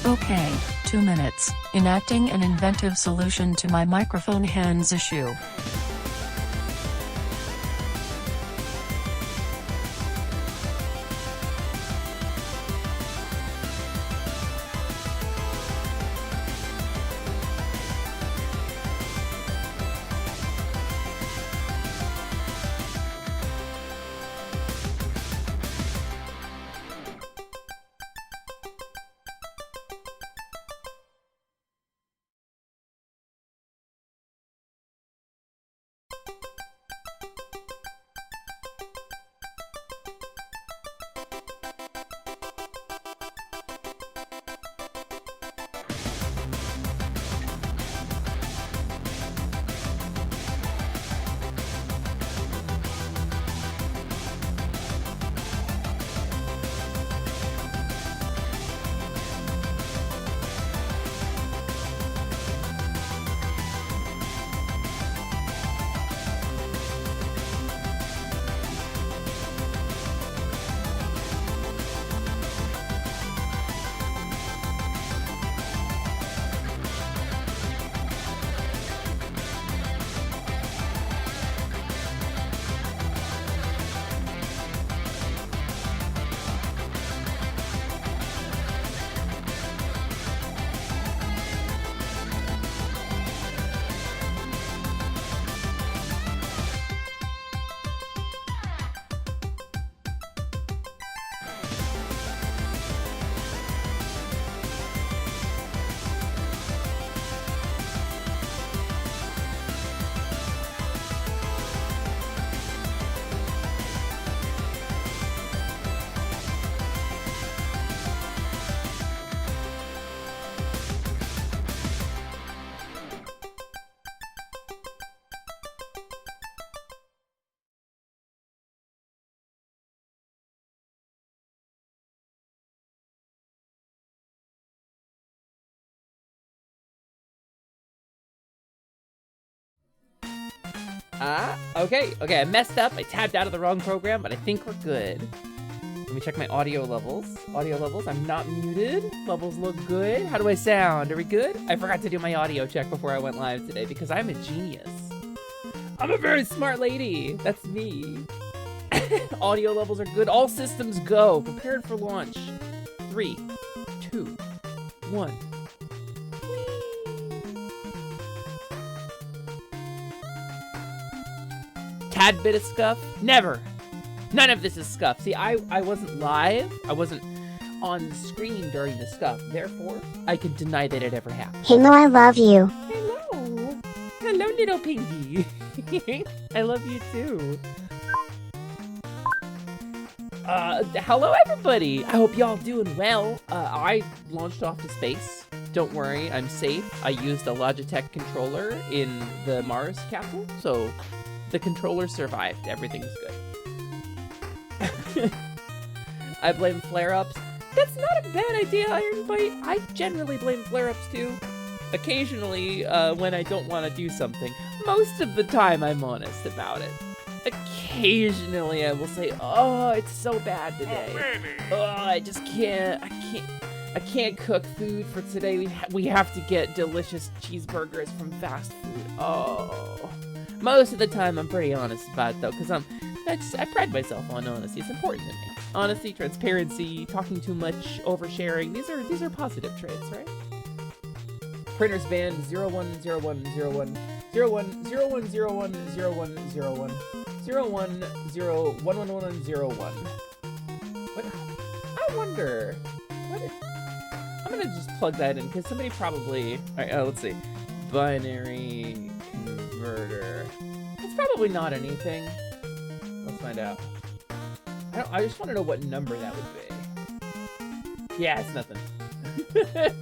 Okay, 2 minutes, enacting an inventive solution to my microphone hands issue. Okay, I messed up. I tabbed out of the wrong program, but I think we're good. Let me check my audio levels. I'm not muted. Levels look good. How do I sound? Are we good? I forgot to do my audio check before I went live today because I'm a genius. I'm a very smart lady. That's me. Audio levels are good. All systems go. Prepared for launch. 3, 2, 1. Tad bit of scuff? Never. None of this is scuff. See, I wasn't live. I wasn't on the screen during the scuff. Therefore, I can deny that it ever happened. Hello, I love you. Hello. Hello, little pinky. I love you too. Hello everybody. I hope y'all doing well. I launched off to space. Don't worry, I'm safe. I used a Logitech controller in the Mars capsule, so the controller survived. Everything's good. I blame flare-ups. That's not a bad idea, Iron Bite. I generally blame flare-ups too. Occasionally, when I don't want to do something. Most of the time, I'm honest about it. Occasionally, I will say, "Oh, it's so bad today. Oh, I just can't. I can't cook food for today. We have to get delicious cheeseburgers from fast food." Oh. Most of the time, I'm pretty honest about it, though, because I pride myself on honesty. It's important to me. Honesty, transparency, talking too much, oversharing. These are positive traits, right? Printers band 010101 01010101 01011101. What? I wonder. I'm gonna just plug that in because somebody probably. All right, let's see. Binary converter. It's probably not anything. Let's find out. I just want to know what number that would be. Yeah, it's nothing.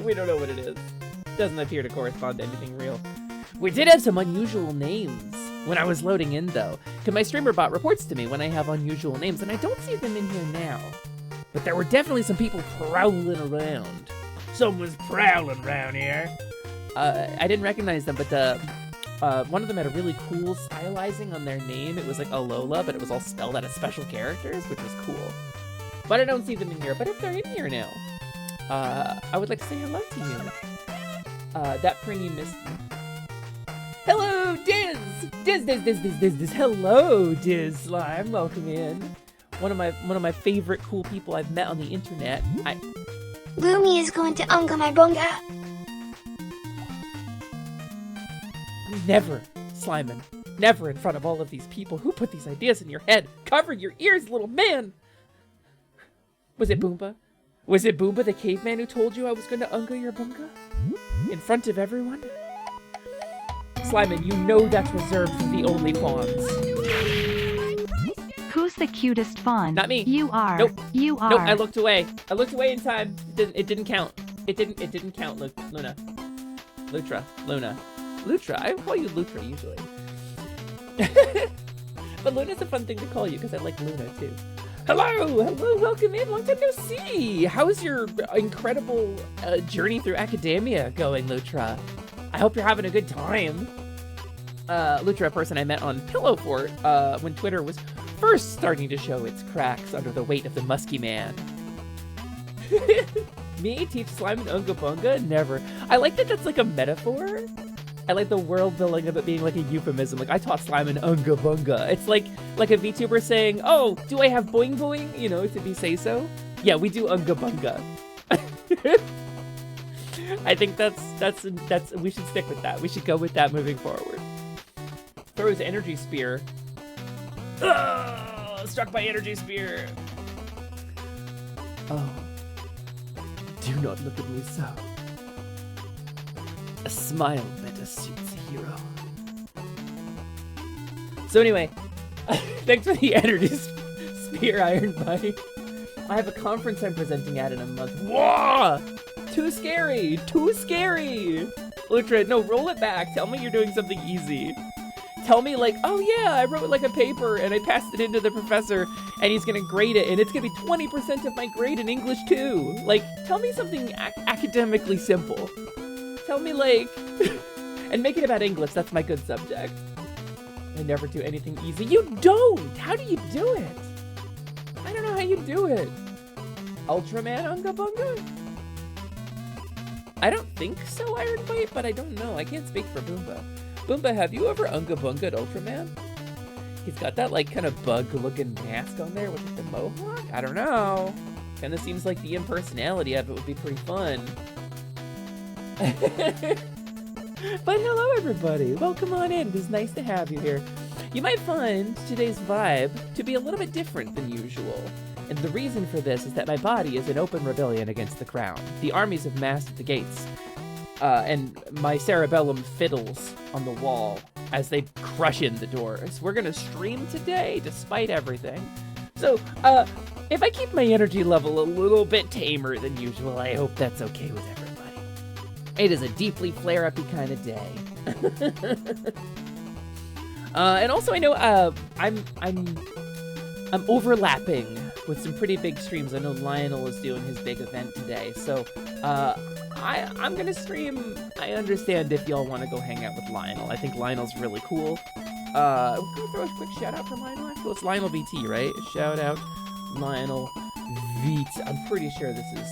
We don't know what it is. Doesn't appear to correspond to anything real. We did have some unusual names when I was loading in, though. Because my streamer bot reports to me when I have unusual names, and I don't see them in here now. But there were definitely some people prowling around. Someone's prowling around here. I didn't recognize them, but one of them had a really cool stylizing on their name. It was like Alola, but it was all spelled out of special characters, which was cool. But I don't see them in here. But if they're in here now, I would like to say hello to you. That Pringy missed me. Hello, Diz! Diz. Hello, Diz Slime. Welcome in. One of my favorite cool people I've met on the internet. Lumi is going to unga my bunga. Never, Slimin. Never in front of all of these people. Who put these ideas in your head? Cover your ears, little man! Was it Boomba? Was it Boomba the caveman who told you I was going to unga your bunga? In front of everyone? Slimin, you know that's reserved for the only fawns. Who's the cutest fawn? Not me. You are. Nope. You are. Nope, I looked away. I looked away in time. It didn't count. It didn't count, Luna. Luna. Lutra. I call you Lutra usually. But Luna's a fun thing to call you because I like Luna too. Hello, welcome in. Long time no see. How's your incredible journey through academia going, Lutra? I hope you're having a good time. Lutra, a person I met on Pillow Fort when Twitter was first starting to show its cracks under the weight of the musky man. Me teach slime and unga bunga? Never. I like that that's like a metaphor. I like the world building of it being like a euphemism. Like, I taught slime and unga bunga. It's like a VTuber saying, oh, do I have boing boing? You know, did he say so? Yeah, we do unga bunga. I think that's we should stick with that. We should go with that moving forward. Throw his energy spear. Ugh, struck by energy spear. Oh, do not look at me so. A smile better suits a hero. So anyway, thanks for the energy spear, Iron Bite. I have a conference I'm presenting at in a month. Whoa! Too scary! Too scary! Lutra, no, roll it back. Tell me you're doing something easy. Tell me like, oh yeah, I wrote like a paper and I passed it into the professor and he's gonna grade it and it's gonna be 20% of my grade in English too. Like, tell me something academically simple. Tell me like, and make it about English, that's my good subject. I never do anything easy. You don't! How do you do it? I don't know how you do it. Ultraman Unga Bunga? I don't think so, Iron Bite, but I don't know. I can't speak for Boomba. Boomba, have you ever Unga Bunga'd Ultraman? He's got that like kind of bug-looking mask on there with the mohawk? I don't know. Kinda seems like the impersonality of it would be pretty fun. But hello everybody, welcome on in. It is nice to have you here. You might find today's vibe to be a little bit different than usual. And the reason for this is that my body is in open rebellion against the crown. The armies have massed at the gates. And my cerebellum fiddles on the wall as they crush in the doors. We're gonna stream today despite everything. So, if I keep my energy level a little bit tamer than usual, I hope that's okay with everybody. It is a deeply flare-uppy kind of day. And also I know I'm overlapping with some pretty big streams. I know Lionel is doing his big event today, so I'm gonna stream. I understand if y'all want to go hang out with Lionel. I think Lionel's really cool. Can we throw a quick shout out for Lionel? Well, it's Lionel VT, right? Shout out Lionel VT. I'm pretty sure this is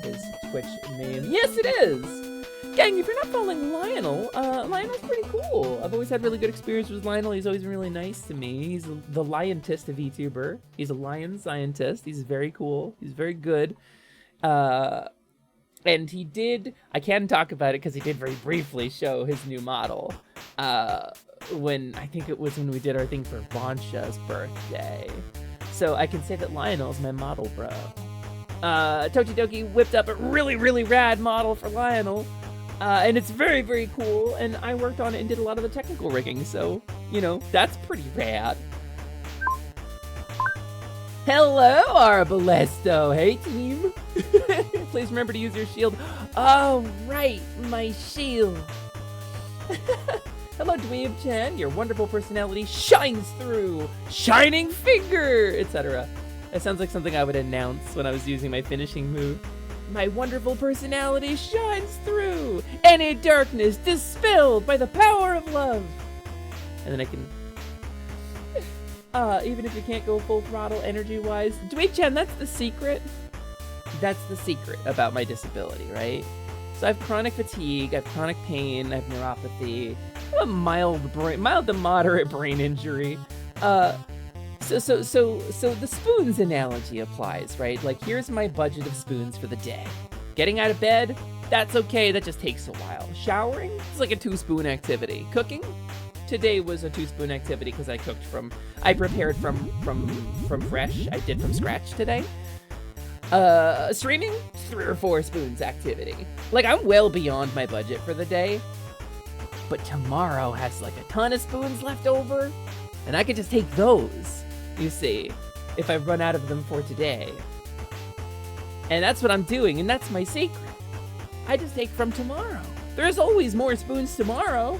his Twitch name. Yes, it is. Gang, if you're not following Lionel, Lionel's pretty cool. I've always had really good experience with Lionel. He's always been really nice to me. He's the lion-tist of VTuber. He's a lion scientist. He's very cool. He's very good. And he did, I can talk about it because he did very briefly show his new model. When, I think it was when we did our thing for Vansha's birthday. So I can say that Lionel's my model, bro. Tokidoki whipped up a really, really rad model for Lionel. And it's very, very cool, and I worked on it and did a lot of the technical rigging, so, you know, that's pretty rad. Hello, Arbalesto. Hey, team. Please remember to use your shield. Oh, right, my shield. Hello, Dweeb-chan. Your wonderful personality shines through. Shining finger, etc. That sounds like something I would announce when I was using my finishing move. My wonderful personality shines through. Any darkness dispelled by the power of love. And then I can... even if you can't go full throttle energy-wise. Dweeb-chan, that's the secret. That's the secret about my disability, right? So I have chronic fatigue, I have chronic pain, I have neuropathy, I have a mild to moderate brain injury. So the spoons analogy applies, right? Like, here's my budget of spoons for the day. Getting out of bed, that's okay, that just takes a while. Showering, it's like a 2-spoon activity. Cooking, today was a 2-spoon activity because I prepared from fresh. I did from scratch today. Streaming, 3 or 4 spoons activity. Like, I'm well beyond my budget for the day, but tomorrow has like a ton of spoons left over, and I could just take those, you see, if I run out of them for today. And that's what I'm doing, and that's my secret. I just take from tomorrow. There's always more spoons tomorrow.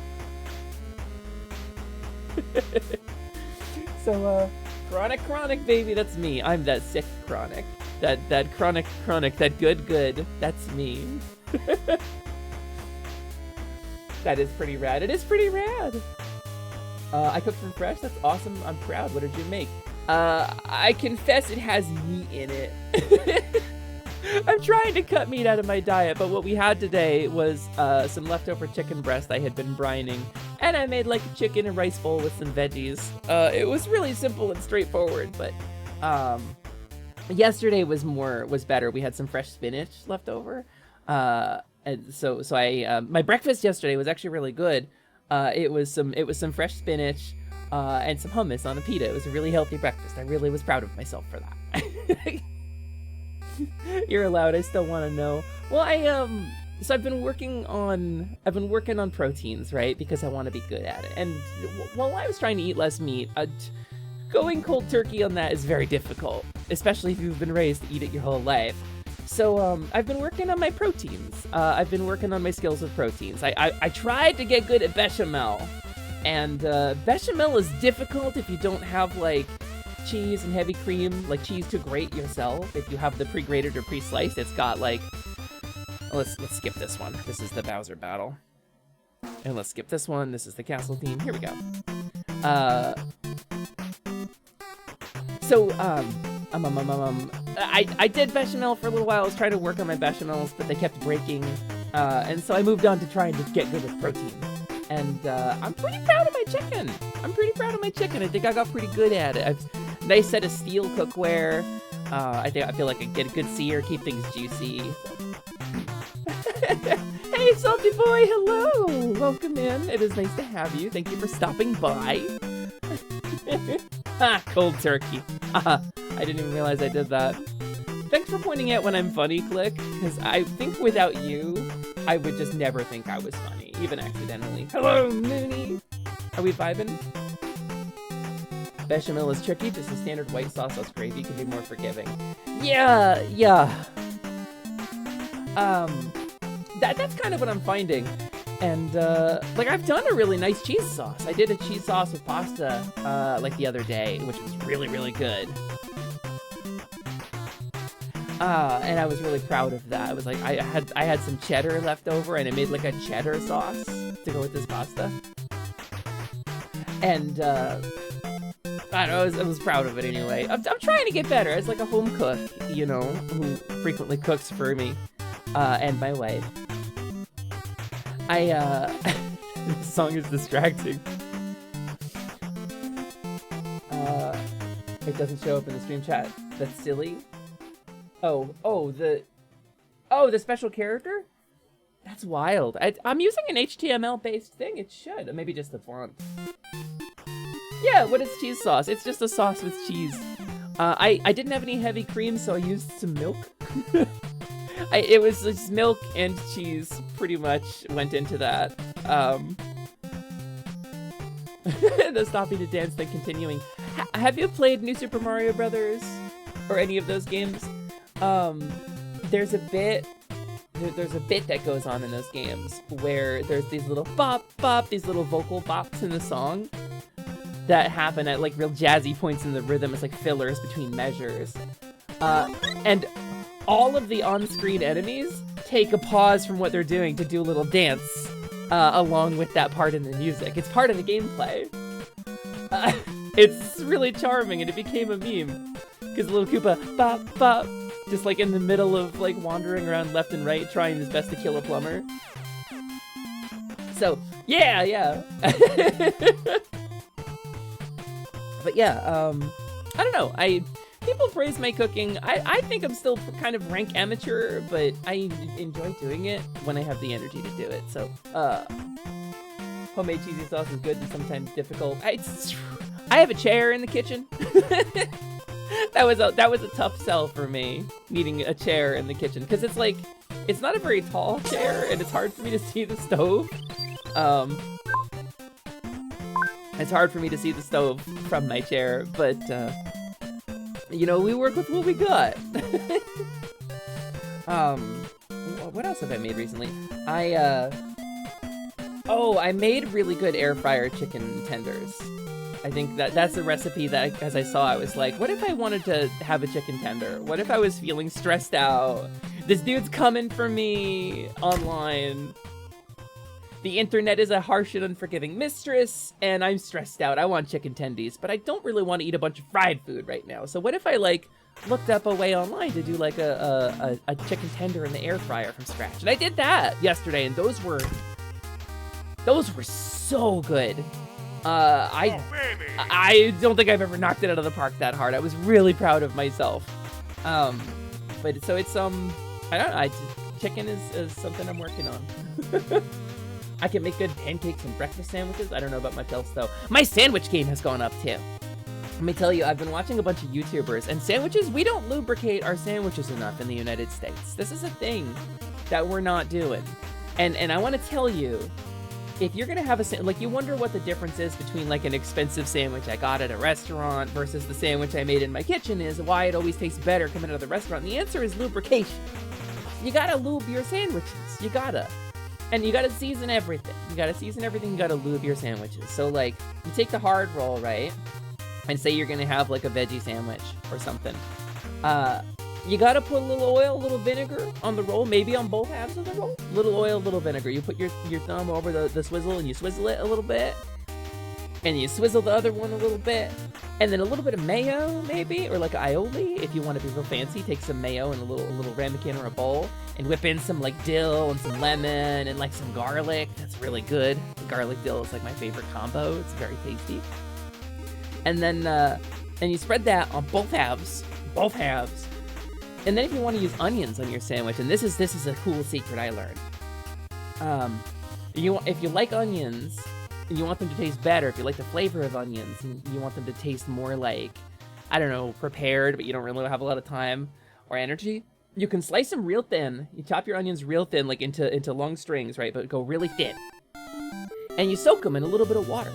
So, chronic, baby, that's me. I'm that sick chronic. That chronic, that good, that's me. That is pretty rad. It is pretty rad. I cooked from fresh. That's awesome. I'm proud. What did you make? I confess it has meat in it. I'm trying to cut meat out of my diet, but what we had today was some leftover chicken breast I had been brining, and I made like a chicken and rice bowl with some veggies. It was really simple and straightforward, but yesterday was better. We had some fresh spinach left over, and so I my breakfast yesterday was actually really good. It was some fresh spinach and some hummus on a pita. It was a really healthy breakfast. I really was proud of myself for that. You're allowed. I still want to know. Well, so I've been working on proteins, right? Because I want to be good at it. And while I was trying to eat less meat, going cold turkey on that is very difficult, especially if you've been raised to eat it your whole life. So I've been working on my proteins. I've been working on my skills with proteins. I tried to get good at bechamel, and bechamel is difficult if you don't have like cheese and heavy cream, like cheese to grate yourself. If you have the pre-grated or pre-sliced, it's got like, let's skip this one. This is the Bowser battle, and let's skip this one. This is the castle theme. Here we go. I did bechamel for a little while. I was trying to work on my bechamels, but they kept breaking, and so I moved on to trying to get good with protein. And I'm pretty proud of my chicken. I think I got pretty good at it. I've nice set of steel cookware. I feel like I get a good sear, keep things juicy. Hey, Salty Boy, hello! Welcome in. It is nice to have you. Thank you for stopping by. Cold turkey. I didn't even realize I did that. Thanks for pointing out when I'm funny, Click, because I think without you, I would just never think I was funny, even accidentally. Hello, Mooney! Are we vibing? Bechamel is tricky, just a standard white sauce gravy can be more forgiving. Yeah. That's kind of what I'm finding. And, like, I've done a really nice cheese sauce. I did a cheese sauce with pasta, like, the other day, which was really, really good. And I was really proud of that. I was like, I had some cheddar left over, and I made, like, a cheddar sauce to go with this pasta. And, I don't know, I was proud of it anyway. I'm trying to get better as, like, a home cook, you know, who frequently cooks for me, and my wife. This song is distracting. It doesn't show up in the stream chat. That's silly. The special character? That's wild. I'm using an HTML-based thing. It should. Maybe just the font. Yeah, what is cheese sauce? It's just a sauce with cheese. I didn't have any heavy cream, so I used some milk. It was just milk and cheese pretty much went into that. The stopping to dance, then continuing. Have you played New Super Mario Brothers? Or any of those games? There's a bit that goes on in those games where there's these little bop, these little vocal bops in the song that happen at like real jazzy points in the rhythm. It's like fillers between measures. And all of the on-screen enemies take a pause from what they're doing to do a little dance along with that part in the music. It's part of the gameplay. It's really charming, and it became a meme. Because little Koopa, bop, bop, just like in the middle of like wandering around left and right trying his best to kill a plumber. So yeah. But yeah, I don't know. People praise my cooking. I think I'm still kind of rank amateur, but I enjoy doing it when I have the energy to do it. So, homemade cheesy sauce is good and sometimes difficult. I have a chair in the kitchen. That was a tough sell for me, needing a chair in the kitchen, because it's like, it's not a very tall chair and it's hard for me to see the stove. It's hard for me to see the stove from my chair, but you know, we work with what we got. What else have I made recently? I made really good air fryer chicken tenders. I think that's a recipe that, as I saw, I was like, what if I wanted to have a chicken tender? What if I was feeling stressed out? This dude's coming for me online. The internet is a harsh and unforgiving mistress, and I'm stressed out. I want chicken tendies, but I don't really want to eat a bunch of fried food right now. So what if I, like, looked up a way online to do, like, a chicken tender in the air fryer from scratch? And I did that yesterday, and those were so good. I don't think I've ever knocked it out of the park that hard. I was really proud of myself. But so it's, I don't know, chicken is something I'm working on. I can make good pancakes and breakfast sandwiches. I don't know about much else, though. My sandwich game has gone up, too. Let me tell you, I've been watching a bunch of YouTubers, and sandwiches, we don't lubricate our sandwiches enough in the United States. This is a thing that we're not doing. And I want to tell you, if you're going to have a, like, you wonder what the difference is between, like, an expensive sandwich I got at a restaurant versus the sandwich I made in my kitchen, is why it always tastes better coming out of the restaurant. And the answer is lubrication. You gotta lube your sandwiches. You gotta. And you gotta season everything. You gotta lube your sandwiches. So, like, you take the hard roll, right? And say you're gonna have, like, a veggie sandwich or something. You gotta put a little oil, a little vinegar on the roll, maybe on both halves of the roll. Little oil, little vinegar. You put your thumb over the swizzle and you swizzle it a little bit. And you swizzle the other one a little bit. And then a little bit of mayo, maybe, or like aioli, if you want to be real fancy. Take some mayo in a little ramekin or a bowl, and whip in some like dill and some lemon and like some garlic. That's really good. The garlic dill is like my favorite combo. It's very tasty. And then and you spread that on both halves. And then if you want to use onions on your sandwich, and this is a cool secret I learned. If you like onions, and you want them to taste better, if you like the flavor of onions, and you want them to taste more like, I don't know, prepared, but you don't really have a lot of time or energy, you can slice them real thin. You chop your onions real thin, like into long strings, right? But go really thin. And you soak them in a little bit of water.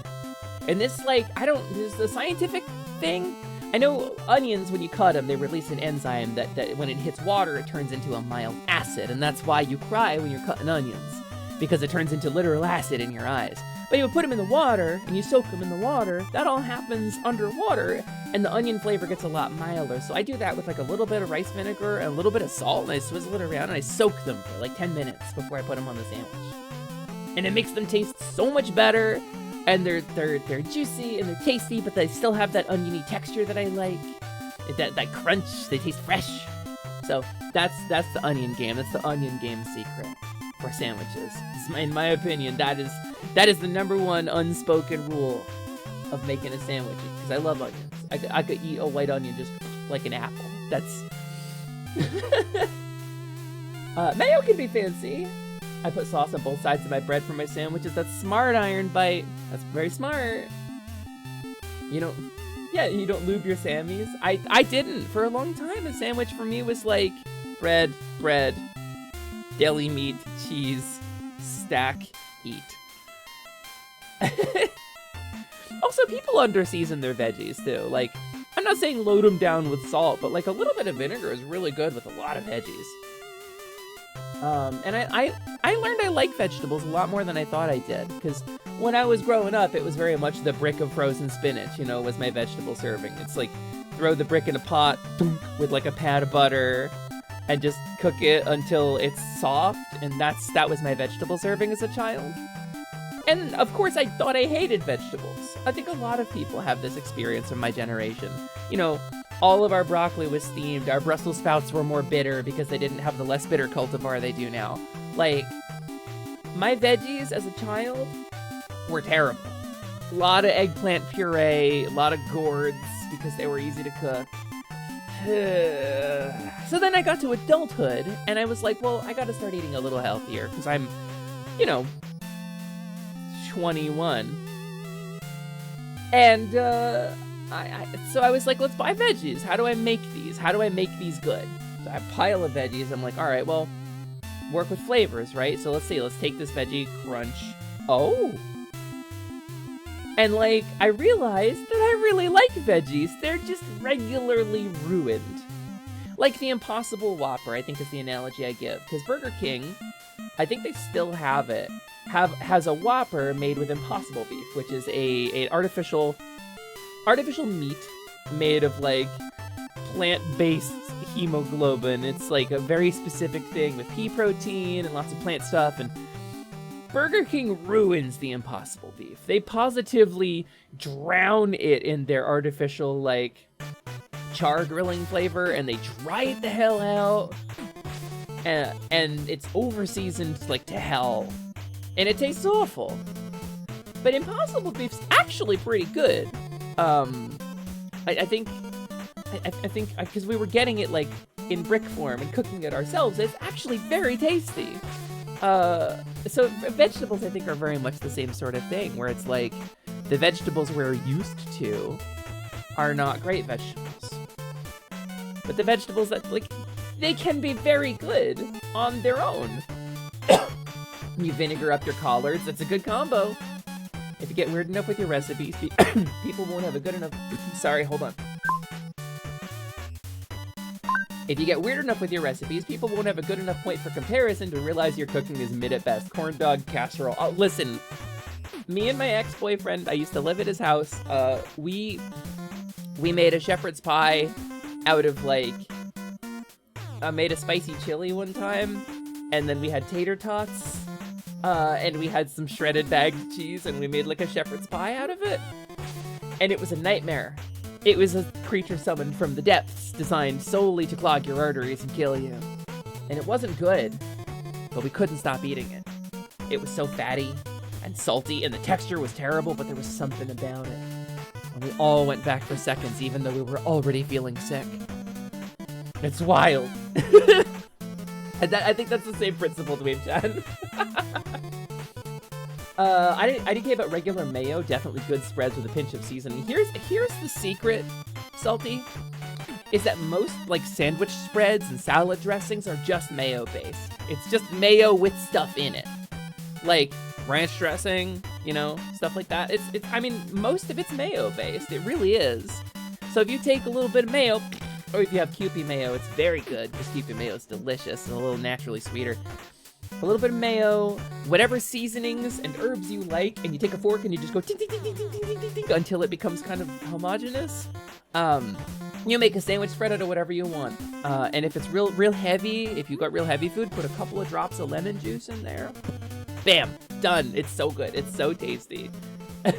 And this, like, this is a scientific thing. I know onions, when you cut them, they release an enzyme that when it hits water, it turns into a mild acid. And that's why you cry when you're cutting onions, because it turns into literal acid in your eyes. But you put them in the water, and you soak them in the water, that all happens underwater, and the onion flavor gets a lot milder. So I do that with like a little bit of rice vinegar and a little bit of salt, and I swizzle it around, and I soak them for like 10 minutes before I put them on the sandwich. And it makes them taste so much better, and they're juicy, and they're tasty, but they still have that oniony texture that I like. That crunch, they taste fresh. So that's the onion game. That's the onion game secret for sandwiches. In my opinion, that is the #1 unspoken rule of making a sandwich, because I love onions. I could eat a white onion just like an apple. That's mayo can be fancy. I put sauce on both sides of my bread for my sandwiches. That's smart, Iron Bite. That's very smart. You don't lube your Sammies. I didn't for a long time. A sandwich for me was like bread, deli meat, cheese, stack, eat. Also, people under-season their veggies, too. Like, I'm not saying load them down with salt, but like a little bit of vinegar is really good with a lot of veggies. And I learned I like vegetables a lot more than I thought I did, because when I was growing up, it was very much the brick of frozen spinach, was my vegetable serving. It's like, throw the brick in a pot with like a pat of butter, and just cook it until it's soft, and that was my vegetable serving as a child. And of course, I thought I hated vegetables. I think a lot of people have this experience from my generation. All of our broccoli was steamed. Our Brussels sprouts were more bitter because they didn't have the less bitter cultivar they do now. Like, my veggies as a child were terrible. A lot of eggplant puree, a lot of gourds because they were easy to cook. So then I got to adulthood and I was like, well, I gotta start eating a little healthier because I'm, 21. And so I was like, let's buy veggies. How do I make these? How do I make these good? So I have a pile of veggies. I'm like, all right, well, work with flavors, right? So let's see. Let's take this veggie crunch. Oh. And like, I realized that I really like veggies. They're just regularly ruined. Like the Impossible Whopper, I think is the analogy I give. Because Burger King, I think they still have it, has a Whopper made with Impossible beef, which is an artificial meat made of like plant-based hemoglobin. It's like a very specific thing with pea protein and lots of plant stuff, and Burger King ruins the Impossible beef. They positively drown it in their artificial like char grilling flavor, and they dry it the hell out, and it's over seasoned like to hell, and it tastes awful. But Impossible beef's actually pretty good. I think because we were getting it like in brick form and cooking it ourselves, it's actually very tasty. So vegetables I think are very much the same sort of thing, where it's like the vegetables we're used to are not great vegetables, but the vegetables that like they can be very good on their own. You vinegar up your collards, that's a good combo. If you get weird enough with your recipes, people won't have a good enough... Sorry, hold on. If you get weird enough with your recipes, people won't have a good enough point for comparison to realize your cooking is mid at best. Corn dog casserole. Oh, listen, me and my ex-boyfriend, I used to live at his house. We made a shepherd's pie out of like... made a spicy chili one time, and then we had tater tots. And we had some shredded bagged cheese, and we made like a shepherd's pie out of it. And it was a nightmare. It was a creature summoned from the depths, designed solely to clog your arteries and kill you. And it wasn't good, but we couldn't stop eating it. It was so fatty and salty, and the texture was terrible, but there was something about it. And we all went back for seconds, even though we were already feeling sick. It's wild. I think that's the same principle to me, Chad. I didn't care about regular mayo. Definitely good spreads with a pinch of seasoning. Here's the secret, Salty, is that most like sandwich spreads and salad dressings are just mayo based. It's just mayo with stuff in it, like ranch dressing, stuff like that. I mean, most of it's mayo based. It really is. So if you take a little bit of mayo, or if you have Kewpie mayo, it's very good, because Kewpie mayo is delicious and a little naturally sweeter. A little bit of mayo, whatever seasonings and herbs you like, and you take a fork and you just go ding, ding, ding, ding, ding, ding, ding, ding, until it becomes kind of homogeneous. You make a sandwich spread out of whatever you want. And if it's real heavy, if you got real heavy food, put a couple of drops of lemon juice in there. Bam, done. It's so good. It's so tasty. Yeah,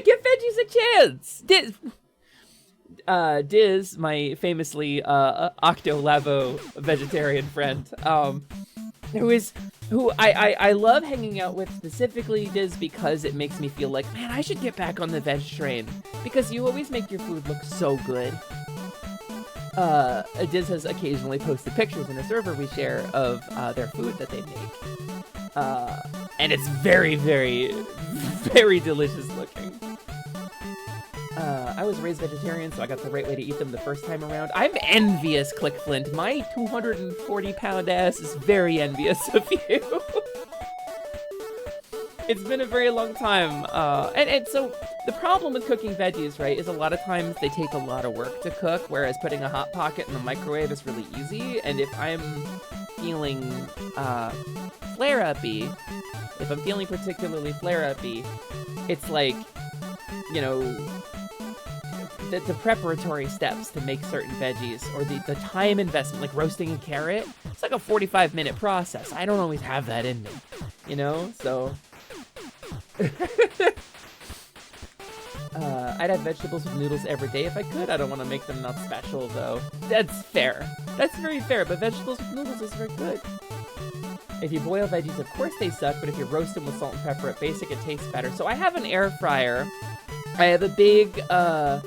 give veggies a chance. Diz, my famously octo-lavo vegetarian friend, who I love hanging out with, specifically Diz, because it makes me feel like, man, I should get back on the veg train, because you always make your food look so good. Diz has occasionally posted pictures in a server we share of their food that they make, and it's very, very, very delicious looking. I was raised vegetarian, so I got the right way to eat them the first time around. I'm envious, Clickflint. My 240-pound ass is very envious of you. It's been a very long time. And so the problem with cooking veggies, right, is a lot of times they take a lot of work to cook, whereas putting a Hot Pocket in the microwave is really easy. And if I'm feeling flare-uppy, if I'm feeling particularly flare-uppy, it's like, the preparatory steps to make certain veggies, or the time investment, like roasting a carrot, it's like a 45-minute process. I don't always have that in me, so I'd have vegetables with noodles every day if I could. I don't want to make them not special, though. That's fair. That's very fair, but vegetables with noodles is very good. If you boil veggies, of course they suck, but if you roast them with salt and pepper at basic, it tastes better. So I have an air fryer. I have a big, kind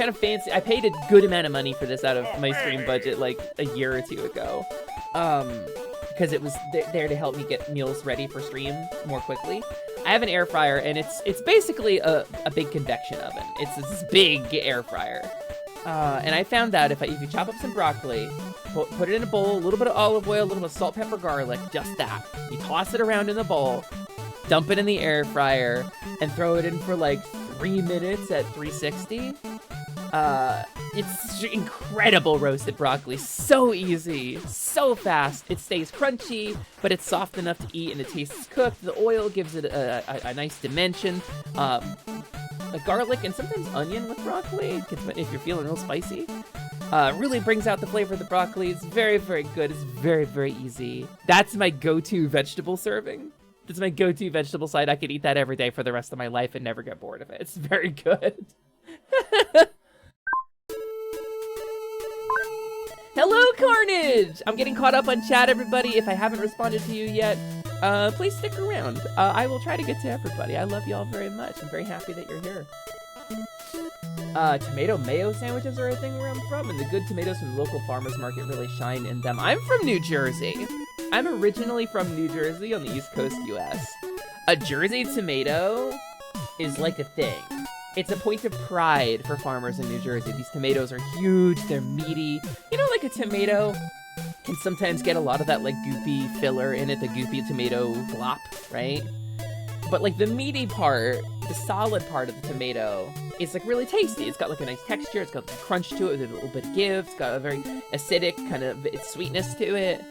of fancy... I paid a good amount of money for this out of my stream budget, like, a year or two ago. Because it was there to help me get meals ready for stream more quickly. I have an air fryer, and it's basically a big convection oven. It's this big air fryer. And I found out if you chop up some broccoli, put it in a bowl, a little bit of olive oil, a little bit of salt, pepper, garlic, just that. You toss it around in the bowl, dump it in the air fryer, and throw it in for like 3 minutes at 360. It's incredible roasted broccoli. So easy, so fast. It stays crunchy, but it's soft enough to eat, and it tastes cooked. The oil gives it a nice dimension. The garlic and sometimes onion with broccoli, if you're feeling real spicy. Really brings out the flavor of the broccoli. It's very, very good. It's very, very easy. That's my go-to vegetable serving. That's my go-to vegetable side. I could eat that every day for the rest of my life and never get bored of it. It's very good. Hello, Carnage! I'm getting caught up on chat, everybody. If I haven't responded to you yet, please stick around. I will try to get to everybody. I love y'all very much. I'm very happy that you're here. Tomato mayo sandwiches are a thing where I'm from, and the good tomatoes from the local farmer's market really shine in them. I'm from New Jersey. I'm originally from New Jersey on the East Coast, US. A Jersey tomato is like a thing. It's a point of pride for farmers in New Jersey. These tomatoes are huge, they're meaty. You know, like a tomato can sometimes get a lot of that like goopy filler in it, the goopy tomato glop, right? But like the meaty part, the solid part of the tomato is like really tasty. It's got like a nice texture, it's got like a crunch to it with a little bit of give, it's got a very acidic kind of sweetness to it.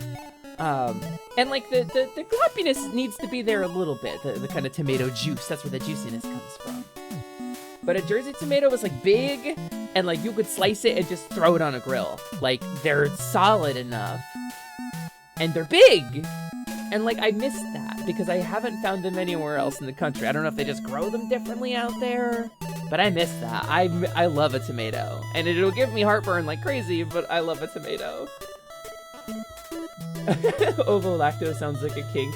And like the gloppiness needs to be there a little bit, the kind of tomato juice, that's where the juiciness comes from. But a Jersey tomato is like big, and like you could slice it and just throw it on a grill. Like they're solid enough, and they're big. And like I miss that because I haven't found them anywhere else in the country. I don't know if they just grow them differently out there, but I miss that. I love a tomato, and it'll give me heartburn like crazy, but I love a tomato. Ovo-lacto sounds like a kink.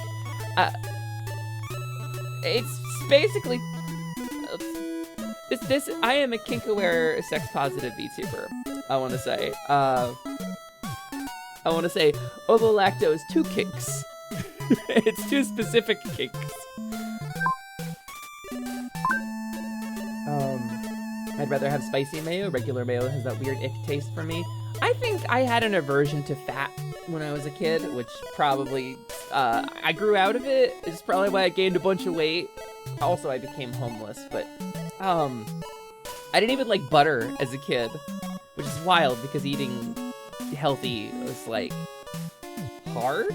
It's basically... I am a kink-aware, sex-positive VTuber, I want to say. Ovo-lacto is 2 kinks. It's 2 specific kinks. I'd rather have spicy mayo. Regular mayo has that weird ick taste for me. I think I had an aversion to fat when I was a kid, which probably, I grew out of it. It's probably why I gained a bunch of weight. Also, I became homeless, but... I didn't even like butter as a kid, which is wild because eating healthy was like hard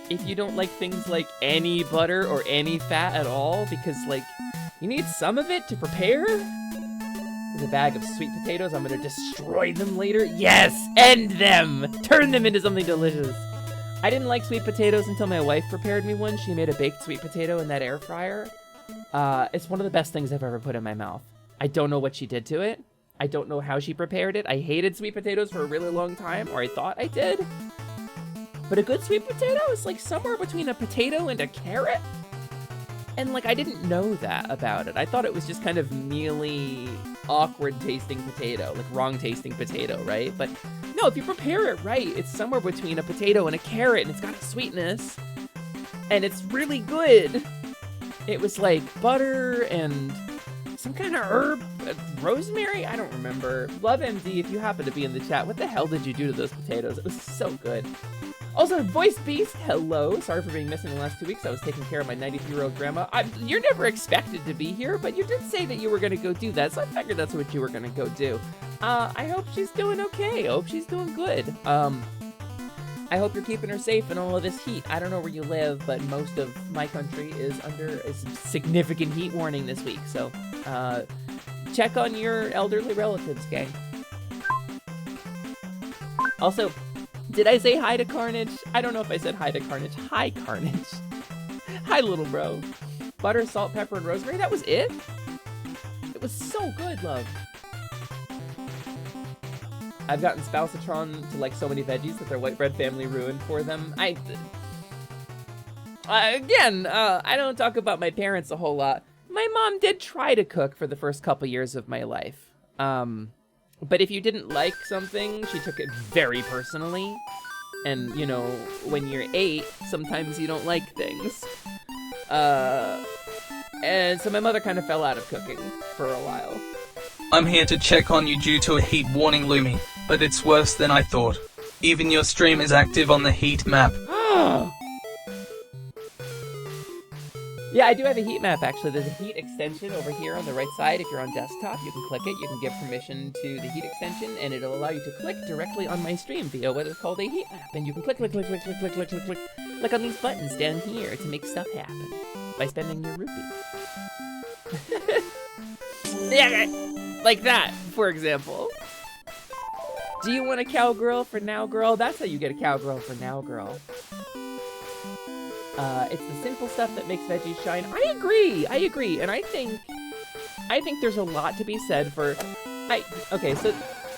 if you don't like things like any butter or any fat at all, because like you need some of it to prepare. With a bag of sweet potatoes, I'm gonna destroy them later. Yes, end them, turn them into something delicious. I didn't like sweet potatoes until my wife prepared me one. She made a baked sweet potato in that air fryer. It's one of the best things I've ever put in my mouth. I don't know what she did to it. I don't know how she prepared it. I hated sweet potatoes for a really long time, or I thought I did. But a good sweet potato is like somewhere between a potato and a carrot. And like, I didn't know that about it. I thought it was just kind of mealy, awkward tasting potato, like wrong tasting potato, right? But no, if you prepare it right, it's somewhere between a potato and a carrot, and it's got a sweetness, and it's really good. It was like butter and some kind of herb, rosemary? I don't remember. Love MD, if you happen to be in the chat, what the hell did you do to those potatoes? It was so good. Also, Voice Beast, hello. Sorry for being missing the last 2 weeks. I was taking care of my 93-year-old grandma. You're never expected to be here, but you did say that you were going to go do that, so I figured that's what you were going to go do. I hope she's doing okay. I hope she's doing good. I hope you're keeping her safe in all of this heat. I don't know where you live, but most of my country is under a significant heat warning this week. So, check on your elderly relatives, gang. Also, did I say hi to Carnage? I don't know if I said hi to Carnage. Hi, Carnage. Hi, little bro. Butter, salt, pepper, and rosemary. That was it? it was so good, love. I've gotten Spousatron to like so many veggies that their white bread family ruined for them. Again, I don't talk about my parents a whole lot. My mom did try to cook for the first couple years of my life. But if you didn't like something, she took it very personally. And, you know, when you're 8, sometimes you don't like things. And so my mother kind of fell out of cooking for a while. I'm here to check on you due to a heat warning, Lumi, but it's worse than I thought. Even your stream is active on the heat map. Yeah, I do have a heat map, actually. There's a heat extension over here on the right side. If you're on desktop, you can click it. You can give permission to the heat extension, and it'll allow you to click directly on my stream via what is called a heat map. And you can click on these buttons down here to make stuff happen by spending your rupees. Yeah, like that, for example. Do you want a cowgirl for now, girl? That's how you get a cowgirl for now, girl. It's the simple stuff that makes veggies shine. I agree, and I think there's a lot to be said for. Okay, so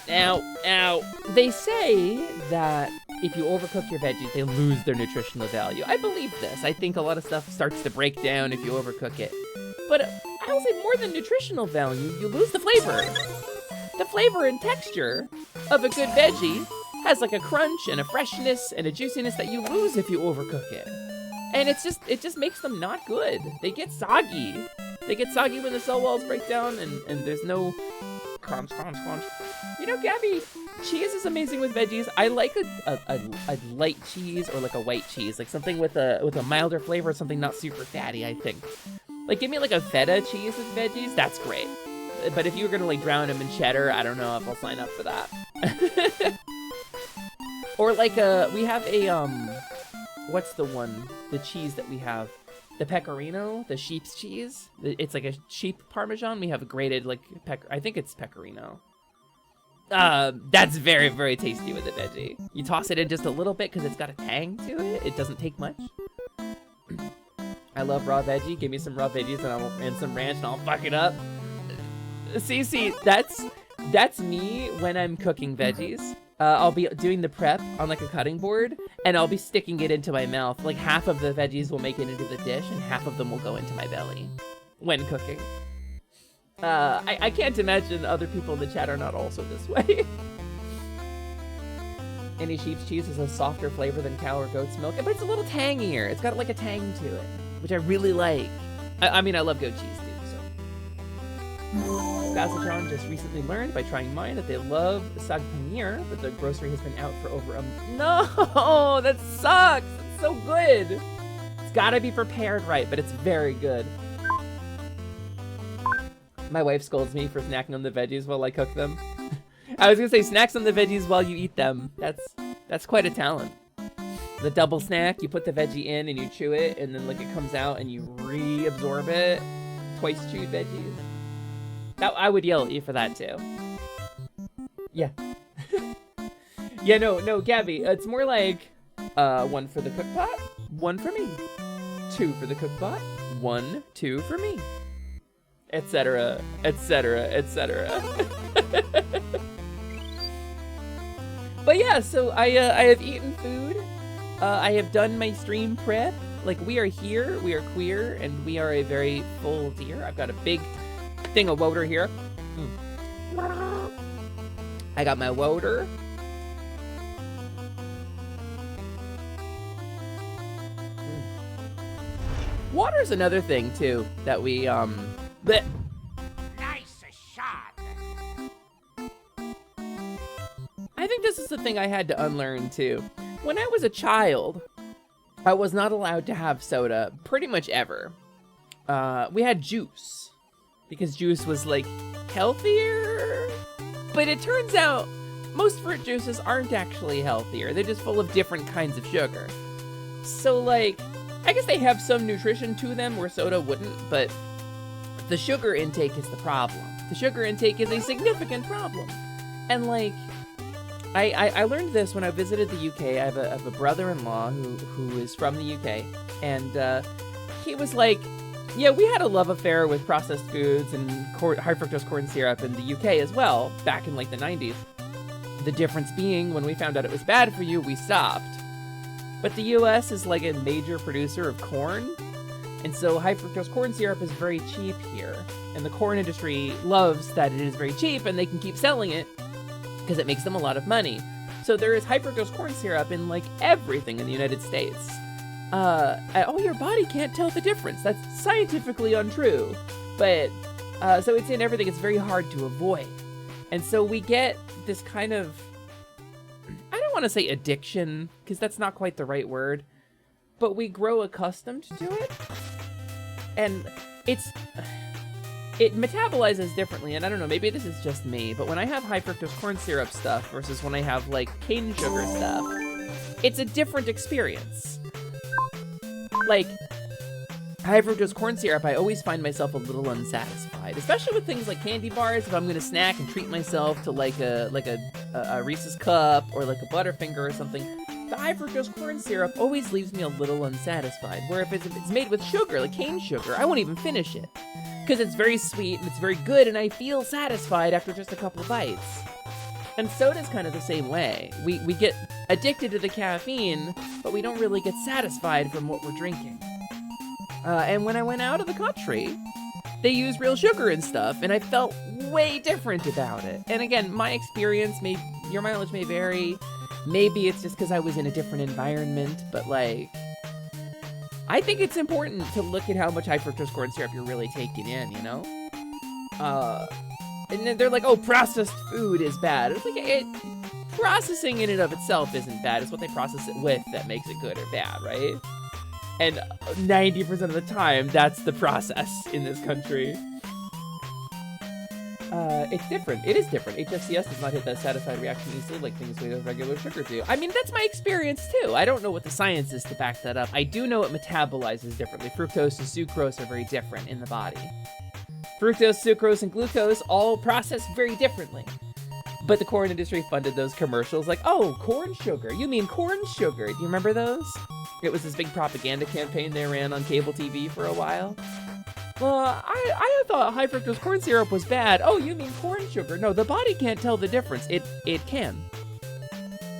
now they say that if you overcook your veggies, they lose their nutritional value. I believe this. I think a lot of stuff starts to break down if you overcook it. But I would say more than nutritional value, you lose the flavor. The flavor and texture of a good veggie has like a crunch and a freshness and a juiciness that you lose if you overcook it. And it just makes them not good. They get soggy. They get soggy when the cell walls break down and there's no crunch. You know, Gabby, cheese is amazing with veggies. I like a light cheese or like a white cheese, like something with a milder flavor, something not super fatty, I think. Like, give me like a feta cheese with veggies, that's great. But if you were gonna like drown them in cheddar, I don't know if I'll sign up for that. Or like we have a, what's the one? The cheese that we have. The pecorino, the sheep's cheese. It's like a sheep parmesan. We have a grated like I think it's pecorino. That's very, very tasty with a veggie. You toss it in just a little bit because it's got a tang to it. It doesn't take much. I love raw veggie. Give me some raw veggies and some ranch and I'll fuck it up. See, that's me when I'm cooking veggies. I'll be doing the prep on like a cutting board and I'll be sticking it into my mouth. Like half of the veggies will make it into the dish and half of them will go into my belly when cooking. I can't imagine other people in the chat are not also this way. Any sheep's cheese has a softer flavor than cow or goat's milk, but it's a little tangier. It's got like a tang to it, which I really like. I mean, I love goat cheese too, so. Basiljon just recently learned by trying mine that they love sag paneer, but the grocery has been out for over a No, that sucks. It's so good. It's gotta be prepared right, but it's very good. My wife scolds me for snacking on the veggies while I cook them. I was gonna say snacks on the veggies while you eat them. That's quite a talent. The double snack, you put the veggie in and you chew it, and then like it comes out and you reabsorb it. Twice chewed veggies. I would yell at you for that too. Yeah. Yeah, no, Gabby, it's more like 1 for the cook pot, 1 for me. 2 for the cook pot, 1, 2 for me. Etc, etc, etc. But yeah, so I have eaten food. I have done my stream prep. Like, we are here, we are queer, and we are a very full deer. I've got a big thing of water here. I got my water. Water's another thing too that we Nice shot. I think this is the thing I had to unlearn too. When I was a child, I was not allowed to have soda pretty much ever. We had juice. Because juice was like healthier, but it turns out most fruit juices aren't actually healthier. They're just full of different kinds of sugar. So like, I guess they have some nutrition to them where soda wouldn't, but the sugar intake is the problem. The sugar intake is a significant problem. And like, I learned this when I visited the UK. I have a brother-in-law who is from the UK, and he was like, Yeah, we had a love affair with processed foods and high fructose corn syrup in the UK as well, back in like the 90s. The difference being, when we found out it was bad for you, we stopped. But the US is like a major producer of corn, and so high fructose corn syrup is very cheap here. And the corn industry loves that it is very cheap and they can keep selling it because it makes them a lot of money. So there is high fructose corn syrup in like everything in the United States. Oh, your body can't tell the difference. That's scientifically untrue. But, so it's in everything. It's very hard to avoid. And so we get this kind of, I don't want to say addiction, because that's not quite the right word, but we grow accustomed to it. And it metabolizes differently, and I don't know, maybe this is just me, but when I have high fructose corn syrup stuff versus when I have like cane sugar stuff, it's a different experience. Like, high fructose corn syrup, I always find myself a little unsatisfied, especially with things like candy bars. If I'm gonna snack and treat myself to like a Reese's cup or like a Butterfinger or something, the high fructose corn syrup always leaves me a little unsatisfied. Where if it's made with sugar, like cane sugar, I won't even finish it because it's very sweet and it's very good, and I feel satisfied after just a couple bites. And soda's kind of the same way. We get addicted to the caffeine, but we don't really get satisfied from what we're drinking. And when I went out of the country, they use real sugar and stuff, and I felt way different about it. And again, my experience, your mileage may vary. Maybe it's just because I was in a different environment, but like, I think it's important to look at how much high fructose corn syrup you're really taking in, you know? And then they're like, oh, processed food is bad. It's like, processing in and of itself isn't bad. It's what they process it with that makes it good or bad, right? And 90% of the time, that's the process in this country. It's different. It is different. HFCS does not hit that satisfied reaction easily like things with regular sugar do. I mean, that's my experience too. I don't know what the science is to back that up. I do know it metabolizes differently. Fructose and sucrose are very different in the body. Fructose, sucrose, and glucose all process very differently. But the corn industry funded those commercials like, oh, corn sugar. You mean corn sugar. Do you remember those? It was this big propaganda campaign they ran on cable TV for a while. Well, I thought high fructose corn syrup was bad. Oh, you mean corn sugar. No, the body can't tell the difference. It can.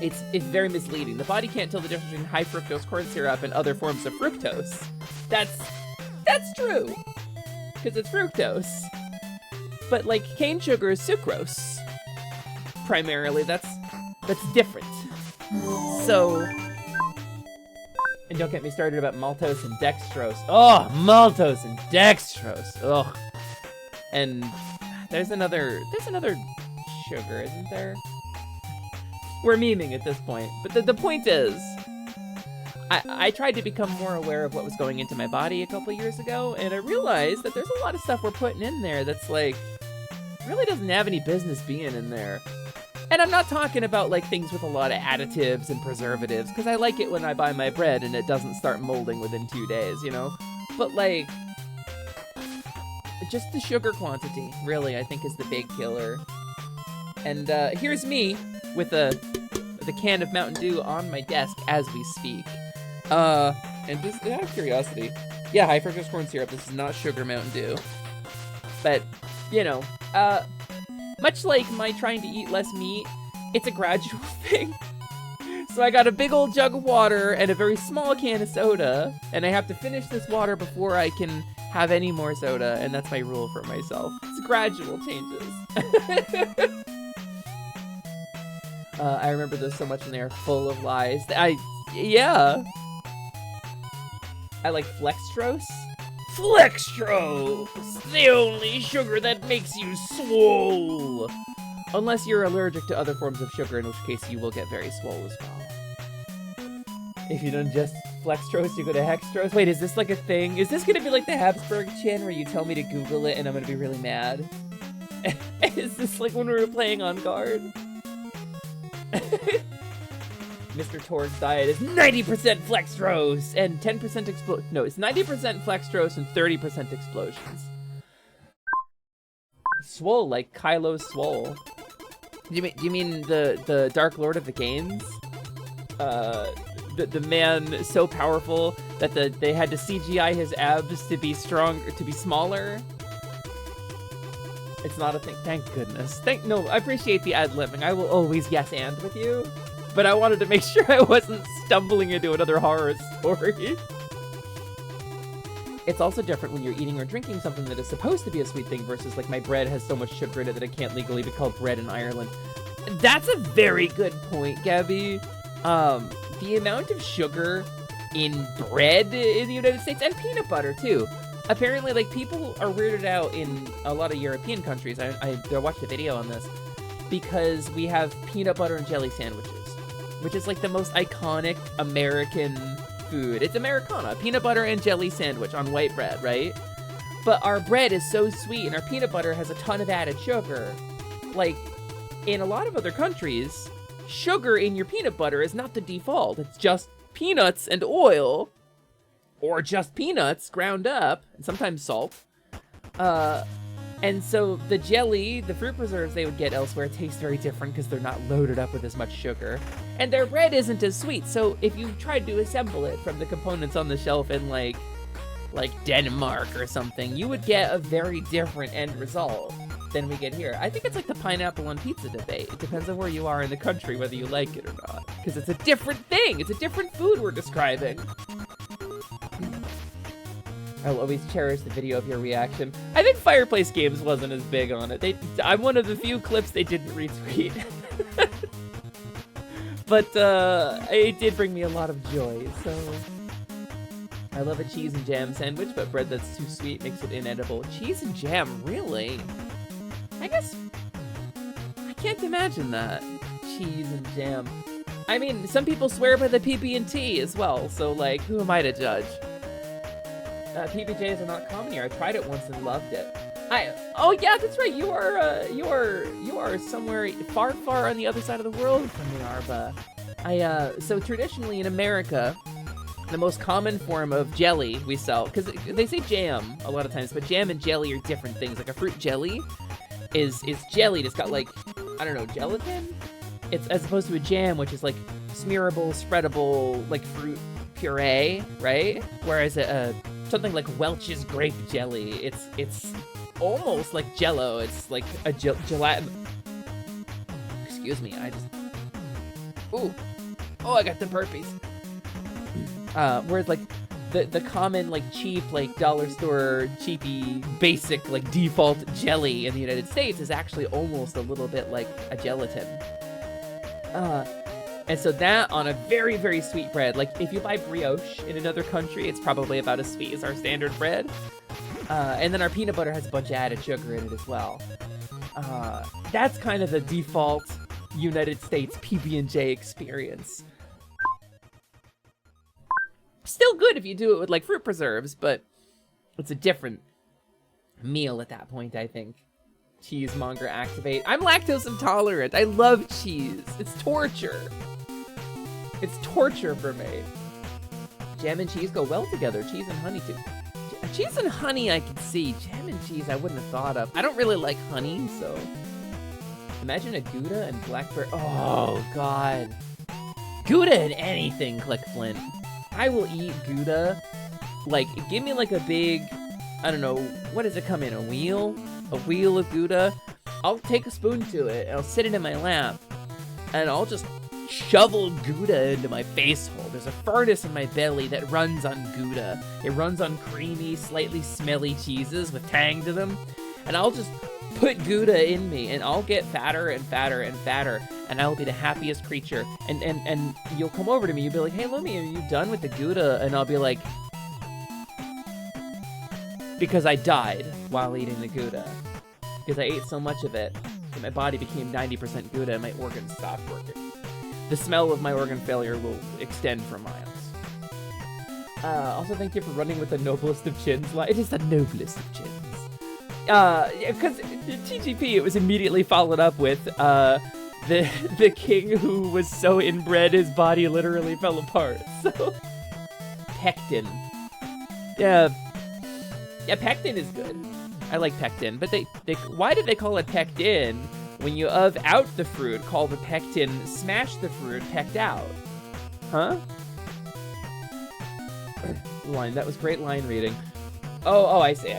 It's very misleading. The body can't tell the difference between high fructose corn syrup and other forms of fructose. That's true. Because it's fructose. But like cane sugar is sucrose. Primarily, that's different. So, and don't get me started about maltose and dextrose. Oh, maltose and dextrose. Ugh. And there's another sugar, isn't there? We're memeing at this point. But the point is, I tried to become more aware of what was going into my body a couple years ago, and I realized that there's a lot of stuff we're putting in there that's like, really doesn't have any business being in there. And I'm not talking about like things with a lot of additives and preservatives, because I like it when I buy my bread and it doesn't start molding within 2 days, you know? But like, just the sugar quantity, really, I think is the big killer. And here's me with the can of Mountain Dew on my desk as we speak. And just out of curiosity, yeah, high fructose corn syrup, this is not sugar Mountain Dew. But, you know, much like my trying to eat less meat, it's a gradual thing. So I got a big old jug of water and a very small can of soda, and I have to finish this water before I can have any more soda, and that's my rule for myself. It's gradual changes. I remember those so much, and they are full of lies. Yeah. I like Flextrose. Flextrose! The only sugar that makes you swole! Unless you're allergic to other forms of sugar, in which case you will get very swole as well. If you don't just Flextrose, you go to Hextrose. Wait, is this like a thing? Is this gonna be like the Habsburg chin where you tell me to Google it and I'm gonna be really mad? Is this like when we were playing On Guard? Mr. Torg's diet is 90% Flextrose and 10% no, it's 90% Flextrose and 30% explosions. Swole, like Kylo Swole. Do you mean the Dark Lord of the Games? the man so powerful that they had to CGI his abs to be smaller. It's not a thing. Thank goodness. No, I appreciate the ad-libbing. I will always yes and with you. But I wanted to make sure I wasn't stumbling into another horror story. It's also different when you're eating or drinking something that is supposed to be a sweet thing versus like my bread has so much sugar in it that it can't legally be called bread in Ireland. That's a very good point, Gabby. The amount of sugar in bread in the United States and peanut butter too. Apparently, like, people are weirded out in a lot of European countries. I watched a video on this because we have peanut butter and jelly sandwiches, which is like the most iconic American food. It's Americana, peanut butter and jelly sandwich on white bread, right? But our bread is so sweet and our peanut butter has a ton of added sugar. Like, in a lot of other countries, sugar in your peanut butter is not the default. It's just peanuts and oil. Or just peanuts ground up, and sometimes salt. And so the jelly, the fruit preserves they would get elsewhere taste very different because they're not loaded up with as much sugar. And their bread isn't as sweet, so if you tried to assemble it from the components on the shelf in like Denmark or something, you would get a very different end result than we get here. I think it's like the pineapple on pizza debate. It depends on where you are in the country, whether you like it or not. Because it's a different thing. It's a different food we're describing. I'll always cherish the video of your reaction. I think Fireplace Games wasn't as big on it. I'm one of the few clips they didn't retweet. But it did bring me a lot of joy, so... I love a cheese and jam sandwich, but bread that's too sweet makes it inedible. Cheese and jam, really? I guess... I can't imagine that. Cheese and jam. I mean, some people swear by the PB&T as well, so, like, who am I to judge? PBJs are not common here. I tried it once and loved it. Oh yeah, that's right. You are somewhere far, far on the other side of the world from me, Arba. So traditionally in America, the most common form of jelly we sell, because they say jam a lot of times, but jam and jelly are different things. Like a fruit jelly is jellied. It's got like, I don't know, gelatin? It's as opposed to a jam, which is like smearable, spreadable, like fruit puree, right? Whereas something like Welch's grape jelly, it's almost like Jello. It's like a gelatin. Excuse me, ooh, oh, I got the burpees. Whereas like the common like cheap like dollar store cheapy basic like default jelly in the United States is actually almost a little bit like a gelatin. And so that on a very, very sweet bread, like if you buy brioche in another country, it's probably about as sweet as our standard bread. And then our peanut butter has a bunch of added sugar in it as well. That's kind of the default United States PB&J experience. Still good if you do it with like fruit preserves, but it's a different meal at that point, I think. Cheesemonger activate. I'm lactose intolerant. I love cheese. It's torture. It's torture for me. Jam and cheese go well together. Cheese and honey too. Cheese and honey I can see. Jam and cheese I wouldn't have thought of. I don't really like honey, so... Imagine a Gouda and blackberry. Oh, God. Gouda and anything, Click Flint. I will eat Gouda. Like, give me like a big... I don't know. What does it come in? A wheel? A wheel of Gouda? I'll take a spoon to it, and I'll sit it in my lap. And I'll just shovel Gouda into my face hole. There's a furnace in my belly that runs on Gouda. It runs on creamy, slightly smelly cheeses with tang to them. And I'll just put Gouda in me, and I'll get fatter and fatter and fatter, and I will be the happiest creature. And you'll come over to me, you'll be like, hey, Lumi, are you done with the Gouda? And I'll be like, because I died while eating the Gouda. Because I ate so much of it that my body became 90% Gouda and my organs stopped working. The smell of my organ failure will extend for miles. Also, thank you for running with the noblest of chins. It is the noblest of chins. Because TGP, it was immediately followed up with the king who was so inbred his body literally fell apart. So, pectin. Yeah, pectin is good. I like pectin, but they why did they call it pectin when you out the fruit, call the pectin, smash the fruit, pecked out? Huh? line. That was great line reading. Oh, I see.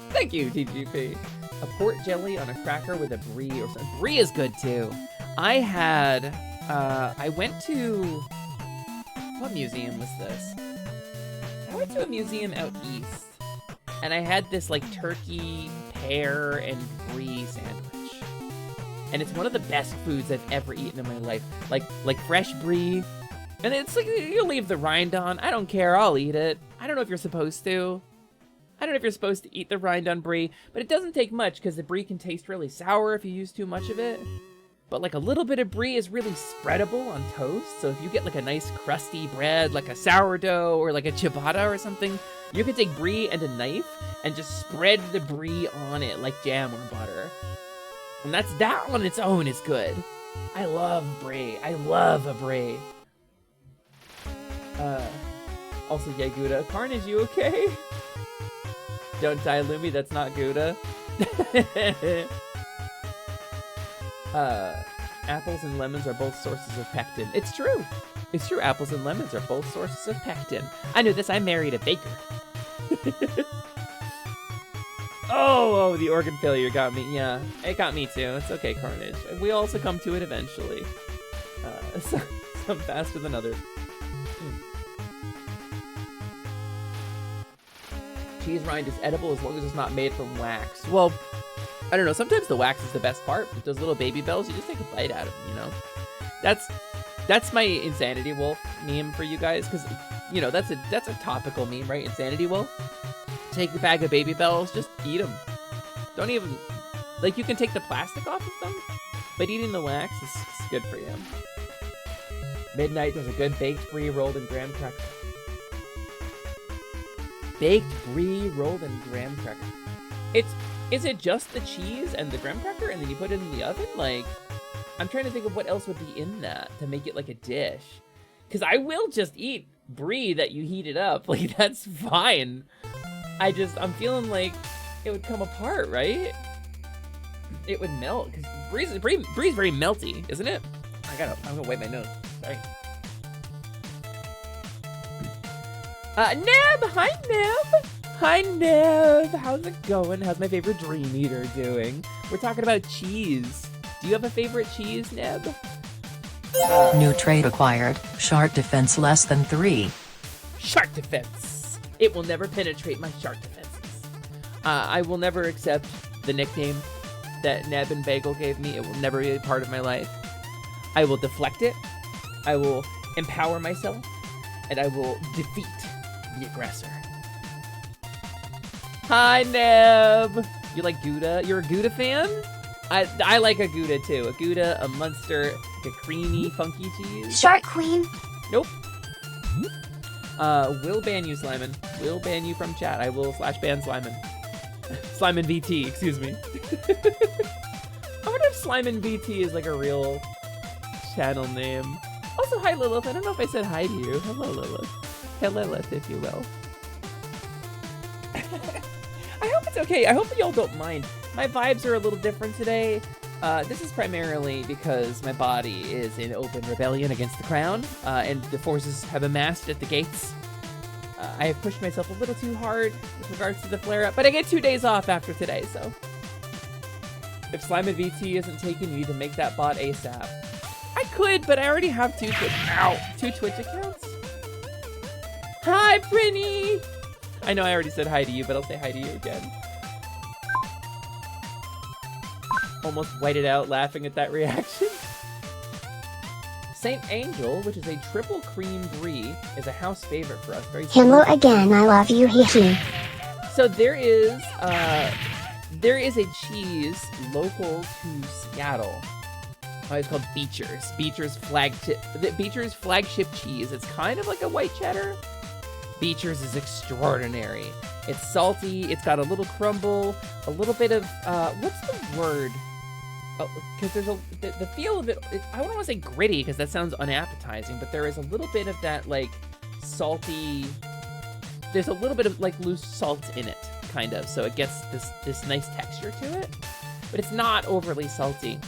Thank you, TGP. A port jelly on a cracker with a brie or something. Brie is good too. I went to, what museum was this? I went to a museum out east, and I had this like turkey, pear, and brie sandwich. And it's one of the best foods I've ever eaten in my life. Like fresh brie. And it's like, you leave the rind on. I don't care, I'll eat it. I don't know if you're supposed to. I don't know if you're supposed to eat the rind on brie, but it doesn't take much because the brie can taste really sour if you use too much of it. But like a little bit of brie is really spreadable on toast. So if you get like a nice crusty bread, like a sourdough or like a ciabatta or something, you can take brie and a knife and just spread the brie on it like jam or butter. And that on its own is good. I love brie. I love a brie. Also, yeah, Gouda. Carnage, you okay? Don't die, Lumi, that's not Gouda. Apples and lemons are both sources of pectin. It's true. It's true, apples and lemons are both sources of pectin. I knew this, I married a baker. Oh, the organ failure got me. Yeah, it got me too. It's okay, Carnage. We all succumb to it eventually. Some faster than others. Cheese rind is edible as long as it's not made from wax. Well, I don't know. Sometimes the wax is the best part. With those little baby bells, you just take a bite out of them, you know? That's my Insanity Wolf meme for you guys, because, you know, that's a topical meme, right? Insanity Wolf. Take a bag of baby bells, just eat them. Don't even, like, you can take the plastic off of them, but eating the wax is good for you. Midnight does a good baked brie rolled in graham cracker. Baked brie rolled in graham cracker. Is it just the cheese and the graham cracker and then you put it in the oven? Like, I'm trying to think of what else would be in that to make it like a dish. Because I will just eat brie that you heated up. Like, that's fine. I'm feeling like it would come apart, right? It would melt. Because brie's very melty, isn't it? I'm gonna wipe my nose. Sorry. Neb! Hi, Neb! Hi, Neb! How's it going? How's my favorite Dream Eater doing? We're talking about cheese. Do you have a favorite cheese, Neb? New trait acquired, shark defense less than 3. Shark defense! It will never penetrate my shark defenses. I will never accept the nickname that Neb and Bagel gave me. It will never be a part of my life. I will deflect it. I will empower myself. And I will defeat the aggressor. Hi, Neb! You like Gouda? You're a Gouda fan? I like a Gouda too. A Gouda, a Munster, like a creamy, funky cheese. Shark Queen. Nope. Will ban you, Slyman. Will ban you from chat. I will /ban Slyman. Slyman VT, excuse me. I wonder if Slyman VT is like a real channel name. Also, hi, Lilith. I don't know if I said hi to you. Hello, Lilith. Hello, Lilith, if you will. I hope it's okay. I hope y'all don't mind. My vibes are a little different today. This is primarily because my body is in open rebellion against the crown, and the forces have amassed at the gates. I have pushed myself a little too hard with regards to the flare-up, but I get 2 days off after today, so... If Slime and VT isn't taken, you need to make that bot ASAP. I could, but I already have two Twitch accounts. Hi, Prinny! I know I already said hi to you, but I'll say hi to you again. Almost whited out laughing at that reaction. Saint Angel, which is a triple cream brie, is a house favorite for us. Very Hello again, I love you, hee. So there is a cheese local to Seattle. It's called Beecher's. Beecher's flagship cheese. It's kind of like a white cheddar. Beecher's is extraordinary. It's salty. It's got a little crumble, a little bit of what's the word? Oh, because there's the feel of it. I don't want to say gritty because that sounds unappetizing, but there is a little bit of that like salty. There's a little bit of like loose salt in it, kind of. So it gets this nice texture to it, but it's not overly salty.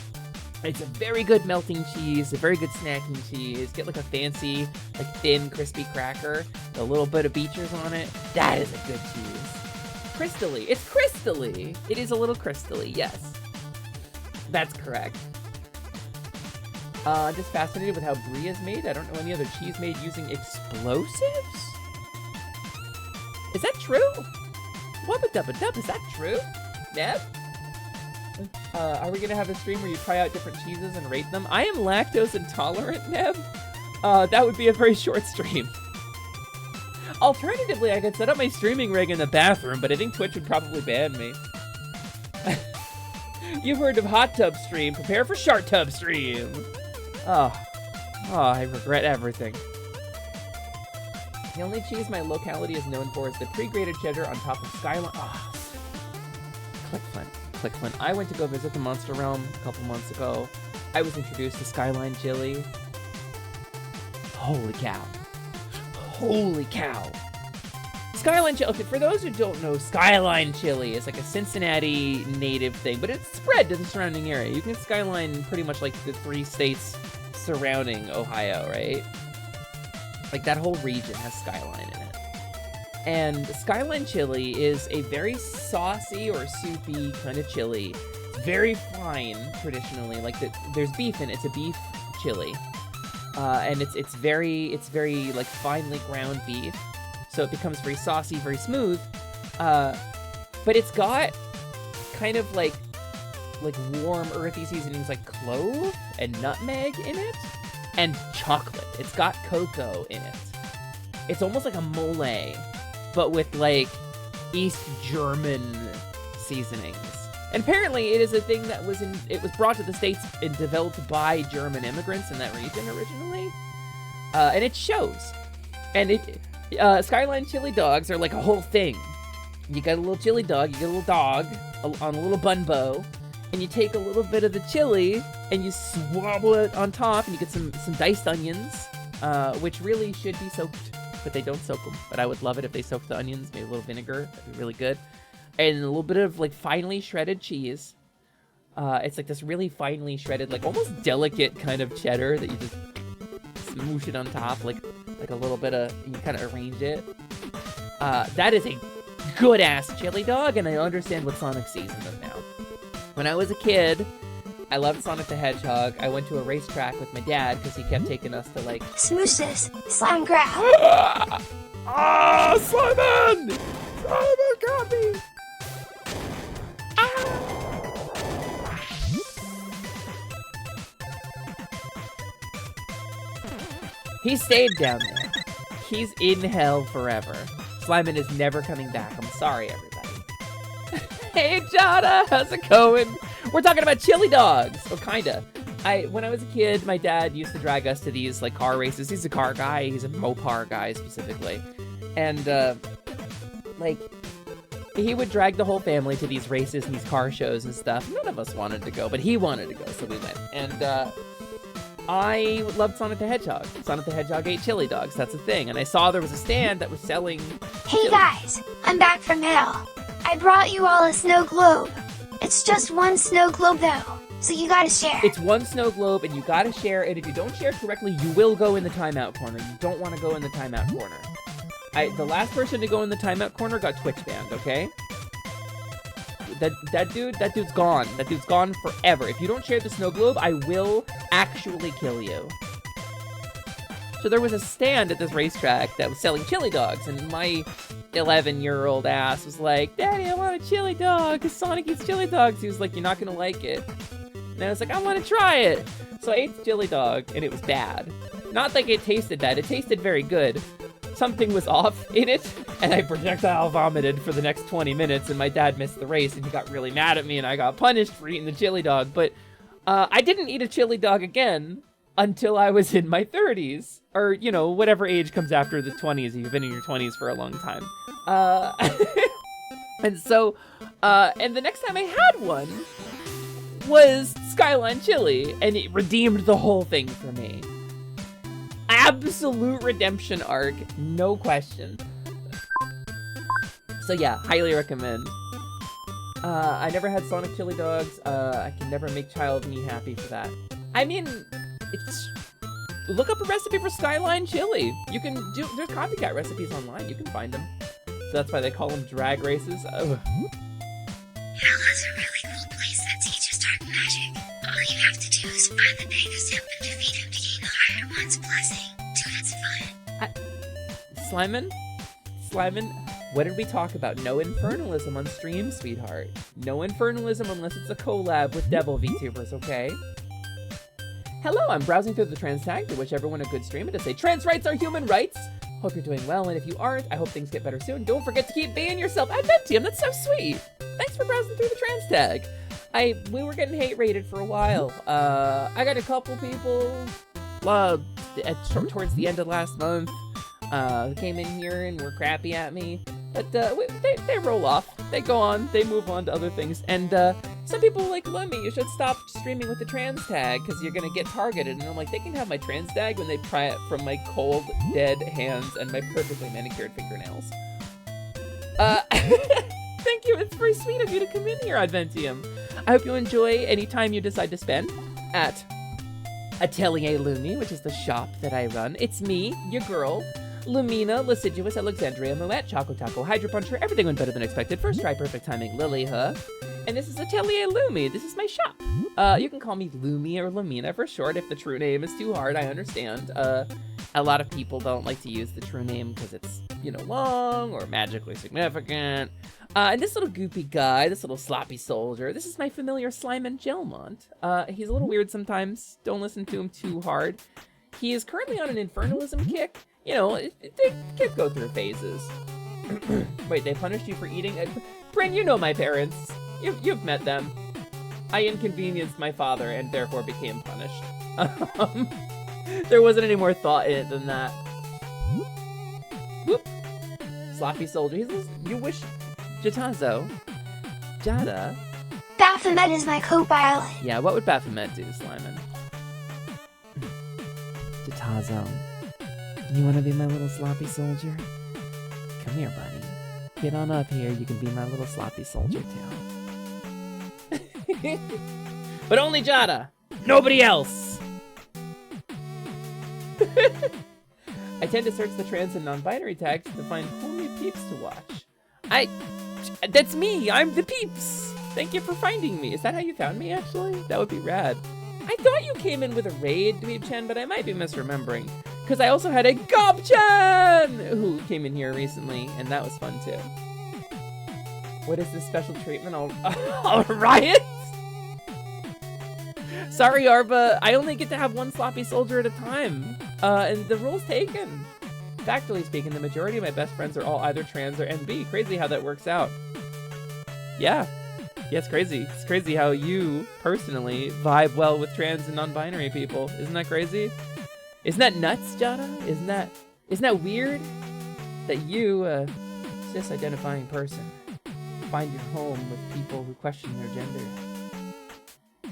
It's a very good melting cheese, a very good snacking cheese. Get like a fancy, like thin, crispy cracker, a little bit of Beechers on it. That is a good cheese. Crystally. It's crystally. It is a little crystally, yes. That's correct. I'm just fascinated with how brie is made. I don't know any other cheese made using explosives. Is that true? Wubba dubba dub, is that true? Neb? Are we gonna have a stream where you try out different cheeses and rate them? I am lactose intolerant, Neb. That would be a very short stream. Alternatively, I could set up my streaming rig in the bathroom, but I think Twitch would probably ban me. You've heard of hot tub stream. Prepare for shark tub stream. Oh, I regret everything. The only cheese my locality is known for is the pre-grated cheddar on top of Skyline. Oh. Clickflint. I went to go visit the Monster Realm a couple months ago. I was introduced to Skyline chili. Holy cow. Holy cow. Skyline chili. Okay, for those who don't know, Skyline chili is like a Cincinnati native thing, but it's spread to the surrounding area. You can get Skyline pretty much like the 3 states surrounding Ohio, right? Like that whole region has Skyline in it. And Skyline chili is a very saucy or soupy kind of chili. Very fine, traditionally. Like there's beef in it. It's a beef chili. And it's very like finely ground beef. So it becomes very saucy, very smooth. But it's got kind of like warm, earthy seasonings like clove and nutmeg in it. And chocolate. It's got cocoa in it. It's almost like a mole, but with like East German seasonings. And apparently it is a thing that was brought to the States and developed by German immigrants in that region originally. And it shows. And Skyline chili dogs are like a whole thing. You got a little chili dog, you get a little dog on a little bun bow, and you take a little bit of the chili and you swabble it on top, and you get some diced onions, which really should be soaked, but they don't soak them. But I would love it if they soaked the onions, maybe a little vinegar, that'd be really good. And a little bit of like finely shredded cheese. It's like this really finely shredded, like almost delicate kind of cheddar that you just smoosh it on top, like a little bit of, you kind of arrange it. That is a good ass chili dog, and I understand what Sonic seasoned them now. When I was a kid, I loved Sonic the Hedgehog. I went to a racetrack with my dad because he kept taking us to like Smoosh this, slime grab. Simon! Simon got me! He stayed down there. He's in hell forever. Slimin is never coming back. I'm sorry, everybody. Hey, Jada, how's it going? We're talking about chili dogs. Oh, kinda. When I was a kid, my dad used to drag us to these like car races. He's a car guy. He's a Mopar guy specifically. And like he would drag the whole family to these races and these car shows and stuff. None of us wanted to go, but he wanted to go, so we went. And I loved Sonic the Hedgehog. Sonic the Hedgehog ate chili dogs. That's a thing. And I saw there was a stand that was selling Hey guys, I'm back from hell. I brought you all a snow globe. It's just one snow globe though, so you gotta share. It's one snow globe and you gotta share it. If you don't share correctly, you will go in the timeout corner. You don't want to go in the timeout corner. The last person to go in the timeout corner got Twitch banned, okay? That dude's gone. That dude's gone forever. If you don't share the snow globe, I will actually kill you. So there was a stand at this racetrack that was selling chili dogs, and my 11-year-old ass was like, Daddy, I want a chili dog, because Sonic eats chili dogs. He was like, you're not gonna like it. And I was like, I want to try it. So I ate the chili dog, and it was bad. Not like it tasted bad. It tasted very good. Something was off in it, and I projectile vomited for the next 20 minutes, and my dad missed the race, and he got really mad at me, and I got punished for eating the chili dog. But I didn't eat a chili dog again until I was in my 30s, or, you know, whatever age comes after the 20s. You've been in your 20s for a long time. And so, and the next time I had one was Skyline Chili, and it redeemed the whole thing for me. Absolute redemption arc, no question. So yeah, highly recommend. I never had Sonic chili dogs. I can never make child me happy for that. I mean, it's... Look up a recipe for Skyline chili. You can do... There's copycat recipes online. You can find them. So that's why they call them drag races. Oh. Hala's a really cool place that teaches dark magic. All you have to do is find the biggest imp and defeat him to gain the higher one's blessing. Dude, it's fun. Slimin, what did we talk about? No infernalism on stream, sweetheart. No infernalism unless it's a collab with Devil VTubers, okay? Hello, I'm browsing through the trans tag to wish everyone a good stream and to say trans rights are human rights. Hope you're doing well, and if you aren't, I hope things get better soon. Don't forget to keep being yourself. Adventium, that's so sweet. Thanks for browsing through the trans tag. We were getting hate rated for a while. I got a couple people towards the end of last month who came in here and were crappy at me. But they roll off. They go on. They move on to other things. And some people like Lumi, you should stop streaming with the trans tag because you're going to get targeted. And I'm like, they can have my trans tag when they pry it from my cold, dead hands and my perfectly manicured fingernails. Thank you. It's very sweet of you to come in here, Adventium. I hope you enjoy any time you decide to spend at Atelier Lumi, which is the shop that I run. It's me, your girl, Lumina, Lasciduous, Alexandria, Moet, Choco Taco, Hydro Puncher, everything went better than expected. First try, perfect timing, Lily Hoof. And this is Atelier Lumi. This is my shop. You can call me Lumi or Lumina for short if the true name is too hard, I understand. A lot of people don't like to use the true name because it's, you know, long or magically significant. And this little goopy guy, this little sloppy soldier, this is my familiar Slimin Gelmont. He's a little weird sometimes. Don't listen to him too hard. He is currently on an infernalism kick. You know, kids go through phases. Wait, they punished you for eating? Bryn, you know my parents. You've met them. I inconvenienced my father and therefore became punished. There wasn't any more thought in it than that. Whoop. Sloppy soldier. You wish... Jatazo. Jada. Baphomet is my co-pilot. Yeah, what would Baphomet do, Slimin? Jatazo. You wanna be my little sloppy soldier? Come here, buddy. Get on up here, you can be my little sloppy soldier too. But only Jada! Nobody else! I tend to search the trans and non-binary tags to find homely peeps to watch. That's me! I'm the peeps! Thank you for finding me. Is that how you found me, actually? That would be rad. I thought you came in with a raid, Dweeb-chan, but I might be misremembering. Because I also had a Gob-chan who came in here recently, and that was fun, too. What is this special treatment? All right! Sorry, Arba. I only get to have one sloppy soldier at a time. And the rule's taken. Factually speaking, the majority of my best friends are all either trans or NB. Crazy how that works out. Yeah. Yeah, it's crazy. It's crazy how you, personally, vibe well with trans and non-binary people. Isn't that crazy? Isn't that nuts, Jada? Isn't that weird? That you, a cis-identifying person, find your home with people who question their gender.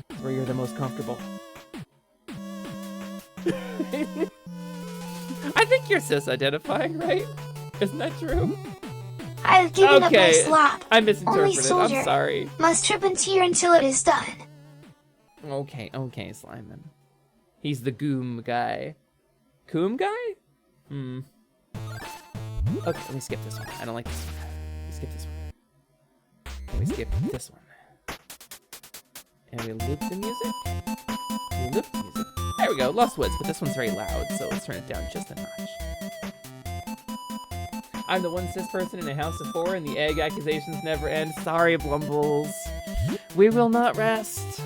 It's where you're the most comfortable. I think you're cis-identifying, right? Isn't that true? I've given up my slop. I misinterpreted. Only soldier I'm sorry. must trip and tear until it is done. Okay, Slimin. He's the goom guy. Coom guy? Okay, let me skip this one. I don't like this one. Let me skip this one. Let me skip this one. And we loop the music. We loop the music. There we go, Lost Woods, but this one's very loud, so let's turn it down just a notch. I'm the one cis person in a house of 4 and the egg accusations never end. Sorry, Blumbles. We will not rest.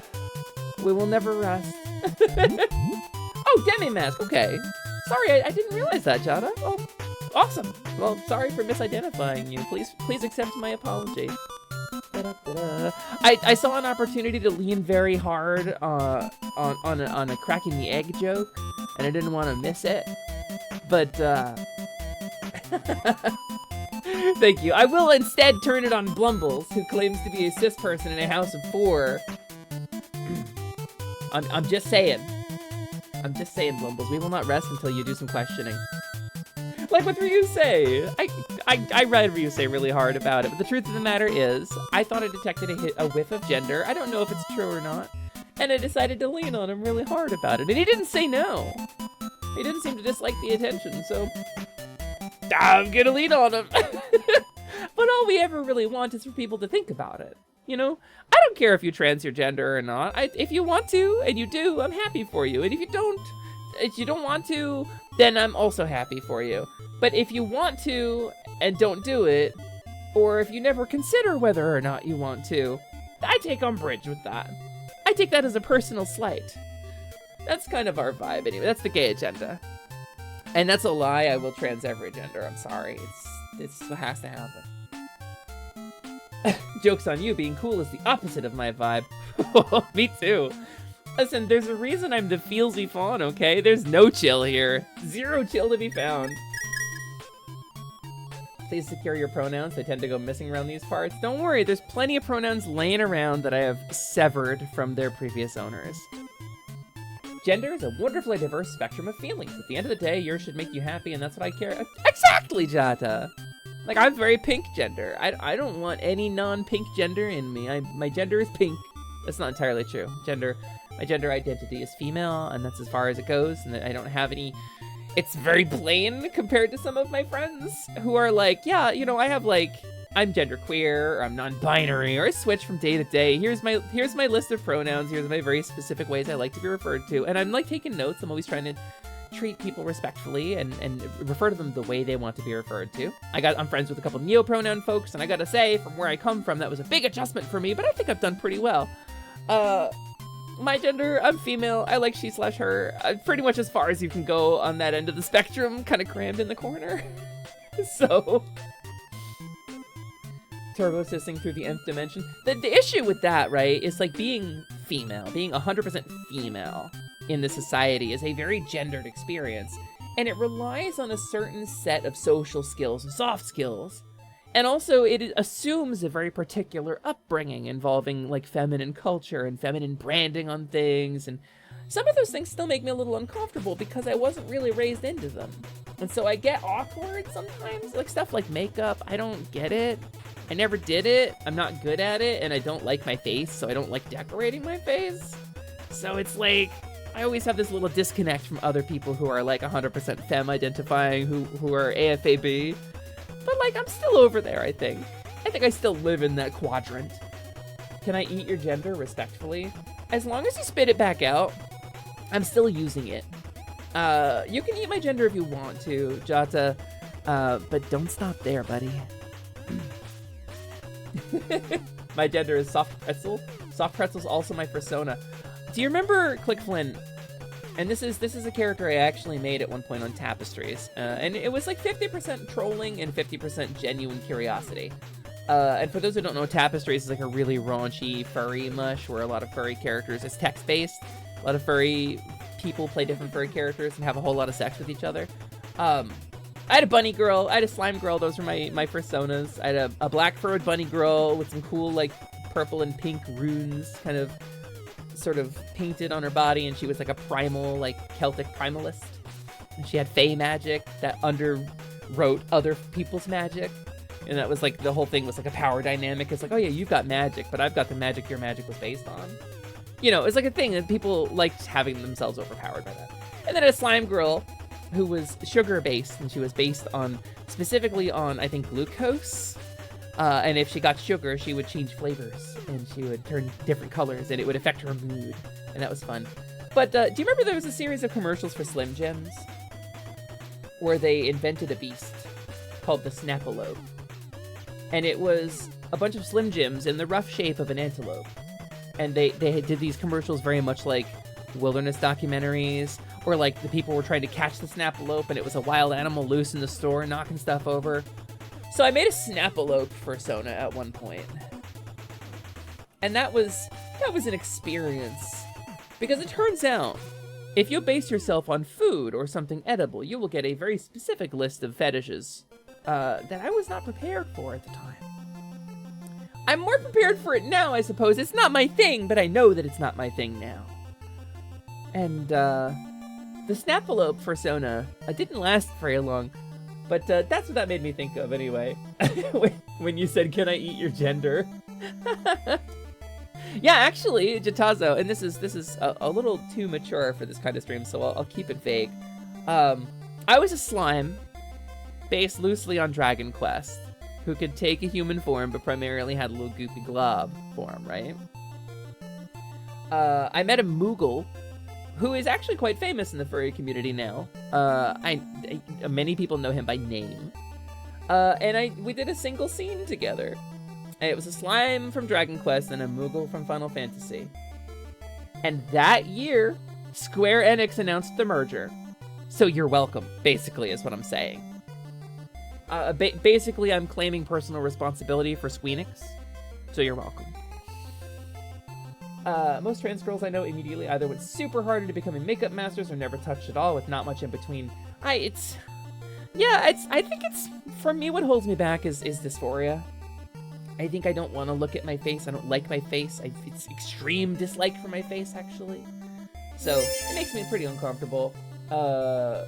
We will never rest. Oh, Demi Mask, okay. Sorry, I didn't realize that, Jada. Oh, awesome. Well, sorry for misidentifying you. Please accept my apology. I saw an opportunity to lean very hard on a cracking the egg joke, and I didn't want to miss it. But thank you. I will instead turn it on Blumbles, who claims to be a cis person in a house of 4. I'm just saying. I'm just saying, Blumbles. We will not rest until you do some questioning. Like with Ryusei, I read Ryusei really hard about it, but the truth of the matter is, I thought I detected a whiff of gender. I don't know if it's true or not, and I decided to lean on him really hard about it, and he didn't say no. He didn't seem to dislike the attention, so I'm gonna lean on him. But all we ever really want is for people to think about it. You know, I don't care if you trans your gender or not. If you want to, and you do, I'm happy for you. And if you don't want to, then I'm also happy for you. But if you want to and don't do it, or if you never consider whether or not you want to, I take umbrage with that. I take that as a personal slight. That's kind of our vibe anyway. That's the gay agenda. And that's a lie. I will trans every gender. I'm sorry. It has to happen. Joke's on you, being cool is the opposite of my vibe. Me too. Listen, there's a reason I'm the Feelsy Faun, okay? There's no chill here. Zero chill to be found. Please secure your pronouns. They tend to go missing around these parts. Don't worry, there's plenty of pronouns laying around that I have severed from their previous owners. Gender is a wonderfully diverse spectrum of feelings. At the end of the day, yours should make you happy, and that's what I care. Exactly, Jata! Like, I'm very pink gender. I don't want any non-pink gender in me. My gender is pink. That's not entirely true. My gender identity is female, and that's as far as it goes, and I don't have any... It's very plain compared to some of my friends who are like, yeah, you know, I have like, I'm genderqueer, or I'm non-binary, or I switch from day to day. Here's my list of pronouns. Here's my very specific ways I like to be referred to. And I'm like taking notes. I'm always trying to treat people respectfully and refer to them the way they want to be referred to. I'm friends with a couple neo-pronoun folks, and I gotta say, from where I come from, that was a big adjustment for me, but I think I've done pretty well. My gender, I'm female. I like she/her. Pretty much as far as you can go on that end of the spectrum, kind of crammed in the corner. So, turbo assisting through the nth dimension. The issue with that, right, is like being female, being 100% female in the society is a very gendered experience, and it relies on a certain set of social skills and soft skills. And also, it assumes a very particular upbringing involving, like, feminine culture and feminine branding on things, and some of those things still make me a little uncomfortable because I wasn't really raised into them. And so I get awkward sometimes, like stuff like makeup, I don't get it. I never did it, I'm not good at it, and I don't like my face, so I don't like decorating my face. So it's like, I always have this little disconnect from other people who are like 100% femme identifying, who are AFAB. But like, I'm still over there, I think. I think I still live in that quadrant. Can I eat your gender respectfully? As long as you spit it back out, I'm still using it. You can eat my gender if you want to, Jata, but don't stop there, buddy. My gender is soft pretzel. Soft pretzel's also my persona. Do you remember Click Flynn? And this is a character I actually made at one point on Tapestries, and it was like 50% trolling and 50% genuine curiosity. And for those who don't know, Tapestries is like a really raunchy furry mush where a lot of furry characters, it's text-based. A lot of furry people play different furry characters and have a whole lot of sex with each other. I had a bunny girl, I had a slime girl, those were my personas. I had a black furred bunny girl with some cool like purple and pink runes kind of sort of painted on her body, and she was like a primal, like Celtic primalist. And she had fae magic that underwrote other people's magic. And that was like, the whole thing was like a power dynamic. It's like, oh yeah, you've got magic, but I've got the magic your magic was based on. You know, it's like a thing, and people liked having themselves overpowered by that. And then a slime girl who was sugar-based, and she was based on, specifically on, I think, glucose. And if she got sugar, she would change flavors, and she would turn different colors, and it would affect her mood, and that was fun. But do you remember there was a series of commercials for Slim Jims where they invented a beast called the Snapalope? And it was a bunch of Slim Jims in the rough shape of an antelope. And they did these commercials very much like wilderness documentaries, or like the people were trying to catch the Snapalope, and it was a wild animal loose in the store knocking stuff over. So I made a Snapalope persona at one point. And that was an experience. Because it turns out, if you base yourself on food or something edible, you will get a very specific list of fetishes that I was not prepared for at the time. I'm more prepared for it now, I suppose. It's not my thing, but I know that it's not my thing now. And the Snapalope persona didn't last very long. But that's what that made me think of anyway. when you said, "Can I eat your gender?" Yeah, actually, Jatazo, and this is a little too mature for this kind of stream, so I'll keep it vague. I was a slime based loosely on Dragon Quest, who could take a human form, but primarily had a little goofy glob form, right? I met a Moogle, who is actually quite famous in the furry community now. Many people know him by name. And we did a single scene together. It was a slime from Dragon Quest and a Moogle from Final Fantasy. And that year, Square Enix announced the merger. So you're welcome, basically, is what I'm saying. Basically, I'm claiming personal responsibility for Squeenix. So you're welcome. Most trans girls I know immediately either went super hard into becoming makeup masters or never touched at all, with not much in between. I think it's, for me, what holds me back is dysphoria. I think I don't want to look at my face. I don't like my face. It's extreme dislike for my face, actually. So it makes me pretty uncomfortable. Felt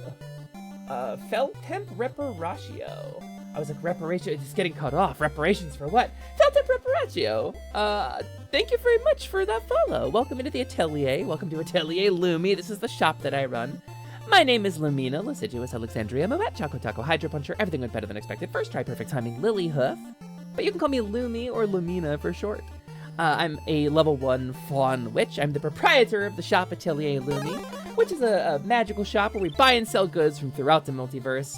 temp reparatio. I was like, reparation, it's getting cut off. Reparations for what? Felt temp reparatio. Thank you very much for that follow. Welcome into the atelier. Welcome to Atelier Lumi. This is the shop that I run. My name is Lumina, Lasiduous Alexandria, Moet, Choco Taco, Hydro Puncher, everything went better than expected. First try, perfect timing, Lily Hoof. But you can call me Lumi or Lumina for short. I'm a level 1 Faun witch. I'm the proprietor of the shop Atelier Lumi, which is a magical shop where we buy and sell goods from throughout the multiverse.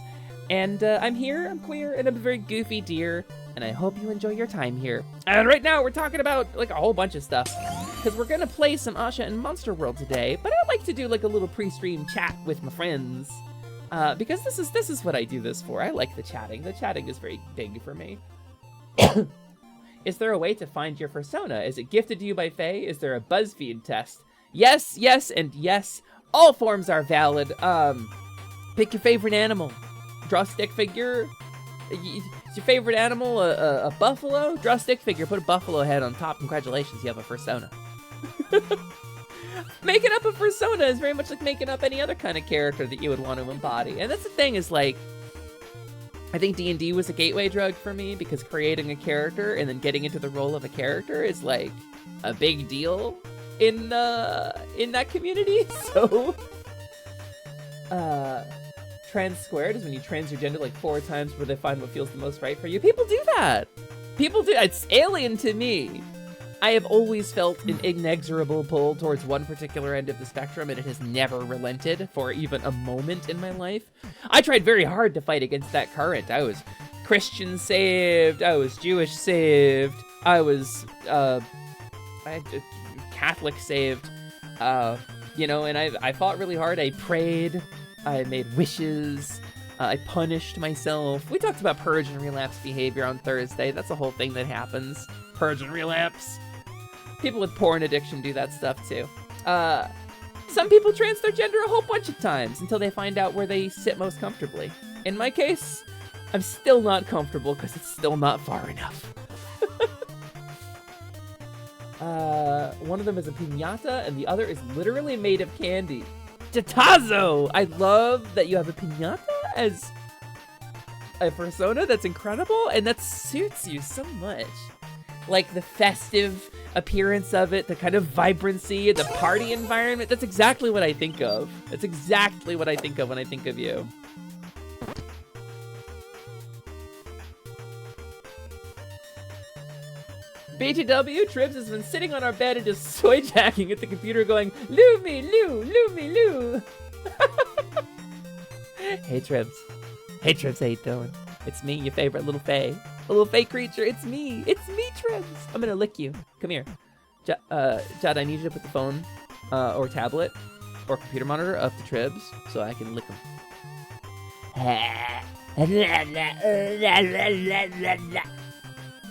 And I'm here, I'm queer, and I'm a very goofy deer, and I hope you enjoy your time here. And right now we're talking about like a whole bunch of stuff, because we're gonna play some Asha and Monster World today, but I'd like to do like a little pre-stream chat with my friends, because this is what I do this for. I like the chatting. The chatting is very big for me. Is there a way to find your persona? Is it gifted to you by Fae? Is there a BuzzFeed test? Yes, yes, and yes. All forms are valid. Pick your favorite animal. Draw a stick figure. Is your favorite animal a buffalo? Draw a stick figure, put a buffalo head on top. Congratulations, you have a persona. Making up a persona is very much like making up any other kind of character that you would want to embody. And that's the thing, is like, I think D&D was a gateway drug for me, because creating a character and then getting into the role of a character is like a big deal in that community. So trans squared is when you trans your gender like 4 times before they find what feels the most right for you. People do that. People do. It's alien to me. I have always felt an inexorable pull towards one particular end of the spectrum, and it has never relented for even a moment in my life. I tried very hard to fight against that current. I was Christian saved, I was Jewish saved, I was Catholic saved, you know, and I fought really hard. I prayed, I made wishes, I punished myself. We talked about purge and relapse behavior on Thursday. That's a whole thing that happens. Purge and relapse. People with porn addiction do that stuff too. Some people trans their gender a whole bunch of times until they find out where they sit most comfortably. In my case, I'm still not comfortable because it's still not far enough. One of them is a piñata and the other is literally made of candy. Jatazo! I love that you have a piñata as a persona. That's incredible, and that suits you so much. Like the festive appearance of it, the kind of vibrancy, the party environment. That's exactly what I think of. That's exactly what I think of when I think of you. BTW, Tribs has been sitting on our bed and just soy jacking at the computer going, Lumi, Lou, Lumi, Lou. Hey Tribs. Hey Tribs, how you doing? It's me, your favorite little fae. A little fake creature, it's me, Tribs. I'm gonna lick you. Come here. Jad, I need you to put the phone, or tablet, or computer monitor up to Tribs so I can lick him.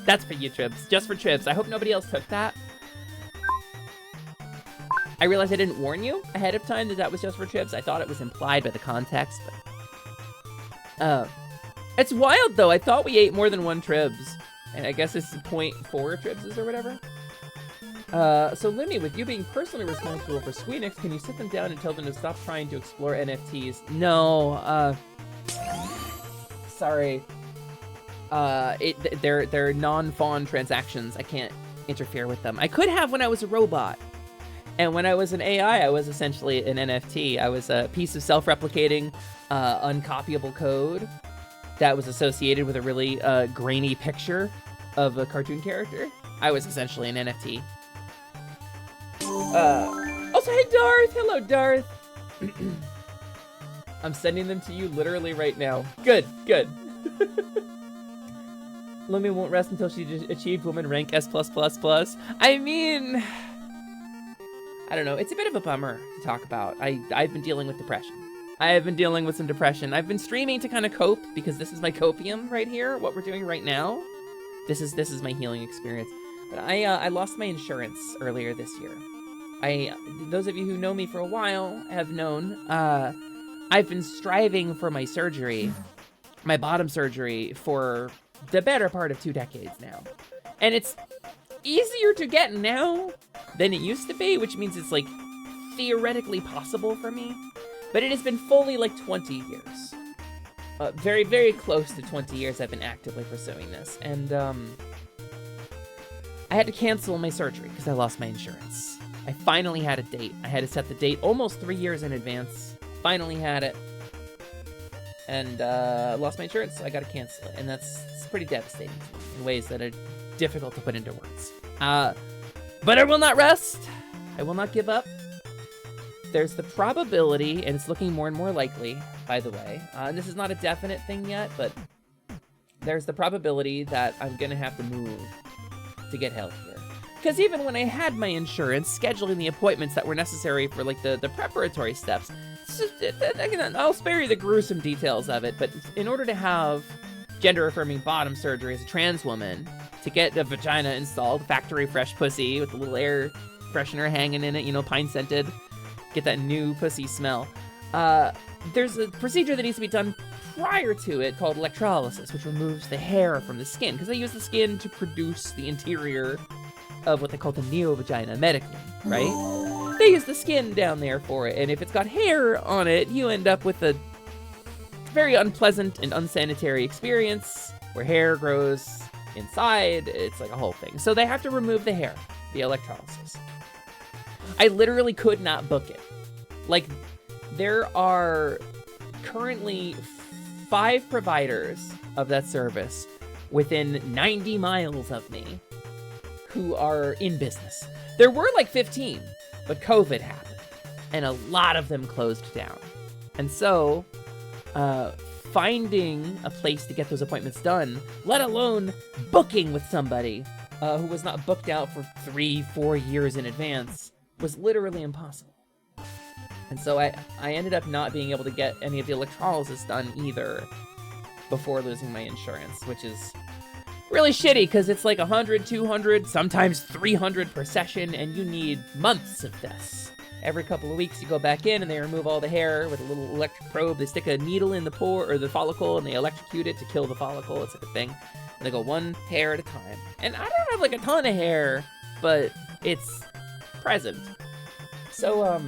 That's for you, Tribs. Just for Tribs. I hope nobody else took that. I realized I didn't warn you ahead of time that that was just for Tribs. I thought it was implied by the context, but... It's wild, though. I thought we ate more than 1 Tribs. And I guess it's 0.4 Tribs or whatever. So Lumi, with you being personally responsible for Squeenix, can you sit them down and tell them to stop trying to explore NFTs? No, Sorry. They're non-Faun transactions. I can't interfere with them. I could have when I was a robot. And when I was an AI, I was essentially an NFT. I was a piece of self-replicating, uncopyable code that was associated with a really grainy picture of a cartoon character. I was essentially an NFT. Also, hey, Darth! Hello, Darth! I'm sending them to you literally right now. Good, good. Lumi won't rest until she achieved woman rank S+++. I mean... I don't know. It's a bit of a bummer to talk about. I've been dealing with depression. I have been dealing with some depression. I've been streaming to kind of cope because this is my copium right here. What we're doing right now. This is my healing experience. But I lost my insurance earlier this year. Those of you who know me for a while have known I've been striving for my surgery, my bottom surgery, for the better part of 2 decades now. And it's easier to get now than it used to be, which means it's like theoretically possible for me. But it has been fully like 20 years. Very, very close to 20 years I've been actively pursuing this. And I had to cancel my surgery because I lost my insurance. I finally had a date. I had to set the date almost 3 years in advance. Finally had it. And lost my insurance, so I gotta cancel it. And it's pretty devastating in ways that are difficult to put into words. But I will not rest. I will not give up. There's the probability, and it's looking more and more likely, by the way. And this is not a definite thing yet, but there's the probability that I'm gonna have to move to get healthier. Because even when I had my insurance, scheduling the appointments that were necessary for like the preparatory steps, I'll spare you the gruesome details of it, but in order to have gender-affirming bottom surgery as a trans woman, to get a vagina installed, factory fresh pussy with a little air freshener hanging in it, you know, pine-scented, get that new pussy smell, there's a procedure that needs to be done prior to it called electrolysis, which removes the hair from the skin, because they use the skin to produce the interior of what they call the neo-vagina medically, right? They use the skin down there for it, and if it's got hair on it, you end up with a very unpleasant and unsanitary experience where hair grows inside. It's like a whole thing. So they have to remove the hair, the electrolysis. I literally could not book it. Like, there are currently 5 providers of that service within 90 miles of me who are in business. There were like 15, but COVID happened, and a lot of them closed down. And so, finding a place to get those appointments done, let alone booking with somebody who was not booked out for 3-4 years in advance, was literally impossible. And so I ended up not being able to get any of the electrolysis done either before losing my insurance, which is really shitty because it's like 100, 200, sometimes 300 per session, and you need months of this. Every couple of weeks you go back in and they remove all the hair with a little electric probe. They stick a needle in the pore or the follicle and they electrocute it to kill the follicle. It's like a thing. And they go one hair at a time. And I don't have like a ton of hair, but it's present. So,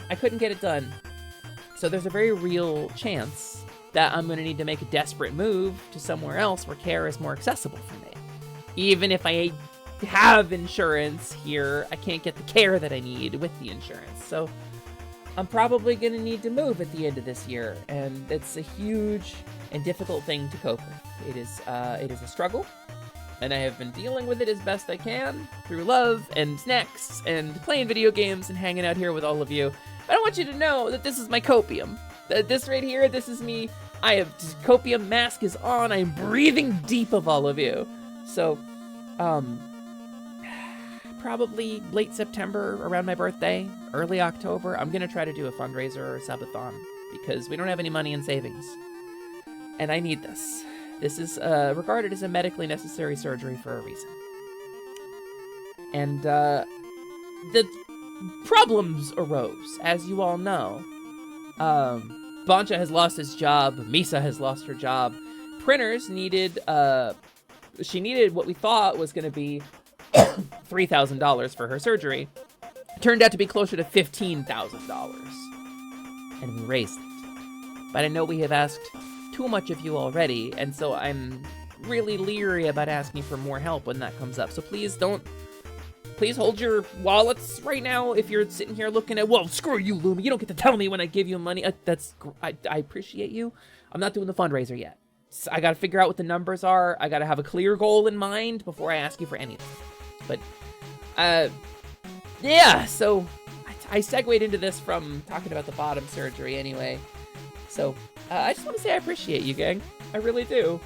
I couldn't get it done. So there's a very real chance that I'm gonna need to make a desperate move to somewhere else where care is more accessible for me. Even if I have insurance here, I can't get the care that I need with the insurance. So I'm probably gonna need to move at the end of this year, and it's a huge and difficult thing to cope with. It is a struggle, and I have been dealing with it as best I can through love and snacks and playing video games and hanging out here with all of you. But I want you to know that this is my copium. This right here, this is me. I have copium mask is on. I'm breathing deep of all of you. So, probably late September around my birthday, early October, I'm gonna try to do a fundraiser or a subathon because we don't have any money in savings. And I need this. This is regarded as a medically necessary surgery for a reason. And the problems arose, as you all know. Bancha has lost his job. Misa has lost her job. Printers needed, she needed what we thought was going to be $3,000 for her surgery. It turned out to be closer to $15,000. And we raised it. But I know we have asked too much of you already, and so I'm really leery about asking for more help when that comes up. So please hold your wallets right now if you're sitting here looking at, well, screw you, Lumi. You don't get to tell me when I give you money. I appreciate you. I'm not doing the fundraiser yet. So I got to figure out what the numbers are. I got to have a clear goal in mind before I ask you for anything. But, yeah, so I segued into this from talking about the bottom surgery anyway. So, I just want to say I appreciate you, gang. I really do.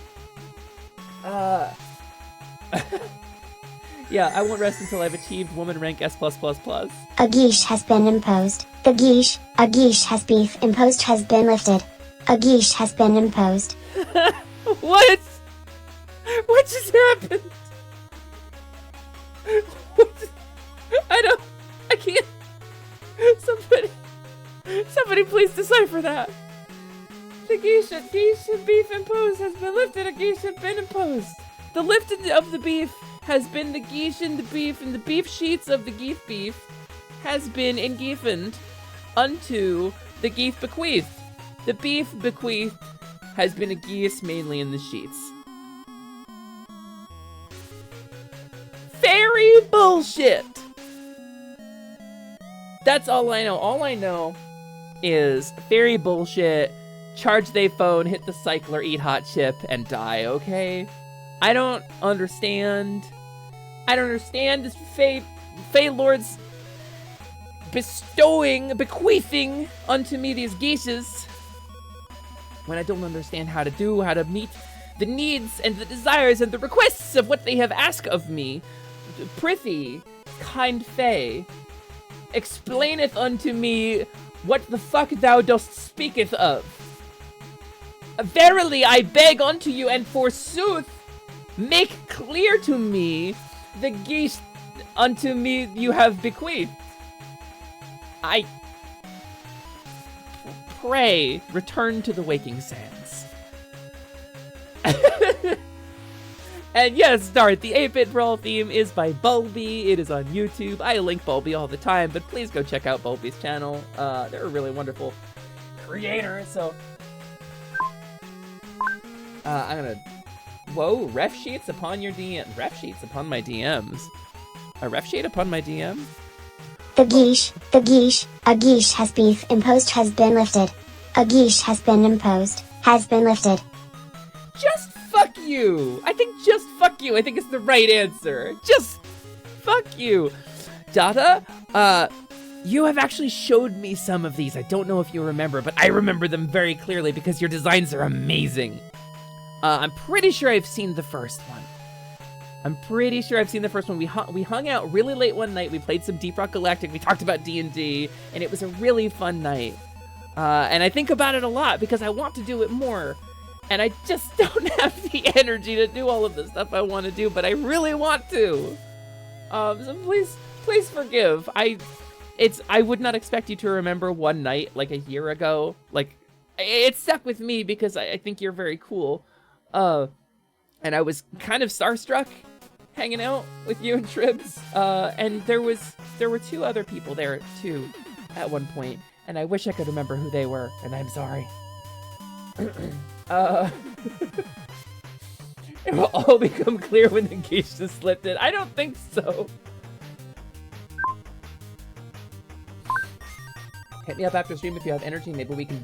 Yeah, I won't rest until I've achieved woman rank S+++. A geesh has been imposed. A geesh has beef imposed has been lifted. A geesh has been imposed. What? What just happened? I can't. Somebody please decipher that. The geisha beef imposed has been lifted. A geisha been imposed. The lifting of the beef has been the geesh and the beef, and the beef sheets of the geef beef has been engeefened unto the geef bequeathed. The beef bequeathed has been a geese mainly in the sheets. Fairy bullshit! That's all I know. All I know is fairy bullshit, charge they phone, hit the cycler, eat hot chip, and die, okay? I don't understand this Fey Lord's bequeathing unto me these geeses when I don't understand how to meet the needs and the desires and the requests of what they have asked of me. Prithee, kind Fey, explaineth unto me what the fuck thou dost speaketh of. Verily I beg unto you, and forsooth, make clear to me the geese unto me you have bequeathed. I pray, return to the waking sands. And yes, Dart, the 8-Bit Brawl theme is by Bulby. It is on YouTube. I link Bulby all the time, but please go check out Bulby's channel. They're a really wonderful creator, so... I'm gonna... Whoa, ref sheets upon your DM. Ref sheets upon my DMs. A ref sheet upon my DM? A geesh, a geesh has beef imposed has been lifted. A geesh has been imposed, has been lifted. Just fuck you! I think just fuck you, I think it's the right answer. Just fuck you. Dada, you have actually showed me some of these. I don't know if you remember, but I remember them very clearly because your designs are amazing. I'm pretty sure I've seen the first one. We hung out really late one night. We played some Deep Rock Galactic. We talked about D&D, and it was a really fun night. And I think about it a lot because I want to do it more. And I just don't have the energy to do all of the stuff I want to do, but I really want to. So please forgive. I would not expect you to remember one night like a year ago. Like, it stuck with me because I think you're very cool. And I was kind of starstruck hanging out with you and Tribs. And there were two other people there too at one point, and I wish I could remember who they were, and I'm sorry. It will all become clear when the geisha slipped it. I don't think so. Hit me up after stream if you have energy. Maybe we can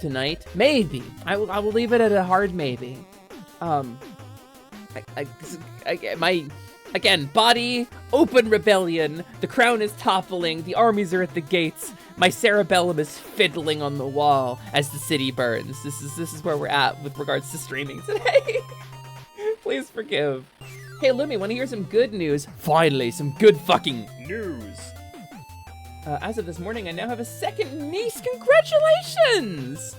tonight. Maybe. I will leave it at a hard maybe. Again, body, open rebellion. The crown is toppling. The armies are at the gates. My cerebellum is fiddling on the wall as the city burns. This is where we're at with regards to streaming today. Please forgive. Hey, Lumi, want to hear some good news? Finally, some good fucking news. As of this morning, I now have a second niece. Congratulations!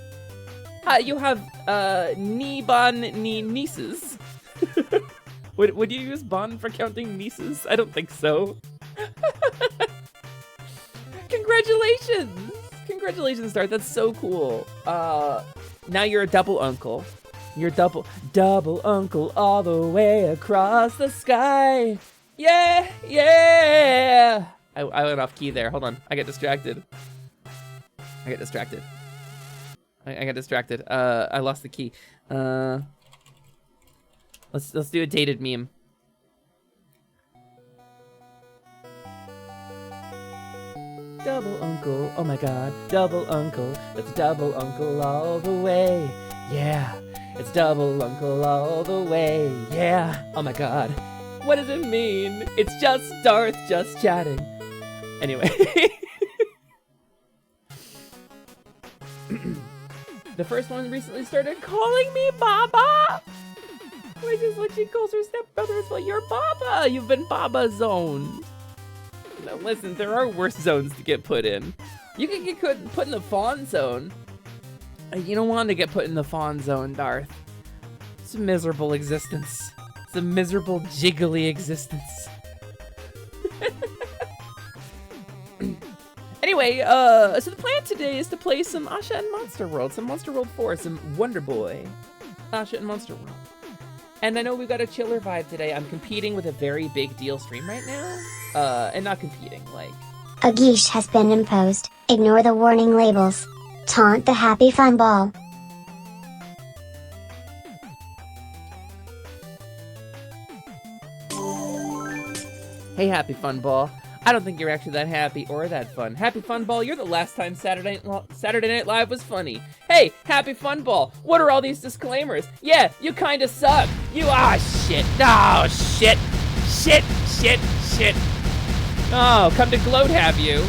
You have, nieces. Would you use Bon for counting nieces? I don't think so. Congratulations! Congratulations, Dart. That's so cool. Now you're a double uncle. You're double uncle all the way across the sky. Yeah, yeah! I went off key there. Hold on. I get distracted. I got distracted. I lost the key. Let's do a dated meme. Double uncle, oh my god, double uncle. That's double uncle all the way. Yeah, it's double uncle all the way. Yeah, oh my god. What does it mean? It's just Darth just chatting. Anyway. The first one recently started calling me Baba. Which is what she calls her stepbrother as well. You're Baba. You've been Baba zoned. Now listen, there are worse zones to get put in. You can get put in the Faun zone. You don't want to get put in the Faun zone, Darth. It's a miserable existence. It's a miserable, jiggly existence. Anyway, so the plan today is to play some Asha and Monster World, some Monster World 4, some Wonder Boy, Asha and Monster World. And I know we've got a chiller vibe today. I'm competing with a very big deal stream right now. And not competing, like... A geesh has been imposed. Ignore the warning labels. Taunt the happy fun ball. Hey, Happy Fun Ball. I don't think you're actually that happy or that fun. Happy Fun Ball, you're the last time Saturday Night Live was funny. Hey, Happy Fun Ball, what are all these disclaimers? Yeah, you kinda suck. You, shit. Oh, shit. Shit. Oh, come to gloat, have you?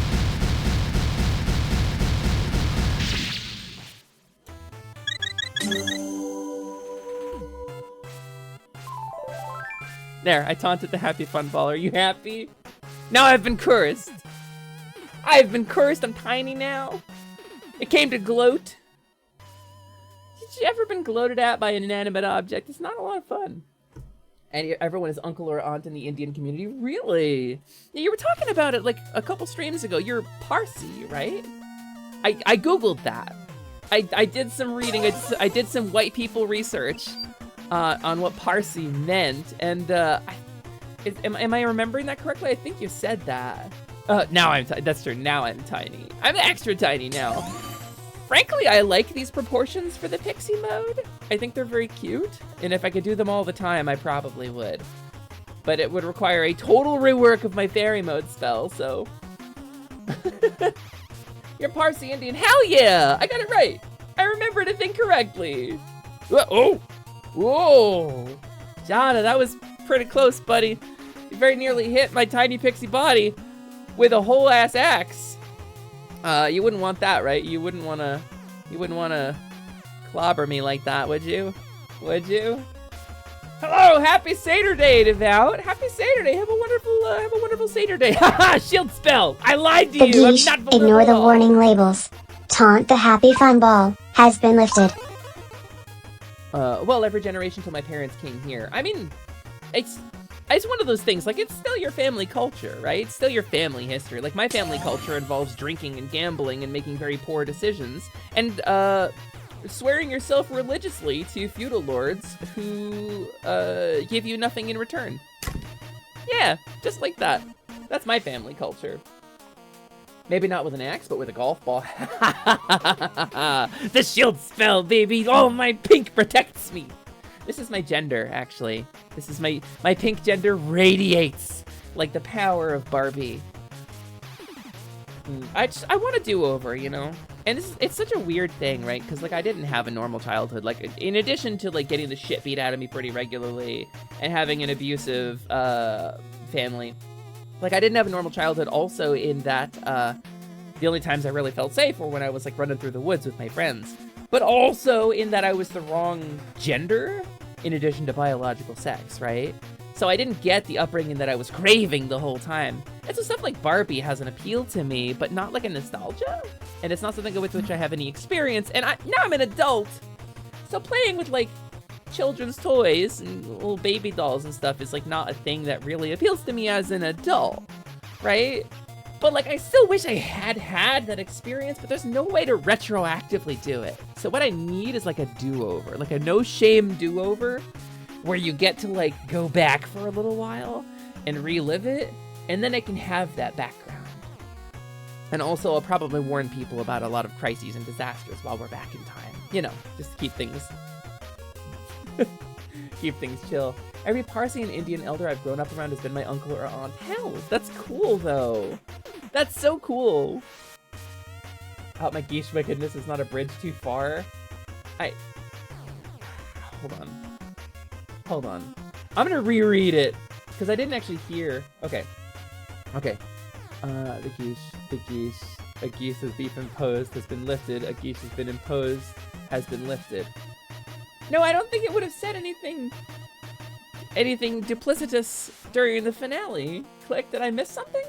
There, I taunted the Happy Fun Ball. Are you happy? Now I've been cursed. I've been cursed. I'm tiny now. It came to gloat. Did you ever been gloated at by an inanimate object? It's not a lot of fun. And everyone is uncle or aunt in the Indian community. Really? Yeah, you were talking about it like a couple streams ago. You're Parsi, right? I Googled that. I did some reading. I did some white people research on what Parsi meant. And am I remembering that correctly? I think you said that. Now that's true. Now I'm tiny. I'm extra tiny now. Frankly, I like these proportions for the pixie mode. I think they're very cute. And if I could do them all the time, I probably would. But it would require a total rework of my fairy mode spell, so. You're Parsi Indian. Hell yeah! I got it right. I remembered it incorrectly. Oh! Whoa! Jana, that was pretty close, buddy. You very nearly hit my tiny pixie body with a whole ass axe. You wouldn't want that, right? You wouldn't wanna clobber me like that, would you? Would you? Hello, happy Saturday, Devout. Happy Saturday. Have a wonderful Saturday. Haha, shield spell. I lied to The you. I'm geesh, not vulnerable ignore at the all. warning labels. Taunt the happy fun ball has been lifted. Well, every generation till my parents came here. I mean, it's one of those things, like, it's still your family culture, right? It's still your family history. Like, my family culture involves drinking and gambling and making very poor decisions, and, swearing yourself religiously to feudal lords who, give you nothing in return. Yeah, just like that. That's my family culture. Maybe not with an axe, but with a golf ball. The shield spell, baby! Oh, my pink protects me! This is my gender, actually. This is my pink gender radiates like the power of Barbie. I want a do-over, you know? And it's such a weird thing, right? Because, like, I didn't have a normal childhood. Like, in addition to, like, getting the shit beat out of me pretty regularly and having an abusive family, like, I didn't have a normal childhood also in that the only times I really felt safe were when I was, like, running through the woods with my friends. But also in that I was the wrong gender in addition to biological sex, right? So I didn't get the upbringing that I was craving the whole time. And so stuff like Barbie has an appeal to me, but not like a nostalgia. And it's not something with which I have any experience. And now I'm an adult. So playing with, like, children's toys and little baby dolls and stuff is, like, not a thing that really appeals to me as an adult, right? But, like, I still wish I had that experience, but there's no way to retroactively do it. So what I need is, like, a do-over, like a no-shame do-over, where you get to, like, go back for a little while and relive it, and then I can have that background. And also, I'll probably warn people about a lot of crises and disasters while we're back in time. You know, just to keep things... keep things chill. Every Parsi and Indian elder I've grown up around has been my uncle or aunt. Hell, that's cool, though. That's so cool. Oh, my geesh, my goodness, it's not a bridge too far. Hold on. I'm gonna reread it, because I didn't actually hear. Okay. The geesh, a geese has been imposed, has been lifted, a geesh has been imposed, has been lifted. No, I don't think it would have said anything duplicitous during the finale. Click, did I miss something?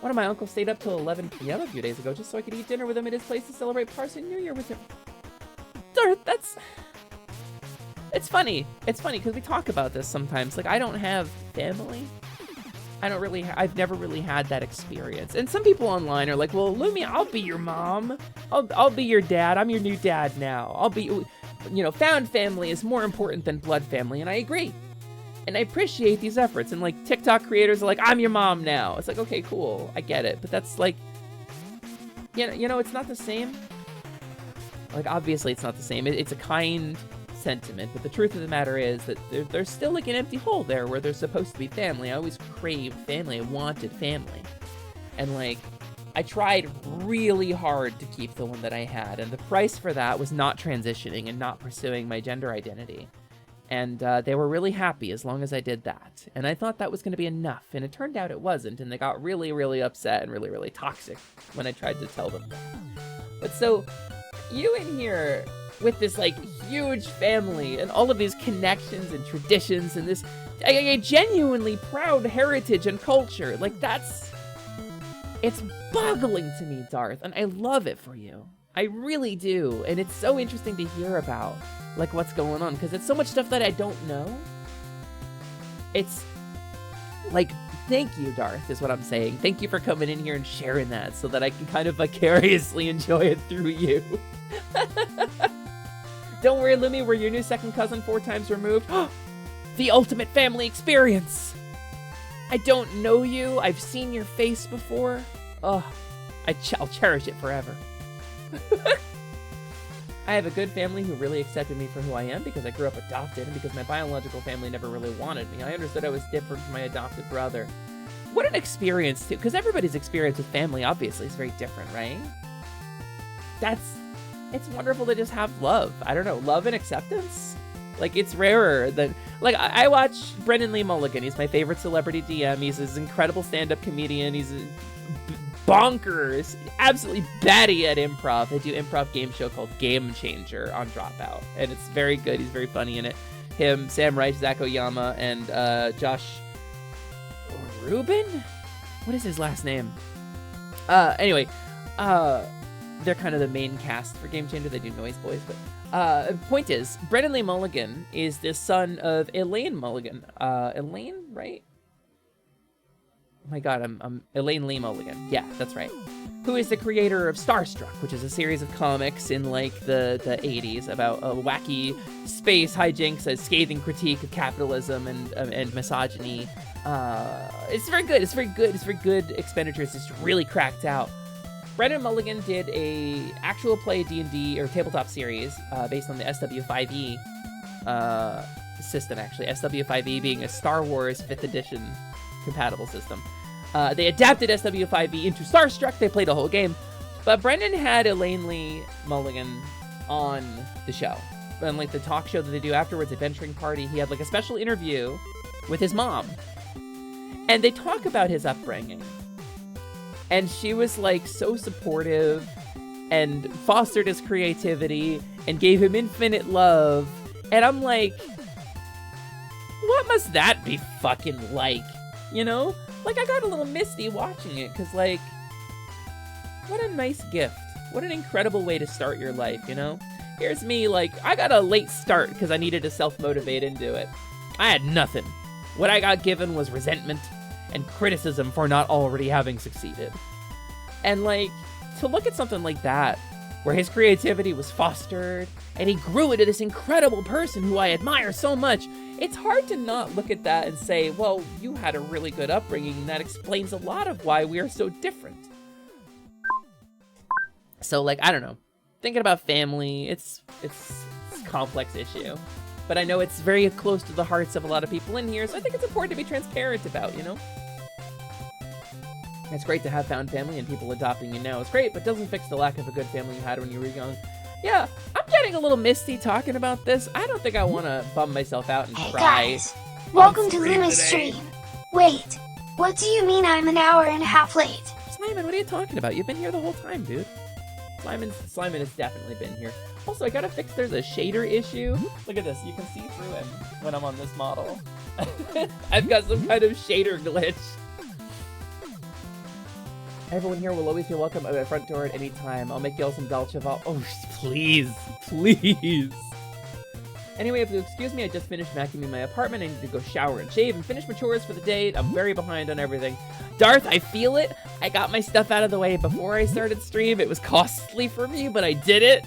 One of my uncles stayed up till 11 p.m. a few days ago just so I could eat dinner with him at his place to celebrate Parsi New Year with him. Darth, it's funny. It's funny because we talk about this sometimes. Like, I don't have family. I've never really had that experience. And some people online are like, well, Lumi, I'll be your mom. I'll be your dad. I'm your new dad now. I'll be, you know, found family is more important than blood family. And I agree. And I appreciate these efforts. And like TikTok creators are like, I'm your mom now. It's like, okay, cool. I get it. But that's like, you know, it's not the same. Like, obviously it's not the same. It's a kind sentiment, but the truth of the matter is that there's still like an empty hole there where there's supposed to be family. I always craved family. I wanted family. And like, I tried really hard to keep the one that I had. And the price for that was not transitioning and not pursuing my gender identity. And they were really happy as long as I did that. And I thought that was going to be enough. And it turned out it wasn't. And they got really, really upset and really, really toxic when I tried to tell them that. But so, you in here with this like huge family and all of these connections and traditions and this a genuinely proud heritage and culture, like it's boggling to me, Darth, and I love it for you. I really do. And it's so interesting to hear about like what's going on, because it's so much stuff that I don't know. It's like, thank you, Darth, is what I'm saying. Thank you for coming in here and sharing that so that I can kind of vicariously enjoy it through you. Don't worry, Lumi, we're your new second cousin 4 times removed. The ultimate family experience. I don't know you. I've seen your face before. Oh, I'll cherish it forever. I have a good family who really accepted me for who I am because I grew up adopted and because my biological family never really wanted me. I understood I was different from my adopted brother. What an experience, too, because everybody's experience with family, obviously, is very different, right? It's wonderful to just have love. I don't know, love and acceptance? Like, it's rarer than... Like, I watch Brendan Lee Mulligan. He's my favorite celebrity DM. He's this incredible stand-up comedian. He's bonkers, absolutely batty at improv. They do improv game show called Game Changer on Dropout, and it's very good. He's very funny in it. Him, Sam Reich, Zach Oyama, and Josh Rubin? What is his last name? Anyway, they're kind of the main cast for Game Changer. They do Noise Boys, but point is, Brendan Lee Mulligan is the son of Elaine Mulligan. Elaine, right? Oh my god, I'm Elaine Lee Mulligan. Yeah, that's right. Who is the creator of Starstruck, which is a series of comics in like the 80s about a wacky space hijinks, a scathing critique of capitalism and misogyny. It's very good. It's very good. It's very good expenditures. It's really cracked out. Brendan Mulligan did a actual play D&D or tabletop series based on the SW5E system, actually. SW5E being a Star Wars 5th edition compatible system. They adapted SW5E into Starstruck. They played a whole game. But Brendan had Elaine Lee Mulligan on the show. And like the talk show that they do afterwards, Adventuring Party, he had like a special interview with his mom. And they talk about his upbringing. And she was like so supportive and fostered his creativity and gave him infinite love. And I'm like, what must that be fucking like? You know? Like, I got a little misty watching it, because, like, what a nice gift. What an incredible way to start your life, you know? Here's me, like, I got a late start because I needed to self-motivate into it. I had nothing. What I got given was resentment and criticism for not already having succeeded. And, like, to look at something like that, where his creativity was fostered, and he grew into this incredible person who I admire so much, it's hard to not look at that and say, well, you had a really good upbringing, and that explains a lot of why we are so different. So, like, I don't know. Thinking about family, it's a complex issue. But I know it's very close to the hearts of a lot of people in here, so I think it's important to be transparent about, you know? It's great to have found family and people adopting you now. It's great, but doesn't fix the lack of a good family you had when you were young. Yeah, I'm getting a little misty talking about this. I don't think I want to bum myself out and Hey cry. guys, welcome to stream Lumi's today. stream. Wait, what do you mean I'm an hour and a half late? Simon, what are you talking about? You've been here the whole time, dude. Simon has definitely been here. Also, I gotta fix, there's a shader issue. Look at this, you can see through him when I'm on this model. I've got some kind of shader glitch. Everyone here will always be welcome at my front door at any time. I'll make y'all some Dolce Val. Oh, please, please. Anyway, if you'll excuse me, I just finished vacuuming my apartment. I need to go shower and shave and finish my chores for the day. I'm very behind on everything. Darth, I feel it. I got my stuff out of the way before I started stream. It was costly for me, but I did it.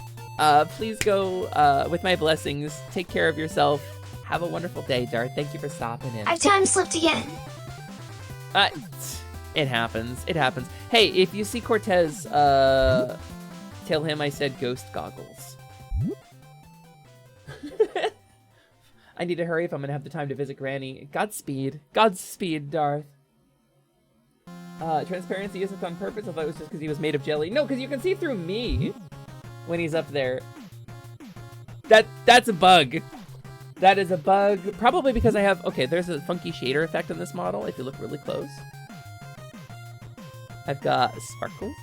Please go with my blessings. Take care of yourself. Have a wonderful day, Darth. Thank you for stopping in. I've time slipped again. It happens. It happens. Hey, if you see Cortez, tell him I said ghost goggles. I need to hurry if I'm gonna have the time to visit Granny. Godspeed. Godspeed, Darth. Transparency isn't on purpose. I thought it was just because he was made of jelly. No, because you can see through me when he's up there. That's a bug. That is a bug. Probably because I have... Okay, there's a funky shader effect on this model if you look really close. I've got sparkles.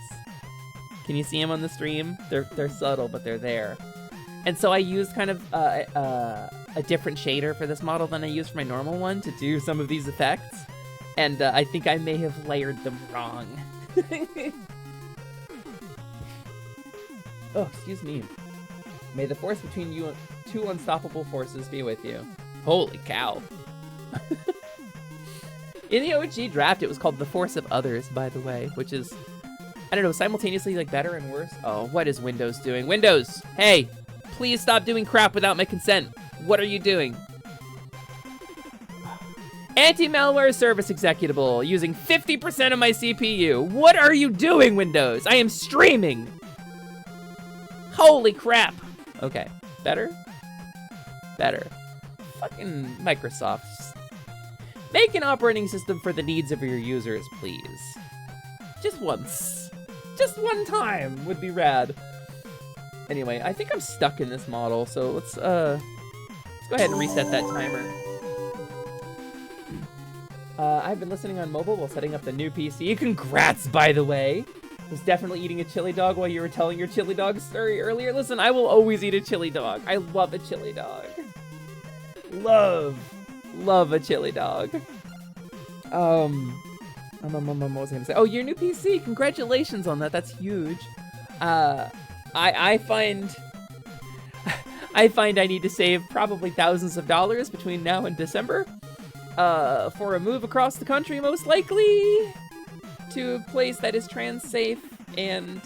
Can you see them on the stream? They're subtle, but they're there. And so I used kind of a different shader for this model than I used for my normal one to do some of these effects. And I think I may have layered them wrong. Oh, excuse me. May the force between you and two unstoppable forces be with you. Holy cow. In the OG draft, it was called The Force of Others, by the way, which is, I don't know, simultaneously like better and worse. Oh, what is Windows doing? Windows, hey, please stop doing crap without my consent. What are you doing? Anti-malware service executable using 50% of my CPU. What are you doing, Windows? I am streaming. Holy crap. Okay, better? Better. Fucking Microsoft. Make an operating system for the needs of your users, please. Just once. Just one time would be rad. Anyway, I think I'm stuck in this model, so let's go ahead and reset that timer. I've been listening on mobile while setting up the new PC. Congrats, by the way. Was definitely eating a chili dog while you were telling your chili dog story earlier. Listen, I will always eat a chili dog. I love a chili dog. Love a chili dog. What was I gonna say? Oh, your new PC. Congratulations on that. That's huge. I find I need to save probably thousands of dollars between now and December. For a move across the country, most likely, to a place that is trans safe and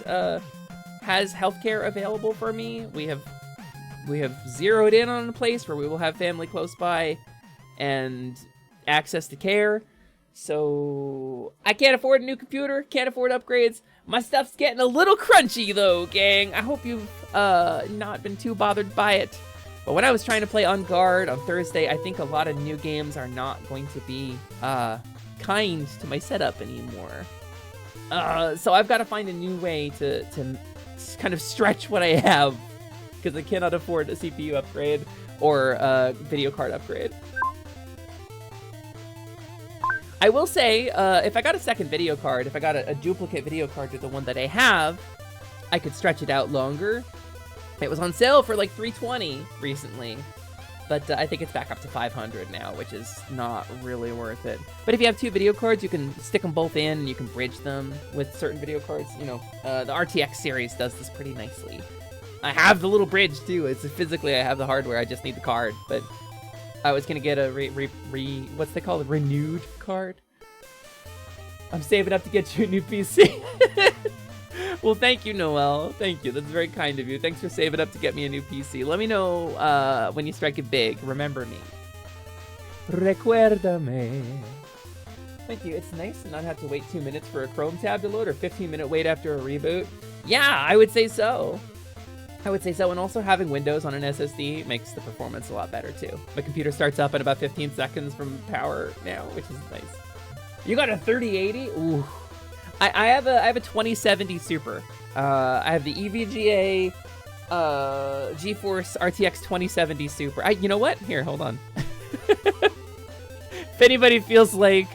has healthcare available for me. We have zeroed in on a place where we will have family close by and access to care. So I can't afford a new computer, can't afford upgrades. My stuff's getting a little crunchy though, gang. I hope you've not been too bothered by it. But when I was trying to play On Guard on Thursday, I think a lot of new games are not going to be kind to my setup anymore. So I've got to find a new way to kind of stretch what I have, because I cannot afford a CPU upgrade or a video card upgrade. I will say, if I got a second video card, if I got a duplicate video card to the one that I have, I could stretch it out longer. It was on sale for like $320 recently, but I think it's back up to $500 now, which is not really worth it. But if you have two video cards, you can stick them both in and you can bridge them with certain video cards. You know, the RTX series does this pretty nicely. I have the little bridge too. It's physically, I have the hardware, I just need the card, but I was gonna get a what's they call it? Renewed card? I'm saving up to get you a new PC. Well, thank you, Noel. Thank you. That's very kind of you. Thanks for saving up to get me a new PC. Let me know when you strike it big. Remember me. Recuérdame. Thank you. It's nice to not have to wait 2 minutes for a Chrome tab to load or 15-minute wait after a reboot. Yeah, I would say so. And also having Windows on an SSD makes the performance a lot better too. My computer starts up in about 15 seconds from power now, which is nice. You got a 3080? Ooh. I have a 2070 Super. I have the EVGA GeForce RTX 2070 Super. You know what? Here, hold on. If anybody feels like,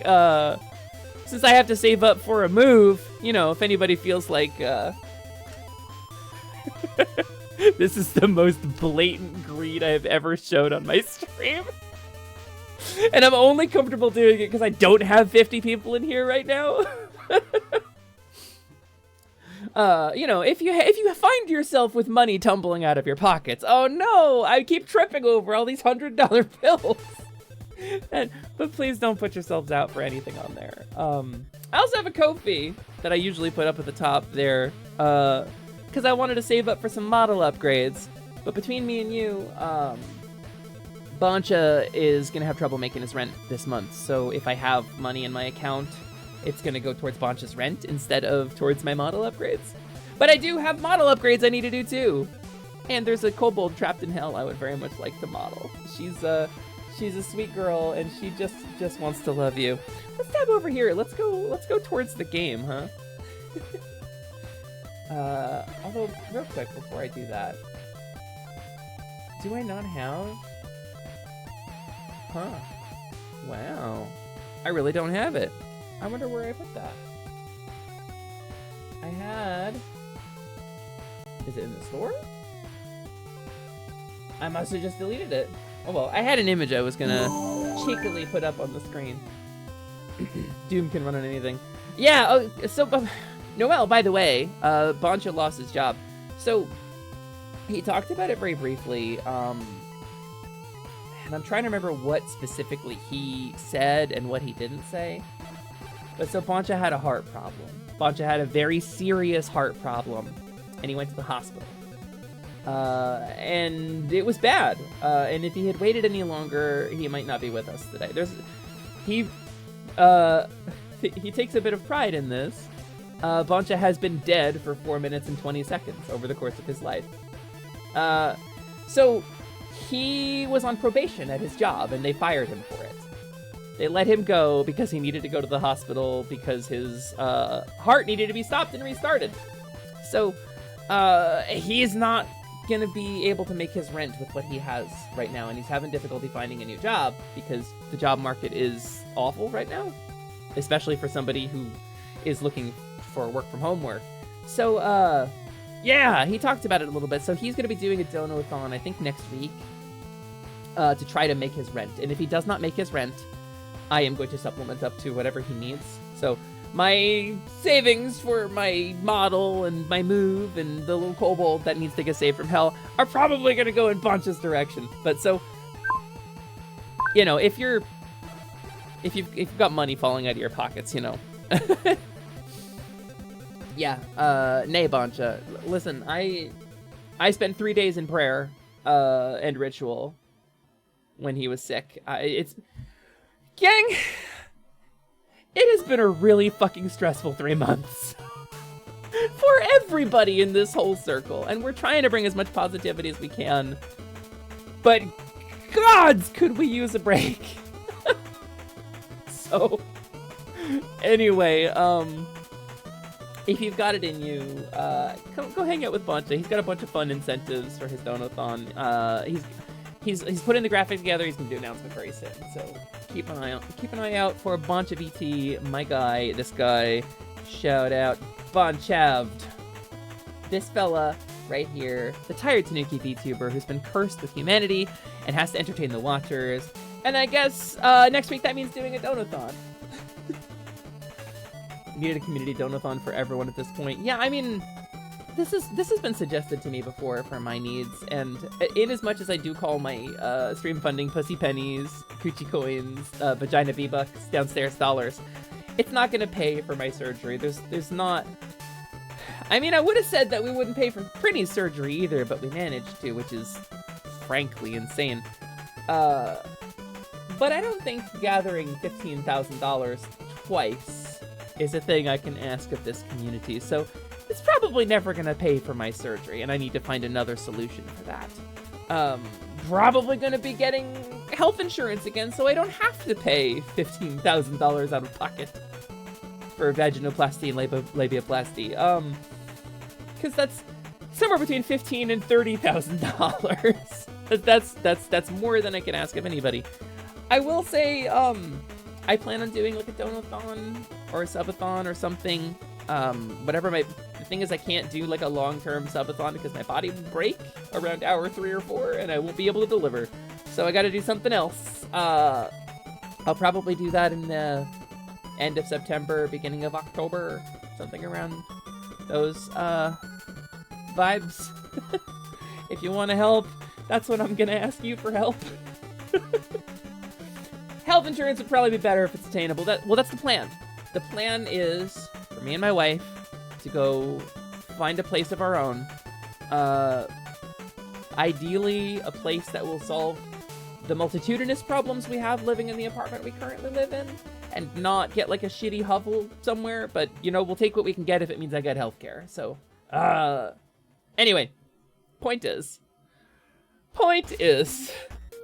since I have to save up for a move, you know, if anybody feels like, this is the most blatant greed I have ever showed on my stream. And I'm only comfortable doing it because I don't have 50 people in here right now. You know, if you find yourself with money tumbling out of your pockets, oh no, I keep tripping over all these $100 bills. But please don't put yourselves out for anything on there. I also have a Ko-fi that I usually put up at the top there, because I wanted to save up for some model upgrades. But between me and you, Bancha is gonna have trouble making his rent this month. So if I have money in my account, it's gonna go towards Bancha's rent instead of towards my model upgrades. But I do have model upgrades I need to do too. And there's a kobold trapped in hell I would very much like to model. She's a sweet girl and she just wants to love you. Let's tab over here. Let's go towards the game, huh? Although real quick before I do that, do I not have? Huh. Wow. I really don't have it. I wonder where I put that. I had... Is it in the store? I must have just deleted it. Oh well, I had an image I was gonna cheekily put up on the screen. Doom can run on anything. Yeah, oh, so... Noel, by the way, Bancha lost his job. So, he talked about it very briefly, and I'm trying to remember what specifically he said and what he didn't say. But so Bancha had a heart problem. Bancha had a very serious heart problem, and he went to the hospital. And it was bad. And if he had waited any longer, he might not be with us today. He takes a bit of pride in this. Bancha has been dead for 4 minutes and 20 seconds over the course of his life. So he was on probation at his job, and they fired him for it. They let him go because he needed to go to the hospital because his heart needed to be stopped and restarted. So he's not going to be able to make his rent with what he has right now, and he's having difficulty finding a new job because the job market is awful right now, especially for somebody who is looking for work from home work. So, yeah, he talked about it a little bit. So he's going to be doing a dono-a-thon, I think, next week to try to make his rent. And if he does not make his rent, I am going to supplement up to whatever he needs. So my savings for my model and my move and the little kobold that needs to get saved from hell are probably going to go in Bancha's direction. But so, you know, if you've got money falling out of your pockets, you know. Yeah, nay, Bancha. Listen, I spent 3 days in prayer and ritual when he was sick. Gang, it has been a really fucking stressful 3 months for everybody in this whole circle, and we're trying to bring as much positivity as we can. But gods, could we use a break? So, anyway, if you've got it in you, go hang out with Bancha. He's got a bunch of fun incentives for his donathon. He's putting the graphic together. He's gonna do an announcement very soon. So keep an eye out for Bancha VT. My guy, this guy. Shout out Banchavd. This fella right here, the tired Tanuki VTuber who's been cursed with humanity and has to entertain the watchers. And I guess next week that means doing a donathon. Needed a community donathon for everyone at this point. Yeah, I mean, this has been suggested to me before for my needs, and in as much as I do call my stream funding pussy pennies, coochie coins, vagina V-bucks, downstairs dollars, it's not gonna pay for my surgery. There's not. I mean, I would have said that we wouldn't pay for Prinny's surgery either, but we managed to, which is frankly insane. But I don't think gathering $15,000 twice is a thing I can ask of this community. So it's probably never gonna pay for my surgery, and I need to find another solution for that. Probably gonna be getting health insurance again, so I don't have to pay $15,000 out of pocket for vaginoplasty and labiaplasty. Because that's somewhere between $15,000 and $30,000. That's more than I can ask of anybody. I will say, I plan on doing like a donathon or a subathon or something. Whatever the thing is, I can't do like a long-term subathon because my body will break around hour 3 or 4 and I won't be able to deliver. So I gotta do something else. I'll probably do that in the end of September, beginning of October, something around those, vibes. If you want to help, that's when I'm gonna ask you for help. Health insurance would probably be better if it's attainable. That's the plan. The plan is for me and my wife to go find a place of our own. Ideally, a place that will solve the multitudinous problems we have living in the apartment we currently live in, and not get like a shitty hovel somewhere. But you know, we'll take what we can get if it means I get healthcare. So, anyway, point is,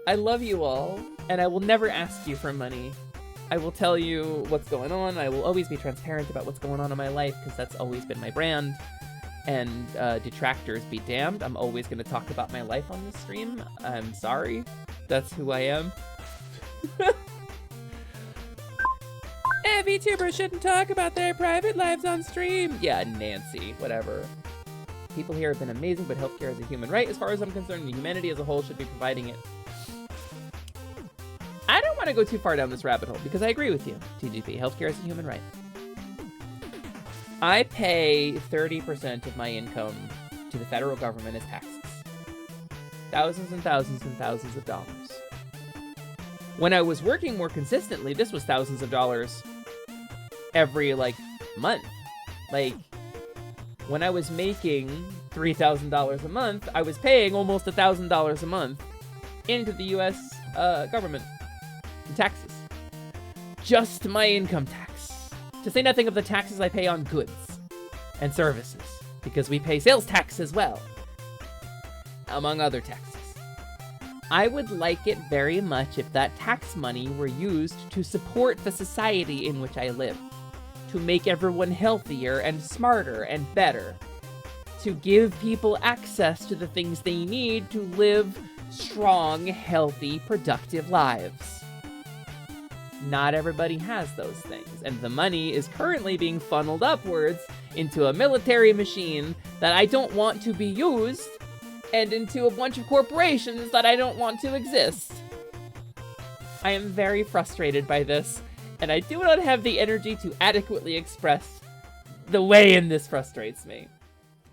I love you all, and I will never ask you for money. I will tell you what's going on. I will always be transparent about what's going on in my life, because that's always been my brand. And detractors be damned. I'm always going to talk about my life on this stream. I'm sorry. That's who I am. VTubers shouldn't talk about their private lives on stream. Yeah, Nancy, whatever. People here have been amazing, but healthcare is a human right. As far as I'm concerned, humanity as a whole should be providing it. I don't want to go too far down this rabbit hole, because I agree with you, TGP. Healthcare is a human right. I pay 30% of my income to the federal government as taxes. Thousands and thousands and thousands of dollars. When I was working more consistently, this was thousands of dollars every, like, month. Like, when I was making $3,000 a month, I was paying almost $1,000 a month into the U.S. Government in taxes. Just my income tax. To say nothing of the taxes I pay on goods and services, because we pay sales tax as well, among other taxes. I would like it very much if that tax money were used to support the society in which I live, to make everyone healthier and smarter and better, to give people access to the things they need to live strong, healthy, productive lives. Not everybody has those things, and the money is currently being funneled upwards into a military machine that I don't want to be used, and into a bunch of corporations that I don't want to exist. I am very frustrated by this, and I do not have the energy to adequately express the way in this frustrates me.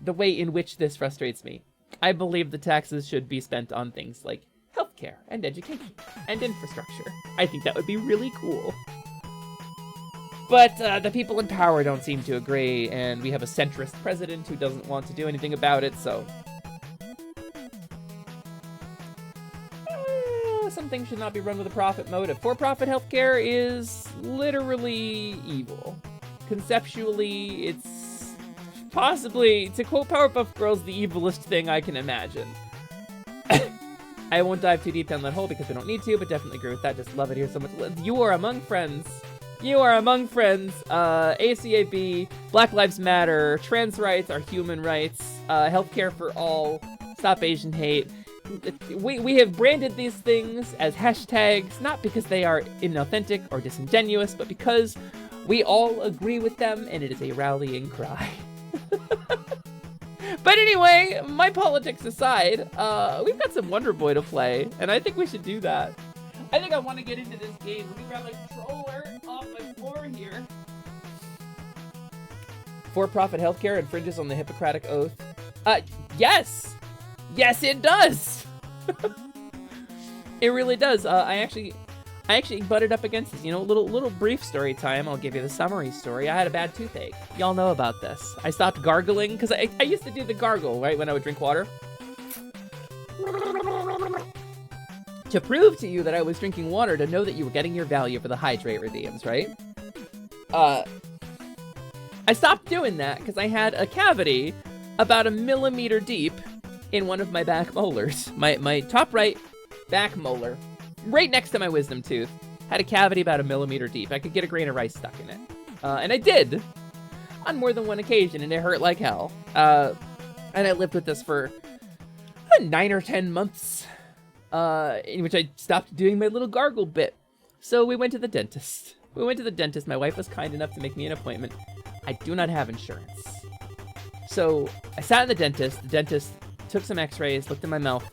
The way in which this frustrates me. I believe the taxes should be spent on things like healthcare and education and infrastructure. I think that would be really cool. But the people in power don't seem to agree, and we have a centrist president who doesn't want to do anything about it, so... some things should not be run with a profit motive. For-profit healthcare is literally evil. Conceptually, it's possibly, to quote Powerpuff Girls, the evilest thing I can imagine. I won't dive too deep down that hole because we don't need to, but definitely agree with that. Just love it here so much. You are among friends. You are among friends. ACAB, Black Lives Matter, trans rights are human rights, healthcare for all, stop Asian hate. We have branded these things as hashtags, not because they are inauthentic or disingenuous, but because we all agree with them, and it is a rallying cry. But anyway, my politics aside, we've got some Wonder Boy to play, and I think we should do that. I think I want to get into this game. Let me grab my controller off my floor here. For-profit healthcare infringes on the Hippocratic Oath. Yes! Yes, it does! It really does. I actually butted up against this. You know, little brief story time. I'll give you the summary story. I had a bad toothache. Y'all know about this. I stopped gargling, because I used to do the gargle, right, when I would drink water. To prove to you that I was drinking water, to know that you were getting your value for the hydrate redeems, right? I I stopped doing that because I had a cavity about 1 millimeter deep in one of my back molars. My top right back molar, right next to my wisdom tooth, had a cavity about 1 millimeter deep. I could get a grain of rice stuck in it. And I did on more than one occasion, and it hurt like hell. And I lived with this for 9 or 10 months, in which I stopped doing my little gargle bit. So we went to the dentist. My wife was kind enough to make me an appointment. I do not have insurance. So I sat in the dentist. The dentist took some x-rays, looked in my mouth,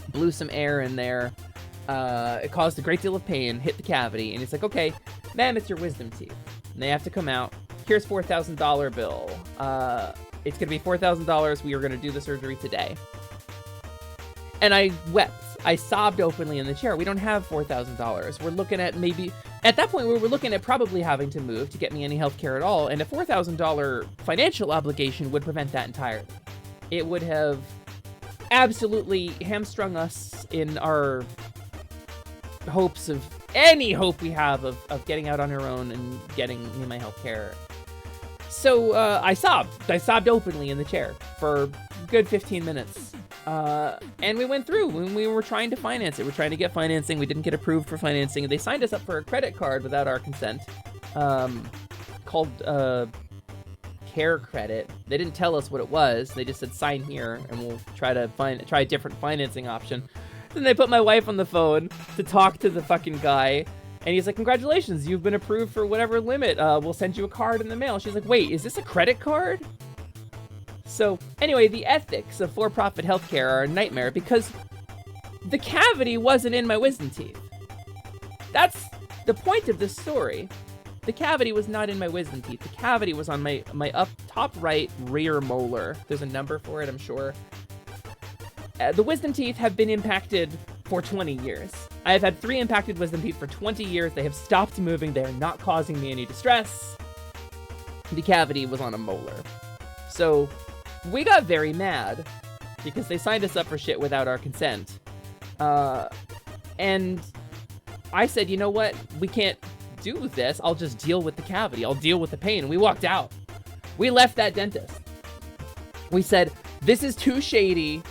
blew some air in there. It caused a great deal of pain, hit the cavity, and he's like, okay, ma'am, it's your wisdom teeth. And they have to come out. Here's $4,000 bill. It's gonna be $4,000. We are gonna do the surgery today. And I wept. I sobbed openly in the chair. We don't have $4,000. We're looking at maybe, at that point, we were looking at probably having to move to get me any health care at all. And a $4,000 financial obligation would prevent that entirely. It would have absolutely hamstrung us in our hopes of, any hope we have of getting out on our own and getting me my health care. So I sobbed openly in the chair for a good 15 minutes. And we went through when we were trying to finance it. We're trying to get financing. We didn't get approved for financing. They signed us up for a credit card without our consent, called Care Credit. They didn't tell us what it was. They just said, sign here and we'll try a different financing option. Then they put my wife on the phone to talk to the fucking guy. And he's like, congratulations, you've been approved for whatever limit. We'll send you a card in the mail. She's like, wait, is this a credit card? So anyway, the ethics of for-profit healthcare are a nightmare because the cavity wasn't in my wisdom teeth. That's the point of this story. The cavity was not in my wisdom teeth. The cavity was on my up top right rear molar. There's a number for it, I'm sure. The wisdom teeth have been impacted for 20 years. I have had 3 impacted wisdom teeth for 20 years. They have stopped moving. They are not causing me any distress. The cavity was on a molar. So we got very mad because they signed us up for shit without our consent. And I said, you know what? We can't do this. I'll just deal with the cavity. I'll deal with the pain. And we walked out. We left that dentist. We said, this is too shady.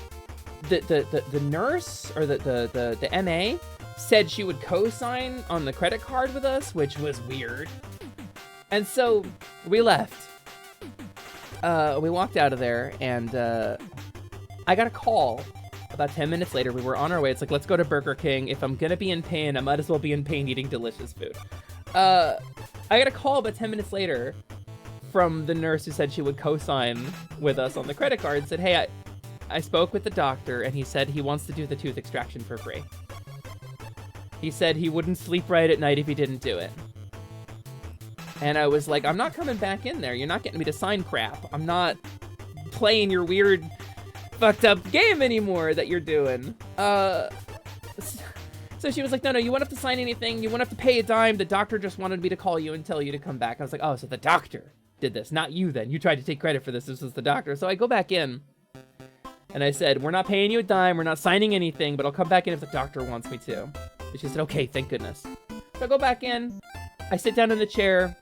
The nurse or the MA said she would co-sign on the credit card with us, which was weird. And so we left. We walked out of there, and I got a call about 10 minutes later. We were on our way. It's like, let's go to Burger King. If I'm gonna be in pain, I might as well be in pain eating delicious food. I got a call about 10 minutes later from the nurse who said she would co-sign with us on the credit card and said, hey, I spoke with the doctor, and he said he wants to do the tooth extraction for free. He said he wouldn't sleep right at night if he didn't do it. And I was like, I'm not coming back in there. You're not getting me to sign crap. I'm not playing your weird, fucked up game anymore that you're doing. So she was like, no, you won't have to sign anything. You won't have to pay a dime. The doctor just wanted me to call you and tell you to come back. I was like, oh, so the doctor did this, not you then. You tried to take credit for this. This was the doctor. So I go back in. And I said, we're not paying you a dime, we're not signing anything, but I'll come back in if the doctor wants me to. And she said, okay, thank goodness. So I go back in, I sit down in the chair.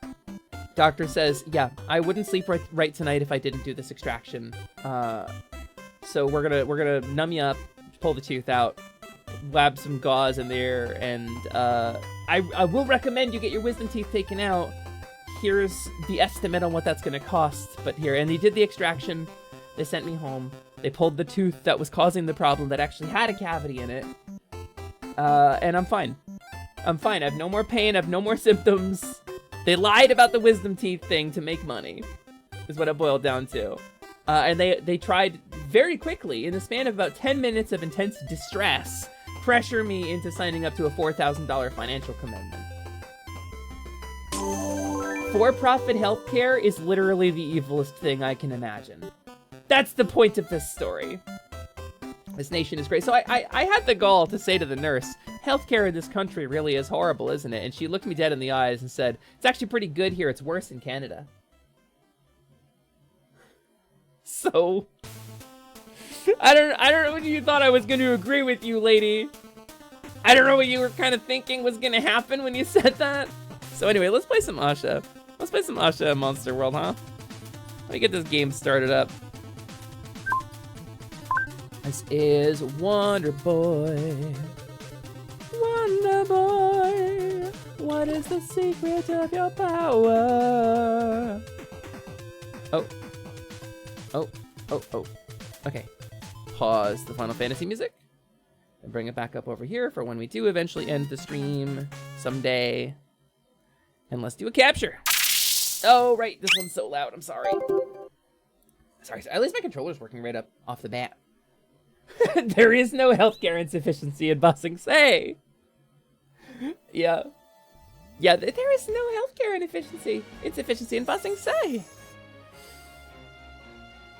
Doctor says, yeah, I wouldn't sleep right tonight if I didn't do this extraction. So we're gonna numb you up, pull the tooth out, lab some gauze in there, and I will recommend you get your wisdom teeth taken out. Here's the estimate on what that's gonna cost, but here, and they did the extraction. They sent me home. They pulled the tooth that was causing the problem that actually had a cavity in it. And I'm fine. I'm fine. I have no more pain. I have no more symptoms. They lied about the wisdom teeth thing to make money, is what it boiled down to. And they tried very quickly, in the span of about 10 minutes of intense distress, pressure me into signing up to a $4,000 financial commitment. For-profit healthcare is literally the evilest thing I can imagine. That's the point of this story. This nation is great. So I had the gall to say to the nurse, healthcare in this country really is horrible, isn't it? And she looked me dead in the eyes and said, it's actually pretty good here. It's worse in Canada. So, I don't know what you thought I was going to agree with you, lady. I don't know what you were kind of thinking was going to happen when you said that. So anyway, let's play some Asha. Let's play some Asha in Monster World, huh? me get this game started up. This is Wonder Boy. Wonder Boy, what is the secret of your power? Oh. Oh, oh, oh. Okay. Pause the Final Fantasy music. And bring it back up over here for when we do eventually end the stream someday. And let's do a capture. Oh, right. This one's so loud. I'm sorry. Sorry. At least my controller's working right up off the bat. There is no healthcare insufficiency in Bossing Say. Yeah. Yeah, there is no healthcare insufficiency in Bossing Say.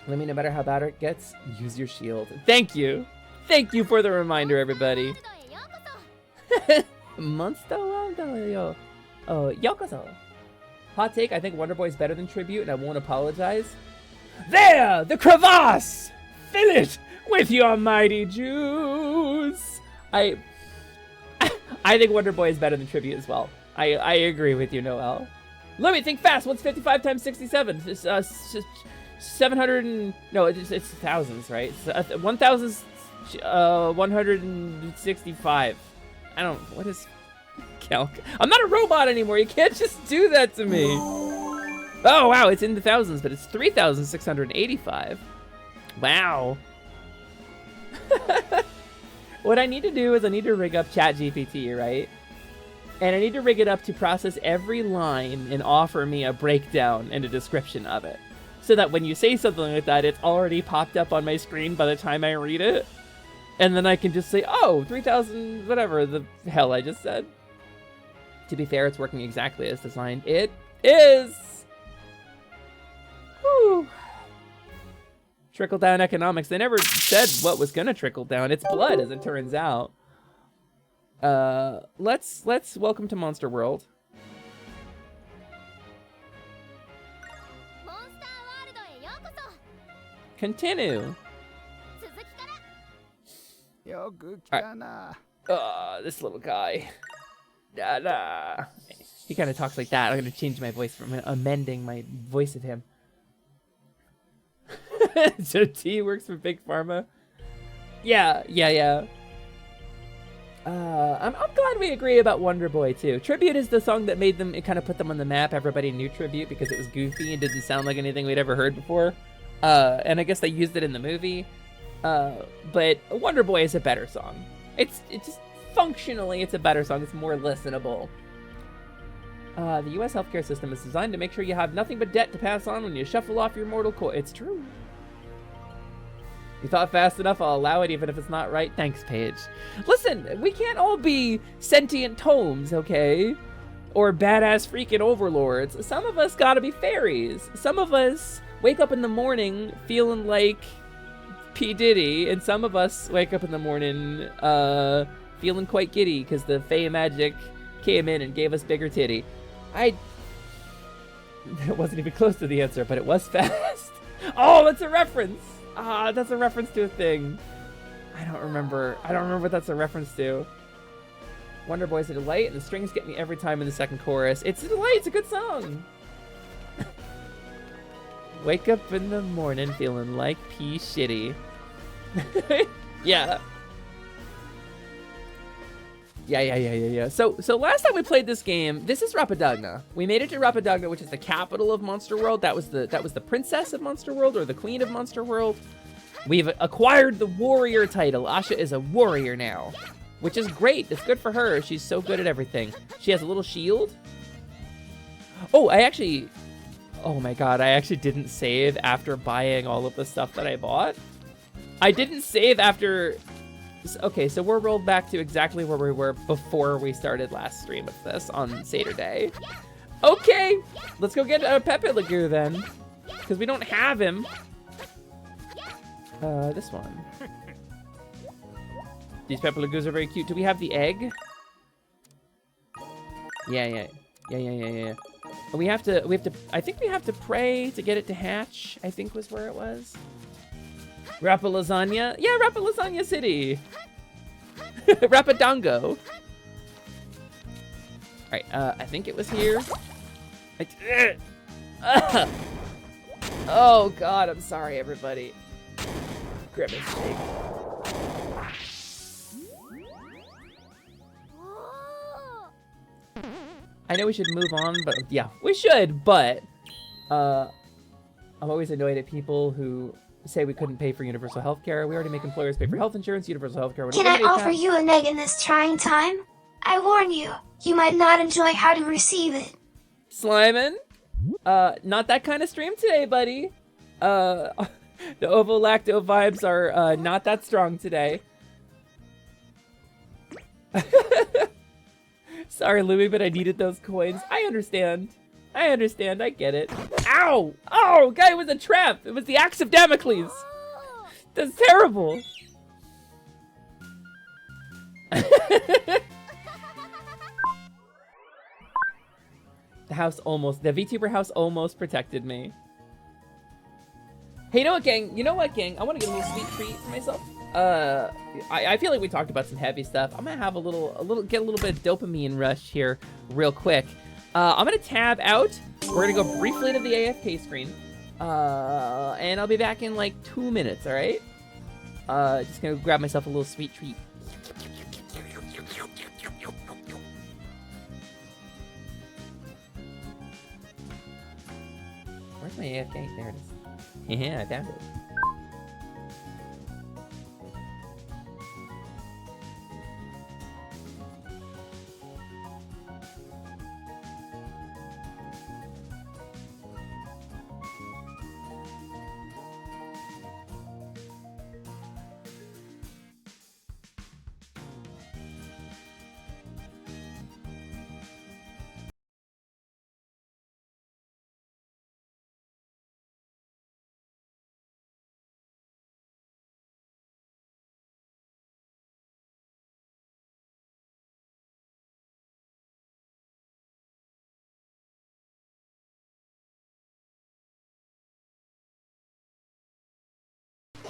Let me, no matter how bad it gets, use your shield. Thank you. Thank you for the reminder, everybody. Monster World, yo. Oh, yokoso. Hot take, I think Wonder Boy's better than Tribute, and I won't apologize. There! The crevasse! Fill it with your mighty juice! I think Wonder Boy is better than Tribute as well. I agree with you, Noel. Let me think fast. What's 55 times 67? It's 700 and... No, it's thousands, right? 1,165. I don't... What is... Calc? I'm not a robot anymore. You can't just do that to me. Oh, wow. It's in the thousands, but it's 3,685. Wow. What I need to do is I need to rig up ChatGPT, right? And I need to rig it up to process every line and offer me a breakdown and a description of it. So that when you say something like that, it's already popped up on my screen by the time I read it. And then I can just say, oh, 3,000, whatever the hell I just said. To be fair, it's working exactly as designed. It is! Whew. Trickle-down economics. They never said what was gonna trickle down. It's blood, as it turns out. Let's welcome to Monster World. Continue. Alright. This little guy. Nah. He kind of talks like that. I'm gonna change my voice from amending my voice of him. So T works for Big Pharma. Yeah. I'm glad we agree about Wonder Boy too. Tribute is the song that made them. It kind of put them on the map. Everybody knew Tribute because it was goofy and didn't sound like anything we'd ever heard before. And I guess they used it in the movie. But Wonder Boy is a better song. It's just functionally, it's a better song. It's more listenable. The U.S. healthcare system is designed to make sure you have nothing but debt to pass on when you shuffle off your mortal coil. It's true. You thought fast enough, I'll allow it even if it's not right. Thanks, Paige. Listen, we can't all be sentient tomes, okay? Or badass freaking overlords. Some of us gotta be fairies. Some of us wake up in the morning feeling like P. Diddy, and some of us wake up in the morning feeling quite giddy because the Fey Magic came in and gave us bigger titty. It wasn't even close to the answer, but it was fast. Oh, that's a reference. That's a reference to a thing. I don't remember what that's a reference to. Wonder Boy's a delight, and the strings get me every time in the second chorus. It's a delight. It's a good song. Wake up in the morning feeling like pee shitty. Yeah. Yeah. So last time we played this game, this is Rapadagna. We made it to Rapadagna, which is the capital of Monster World. That was the princess of Monster World, or the queen of Monster World. We've acquired the warrior title. Asha is a warrior now, which is great. It's good for her. She's so good at everything. She has a little shield. Oh, oh my god, I actually didn't save after buying all of the stuff that I bought. I didn't save after... Okay, so we're rolled back to exactly where we were before we started last stream of this on Saturday. Okay, let's go get Pepe Le Pew then, because we don't have him. This one. These Pepe Le Pews are very cute. Do we have the egg? Yeah. We have to, I think we have to pray to get it to hatch, I think was where it was. Rapadagna? Yeah, Rapadagna City. Rapadongo. Alright, I think it was here. Oh god, I'm sorry, everybody. Grimace shake. I know we should move on, but yeah, we should, but I'm always annoyed at people who say we couldn't pay for universal health care. We already make employers pay for health insurance, universal health care would Can I eliminate offer that. you an egg in this trying time? I warn you, you might not enjoy how to receive it. Slimin'? Not that kind of stream today, buddy. The ovo-lacto vibes are not that strong today. Sorry, Lumi, but I needed those coins. I understand. I get it. Ow! Oh, guy, it was a trap! It was the axe of Damocles! That's terrible! The VTuber house almost protected me. Hey, you know what, gang? I want to get a little sweet treat for myself. I feel like we talked about some heavy stuff. I'm gonna have get a little bit of dopamine rush here real quick. I'm gonna tab out. We're gonna go briefly to the AFK screen. And I'll be back in like 2 minutes, all right? Just gonna grab myself a little sweet treat. Where's my AFK? There it is. Yeah, I found it.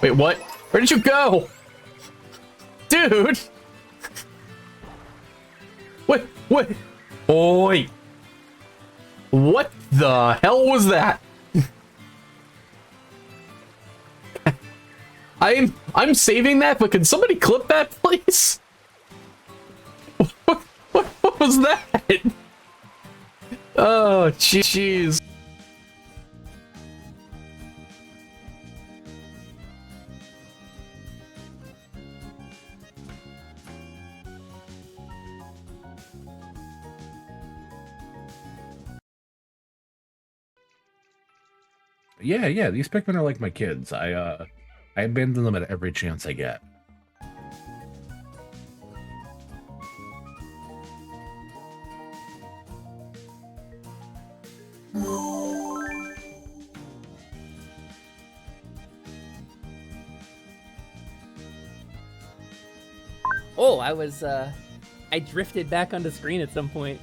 Wait, what? Where did you go? Dude! What? Oi! What the hell was that? I'm saving that, but can somebody clip that, please? What was that? Oh, jeez. Yeah, these Pikmin are like my kids. I abandon them at every chance I get. Oh, I drifted back onto screen at some point.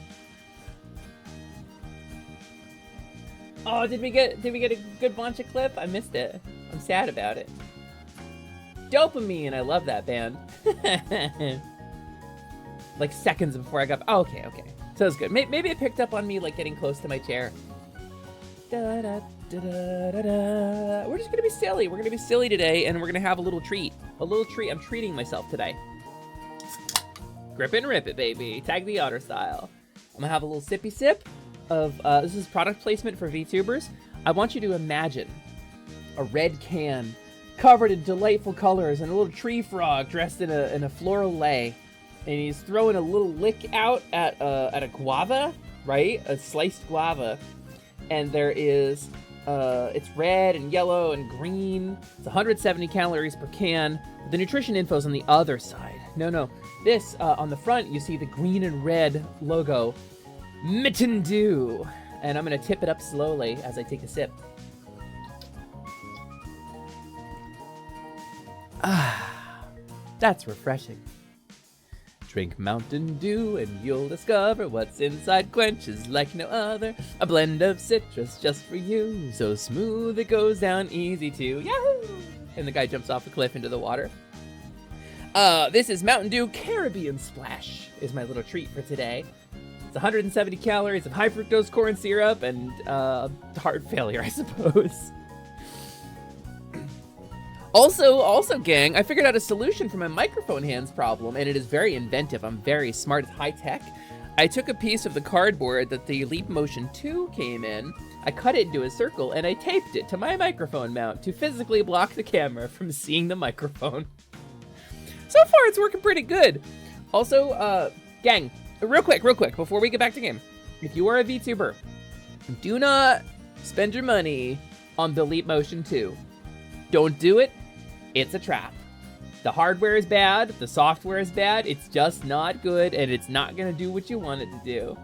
Oh, did we get a good Boncha clip? I missed it. I'm sad about it. Dopamine, I love that band. Like seconds before I got. Oh, okay. So it's good. Maybe it picked up on me like getting close to my chair. Da, da, da, da, da, da. We're just gonna be silly. We're gonna be silly today, and we're gonna have a little treat. I'm treating myself today. Grip it and rip it, baby. Tag the otter style. I'm gonna have a little sippy sip of, this is product placement for VTubers. I want you to imagine a red can covered in delightful colors and a little tree frog dressed in a floral lei. And he's throwing a little lick out at a guava, right? A sliced guava. And there is, it's red and yellow and green. It's 170 calories per can. The nutrition info's on the other side. No. This, on the front, you see the green and red logo. Mitten Dew. And I'm gonna tip it up slowly as I take a sip. Ah, that's refreshing. Drink Mountain Dew and you'll discover what's inside quenches like no other. A blend of citrus just for you, so smooth it goes down easy too. Yahoo! And the guy jumps off a cliff into the water. This is Mountain Dew Caribbean Splash is my little treat for today. It's 170 calories of high fructose corn syrup and heart failure, I suppose. Also, gang, I figured out a solution for my microphone hands problem, and it is very inventive. I'm very smart. It's high tech. I took a piece of the cardboard that the Leap Motion 2 came in, I cut it into a circle, and I taped it to my microphone mount to physically block the camera from seeing the microphone. So far, it's working pretty good. Also, gang, real quick, before we get back to game, if you are a VTuber, do not spend your money on the Leap Motion 2. Don't do it. It's a trap. The hardware is bad, the software is bad, it's just not good, and it's not gonna do what you want it to do.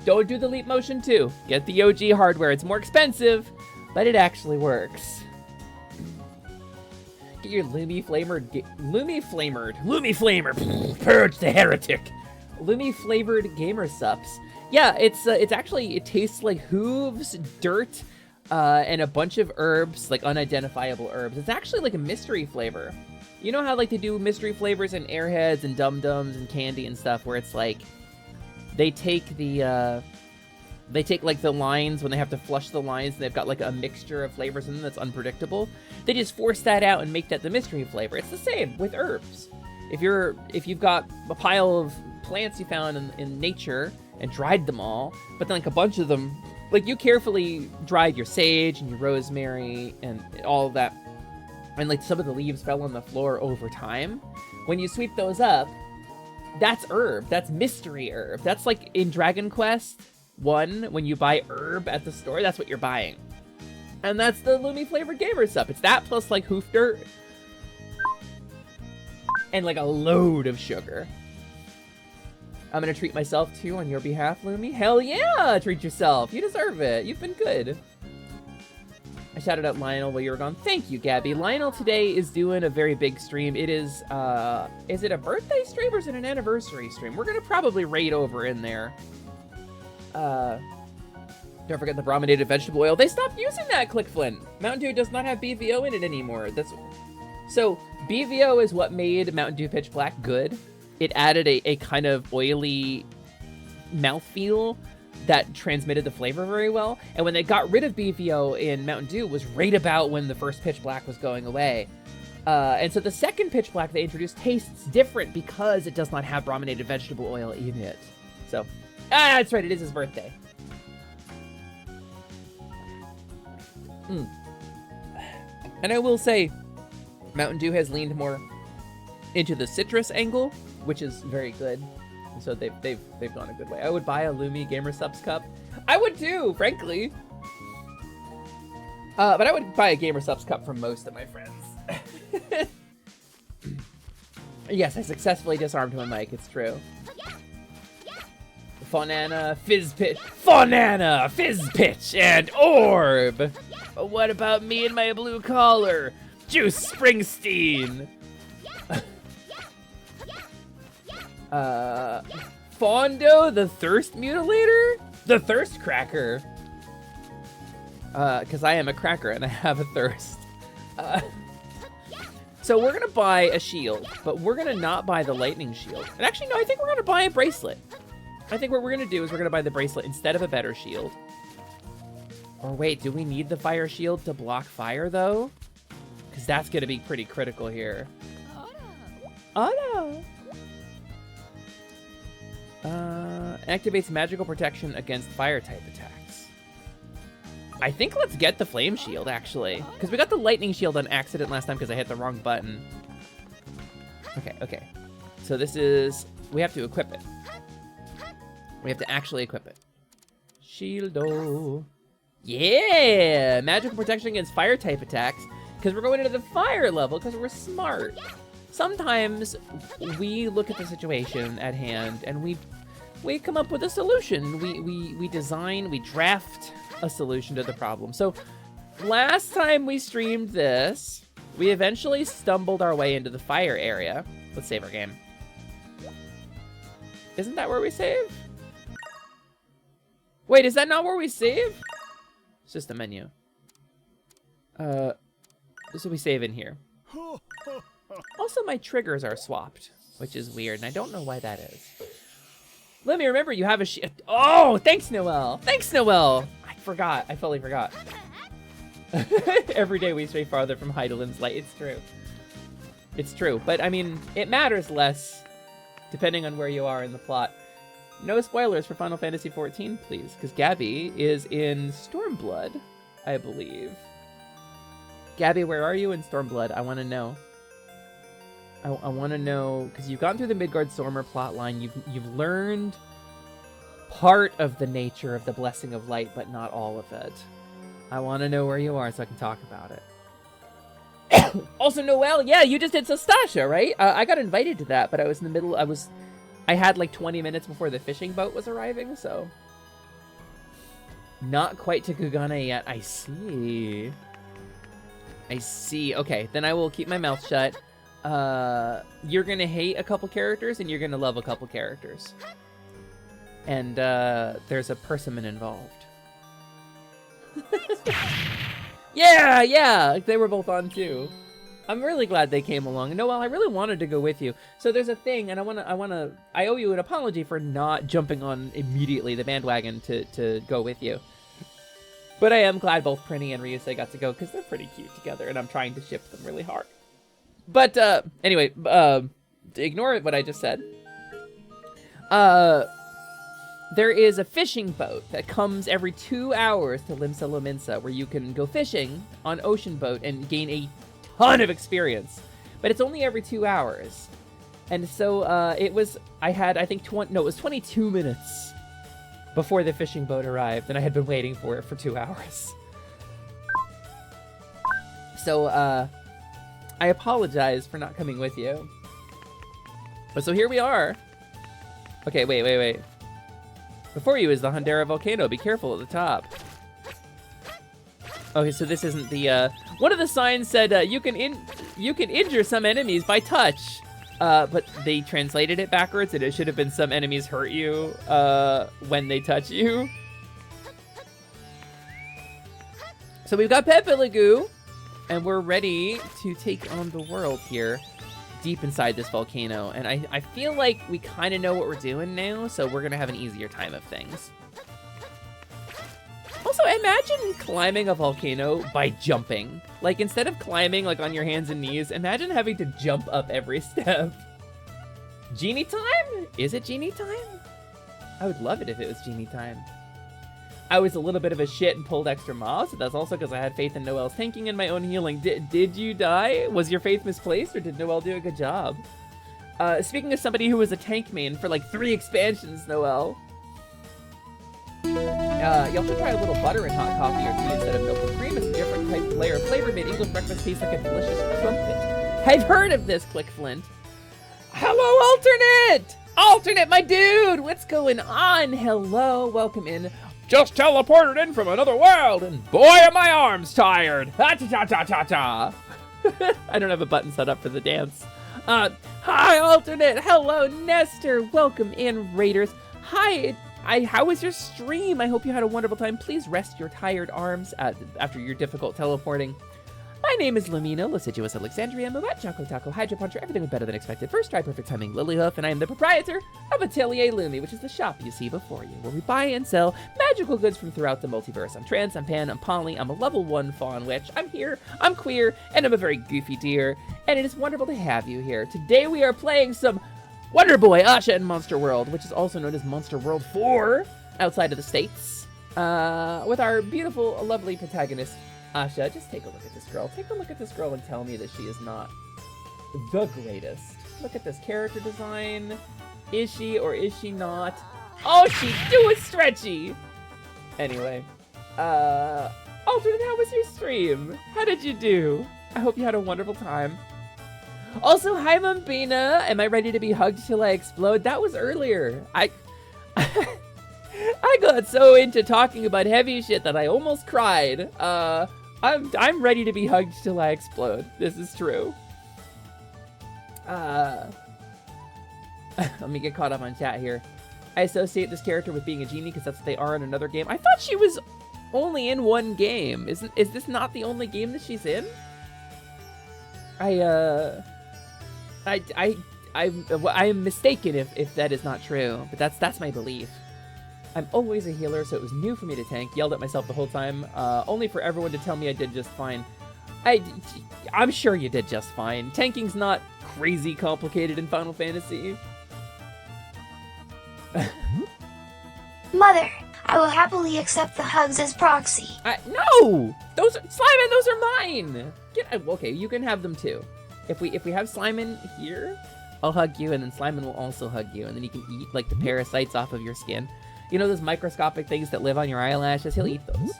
Don't do the Leap Motion 2. Get the OG hardware. It's more expensive, but it actually works. Get your Lumi flavored, purge the heretic. Lumi flavored gamer sups. Yeah, it's actually, it tastes like hooves, dirt, and a bunch of herbs, like unidentifiable herbs. It's actually like a mystery flavor. You know how like they do mystery flavors in Airheads and Dum Dums and candy and stuff, where it's like they take like the lines when they have to flush the lines, and they've got like a mixture of flavors in them that's unpredictable. They just force that out and make that the mystery flavor. It's the same with herbs. If you've got a pile of plants you found in nature and dried them all, but then like a bunch of them, like you carefully dried your sage and your rosemary and all of that, and like some of the leaves fell on the floor over time. When you sweep those up, that's herb. That's mystery herb. That's like in Dragon Quest 1, when you buy herb at the store, that's what you're buying. And that's the Lumi flavored gamer stuff. It's that plus like hoof dirt and like a load of sugar. I'm gonna treat myself too on your behalf, Lumi. Hell yeah, treat yourself. You deserve it. You've been good. I shouted out Lionel while you were gone. Thank you, Gabby. Lionel today is doing a very big stream. It is it a birthday stream or is it an anniversary stream? We're gonna probably raid over in there. Don't forget the brominated vegetable oil. They stopped using that, ClickFlint. Mountain Dew does not have BVO in it anymore. So BVO is what made Mountain Dew Pitch Black good. It added a kind of oily mouthfeel that transmitted the flavor very well. And when they got rid of BVO in Mountain Dew was right about when the first Pitch Black was going away. And so the second Pitch Black they introduced tastes different because it does not have brominated vegetable oil in it. So, that's right, it is his birthday. And I will say, Mountain Dew has leaned more into the citrus angle, which is very good. And so they've gone a good way. I would buy a Lumi Gamer Subs cup. I would too, frankly. But I would buy a Gamer Subs cup from most of my friends. Yes, I successfully disarmed my mic, it's true. Faunana, Fizz Pitch, and Orb! What about me and my blue collar? Juice Springsteen! Fondo, the Thirst Mutilator? The Thirst Cracker. Because I am a cracker and I have a thirst. So we're gonna buy a shield, but we're gonna not buy the lightning shield. And actually, no, I think we're gonna buy a bracelet. I think what we're gonna do is we're gonna buy the bracelet instead of a better shield. Or wait, do we need the fire shield to block fire though? Because that's gonna be pretty critical here. Oh no! Activates magical protection against fire type attacks. I think let's get the flame shield actually, because we got the lightning shield on accident last time because I hit the wrong button. Okay. So this is, we have to equip it. We have to actually equip it. Shieldo. Yeah! Magical protection against fire type attacks, because we're going into the fire level because we're smart. Sometimes we look at the situation at hand and we come up with a solution. We design, we draft a solution to the problem. So last time we streamed this, we eventually stumbled our way into the fire area. Let's save our game. Isn't that where we save? Wait, is that not where we save? It's just a menu. So we save in here. Also, my triggers are swapped, which is weird, and I don't know why that is. Let me remember you have a Oh, thanks, Noelle. Thanks, Noelle. I forgot. I fully forgot. Every day we stray farther from Heidelin's light. It's true. It's true. But, I mean, it matters less depending on where you are in the plot. No spoilers for Final Fantasy XIV, please, because Gabby is in Stormblood, I believe. Gabby, where are you in Stormblood? I want to know. I want to know, because you've gone through the Midgard-Stormer plotline. You've learned part of the nature of the Blessing of Light, but not all of it. I want to know where you are so I can talk about it. Also, Noelle, yeah, you just did Sastasha, right? I got invited to that, but I was in the middle. I had like 20 minutes before the fishing boat was arriving, so not quite to Kugane yet. I see. Okay, then I will keep my mouth shut. You're gonna hate a couple characters, and you're gonna love a couple characters. And there's a persimmon involved. Yeah, they were both on too. I'm really glad they came along. Noelle, I really wanted to go with you. So there's a thing, and I owe you an apology for not jumping on immediately the bandwagon to go with you. But I am glad both Prinny and Ryusei got to go, because they're pretty cute together, and I'm trying to ship them really hard. But, anyway, ignore what I just said. There is a fishing boat that comes every 2 hours to Limsa Lominsa, where you can go fishing on Ocean Boat and gain a ton of experience. But it's only every 2 hours. And so, I think it was 22 minutes before the fishing boat arrived, and I had been waiting for it for 2 hours. So, I apologize for not coming with you. But so here we are. Okay, wait. Before you is the Hondera volcano. Be careful at the top. Okay, so this isn't the, one of the signs said, you can injure some enemies by touch. But they translated it backwards, and it should have been some enemies hurt you, when they touch you. So we've got Pepe Lagoo, and we're ready to take on the world here, deep inside this volcano. And I feel like we kind of know what we're doing now, so we're gonna have an easier time of things. Also, imagine climbing a volcano by jumping. Like, instead of climbing, like, on your hands and knees, imagine having to jump up every step. Genie time? Is it genie time? I would love it if it was genie time. I was a little bit of a shit and pulled extra mobs, but that's also because I had faith in Noelle's tanking and my own healing. Did you die? Was your faith misplaced, or did Noelle do a good job? Speaking of somebody who was a tank main for, like, 3 expansions, Noelle. Y'all should try a little butter in hot coffee or tea instead of milk with cream. It's a different type of layer of flavor made English breakfast taste like a delicious crumpet. I've heard of this, Click Flint. Hello, Alternate! Alternate, my dude! What's going on? Hello, welcome in. Just teleported in from another world, and boy, are my arms tired! Ha-ta-ta-ta-ta-ta! I don't have a button set up for the dance. Hi, Alternate! Hello, Nestor! Welcome in, Raiders. Hi, how was your stream? I hope you had a wonderful time. Please rest your tired arms after your difficult teleporting. My name is Lumina, Lasiduous Alexandria, Mubat, Choco Taco, Hydro Puncher, everything was better than expected. First try, perfect timing, Lilyhoof, and I am the proprietor of Atelier Lumi, which is the shop you see before you, where we buy and sell magical goods from throughout the multiverse. I'm trans, I'm pan, I'm poly, I'm a level 1 fawn witch, I'm here, I'm queer, and I'm a very goofy deer, and it is wonderful to have you here. Today we are playing some Wonder Boy, Asha, and Monster World, which is also known as Monster World 4, outside of the States, with our beautiful, lovely protagonist, Asha. Just take a look at this girl. Take a look at this girl and tell me that she is not the greatest. Look at this character design. Is she or is she not? Oh, she do it stretchy! Anyway, Alternate, how was your stream? How did you do? I hope you had a wonderful time. Also, hi, Mumbina. Am I ready to be hugged till I explode? That was earlier. I got so into talking about heavy shit that I almost cried. I'm ready to be hugged till I explode. This is true. Let me get caught up on chat here. I associate this character with being a genie because that's what they are in another game. I thought she was only in one game. Is this not the only game that she's in? I am mistaken if that is not true, but that's my belief. I'm always a healer, so it was new for me to tank. Yelled at myself the whole time, only for everyone to tell me I did just fine. I'm sure you did just fine. Tanking's not crazy complicated in Final Fantasy. Mother, I will happily accept the hugs as proxy. No! Those are, Slimon, those are mine! Okay, you can have them too. If we have Slimon here, I'll hug you, and then Slimon will also hug you, and then you can eat, like, the parasites off of your skin. You know those microscopic things that live on your eyelashes? He'll eat those.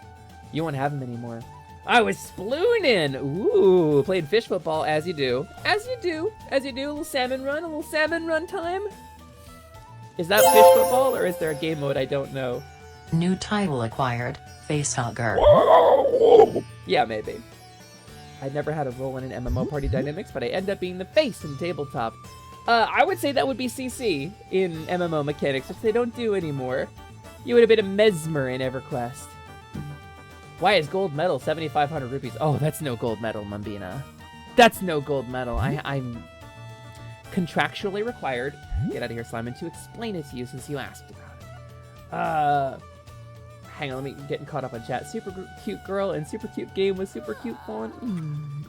You won't have them anymore. I was splooning! Ooh, played fish football, as you do. As you do. A little salmon run time. Is that fish football, or is there a game mode I don't know? New title acquired, Facehugger. Yeah, maybe. I never had a role in an MMO party dynamics, but I end up being the face in tabletop. I would say that would be CC in MMO mechanics, which they don't do anymore. You would have been a Mesmer in EverQuest. Why is gold medal 7,500 rupees? Oh, that's no gold medal, Mambina. That's no gold medal. I'm contractually required, get out of here, Simon, to explain it to you since you asked about it. Hang on, let me getting caught up on chat. Super cute girl and super cute game with super cute Faun.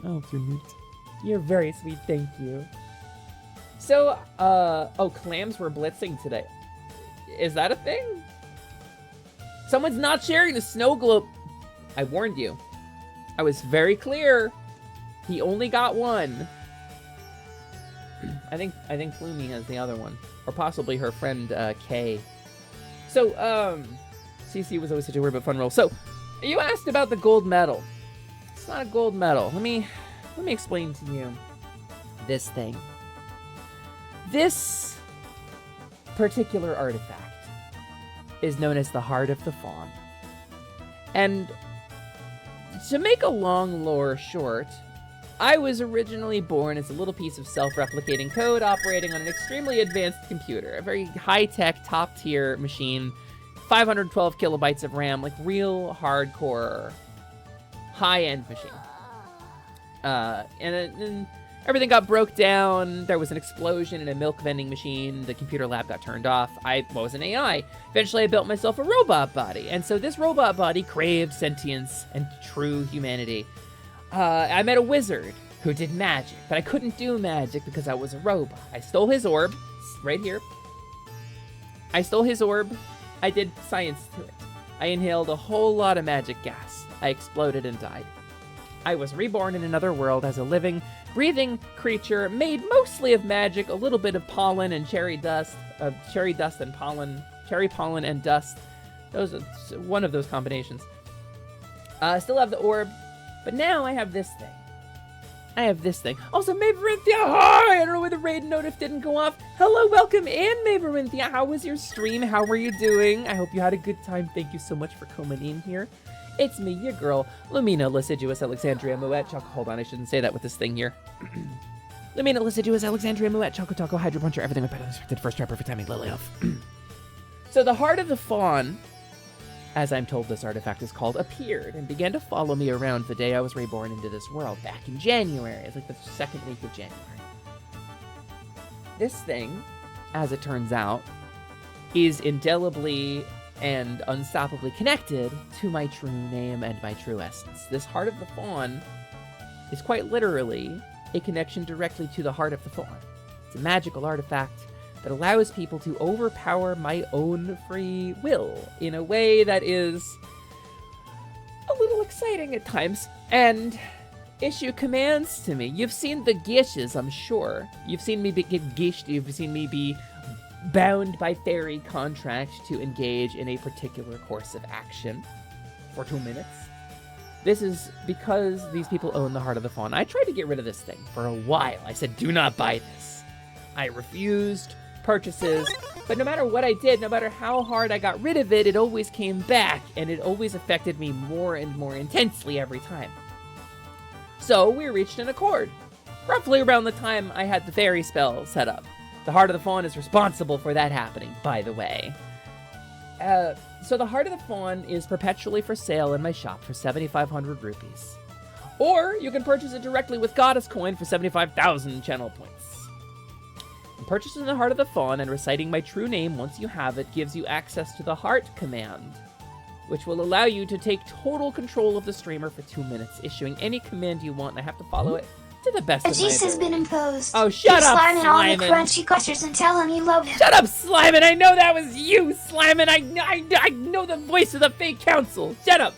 Oh, you're neat. You're very sweet, thank you. So, oh, clams were blitzing today. Is that a thing? Someone's not sharing the snow globe. I warned you. I was very clear. He only got one. I think Lumi has the other one. Or possibly her friend, Kay. So, CC was always such a weird but fun role. So, you asked about the gold medal. It's not a gold medal. Let me explain to you this thing. This particular artifact is known as the Heart of the Faun. And to make a long lore short, I was originally born as a little piece of self-replicating code operating on an extremely advanced computer, a very high-tech, top-tier machine, 512 kilobytes of RAM, like real hardcore, high-end machine. And everything got broke down. There was an explosion in a milk vending machine. The computer lab got turned off. I was an AI. Eventually, I built myself a robot body. And so this robot body craved sentience and true humanity. I met a wizard who did magic, but I couldn't do magic because I was a robot. I stole his orb, right here. I stole his orb. I did science to it. I inhaled a whole lot of magic gas. I exploded and died. I was reborn in another world as a living, breathing creature made mostly of magic, a little bit of pollen and cherry dust and pollen, cherry pollen and dust. Those are one of those combinations. I still have the orb, but now I have this thing. Also, Maverynthia, hi! I don't know why the raid notif didn't go off. Hello, welcome in, Maverynthia. How was your stream? How were you doing? I hope you had a good time. Thank you so much for coming in here. It's me, your girl, Lumina Lasciduous Alexandria Moet. Hold on, I shouldn't say that with this thing here. Lumina Lasciduous Alexandria Moet. Choco Taco, Hydro Puncher, everything was better than expected. First try, perfect timing, Lily off. So the Heart of the Faun, as I'm told this artifact is called, appeared and began to follow me around the day I was reborn into this world, back in January. It's like the second week of January. This thing, as it turns out, is indelibly and unstoppably connected to my true name and my true essence. This Heart of the Faun is quite literally a connection directly to the Heart of the Faun. It's a magical artifact that allows people to overpower my own free will in a way that is a little exciting at times, and issue commands to me. You've seen the gishes, I'm sure. You've seen me get gished, you've seen me be bound by fairy contract to engage in a particular course of action for 2 minutes. This is because these people own the Heart of the Faun. I tried to get rid of this thing for a while. I said, do not buy this. I refused purchases, but no matter what I did, no matter how hard I got rid of it, it always came back, and it always affected me more and more intensely every time. So we reached an accord, roughly around the time I had the fairy spell set up. The Heart of the Faun is responsible for that happening, by the way. So the Heart of the Faun is perpetually for sale in my shop for 7,500 rupees. Or you can purchase it directly with Goddess Coin for 75,000 channel points. Purchasing the Heart of the Faun and reciting my true name once you have it gives you access to the Heart command, which will allow you to take total control of the streamer for 2 minutes, issuing any command you want, and I have to follow it to the best A of my juice has ability. been imposed. Oh, shut up, Slime and all the Slimon! crunchy clusters and tell him you love him. Shut up, Slimon! I know that was you, Slimon! I know the voice of the fake council! Shut up!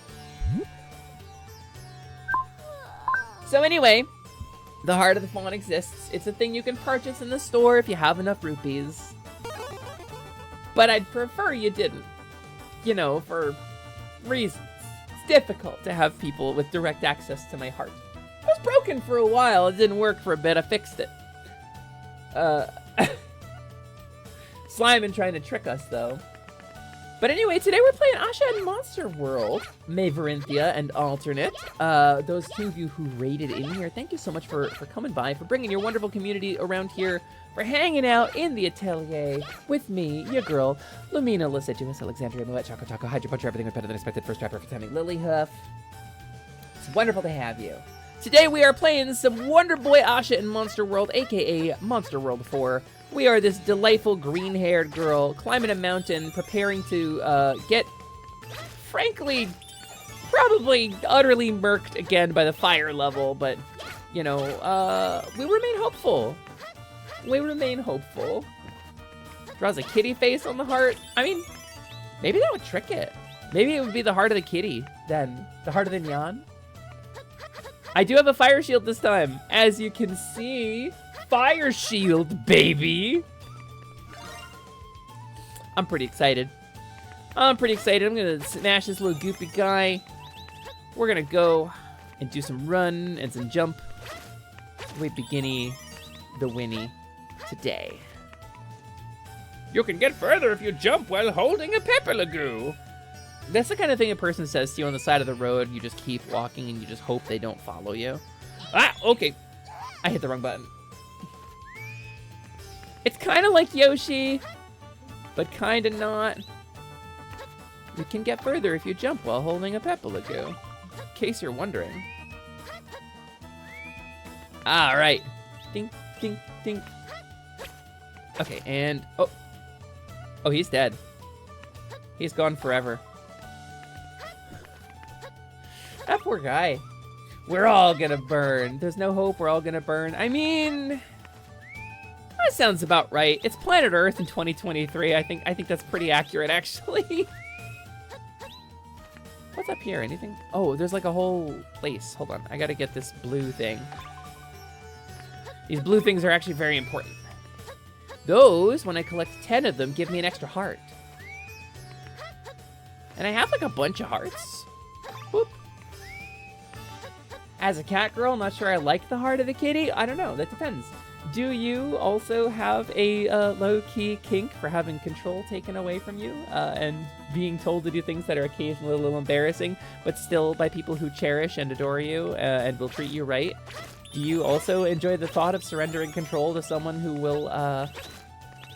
So anyway, the Heart of the Faun exists. It's a thing you can purchase in the store if you have enough rupees. But I'd prefer you didn't. You know, for reasons. It's difficult to have people with direct access to my heart. It was broken for a while. It didn't work for a bit. I fixed it. Slimon trying to trick us, though. But anyway, today we're playing Asha and Monster World. Maverynthia and Alternate. Those two of you who raided in here, thank you so much for coming by, for bringing your wonderful community around here, for hanging out in the atelier with me, your girl, Lumina, Lascivious, Alexandria, Moet, Choco Choco, Hydra Puncher, everything was better than expected, first try, perfect timing, Lilyhoof. It's wonderful to have you. Today we are playing some Wonder Boy Asha in Monster World, aka Monster World 4. We are this delightful green-haired girl climbing a mountain, preparing to get, frankly, probably utterly murked again by the fire level, but, you know, we remain hopeful. We remain hopeful. Draws a kitty face on the heart. I mean, maybe that would trick it. Maybe it would be the heart of the kitty, then. The heart of the Nyan. I do have a fire shield this time, as you can see. Fire shield, baby! I'm pretty excited. I'm gonna smash this little goopy guy. We're gonna go and do some run and some jump. We beginny the Winnie today. You can get further if you jump while holding a pepperlagoo. That's the kind of thing a person says to you on the side of the road. You just keep walking and you just hope they don't follow you. Ah, okay. I hit the wrong button. It's kind of like Yoshi, but kind of not. You can get further if you jump while holding a pepperlagoo. In case you're wondering. All right. Ding, ding, ding. Okay, and... Oh. Oh, he's dead. He's gone forever. That poor guy. We're all gonna burn. There's no hope. We're all gonna burn. I mean... That sounds about right. It's planet Earth in 2023. I think that's pretty accurate, actually. What's up here? Anything? Oh, there's like a whole place. Hold on. I gotta get this blue thing. These blue things are actually very important. Those, when I collect 10 of them, give me an extra heart. And I have like a bunch of hearts. Whoop. As a cat girl, not sure I like the heart of the kitty. I don't know. That depends. Do you also have a low-key kink for having control taken away from you and being told to do things that are occasionally a little embarrassing, but still by people who cherish and adore you and will treat you right? Do you also enjoy the thought of surrendering control to someone who will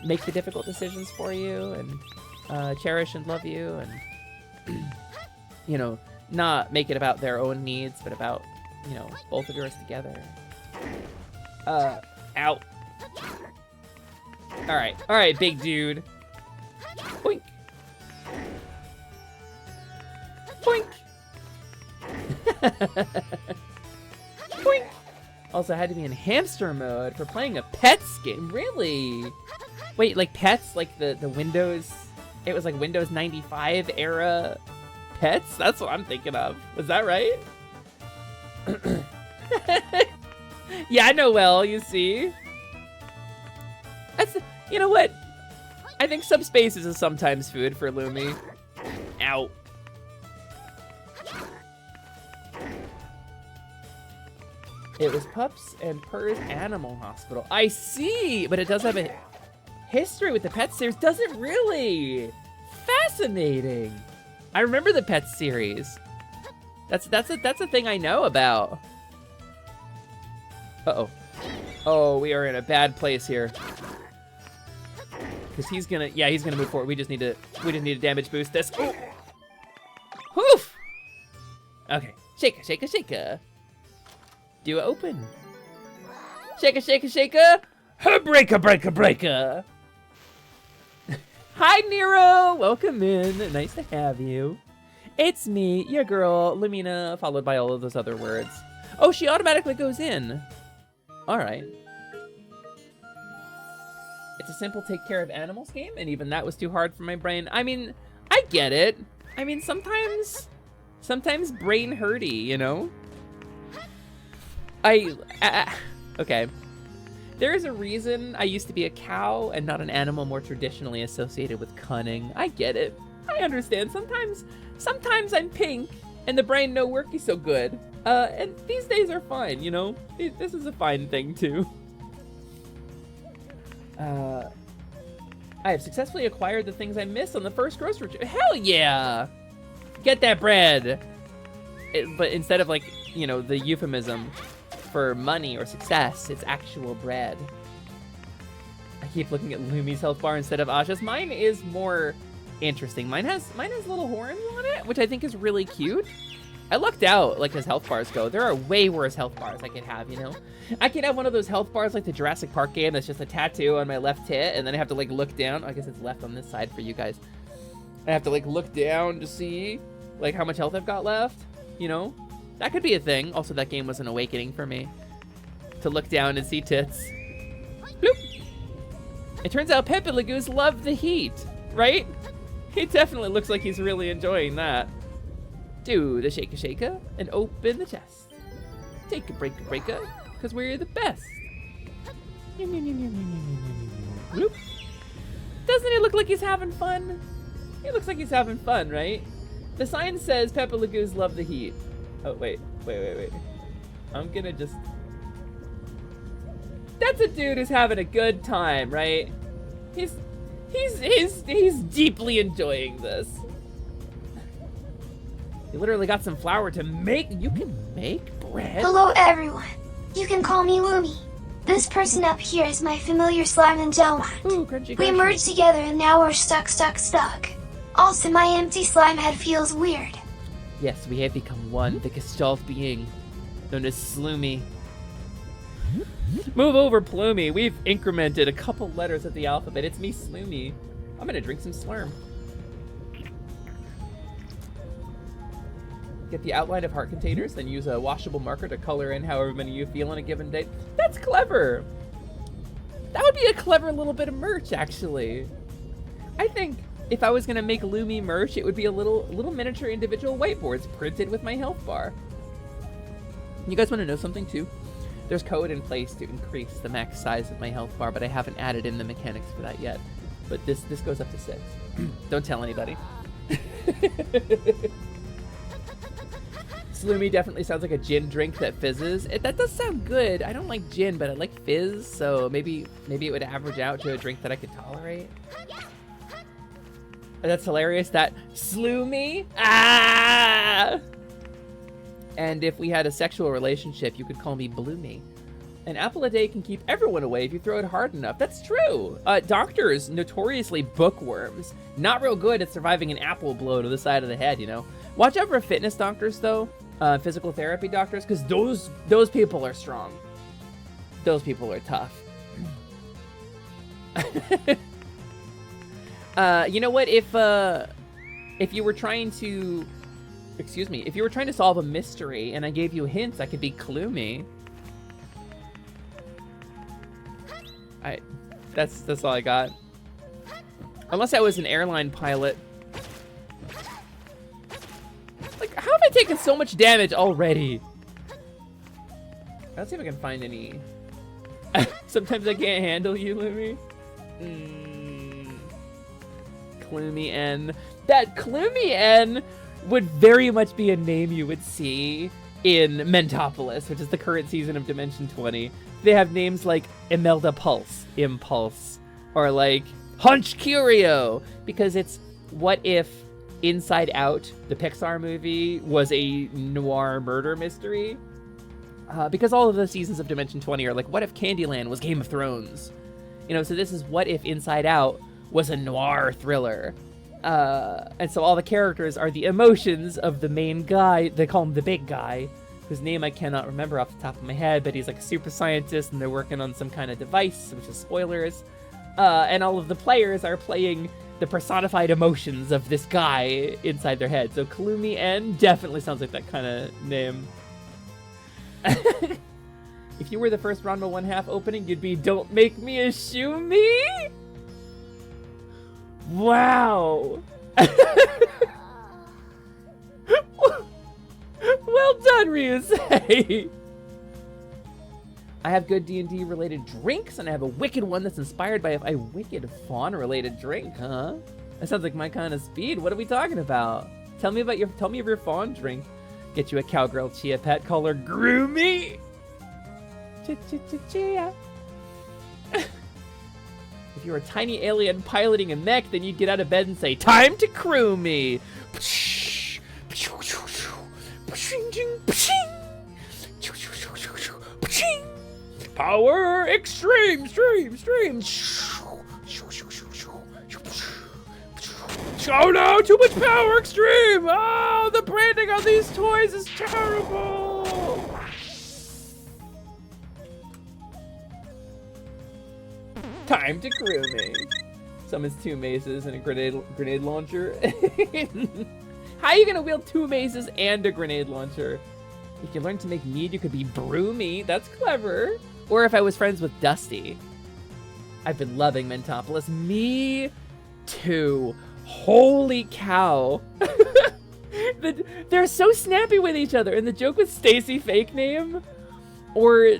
make the difficult decisions for you and cherish and love you and, you know, not make it about their own needs, but about, you know, both of yours together? Out. Alright, big dude. Boink. Boink. Boink. Also had to be in hamster mode for playing a Pets game. Really? Wait, like Pets? Like the Windows... It was like Windows 95 era Pets? That's what I'm thinking of. Was that right? Yeah, I know well, you see. That's, you know what? I think subspaces is sometimes food for Lumi. Ow. It was Pups and Purrs Animal Hospital. I see, but it does have a history with the Pets series. Does it really? Fascinating. I remember the Pets series. That's a thing I know about. Uh-oh. Oh, we are in a bad place here. Because he's gonna move forward. We just need to damage boost this. Oh. Woof! Okay. Shaka, shaka, shaka. Do it open. Shaka, shaka, shaka. breaker. Hi, Nero. Welcome in. Nice to have you. It's me, your girl, Lumina, followed by all of those other words. Oh, she automatically goes in. All right. It's a simple take care of animals game, and even that was too hard for my brain. I mean, I get it. I mean, sometimes brain hurty, you know? Okay. There is a reason I used to be a cow and not an animal more traditionally associated with cunning. I get it. I understand. Sometimes I'm pink and the brain no worky so good. And these days are fine, you know? This is a fine thing too. I have successfully acquired the things I missed on the first grocery trip. Hell yeah! Get that bread! But instead of, like, you know, the euphemism for money or success, it's actual bread. I keep looking at Lumi's health bar instead of Asha's. Mine is more interesting. Mine has little horns on it, which I think is really cute. I lucked out, like, as health bars go. There are way worse health bars I could have, you know? I could have one of those health bars like the Jurassic Park game that's just a tattoo on my left tit, and then I have to, like, look down. I guess it's left on this side for you guys. I have to, like, look down to see, like, how much health I've got left, you know? That could be a thing. Also, that game was an awakening for me. To look down and see tits. Bloop! It turns out Pepe Le Goose loved the heat, right? He definitely looks like he's really enjoying that. Do the shaker and open the chest. Take a breaker, because we're the best. Bloop. Doesn't he look like he's having fun? He looks like he's having fun, right? The sign says Pepe Le Goose love the heat. Oh, wait. I'm gonna just... That's a dude who's having a good time, right? He's deeply enjoying this. You literally got some flour to make... You can make bread? Hello, everyone. You can call me Lumi. This person up here is my familiar slime and gel wand. Ooh, crunchy. We merged together and now we're stuck. Also, my empty slime head feels weird. Yes, we have become one, the Gestalt being, known as Sloomy. Move over, Plumy. We've incremented a couple letters of the alphabet. It's me, Sloomy. I'm gonna drink some Slurm. Get the outline of heart containers, then use a washable marker to color in however many you feel on a given date. That's clever. That would be a clever little bit of merch, actually. I think if I was gonna make Lumi merch, it would be a little miniature individual whiteboards printed with my health bar. You guys want to know something too? There's code in place to increase the max size of my health bar, but I haven't added in the mechanics for that yet. But this goes up to 6. Don't tell anybody. Sloomy definitely sounds like a gin drink that fizzes. That does sound good. I don't like gin, but I like fizz, so maybe it would average out to a drink that I could tolerate. That's hilarious. That Sloomy. Ah! And if we had a sexual relationship, you could call me Bloomy. An apple a day can keep everyone away if you throw it hard enough. That's true. Doctors, notoriously bookworms, not real good at surviving an apple blow to the side of the head, you know? Watch out for fitness doctors, though. Physical therapy doctors, because those people are strong. Those people are tough. You know what? If you were trying to... Excuse me. If you were trying to solve a mystery and I gave you hints, I could be Clumy. That's all I got. Unless I was an airline pilot. Like, how have I taken so much damage already? Let's see if I can find any. Sometimes I can't handle you, Lumi. Clumy N. That Clumy N would very much be a name you would see in Mentopolis, which is the current season of Dimension 20. They have names like Imelda Pulse, Impulse, or like Hunch Curio, because it's what if Inside Out, the Pixar movie, was a noir murder mystery? Because all of the seasons of Dimension 20 are like, what if Candyland was Game of Thrones? You know, so this is what if Inside Out was a noir thriller. And so all the characters are the emotions of the main guy. They call him the big guy. whose name I cannot remember off the top of my head, but he's like a super scientist, and they're working on some kind of device, which is spoilers. And all of the players are playing the personified emotions of this guy inside their head. So Kalumi N definitely sounds like that kind of name. If you were the first Ranma 1/2 opening, you'd be "Don't make me eschew me." Wow. Well done, Ryusei. I have good D&D related drinks, and I have a wicked one that's inspired by a wicked Faun related drink, huh? That sounds like my kind of speed. What are we talking about? Tell me of your Faun drink. Get you a cowgirl chia pet, call her Groomy. Chia. If you were a tiny alien piloting a mech, then you'd get out of bed and say, "Time to crew me." Power extreme, stream. Oh no, too much power extreme. Oh, the branding on these toys is terrible. Time to crew me. Summons 2 maces and a grenade launcher. How are you gonna wield 2 maces and a grenade launcher? If you learn to make mead, you could be Broomy. That's clever. Or if I was friends with Dusty. I've been loving Mentopolis. Me too. Holy cow. They're so snappy with each other. And the joke with Stacy fake name, or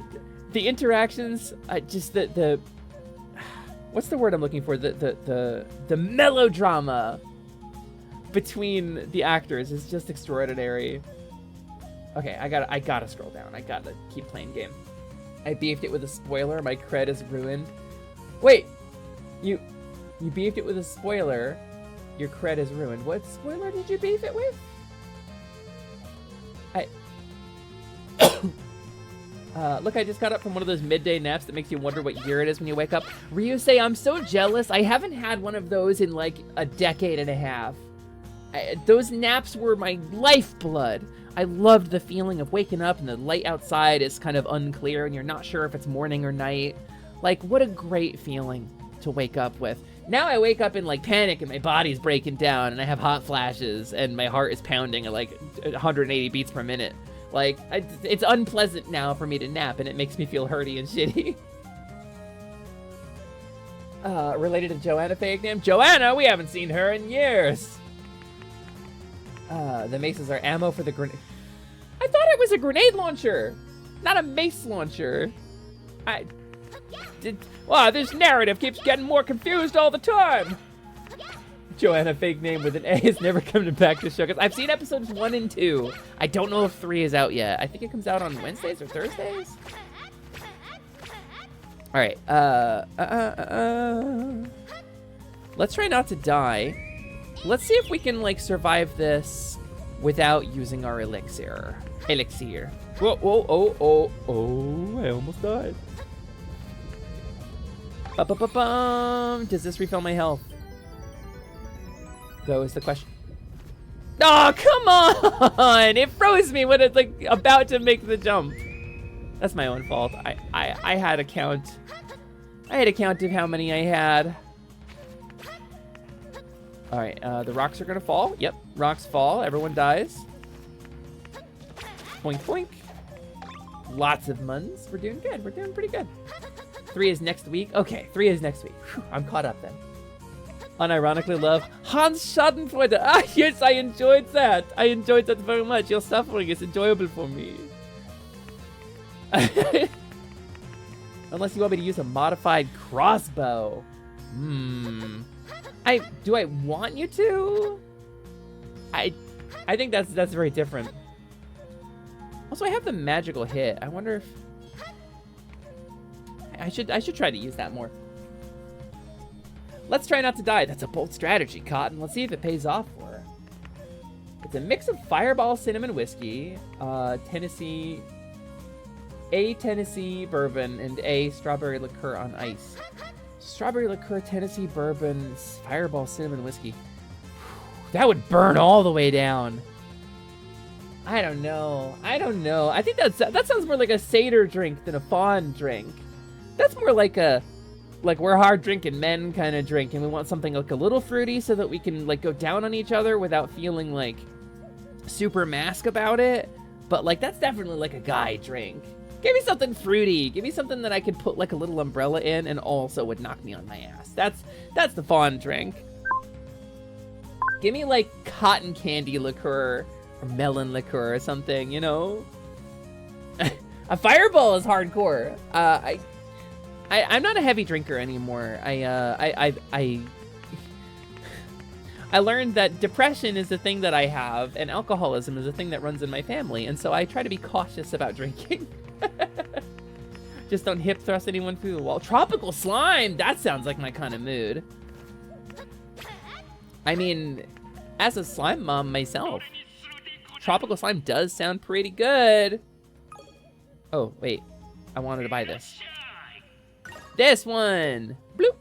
the interactions, just the what's the word I'm looking for? The melodrama between the actors is just extraordinary. Okay, I gotta scroll down. I gotta keep playing game. I beefed it with a spoiler. My cred is ruined. Wait, you beefed it with a spoiler. Your cred is ruined. What spoiler did you beef it with? Look, I just got up from one of those midday naps that makes you wonder what year it is when you wake up. Ryusei, I'm so jealous. I haven't had one of those in like a decade and a half. Those naps were my lifeblood. I loved the feeling of waking up and the light outside is kind of unclear and you're not sure if it's morning or night. Like, what a great feeling to wake up with. Now I wake up in like panic and my body's breaking down and I have hot flashes and my heart is pounding at like 180 beats per minute. Like, it's unpleasant now for me to nap and it makes me feel hurty and shitty. Related to Joanna fake name? Joanna, we haven't seen her in years. The maces are ammo for the grenade. I thought it was a grenade launcher, not a mace launcher. Wow, this narrative keeps getting more confused all the time. Joanna fake name with an A is never coming back to show. I've seen episodes 1 and 2. I don't know if 3 is out yet. I think it comes out on Wednesdays or Thursdays. All right. Let's try not to die. Let's see if we can like survive this without using our elixir. Whoa, oh, I almost died. Does this refill my health? That was the question. Oh, come on! It froze me when it's like about to make the jump. That's my own fault. I had a count. I had a count of how many I had. All right, the rocks are gonna fall. Yep, rocks fall. Everyone dies. Boink, boink. Lots of muns. We're doing good. We're doing pretty good. 3 is next week. Okay, 3 is next week. Whew, I'm caught up then. Unironically love Hans Schadenfreude. Ah, yes, I enjoyed that. I enjoyed that very much. Your suffering is enjoyable for me. Unless you want me to use a modified crossbow. Do I want you to? I think that's very different. Also, I have the magical hit. I wonder if I should try to use that more. Let's try not to die. That's a bold strategy, Cotton. Let's see if it pays off for her. It's a mix of Fireball cinnamon whiskey, Tennessee bourbon, and a strawberry liqueur on ice. Strawberry liqueur, Tennessee bourbon, Fireball cinnamon whiskey. That would burn all the way down. I don't know. I think that sounds more like a satyr drink than a fawn drink. That's more like we're hard drinking men kind of drink, and we want something like a little fruity so that we can like go down on each other without feeling like super mask about it. But like that's definitely like a guy drink. Give me something fruity. Give me something that I could put like a little umbrella in and also would knock me on my ass. That's the fawn drink. Give me like cotton candy liqueur or melon liqueur or something, you know? A fireball is hardcore. I'm not a heavy drinker anymore. I learned that depression is the thing that I have, and alcoholism is a thing that runs in my family, and so I try to be cautious about drinking. Just don't hip thrust anyone through the wall. Tropical slime! That sounds like my kind of mood. I mean, as a slime mom myself, tropical slime does sound pretty good. Oh, wait. I wanted to buy this. This one! Bloop!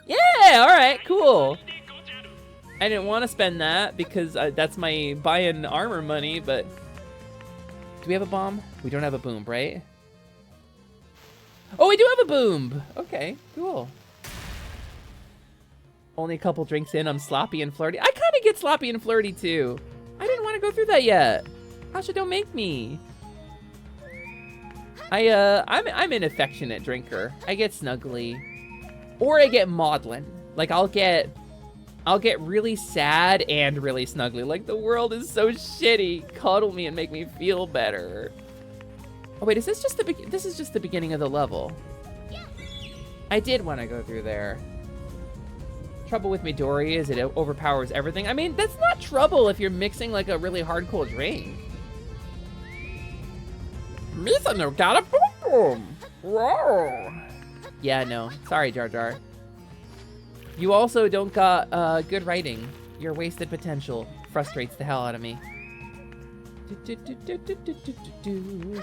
Yeah! Alright, cool. I didn't want to spend that because that's my buy-in armor money, but... Do we have a bomb? We don't have a boom, right? Oh, we do have a boom! Okay, cool. Only a couple drinks in, I'm sloppy and flirty. I kind of get sloppy and flirty, too. I didn't want to go through that yet. Asha, don't make me. I'm an affectionate drinker. I get snuggly. Or I get maudlin. Like, I'll get really sad and really snuggly. Like, the world is so shitty. Cuddle me and make me feel better. Oh, wait, is this just this is just the beginning of the level? I did want to go through there. Trouble with Midori is it overpowers everything. I mean, that's not trouble if you're mixing, like, a really hardcore drink. Misa no got a boom. Whoa. Yeah, no. Sorry, Jar Jar. You also don't got good writing. Your wasted potential frustrates the hell out of me.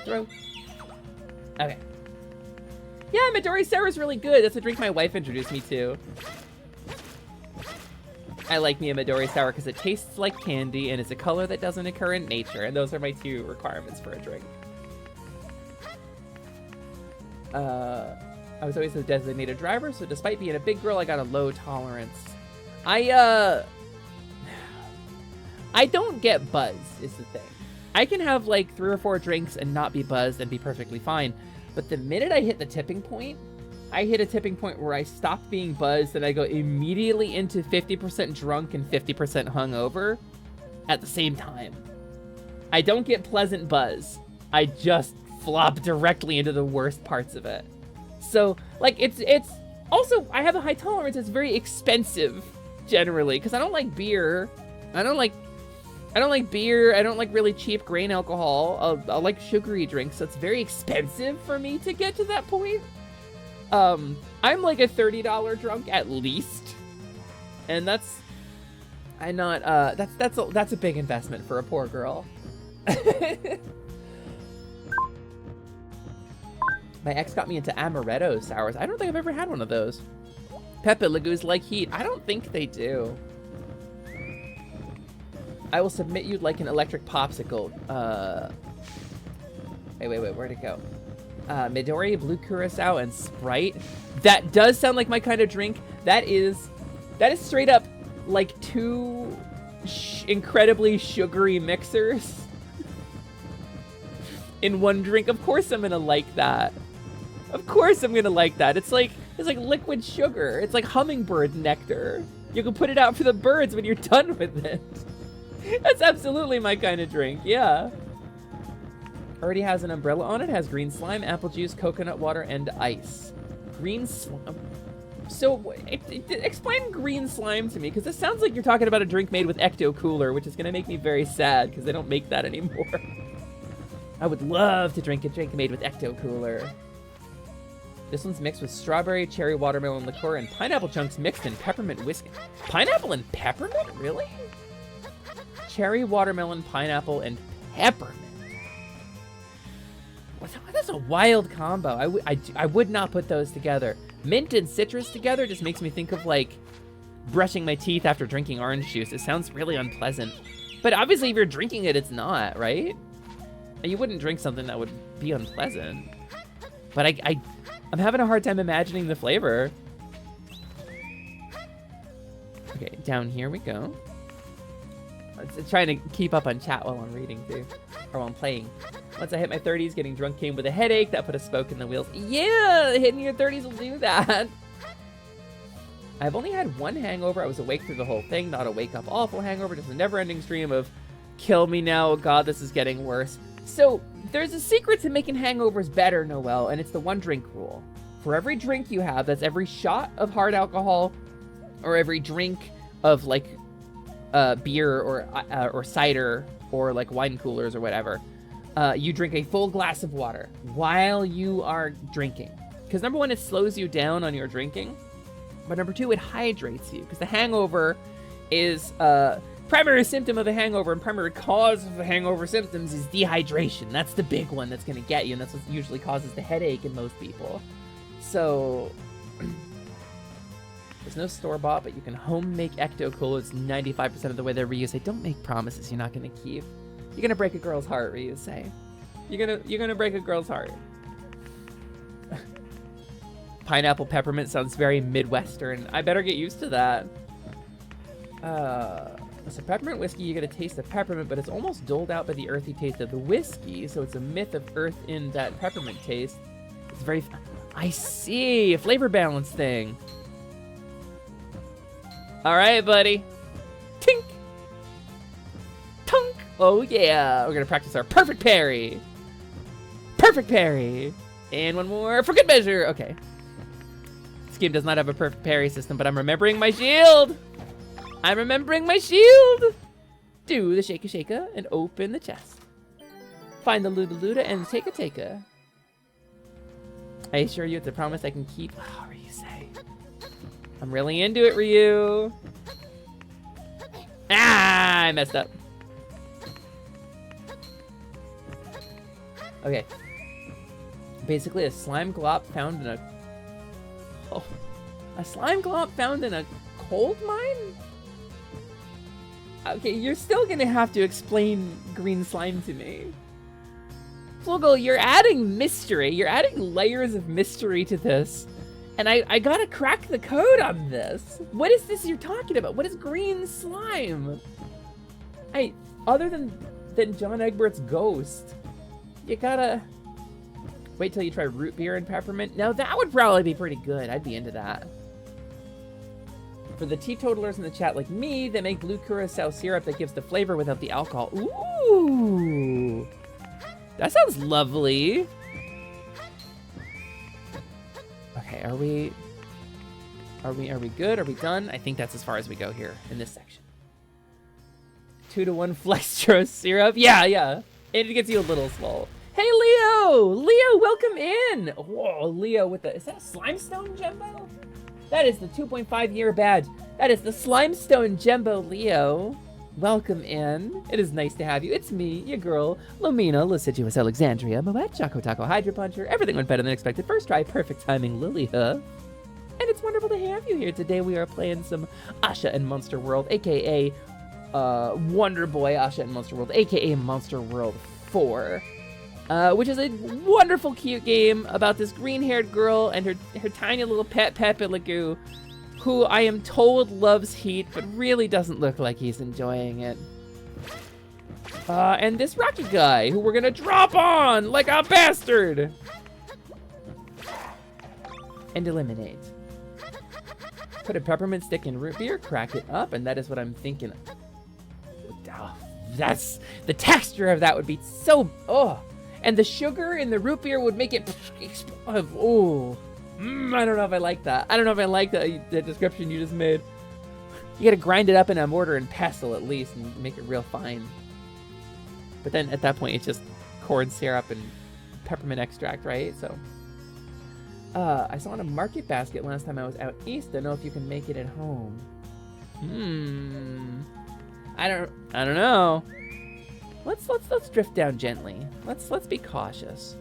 Throw. Okay. Yeah, Midori Sour's really good. That's a drink my wife introduced me to. I like me a Midori Sour because it tastes like candy and is a color that doesn't occur in nature. And those are my 2 requirements for a drink. I was always a designated driver, so despite being a big girl, I got a low tolerance. I don't get buzzed, is the thing. I can have like 3 or 4 drinks and not be buzzed and be perfectly fine. But the minute I hit the tipping point, I hit a tipping point where I stop being buzzed and I go immediately into 50% drunk and 50% hungover at the same time. I don't get pleasant buzz. I just flop directly into the worst parts of it. So, like, it's also, I have a high tolerance. It's very expensive, generally, because I don't like beer. I don't like beer. I don't like really cheap grain alcohol. I like sugary drinks. So it's very expensive for me to get to that point. I'm like a $30 drunk at least, and that's a big investment for a poor girl. My ex got me into amaretto sours. I don't think I've ever had one of those. Pepe Lagoos like heat. I don't think they do. I will submit you like an electric popsicle. Wait, where'd it go? Midori, Blue Curacao, and Sprite. That does sound like my kind of drink. That is straight up like 2 incredibly sugary mixers in one drink. Of course I'm gonna like that. Of course I'm gonna like that. It's like liquid sugar. It's like hummingbird nectar. You can put it out for the birds when you're done with it. That's absolutely my kind of drink, yeah. Already has an umbrella on it. Has green slime, apple juice, coconut water, and ice. Green slime. So, explain green slime to me, because this sounds like you're talking about a drink made with Ecto Cooler, which is going to make me very sad, because they don't make that anymore. I would love to drink a drink made with Ecto Cooler. This one's mixed with strawberry, cherry, watermelon liqueur, and pineapple chunks mixed in peppermint whiskey. Pineapple and peppermint? Really? Cherry, watermelon, pineapple, and peppermint. That's a wild combo. I would not put those together. Mint and citrus together just makes me think of, like, brushing my teeth after drinking orange juice. It sounds really unpleasant. But obviously, if you're drinking it, it's not, right? And you wouldn't drink something that would be unpleasant. But I'm having a hard time imagining the flavor. Okay, down here we go. I'm trying to keep up on chat while I'm reading, too. Or while I'm playing. Once I hit my 30s, getting drunk came with a headache. That put a spoke in the wheels. Yeah, hitting your 30s will do that. I've only had one hangover. I was awake through the whole thing. Not a wake-up awful hangover. Just a never-ending stream of kill me now. Oh, God, this is getting worse. So, there's a secret to making hangovers better, Noelle, and it's the one drink rule. For every drink you have, that's every shot of hard alcohol, or every drink of, like, beer or cider, or, like, wine coolers or whatever, you drink a full glass of water while you are drinking. Because number one, it slows you down on your drinking. But number two, it hydrates you. Because the hangover is primary symptom of a hangover and primary cause of the hangover symptoms is dehydration. That's the big one that's going to get you. And that's what usually causes the headache in most people. So there's no store-bought, but you can home make Ecto Cool. It's 95% of the way there. Ryu say, don't make promises you're not going to keep. You're going to break a girl's heart, Ryu say. You're gonna break a girl's heart. Pineapple peppermint sounds very Midwestern. I better get used to that. So peppermint whiskey, you get a taste of peppermint, but it's almost doled out by the earthy taste of the whiskey, so it's a myth of earth in that peppermint taste. It's very... I see! A flavor balance thing. Alright, buddy. Tink! Tunk! Oh yeah! We're gonna practice our perfect parry! Perfect parry! And one more for good measure! Okay. This game does not have a perfect parry system, but I'm remembering my shield! I'm remembering my shield! Do the shaka shaka and open the chest. Find the luda luda and take a taka. I assure you it's a promise I can keep. Oh, Ryu say. I'm really into it, Ryu. Ah, I messed up. Okay. Basically a slime glop found in a... Oh. A slime glop found in a coal mine? Okay, you're still gonna have to explain green slime to me. Flugel, you're adding mystery. You're adding layers of mystery to this. And I gotta crack the code on this. What is this you're talking about? What is green slime? Other than John Egbert's ghost, you gotta wait till you try root beer and peppermint. Now that would probably be pretty good. I'd be into that. For the teetotalers in the chat like me, they make blue curacao syrup that gives the flavor without the alcohol. Ooh, that sounds lovely. Okay, are we good? Are we done? I think that's as far as we go here in this section. 2-to-1 flextro syrup. Yeah. It gets you a little swole. Hey, Leo! Leo, welcome in! Whoa, Leo with the... Is that a Slimestone Jumbo? That is the 2.5 year badge. That is the Slimestone Jumbo, Leo. Welcome in. It is nice to have you. It's me, your girl, Lumina, Liciduous Alexandria, Moet, Choco Taco Hydra Puncher. Everything went better than expected. First try, perfect timing, Lily Huh. And it's wonderful to have you here. Today we are playing some Asha and Monster World, aka Wonder Boy Asha and Monster World, aka Monster World 4. Which is a wonderful, cute game about this green-haired girl and her tiny little pet Pepe Lagoo, who I am told loves heat, but really doesn't look like he's enjoying it. And this Rocky guy, who we're gonna drop on like a bastard! And eliminate. Put a peppermint stick in root beer, crack it up, and that is what I'm thinking. Oh, that's... The texture of that would be so... Oh! And the sugar in the root beer would make it explode. Oh, I don't know if I like that. I don't know if I like the description you just made. You gotta grind it up in a mortar and pestle at least and make it real fine. But then at that point, it's just corn syrup and peppermint extract, right? So, I saw in a market basket last time I was out east. I don't know if you can make it at home. I don't know. Let's drift down gently. Let's be cautious.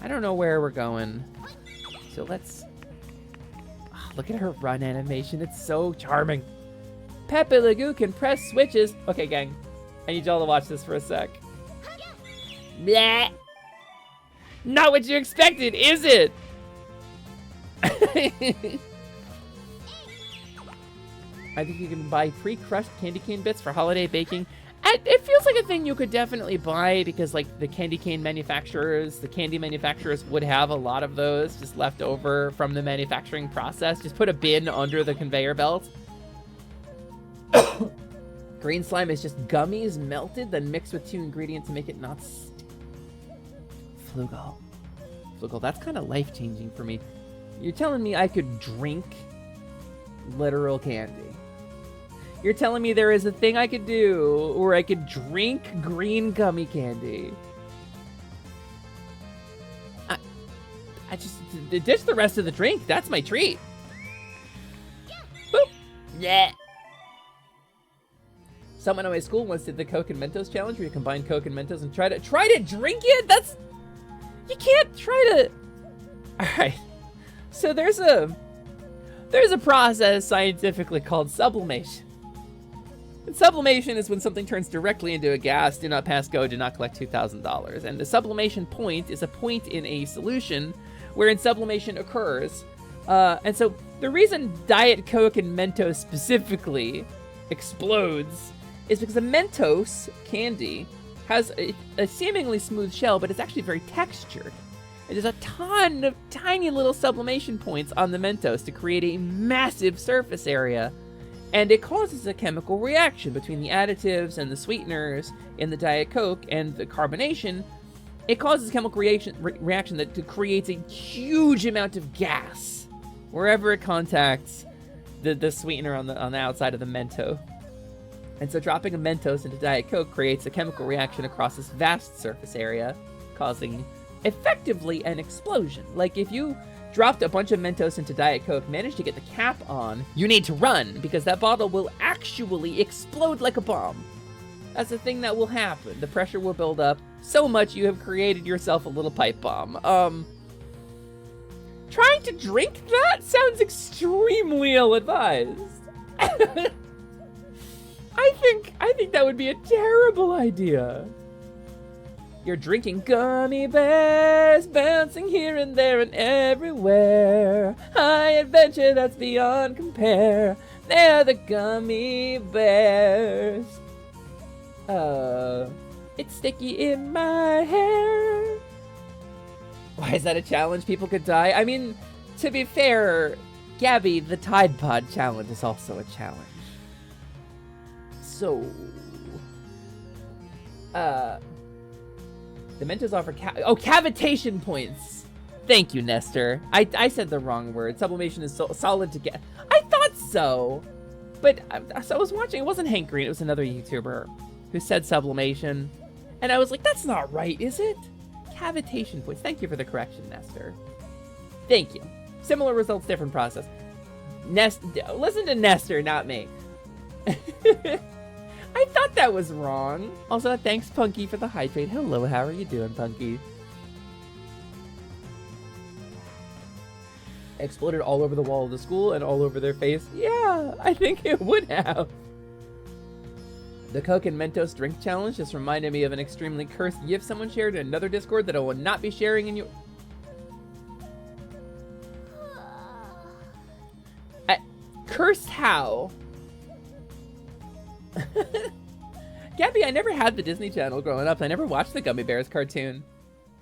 I don't know where we're going, so let's... Oh, look at her run animation. It's so charming. Pepe Le Goo can press switches. Okay, gang. I need y'all to watch this for a sec. Blah. Not what you expected, is it? I think you can buy pre-crushed candy cane bits for holiday baking. It feels like a thing you could definitely buy because, like, the candy cane manufacturers, the candy manufacturers would have a lot of those just left over from the manufacturing process. Just put a bin under the conveyor belt. Green slime is just gummies melted, then mixed with 2 ingredients to make it not Flugel. Flugel, that's kind of life-changing for me. You're telling me I could drink literal candy. You're telling me there is a thing I could do where I could drink green gummy candy. I just ditch the rest of the drink. That's my treat. Boop. Yeah. Someone at my school once did the Coke and Mentos challenge where you combine Coke and Mentos and try to drink it. That's, you can't try to. All right. So there's a process scientifically called sublimation. And sublimation is when something turns directly into a gas. Do not pass go, do not collect $2,000. And the sublimation point is a point in a solution wherein sublimation occurs. And so the reason Diet Coke and Mentos specifically explodes is because the Mentos candy has a seemingly smooth shell, but it's actually very textured. And there's a ton of tiny little sublimation points on the Mentos to create a massive surface area. And it causes a chemical reaction between the additives and the sweeteners in the Diet Coke and the carbonation. It causes a chemical reaction that creates a huge amount of gas wherever it contacts the sweetener on the outside of the Mento. And so dropping a Mentos into Diet Coke creates a chemical reaction across this vast surface area, causing effectively an explosion. Like if you dropped a bunch of Mentos into Diet Coke, managed to get the cap on, you need to run because that bottle will actually explode like a bomb. That's the thing that will happen. The pressure will build up so much you have created yourself a little pipe bomb. Trying to drink that sounds extremely ill-advised. I think that would be a terrible idea. You're drinking gummy bears, bouncing here and there and everywhere. High adventure that's beyond compare. They're the gummy bears. It's sticky in my hair. Why is that a challenge? People could die. I mean, to be fair, Gabby, the Tide Pod challenge is also a challenge. So, the Mentos offer cavitation points. Thank you, Nestor. I said the wrong word. Sublimation is solid to get. I thought so, but so I was watching. It wasn't Hank Green. It was another YouTuber who said sublimation, and I was like, "That's not right, is it?" Cavitation points. Thank you for the correction, Nestor. Thank you. Similar results, different process. Listen to Nestor, not me. I thought that was wrong. Also, thanks, Punky, for the hydrate. Hello, how are you doing, Punky? Exploded all over the wall of the school and all over their face. Yeah, I think it would have. The Coke and Mentos drink challenge just reminded me of an extremely cursed GIF someone shared in another Discord that I will not be sharing in your... Cursed how? Gabby, I never had the Disney Channel growing up. I never watched the Gummy Bears cartoon.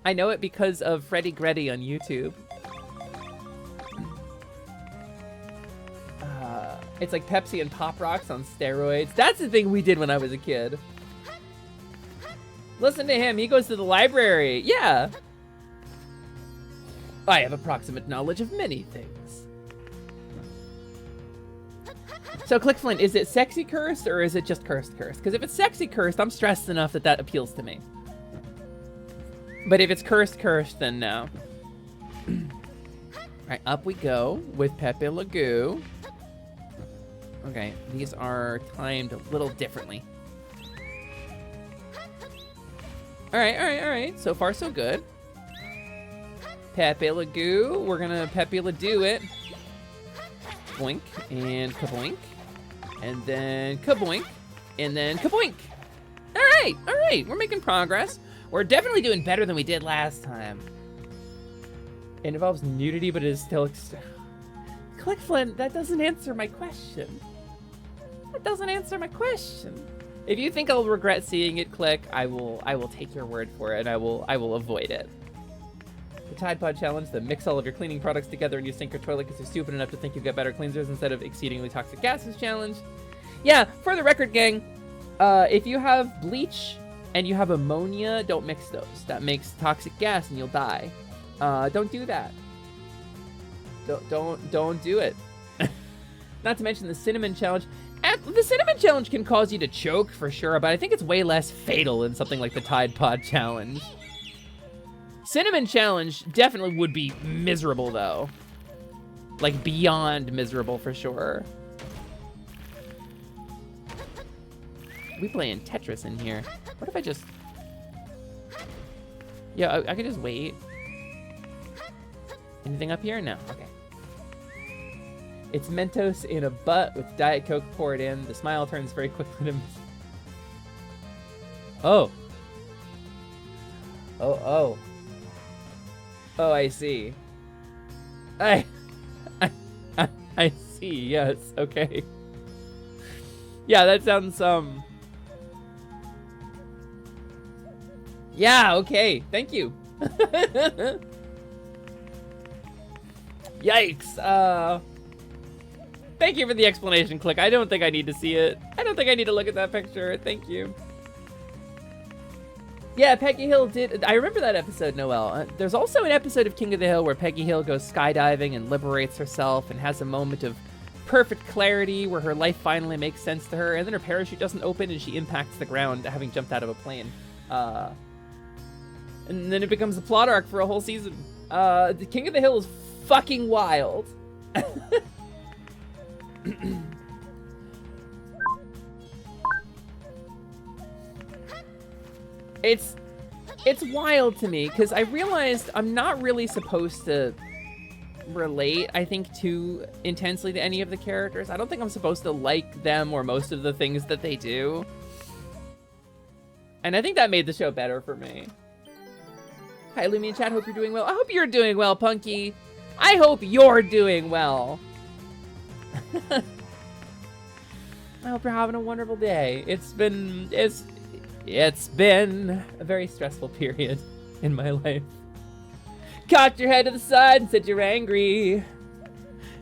I know it because of Freddy Greddy on YouTube. It's like Pepsi and Pop Rocks on steroids. That's the thing we did when I was a kid. Listen to him. He goes to the library. Yeah. I have approximate knowledge of many things. So, Clickflint, is it sexy cursed or is it just cursed? Because if it's sexy cursed, I'm stressed enough that appeals to me. But if it's cursed, then no. Alright, up we go with Pepe Le Goo. Okay, these are timed a little differently. Alright. So far, so good. Pepe Le Goo. We're gonna Pepe Le Do it. Boink and kaboink. And then kaboink. And then kaboink. All right, we're making progress. We're definitely doing better than we did last time. It involves nudity, but it is still... Click Flint, that doesn't answer my question. That doesn't answer my question. If you think I'll regret seeing it, Click, I will take your word for it, and I will avoid it. The Tide Pod Challenge, the mix all of your cleaning products together and you sink your toilet because you're stupid enough to think you get better cleansers instead of exceedingly toxic gases challenge. Yeah, for the record, gang, if you have bleach and you have ammonia, don't mix those. That makes toxic gas and you'll die. Don't do that. Don't do it. Not to mention the cinnamon challenge. The cinnamon challenge can cause you to choke for sure, but I think it's way less fatal than something like the Tide Pod challenge. Cinnamon challenge definitely would be miserable though. Like beyond miserable for sure. We playing Tetris in here. What if I just... Yeah, I could just wait. Anything up here? No, okay. It's Mentos in a butt with Diet Coke poured in. The smile turns very quickly to... Oh. Oh, I see. I see, yes, okay. Yeah, that sounds, Yeah, okay, thank you. Yikes, thank you for the explanation, Click. I don't think I need to see it. I don't think I need to look at that picture, thank you. Yeah, Peggy Hill did. I remember that episode, Noelle. There's also an episode of King of the Hill where Peggy Hill goes skydiving and liberates herself and has a moment of perfect clarity where her life finally makes sense to her, and then her parachute doesn't open and she impacts the ground having jumped out of a plane. And then it becomes a plot arc for a whole season. The King of the Hill is fucking wild. It's wild to me because I realized I'm not really supposed to relate, I think, too intensely to any of the characters. I don't think I'm supposed to like them or most of the things that they do. And I think that made the show better for me. Hi, Lumi and chat. Hope you're doing well. I hope you're doing well, Punky. I hope you're doing well. I hope you're having a wonderful day. It's been a very stressful period in my life. Cocked your head to the side and said you're angry.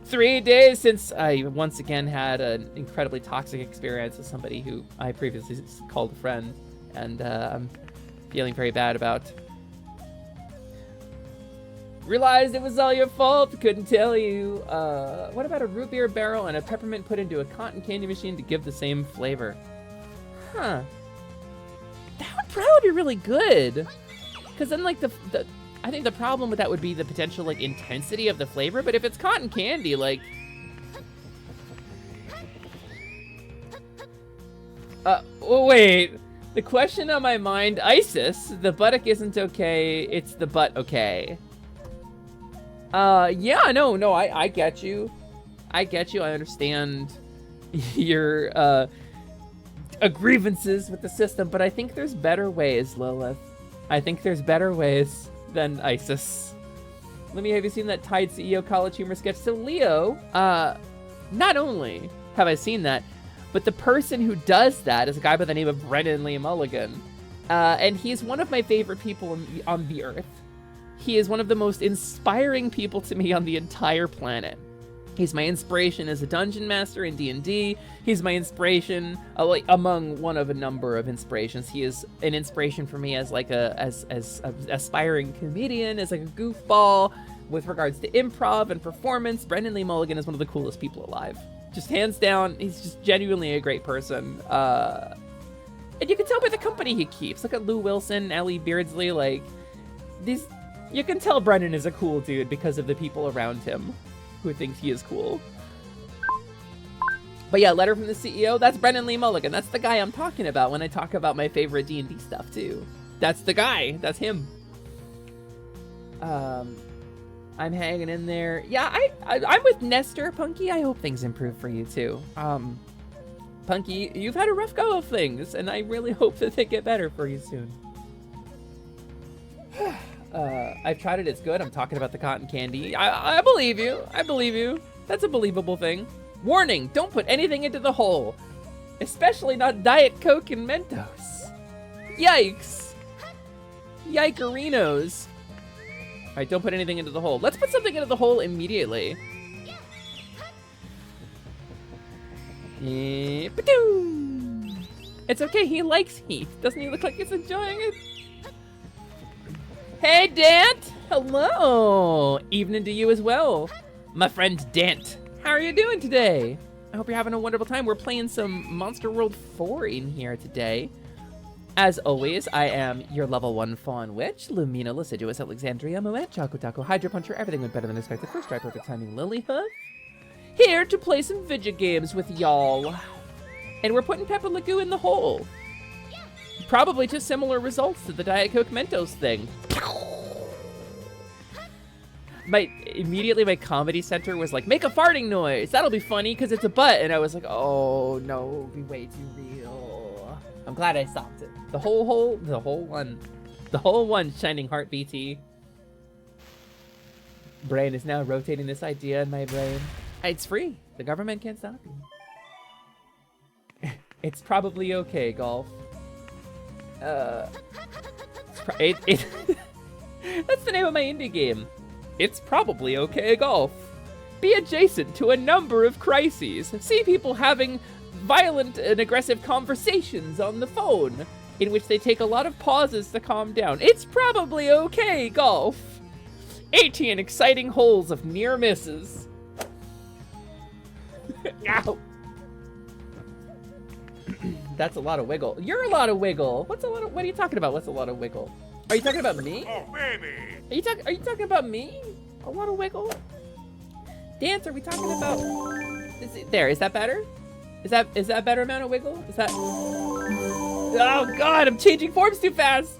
3 days since I once again had an incredibly toxic experience with somebody who I previously called a friend, and I'm feeling very bad about. Realized it was all your fault, couldn't tell you. What about a root beer barrel and a peppermint put into a cotton candy machine to give the same flavor? Huh. That would probably be really good. Because then, like, I think the problem with that would be the potential, like, intensity of the flavor. But if it's cotton candy, like... wait. The question on my mind, ISIS, the buttock isn't okay, it's the butt okay. Yeah, no, I get you. I get you, I understand your, grievances with the system, but I think there's better ways, Lilith. I think there's better ways than ISIS. Let me have you seen that Tide CEO college humor sketch? So Leo, not only have I seen that, but the person who does that is a guy by the name of Brennan Lee Mulligan. And he's one of my favorite people on the earth. He is one of the most inspiring people to me on the entire planet. He's my inspiration as a dungeon master in D&D. He's my inspiration, like, among one of a number of inspirations. He is an inspiration for me as like as aspiring comedian, as like a goofball with regards to improv and performance. Brendan Lee Mulligan is one of the coolest people alive. Just hands down, he's just genuinely a great person. And you can tell by the company he keeps. Look at Lou Wilson, Ellie Beardsley, like these. You can tell Brendan is a cool dude because of the people around him who think he is cool. But yeah, letter from the CEO, that's Brendan Lee Mulligan. That's the guy I'm talking about when I talk about my favorite D&D stuff too. That's the guy, that's him. I'm hanging in there. Yeah, I'm with Nestor, Punky. I hope things improve for you too. Punky, you've had a rough go of things, and I really hope that they get better for you soon. I've tried it, it's good. I'm talking about the cotton candy. I believe you. I believe you. That's a believable thing. Warning, don't put anything into the hole. Especially not Diet Coke and Mentos. Yikes. Yikerinos. All right, don't put anything into the hole. Let's put something into the hole immediately. It's okay, he likes heat. Doesn't he look like he's enjoying it? Hey, Dant! Hello! Evening to you as well. My friend Dant. How are you doing today? I hope you're having a wonderful time. We're playing some Monster World 4 in here today. As always, I am your level 1 Faun Witch, Lumina, Lasciduous, Alexandria, Moet, Choco Taco, Hydra Puncher, everything went better than expected. First try, perfect timing, Lily Hoof. Here to play some video games with y'all. And we're putting Peppa Legoo in the hole. Probably just similar results to the Diet Coke Mentos thing. Immediately my comedy center was like, make a farting noise. That'll be funny because it's a butt. And I was like, oh no, it'll be way too real. I'm glad I stopped it. The whole one, Shining Heart BT. Brain is now rotating this idea in my brain. It's free. The government can't stop you. It's probably okay, Golf. That's the name of my indie game. It's probably okay, Golf. Be adjacent to a number of crises. See people having violent and aggressive conversations on the phone, in which they take a lot of pauses to calm down. It's probably okay, Golf. 18 exciting holes of near misses. Ow. That's a lot of wiggle. You're a lot of wiggle. What are you talking about? What's a lot of wiggle? Are you talking about me? Oh, baby. Are you talking about me? A lot of wiggle? Dance, are we talking about... Is that better? Is that better amount of wiggle? Is that... Oh god, I'm changing forms too fast!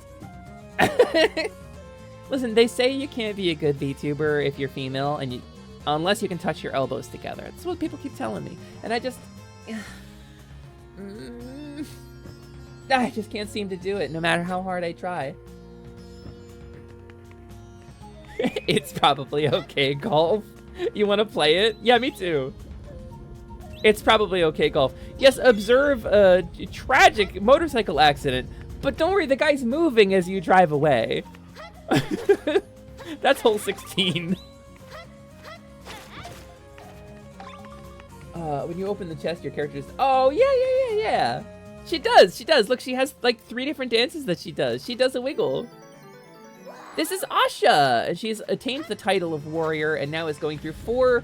Listen, they say you can't be a good VTuber if you're female, and unless you can touch your elbows together. That's what people keep telling me. And I just can't seem to do it, no matter how hard I try. It's probably okay, Golf. You want to play it? Yeah, me too. It's probably okay, Golf. Yes, observe a tragic motorcycle accident, but don't worry, the guy's moving as you drive away. That's hole 16. When you open the chest, your character just... Oh, yeah. She does. Look, she has like 3 different dances that she does. She does a wiggle. This is Asha, and she's attained the title of warrior and now is going through 4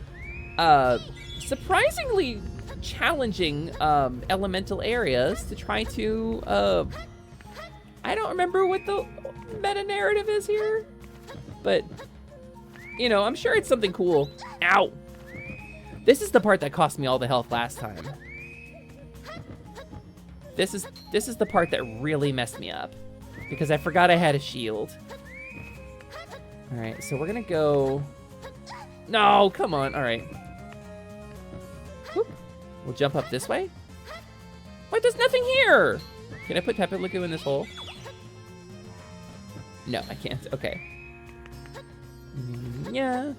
surprisingly challenging elemental areas to try to I don't remember what the meta narrative is here, but you know, I'm sure it's something cool. Ow. This is the part that cost me all the health last time. This is the part that really messed me up because I forgot I had a shield. All right, so we're gonna go... No, come on, all right. Whoop. We'll jump up this way. What, there's nothing here? Can I put Peppa Legoo in this hole? No, I can't, okay. I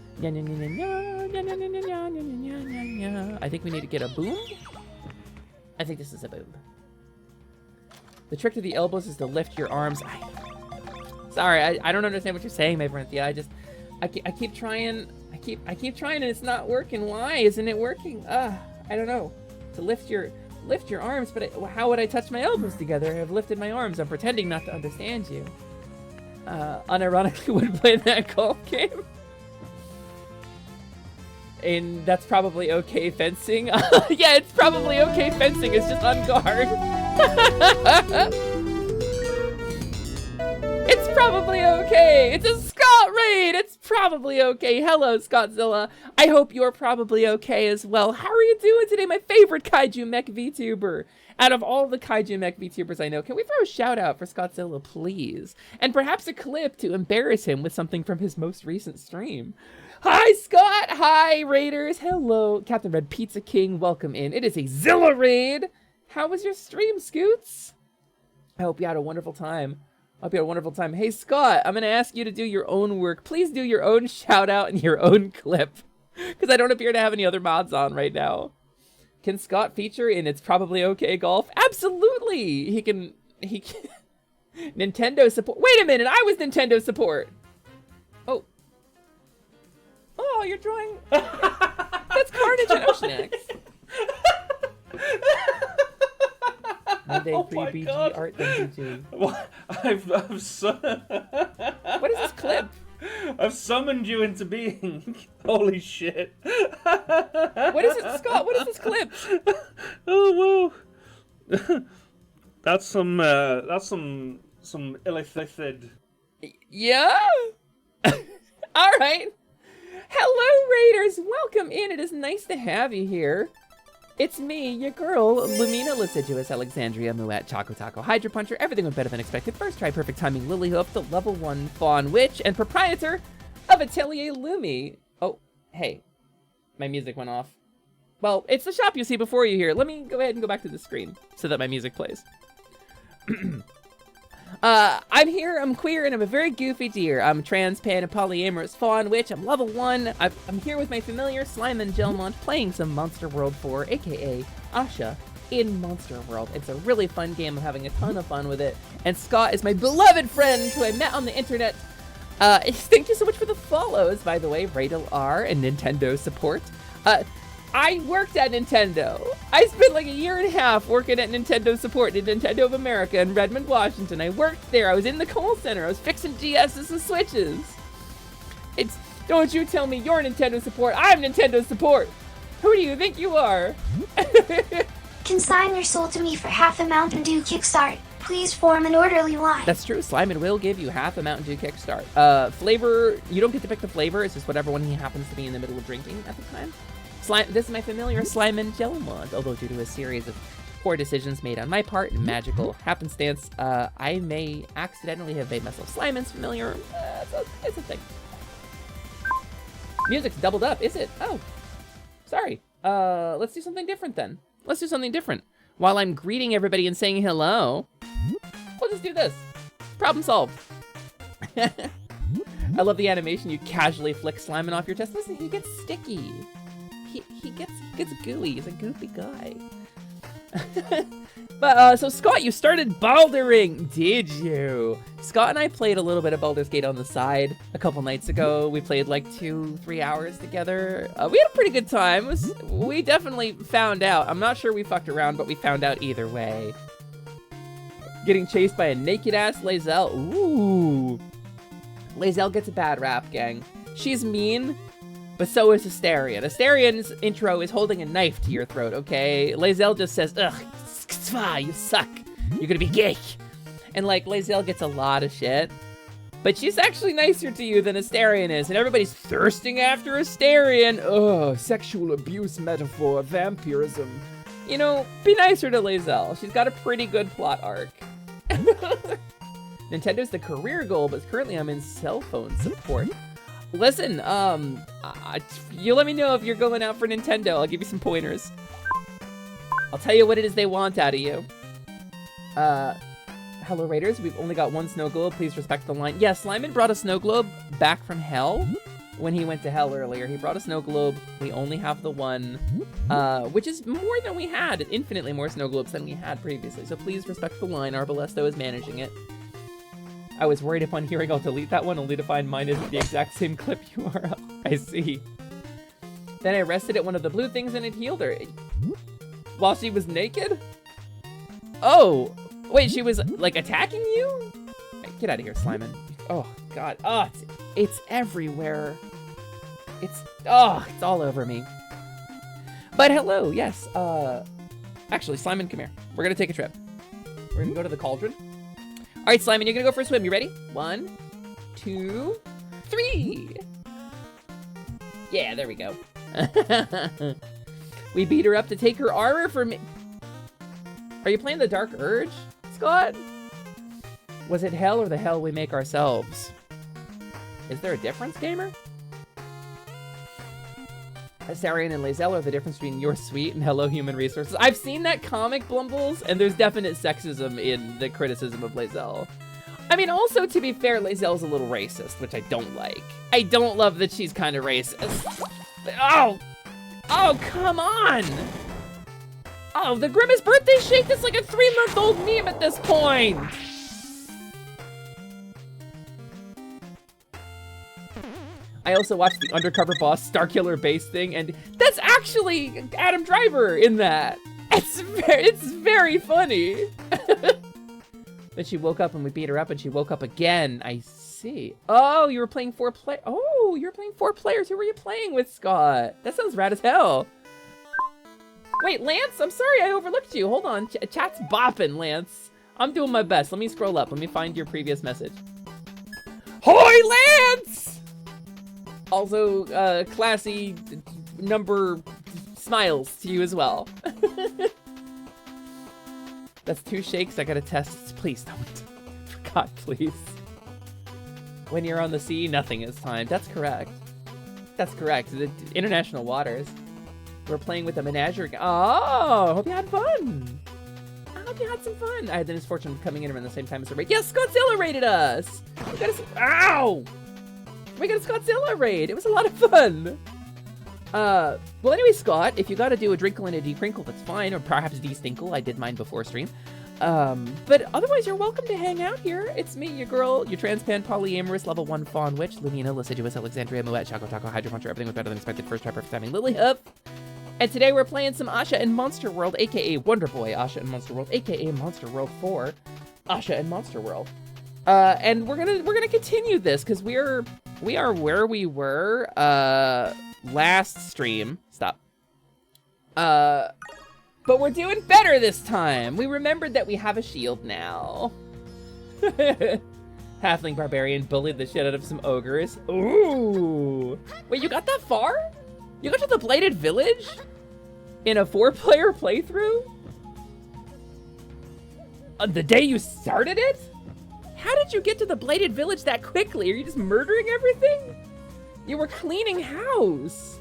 think we need to get a boom. I think this is a boom. The trick to the elbows is to lift your arms. Sorry, I don't understand what you're saying, my friend. Yeah, I keep trying. I keep trying and it's not working. Why isn't it working? I don't know. To lift your arms, but how would I touch my elbows together? I've lifted my arms. I'm pretending not to understand you. Unironically would play that golf game. And that's probably okay fencing. Yeah, it's probably okay fencing. It's just on guard. It's probably okay. It's a Scott raid. It's probably okay. Hello, Scottzilla. I hope you're probably okay as well. How are you doing today, my favorite Kaiju Mech VTuber? Out of all the Kaiju Mech VTubers I know, can we throw a shout out for Scottzilla, please? And perhaps a clip to embarrass him with something from his most recent stream. Hi, Scott. Hi, Raiders. Hello, Captain Red Pizza King. Welcome in. It is a Zilla raid. How was your stream, Scoots? I hope you had a wonderful time. Hey, Scott, I'm going to ask you to do your own work. Please do your own shout out and your own clip. Because I don't appear to have any other mods on right now. Can Scott feature in It's Probably Okay Golf? Absolutely! He can... Nintendo support. Wait a minute, I was Nintendo support. Oh. Oh, you're drawing... That's Carnage and Ocean X. Monday pre-BG art than BG. What is this clip? I've summoned you into being. Holy shit. What is it, Scott? What is this clip? Oh, whoa. That's some illicit. Yeah? Alright. Hello, Raiders. Welcome in. It is nice to have you here. It's me, your girl, Lumina Liciduous, Alexandria, Muet, Choco Taco, Hydra Puncher, everything went better than expected, first try, perfect timing, Lilyhoof, the level 1 Faun Witch, and proprietor of Atelier Lumi. Oh, hey, my music went off. Well, it's the shop you see before you here. Let me go ahead and go back to the screen so that my music plays. I'm here, I'm queer, and I'm a very goofy deer. I'm trans, pan, and polyamorous Faun Witch. I'm level 1. I'm here with my familiar Slime and Gelmont playing some Monster World 4, aka Asha, in Monster World. It's a really fun game. I'm having a ton of fun with it. And Scott is my beloved friend who I met on the internet. Thank you so much for the follows, by the way, Radel R and Nintendo support. I worked at Nintendo. I spent like a year and a half working at Nintendo support at Nintendo of America in Redmond, Washington. I worked there. I was in the call center. I was fixing GSs and Switches. Don't you tell me you're Nintendo support. I'm Nintendo support. Who do you think you are? Consign your soul to me for half a Mountain Dew kickstart. Please form an orderly line. That's true. Slimin will give you half a Mountain Dew kickstart. Flavor, you don't get to pick the flavor. It's just whatever one he happens to be in the middle of drinking at the time. This is my familiar Slime and Gelmont, although due to a series of poor decisions made on my part and magical happenstance, I may accidentally have made myself Slimon's familiar. It's a thing. Music's doubled up, is it? Oh, sorry. Let's do something different then. Let's do something different. While I'm greeting everybody and saying hello, we'll just do this. Problem solved. I love the animation. You casually flick Slimin off your chest. Listen, he gets sticky. He gets gooey. He's a goopy guy. But, so Scott, you started bouldering, did you? Scott and I played a little bit of Baldur's Gate on the side a couple nights ago. We played like 2-3 hours together. We had a pretty good time. We definitely found out. I'm not sure we fucked around, but we found out either way. Getting chased by a naked-ass Lae'zel. Ooh. Lae'zel gets a bad rap, gang. She's mean, but so is Asterion. Asterian's intro is holding a knife to your throat, okay? Lae'zel just says, ugh, you suck. You're gonna be gay. And like, Lae'zel gets a lot of shit, but she's actually nicer to you than Asterion is, and everybody's thirsting after Asterion. Ugh, sexual abuse metaphor, vampirism. You know, be nicer to Lae'zel. She's got a pretty good plot arc. Nintendo's the career goal, but currently I'm in cell phone support. Listen, you let me know if you're going out for Nintendo. I'll give you some pointers. I'll tell you what it is they want out of you. Hello Raiders, we've only got one snow globe. Please respect the line. Yeah, Slimin brought a snow globe back from hell when he went to hell earlier. He brought a snow globe. We only have the one, which is more than we had. Infinitely more snow globes than we had previously. So please respect the line. Arbalesto is managing it. I was worried upon hearing I'll delete that one, only to find mine isn't the exact same clip URL. I see. Then I rested at one of the blue things and it healed her. While she was naked? Oh, wait, she was like attacking you? Get out of here, Slimin. Oh, God. Oh, it's everywhere. It's all over me. But hello, yes. Actually, Slimin, come here. We're gonna take a trip. We're gonna go to the cauldron. All right, Slimin, you're gonna go for a swim. You ready? 1, 2, 3. Yeah, there we go. We beat her up to take her armor for me. Are you playing the Dark Urge, Scott? Was it hell or the hell we make ourselves? Is there a difference, gamer? Sarian and Lae'zel are the difference between You're Sweet and Hello Human Resources. I've seen that comic, Blumbles, and there's definite sexism in the criticism of Lae'zel. I mean, also, to be fair, Lae'zel's a little racist, which I don't like. I don't love that she's kind of racist. Oh! Oh, come on! Oh, the Grimace birthday shake is like a 3-month-old meme at this point! I also watched the Undercover Boss Starkiller Base thing, and that's actually Adam Driver in that. It's very funny. Then she woke up and we beat her up, and she woke up again. I see. Oh, you were playing 4 play. Oh, you were playing 4 players. Who were you playing with, Scott? That sounds rad as hell. Wait, Lance, I'm sorry I overlooked you. Hold on, chat's bopping, Lance. I'm doing my best. Let me scroll up. Let me find your previous message. Hoy, Lance! Also, classy number smiles to you as well. That's 2 shakes. I gotta test. Please don't. For God, please. When you're on the sea, nothing is timed. That's correct. That's correct. The international waters. We're playing with a menagerie. Oh, hope you had fun. I hope you had some fun. I had the misfortune of coming in around the same time as the raid. Yes, Scottzilla raided us. We got a, ow! We got a Scottzilla raid. It was a lot of fun. Well, anyway, Scott, if you got to do a drinkle and a decrinkle, that's fine. Or perhaps de-stinkle. I did mine before stream. But otherwise, you're welcome to hang out here. It's me, your girl, your transpan polyamorous level 1 Faun Witch, Lumina, Lascivious, Alexandria, Moet, Choco Taco, Hydro Puncher, everything was better than expected. First try, perfect timing, Lily Huff. And today we're playing some Asha and Monster World, aka Wonder Boy Asha and Monster World, aka Monster World 4, Asha and Monster World. And we're gonna continue this because we are where we were last stream. Stop. But we're doing better this time. We remembered that we have a shield now. Halfling barbarian bullied the shit out of some ogres. Ooh. Wait, you got that far? You got to the Bladed Village? In a 4-player playthrough? On the day you started it? How did you get to the Bladed Village that quickly? Are you just murdering everything? You were cleaning house.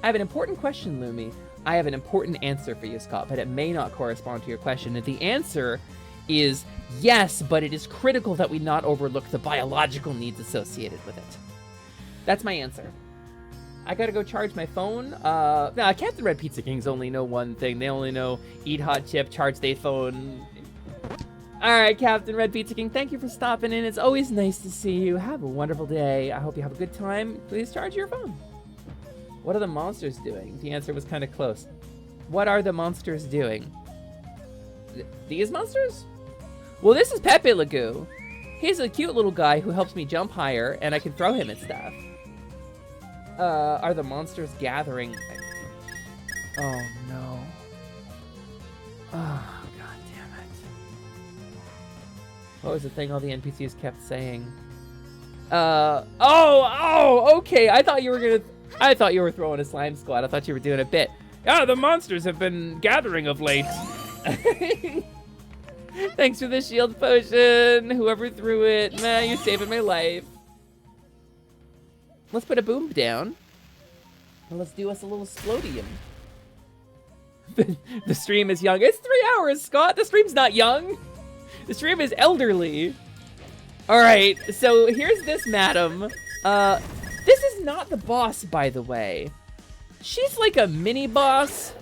I have an important question, Lumi. I have an important answer for you, Scott, but it may not correspond to your question. And the answer is yes, but it is critical that we not overlook the biological needs associated with it. That's my answer. I gotta go charge my phone. Nah, Captain Red Pizza Kings only know one thing. They only know eat hot chip, charge their phone. All right, Captain Red Pizza King, thank you for stopping in. It's always nice to see you. Have a wonderful day. I hope you have a good time. Please charge your phone. What are the monsters doing? The answer was kind of close. What are the monsters doing? These monsters? Well, this is Pepe Lagoo. He's a cute little guy who helps me jump higher, and I can throw him at stuff. Are the monsters gathering? Oh, no. Oh, god damn it. What was the thing all the NPCs kept saying? Okay. I thought you were throwing a slime squad. I thought you were doing a bit. Ah, the monsters have been gathering of late. Thanks for the shield potion. Whoever threw it. Man, you're saving my life. Let's put a boom down. And let's do us a little splodium. The stream is young. It's 3 hours, Scott. The stream's not young. The stream is elderly. All right, so here's this madam. This is not the boss, by the way. She's like a mini boss.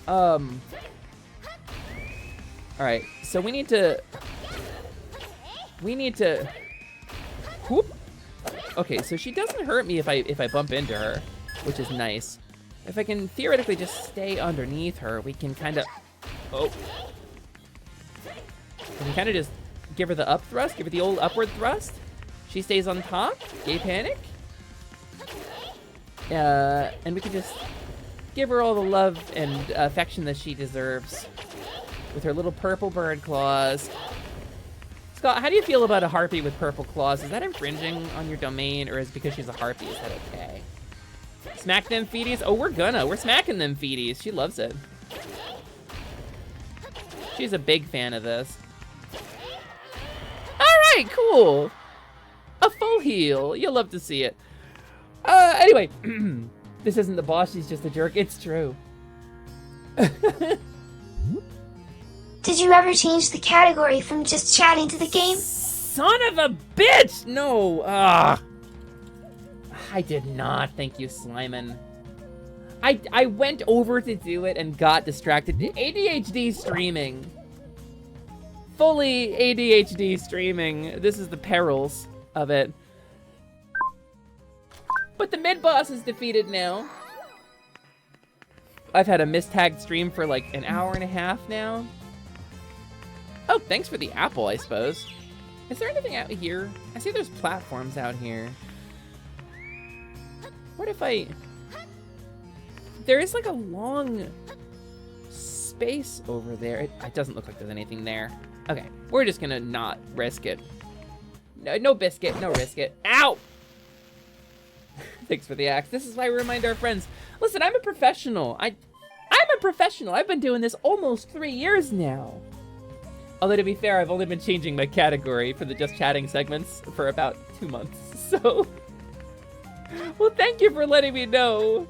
All right, so we need to. Whoop. Okay, so she doesn't hurt me if I bump into her, which is nice. If I can theoretically just stay underneath her, we can kind of. Oh. We can kind of just give her the up thrust, give her the old upward thrust. She stays on top. Gay panic. And we can just give her all the love and affection that she deserves with her little purple bird claws. Scott, how do you feel about a harpy with purple claws? Is that infringing on your domain, or is it because she's a harpy? Is that okay? Smack them feeties? Oh, we're smacking them feeties. She loves it. She's a big fan of this. All right, cool. A full heal. You'll love to see it. Anyway, This isn't the boss, she's just a jerk. It's true. Did you ever change the category from just chatting to the game? Son of a bitch! No, I did not. Thank you, Slyman. I went over to do it and got distracted. ADHD streaming. Fully ADHD streaming. This is the perils of it. But the mid-boss is defeated now. I've had a mistagged stream for like an hour and a half now. Oh, thanks for the apple, I suppose. Is there anything out here? I see there's platforms out here. What if I... There is like a long space over there. It doesn't look like there's anything there. Okay, we're just gonna not risk it. No biscuit, no risk it. Ow! Thanks for the axe. This is why we remind our friends. Listen, I'm a professional. I'm a professional. I've been doing this almost 3 years now. Although to be fair, I've only been changing my category for the just chatting segments for about 2 months. So, well, thank you for letting me know.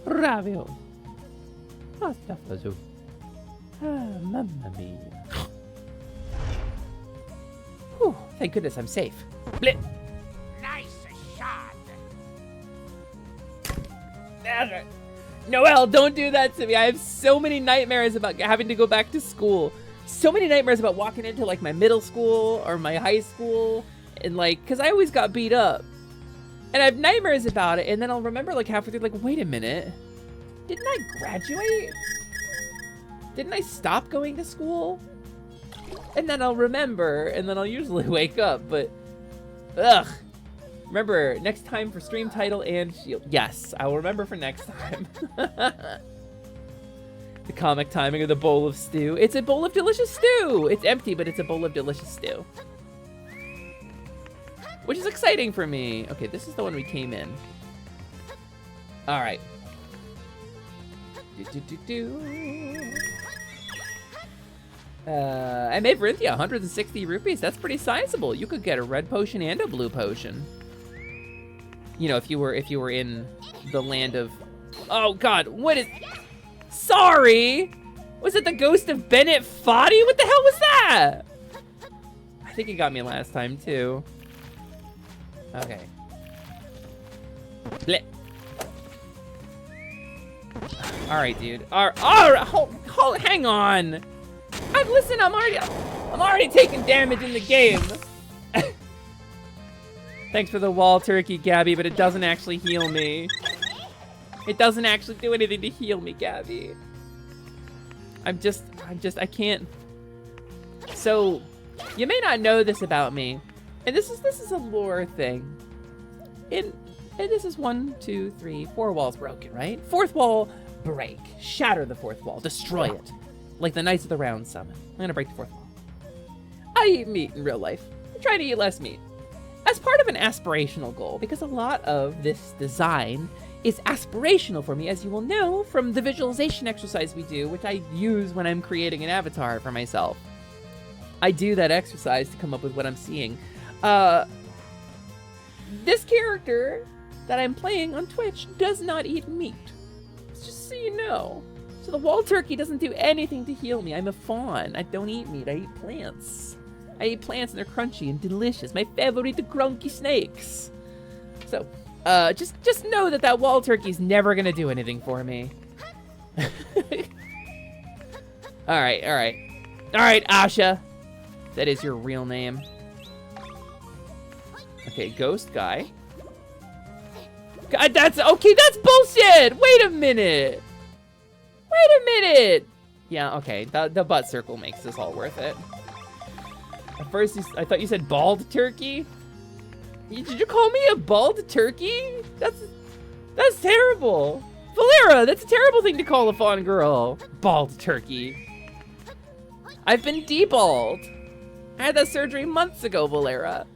Bravio. Pasta fagioli. Ah, mamma mia. Whew, thank goodness I'm safe. Blip. Nice shot. Noelle, don't do that to me. I have so many nightmares about having to go back to school. So many nightmares about walking into like my middle school or my high school and like, cause I always got beat up. And I have nightmares about it, and then I'll remember like halfway through, like, wait a minute. Didn't I graduate? Didn't I stop going to school? And then I'll remember, and then I'll usually wake up, but ugh. Remember, next time for stream title and shield. Yes, I will remember for next time. The comic timing of the bowl of stew. It's a bowl of delicious stew. It's empty, but it's a bowl of delicious stew. Which is exciting for me. Okay, this is the one we came in. All right. I made Verinthia 160 rupees. That's pretty sizable. You could get a red potion and a blue potion. You know, if you were in the land of... Oh God, what is... Sorry! Was it the ghost of Bennett Foddy? What the hell was that? I think he got me last time too. Okay. Blech. All right, dude. All right, hold, hang on. I'm already taking damage in the game. Thanks for the wall turkey, Gabby, but it doesn't actually heal me. It doesn't actually do anything to heal me, Gabby. I can't. So, you may not know this about me. And this is a lore thing. And this is 1, 2, 3, 4 walls broken, right? 4th wall, break. Shatter the 4th wall. Destroy it. Like the Knights of the Round summon. I'm gonna break the 4th wall. I eat meat in real life. I try to eat less meat. As part of an aspirational goal, because a lot of this design is aspirational for me, as you will know from the visualization exercise we do, which I use when I'm creating an avatar for myself. I do that exercise to come up with what I'm seeing. This character that I'm playing on Twitch does not eat meat. Just so you know. So the wall turkey doesn't do anything to heal me. I'm a faun. I don't eat meat. I eat plants. I eat plants and they're crunchy and delicious. My favorite, the grunky snakes. So, just know that wall turkey's never gonna do anything for me. All right, Asha. That is your real name. Okay, ghost guy. God, that's bullshit! Wait a minute! Yeah, okay, the butt circle makes this all worth it. At first, I thought you said bald turkey? Did you call me a bald turkey? That's terrible. Valera, that's a terrible thing to call a fawn girl. Bald turkey. I've been deballed. I had that surgery months ago, Valera.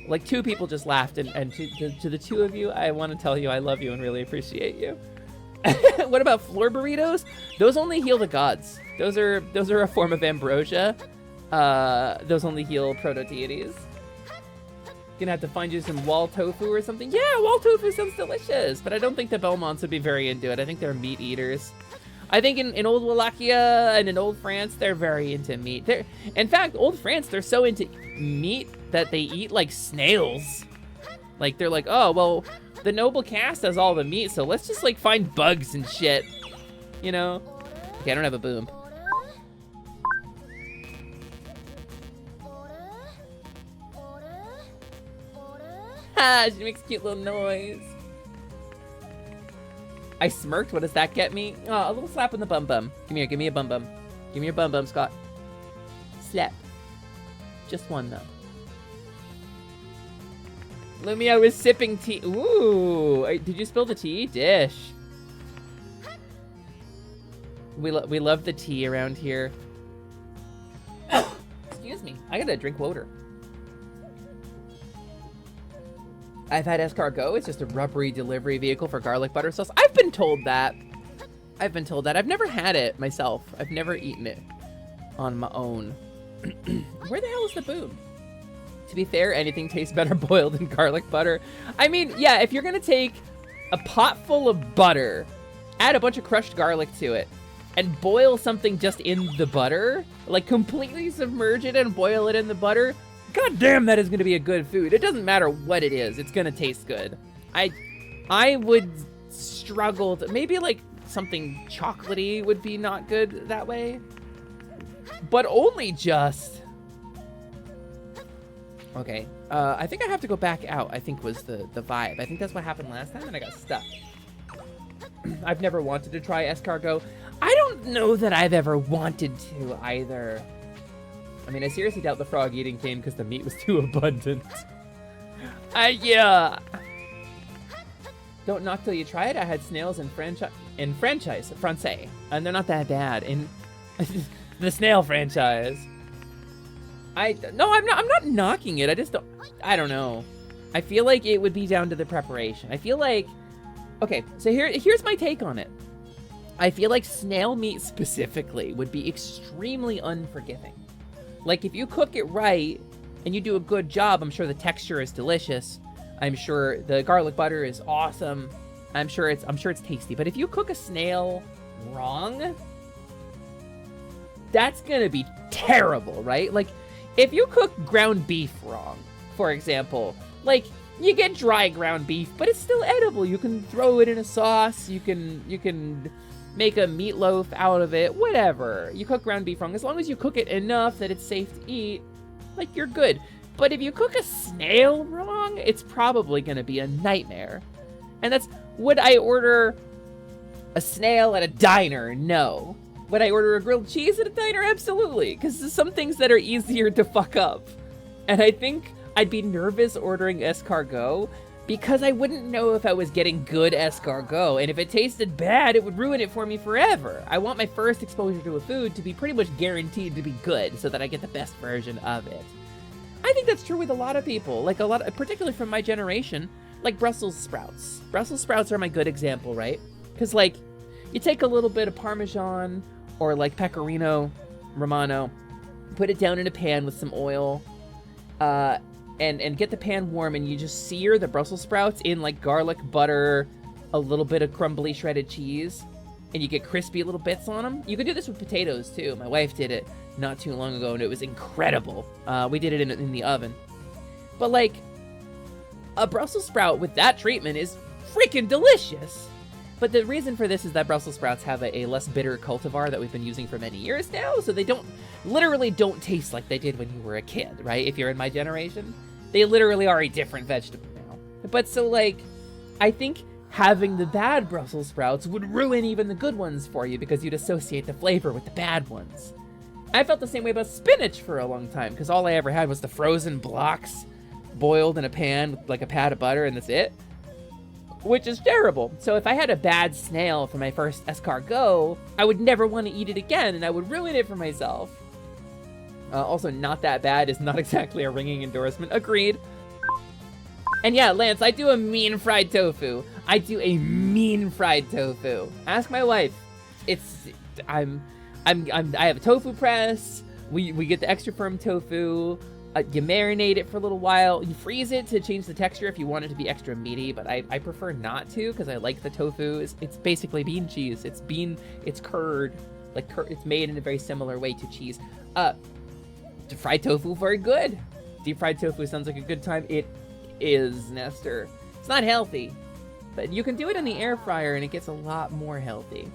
Like 2 people just laughed, and to the 2 of you, I want to tell you I love you and really appreciate you. What about floor burritos? Those only heal the gods. Those are a form of ambrosia. Those only heal proto-deities. Gonna have to find you some wall tofu or something. Yeah, wall tofu sounds delicious, but I don't think the Belmonts would be very into it. I think they're meat eaters. I think in old Wallachia and in old France, they're very into meat. In fact, old France, they're so into meat that they eat like snails. Like, they're like, oh, well, the noble caste has all the meat, so let's just like find bugs and shit. You know? Okay, I don't have a boom. Ha! She makes a cute little noise. I smirked. What does that get me? Oh, a little slap in the bum bum. Come here, give me a bum bum. Give me your bum bum, Scott. Slap. Just one, though. Lumi, I was sipping tea. Ooh, did you spill the tea? Dish. We love the tea around here. Excuse me. I gotta drink water. I've had escargot. It's just a rubbery delivery vehicle for garlic butter sauce. I've been told that. I've never had it myself. I've never eaten it on my own. Where the hell is the boom? To be fair, anything tastes better boiled in garlic butter. I mean, yeah, if you're gonna take a pot full of butter, add a bunch of crushed garlic to it, and boil something just in the butter, like completely submerge it and boil it in the butter, god damn, that is gonna be a good food. It doesn't matter what it is, it's gonna taste good. I would struggle to, maybe like something chocolatey would be not good that way, but only just. Okay, I think I have to go back out, I think was the vibe. I think that's what happened last time and I got stuck. I've never wanted to try escargot. I don't know that I've ever wanted to either. I mean, I seriously doubt the frog eating came because the meat was too abundant. Yeah. Don't knock till you try it. I had snails in franchise, and they're not that bad. In the snail franchise. No, I'm not knocking it. I don't know. I feel like it would be down to the preparation. I feel like, okay, so here's my take on it. I feel like snail meat specifically would be extremely unforgiving. Like, if you cook it right and you do a good job, I'm sure the texture is delicious. I'm sure the garlic butter is awesome. I'm sure it's tasty. But if you cook a snail wrong, that's gonna be terrible, right? Like, if you cook ground beef wrong, for example, like, you get dry ground beef, but it's still edible. You can throw it in a sauce. You can make a meatloaf out of it, whatever. You cook ground beef wrong, as long as you cook it enough that it's safe to eat, like, you're good. But if you cook a snail wrong, it's probably gonna be a nightmare. And would I order a snail at a diner? No. Would I order a grilled cheese at a diner? Absolutely, because there's some things that are easier to fuck up. And I think I'd be nervous ordering escargot because I wouldn't know if I was getting good escargot, and if it tasted bad, it would ruin it for me forever. I want my first exposure to a food to be pretty much guaranteed to be good so that I get the best version of it. I think that's true with a lot of people, like particularly from my generation, like Brussels sprouts. Brussels sprouts are my good example, right? Because, like, you take a little bit of Parmesan or like Pecorino Romano, put it down in a pan with some oil, and get the pan warm, and you just sear the Brussels sprouts in like garlic butter, a little bit of crumbly shredded cheese, and you get crispy little bits on them. You could do this with potatoes too. My wife did it not too long ago, and it was incredible. We did it in the oven. But like, a Brussels sprout with that treatment is freaking delicious. But the reason for this is that Brussels sprouts have a less bitter cultivar that we've been using for many years now, so they literally don't taste like they did when you were a kid, right? If you're in my generation, they literally are a different vegetable now. But so, like, I think having the bad Brussels sprouts would ruin even the good ones for you because you'd associate the flavor with the bad ones. I felt the same way about spinach for a long time because all I ever had was the frozen blocks boiled in a pan with like a pat of butter, and that's it. which is terrible. So if I had a bad snail for my first escargot, I would never want to eat it again, and I would ruin it for myself. Also, not that bad is not exactly a ringing endorsement. Agreed. And yeah, Lance, I do a mean fried tofu. I do a mean fried tofu. Ask my wife. I have a tofu press. We get the extra firm tofu. You marinate it for a little while. You freeze it to change the texture if you want it to be extra meaty, but I prefer not to because I like the tofu. It's basically bean cheese. It's curd. It's made in a very similar way to cheese. Fried tofu, very good. Deep fried tofu sounds like a good time. It is, Nestor. It's not healthy, but you can do it in the air fryer and it gets a lot more healthy.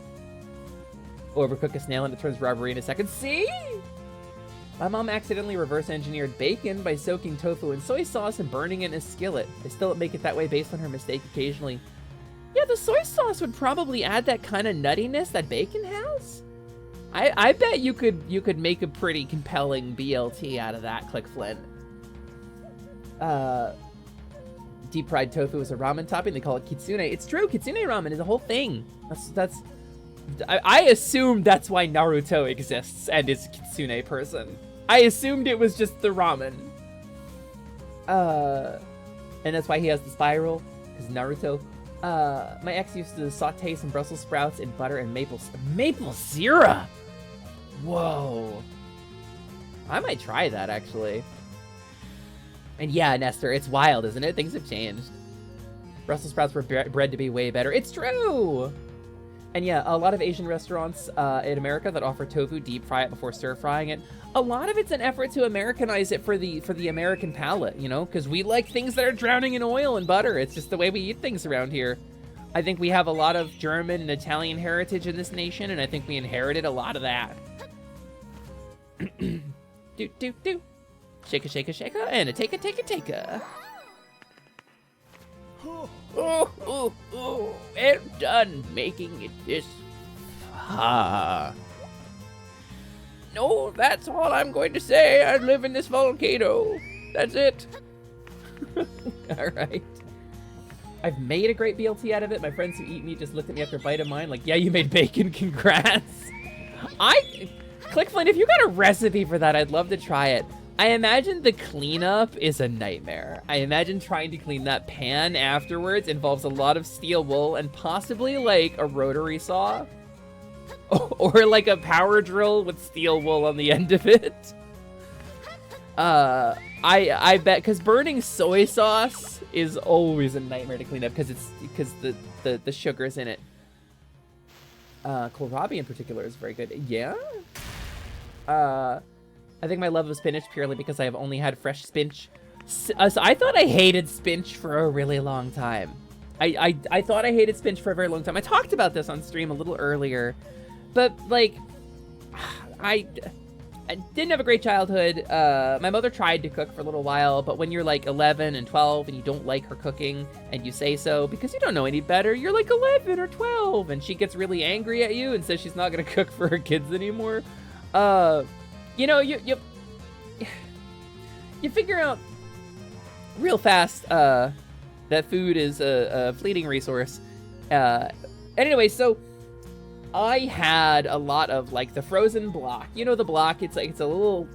Overcook a snail and it turns rubbery in a second. See? My mom accidentally reverse engineered bacon by soaking tofu in soy sauce and burning it in a skillet. I still make it that way based on her mistake occasionally. Yeah, the soy sauce would probably add that kind of nuttiness that bacon has. I bet you could make a pretty compelling BLT out of that, Click Flint. Deep fried tofu is a ramen topping. They call it kitsune. It's true. Kitsune ramen is a whole thing. I assumed that's why Naruto exists and is a kitsune person. I assumed it was just the ramen. And that's why he has the spiral, because Naruto. My ex used to saute some Brussels sprouts in butter and maple syrup. Whoa. I might try that, actually. And yeah, Nestor, it's wild, isn't it? Things have changed. Brussels sprouts were bred to be way better. It's true! And yeah, a lot of Asian restaurants in America that offer tofu deep fry it before stir frying it. A lot of it's an effort to Americanize it for the American palate, you know? Because we like things that are drowning in oil and butter. It's just the way we eat things around here. I think we have a lot of German and Italian heritage in this nation, and I think we inherited a lot of that. Do. Shaka, shaka, shaka, and a take a. Well done making it this far. No, that's all I'm going to say. I live in this volcano. That's it. All right. I've made a great BLT out of it. My friends who eat meat just looked at me after a bite of mine like, yeah, you made bacon, congrats. Clickflint, if you got a recipe for that, I'd love to try it. I imagine the cleanup is a nightmare. I imagine trying to clean that pan afterwards involves a lot of steel wool and possibly like a rotary saw. Or like a power drill with steel wool on the end of it. I bet, because burning soy sauce is always a nightmare to clean up because the sugar's in it. Kohlrabi in particular is very good. Yeah? I think my love of spinach purely because I have only had fresh spinach. So I thought I hated spinach for a really long time. I thought I hated spinach for a very long time. I talked about this on stream a little earlier, but like, I didn't have a great childhood. My mother tried to cook for a little while, but when you're like 11 and 12 and you don't like her cooking and you say so because you don't know any better, you're like 11 or 12 and she gets really angry at you and says she's not gonna cook for her kids anymore. You know, you figure out real fast that food is a fleeting resource. Anyway, so I had a lot of like the frozen block. You know the block? It's a little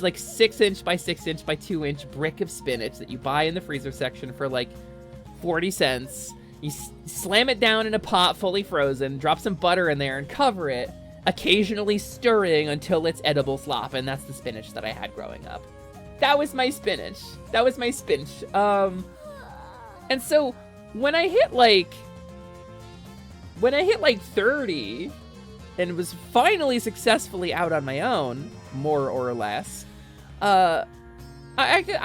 like 6-inch by 6-inch by 2-inch brick of spinach that you buy in the freezer section for like 40 cents. You slam it down in a pot fully frozen, drop some butter in there and cover it, occasionally stirring until it's edible slop, and that's the spinach that I had growing up. That was my spinach. And so when I hit like 30 and was finally successfully out on my own, more or less, I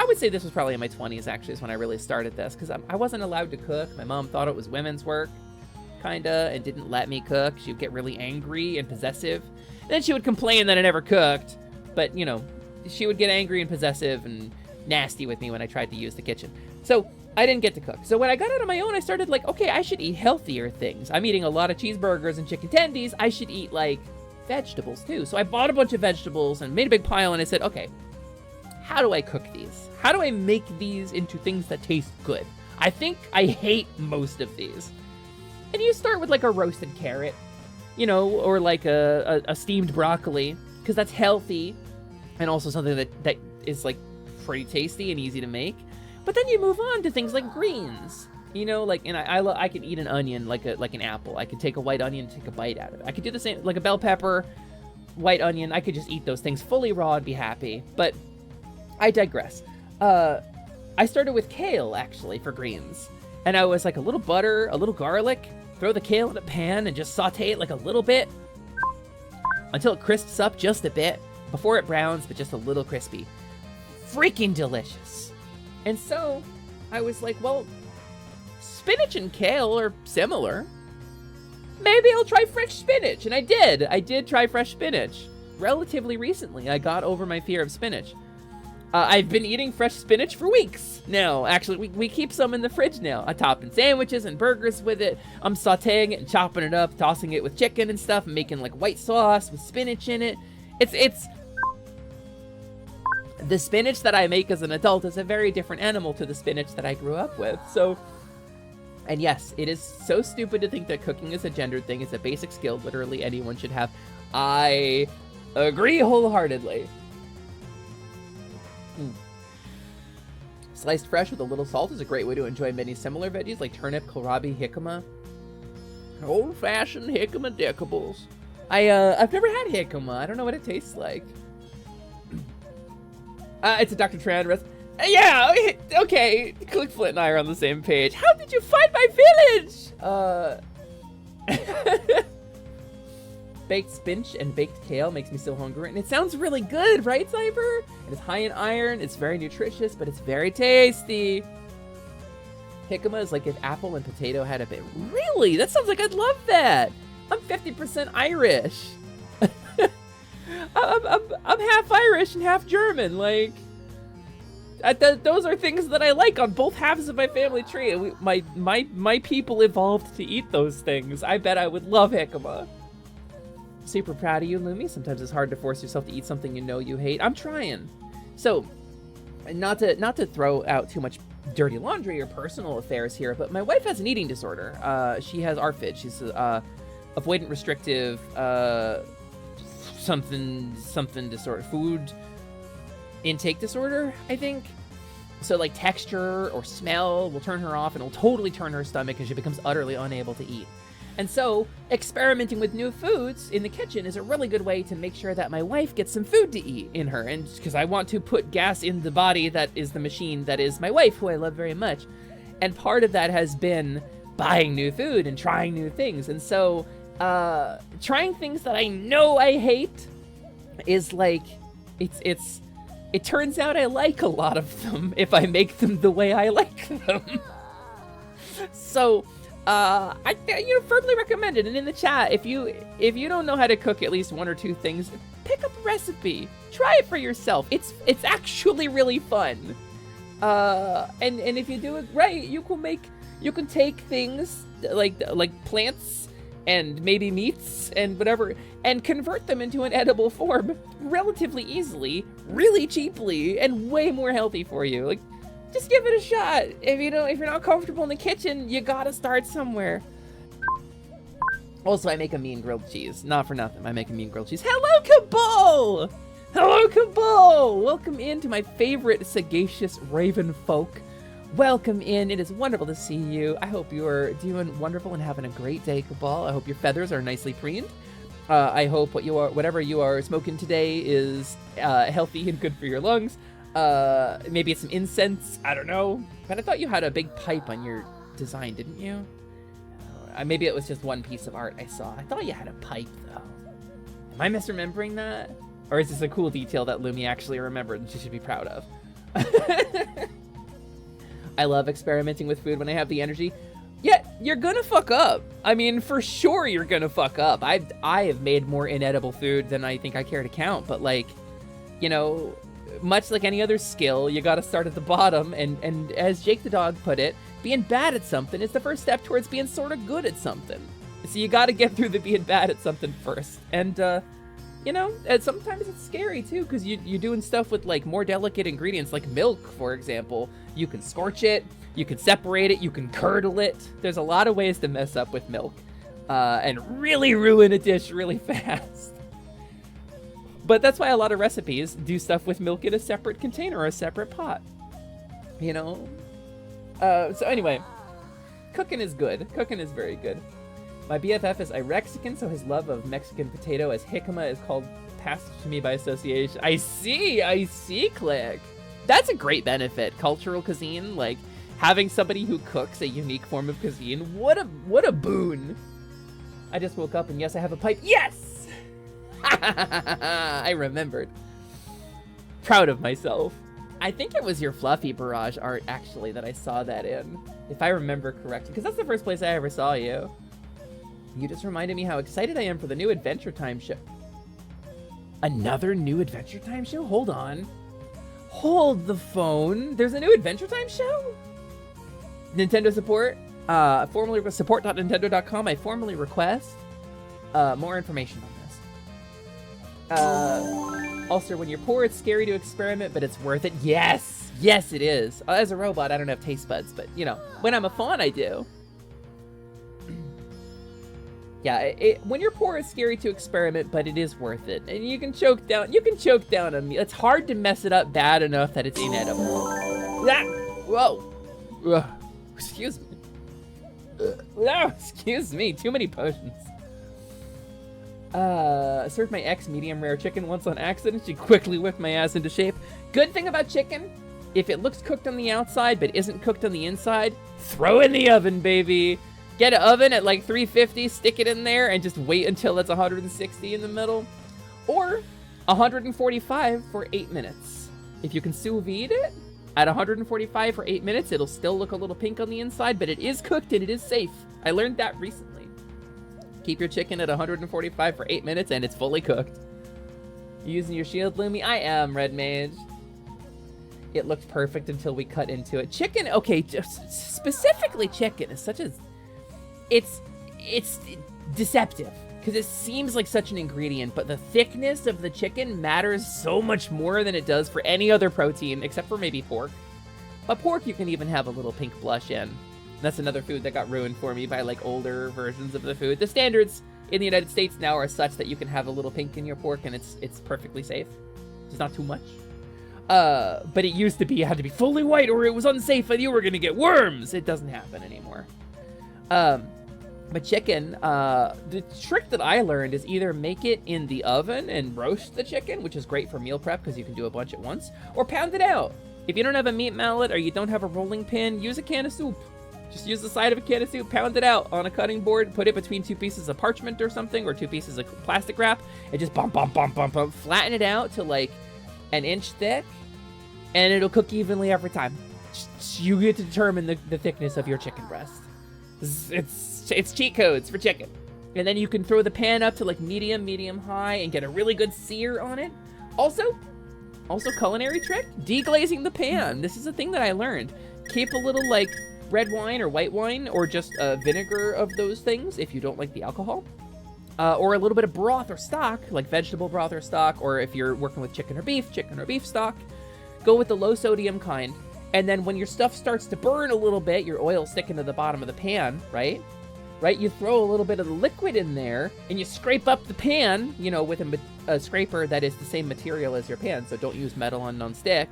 would say this was probably in my 20s actually is when I really started this, because I wasn't allowed to cook. My mom thought it was women's work, kinda, and didn't let me cook. She would get really angry and possessive. And then she would complain that I never cooked, but you know, she would get angry and possessive and nasty with me when I tried to use the kitchen. So I didn't get to cook. So when I got out on my own, I started like, okay, I should eat healthier things. I'm eating a lot of cheeseburgers and chicken tendies. I should eat like vegetables too. So I bought a bunch of vegetables and made a big pile and I said, okay, how do I cook these? How do I make these into things that taste good? I think I hate most of these. And you start with like a roasted carrot, you know, or like a steamed broccoli, because that's healthy and also something that is like pretty tasty and easy to make. But then you move on to things like greens, you know, like, and I can eat an onion like an apple. I could take a white onion and take a bite out of it. I could do the same, like a bell pepper, white onion. I could just eat those things fully raw and be happy. But I digress. I started with kale, actually, for greens. And I was like a little butter, a little garlic, throw the kale in a pan and just saute it like a little bit until it crisps up just a bit, before it browns, but just a little crispy. Freaking delicious. And so I was like, well, spinach and kale are similar. Maybe I'll try fresh spinach. And I did. I did try fresh spinach. Relatively recently, I got over my fear of spinach. I've been eating fresh spinach for weeks now. Actually, we keep some in the fridge now. I top in sandwiches and burgers with it. I'm sauteing it and chopping it up, tossing it with chicken and stuff, and making like white sauce with spinach in it. It's the spinach that I make as an adult is a very different animal to the spinach that I grew up with. So, and yes, it is so stupid to think that cooking is a gendered thing. It's a basic skill literally anyone should have. I agree wholeheartedly. Sliced fresh with a little salt is a great way to enjoy many similar veggies like turnip, kohlrabi, jicama. Old-fashioned jicama dickables. I've never had jicama. I don't know what it tastes like. It's a Dr. Tran recipe. Yeah, okay. Click Flint and I are on the same page. How did you find my village? Baked spinach and baked kale makes me so hungry, and it sounds really good, right, Cyber? It is high in iron, it's very nutritious, but it's very tasty. Jicama is like if apple and potato had a bit. Really? That sounds like I'd love that. I'm 50% Irish. I'm half Irish and half German. Like, those are things that I like on both halves of my family tree. My people evolved to eat those things. I bet I would love jicama. Super proud of you, Lumi. Sometimes it's hard to force yourself to eat something you know you hate. I'm trying. So, not to throw out too much dirty laundry or personal affairs here, but my wife has an eating disorder. She has ARFID. She's avoidant restrictive something disorder, food intake disorder, I think. So like texture or smell will turn her off, and it'll totally turn her stomach, and she becomes utterly unable to eat. And so experimenting with new foods in the kitchen is a really good way to make sure that my wife gets some food to eat in her. And because I want to put gas in the body that is the machine that is my wife, who I love very much. And part of that has been buying new food and trying new things. And so trying things that I know I hate is like, it turns out I like a lot of them if I make them the way I like them. So I firmly recommend it. And in the chat, if you don't know how to cook at least one or two things, pick up a recipe, try it for yourself. It's actually really fun. And if you do it right, you can take things like plants and maybe meats and whatever, and convert them into an edible form relatively easily, really cheaply, and way more healthy for you. Like, just give it a shot. If you're not comfortable in the kitchen, you gotta start somewhere. Also, I make a mean grilled cheese. Not for nothing, I make a mean grilled cheese. Hello, Cabal! Hello, Cabal! Welcome into my favorite sagacious raven folk. Welcome in. It is wonderful to see you. I hope you're doing wonderful and having a great day, Cabal. I hope your feathers are nicely preened. I hope whatever you are smoking today is healthy and good for your lungs. Maybe it's some incense. I don't know. But I thought you had a big pipe on your design, didn't you? Maybe it was just one piece of art I saw. I thought you had a pipe, though. Am I misremembering that? Or is this a cool detail that Lumi actually remembered and she should be proud of? I love experimenting with food when I have the energy. Yeah, you're gonna fuck up. I mean, for sure you're gonna fuck up. I have made more inedible food than I think I care to count, but like, much like any other skill, you gotta start at the bottom, and as Jake the dog put it, being bad at something is the first step towards being sort of good at something. So you gotta get through the being bad at something first. And You know, and sometimes it's scary too, because you're doing stuff with like more delicate ingredients, like milk, for example. You can scorch it, you can separate it, you can curdle it. There's a lot of ways to mess up with milk and really ruin a dish really fast. But that's why a lot of recipes do stuff with milk in a separate container or a separate pot. You know? So anyway, cooking is good. Cooking is very good. My BFF is Irexican, so his love of Mexican potato as jicama is called passed to me by association. I see, Click. That's a great benefit. Cultural cuisine, like having somebody who cooks a unique form of cuisine. What a boon. I just woke up and yes, I have a pipe. Yes! I remembered. Proud of myself. I think it was your Fluffy Barrage art, actually, that I saw that in. If I remember correctly, because that's the first place I ever saw you. You just reminded me how excited I am for the new Adventure Time show. Another new Adventure Time show? Hold on. Hold the phone. There's a new Adventure Time show? Nintendo support? Formally support.nintendo.com. I formally request more information on this. Also, when you're poor, it's scary to experiment, but it's worth it. Yes! Yes, it is. As a robot, I don't have taste buds, but, you know, when I'm a fawn, I do. Yeah, when you're poor, it's scary to experiment, but it is worth it. And you can choke down a meal. It's hard to mess it up bad enough that it's inedible. Whoa. Ugh. Excuse me. No, excuse me. Too many potions. Served my ex medium rare chicken once on accident. She quickly whipped my ass into shape. Good thing about chicken, if it looks cooked on the outside but isn't cooked on the inside, throw it in the oven, baby. Get an oven at like 350, stick it in there, and just wait until it's 160 in the middle. Or 145 for 8 minutes. If you can sous vide it at 145 for 8 minutes, it'll still look a little pink on the inside, but it is cooked and it is safe. I learned that recently. Keep your chicken at 145 for 8 minutes and it's fully cooked. You using your shield, Lumi? I am, Red Mage. It looked perfect until we cut into it. Chicken, okay, specifically chicken is such a... It's deceptive because it seems like such an ingredient, but the thickness of the chicken matters so much more than it does for any other protein, except for maybe pork. But pork you can even have a little pink blush in. That's another food that got ruined for me by like older versions of the food. The standards in the United States now are such that you can have a little pink in your pork and it's perfectly safe. It's not too much. But it used to be, it had to be fully white or it was unsafe and you were gonna get worms. It doesn't happen anymore. But chicken, the trick that I learned is either make it in the oven and roast the chicken, which is great for meal prep because you can do a bunch at once, or pound it out. If you don't have a meat mallet or you don't have a rolling pin, use a can of soup. Just use the side of a can of soup, pound it out on a cutting board, put it between 2 pieces of parchment or something, or 2 pieces of plastic wrap, and just bump, flatten it out to like an inch thick, and it'll cook evenly every time. You get to determine the thickness of your chicken breast. It's cheat codes for chicken. And then you can throw the pan up to like medium high and get a really good sear on it. Also culinary trick, deglazing the pan. This is a thing that I learned. Keep a little like red wine or white wine or just vinegar of those things if you don't like the alcohol. Or a little bit of broth or stock, like vegetable broth or stock, or if you're working with chicken or beef stock. Go with the low sodium kind. And then when your stuff starts to burn a little bit, your oil sticking to the bottom of the pan, right? You throw a little bit of the liquid in there and you scrape up the pan, you know, with a scraper that is the same material as your pan. So don't use metal on non-stick.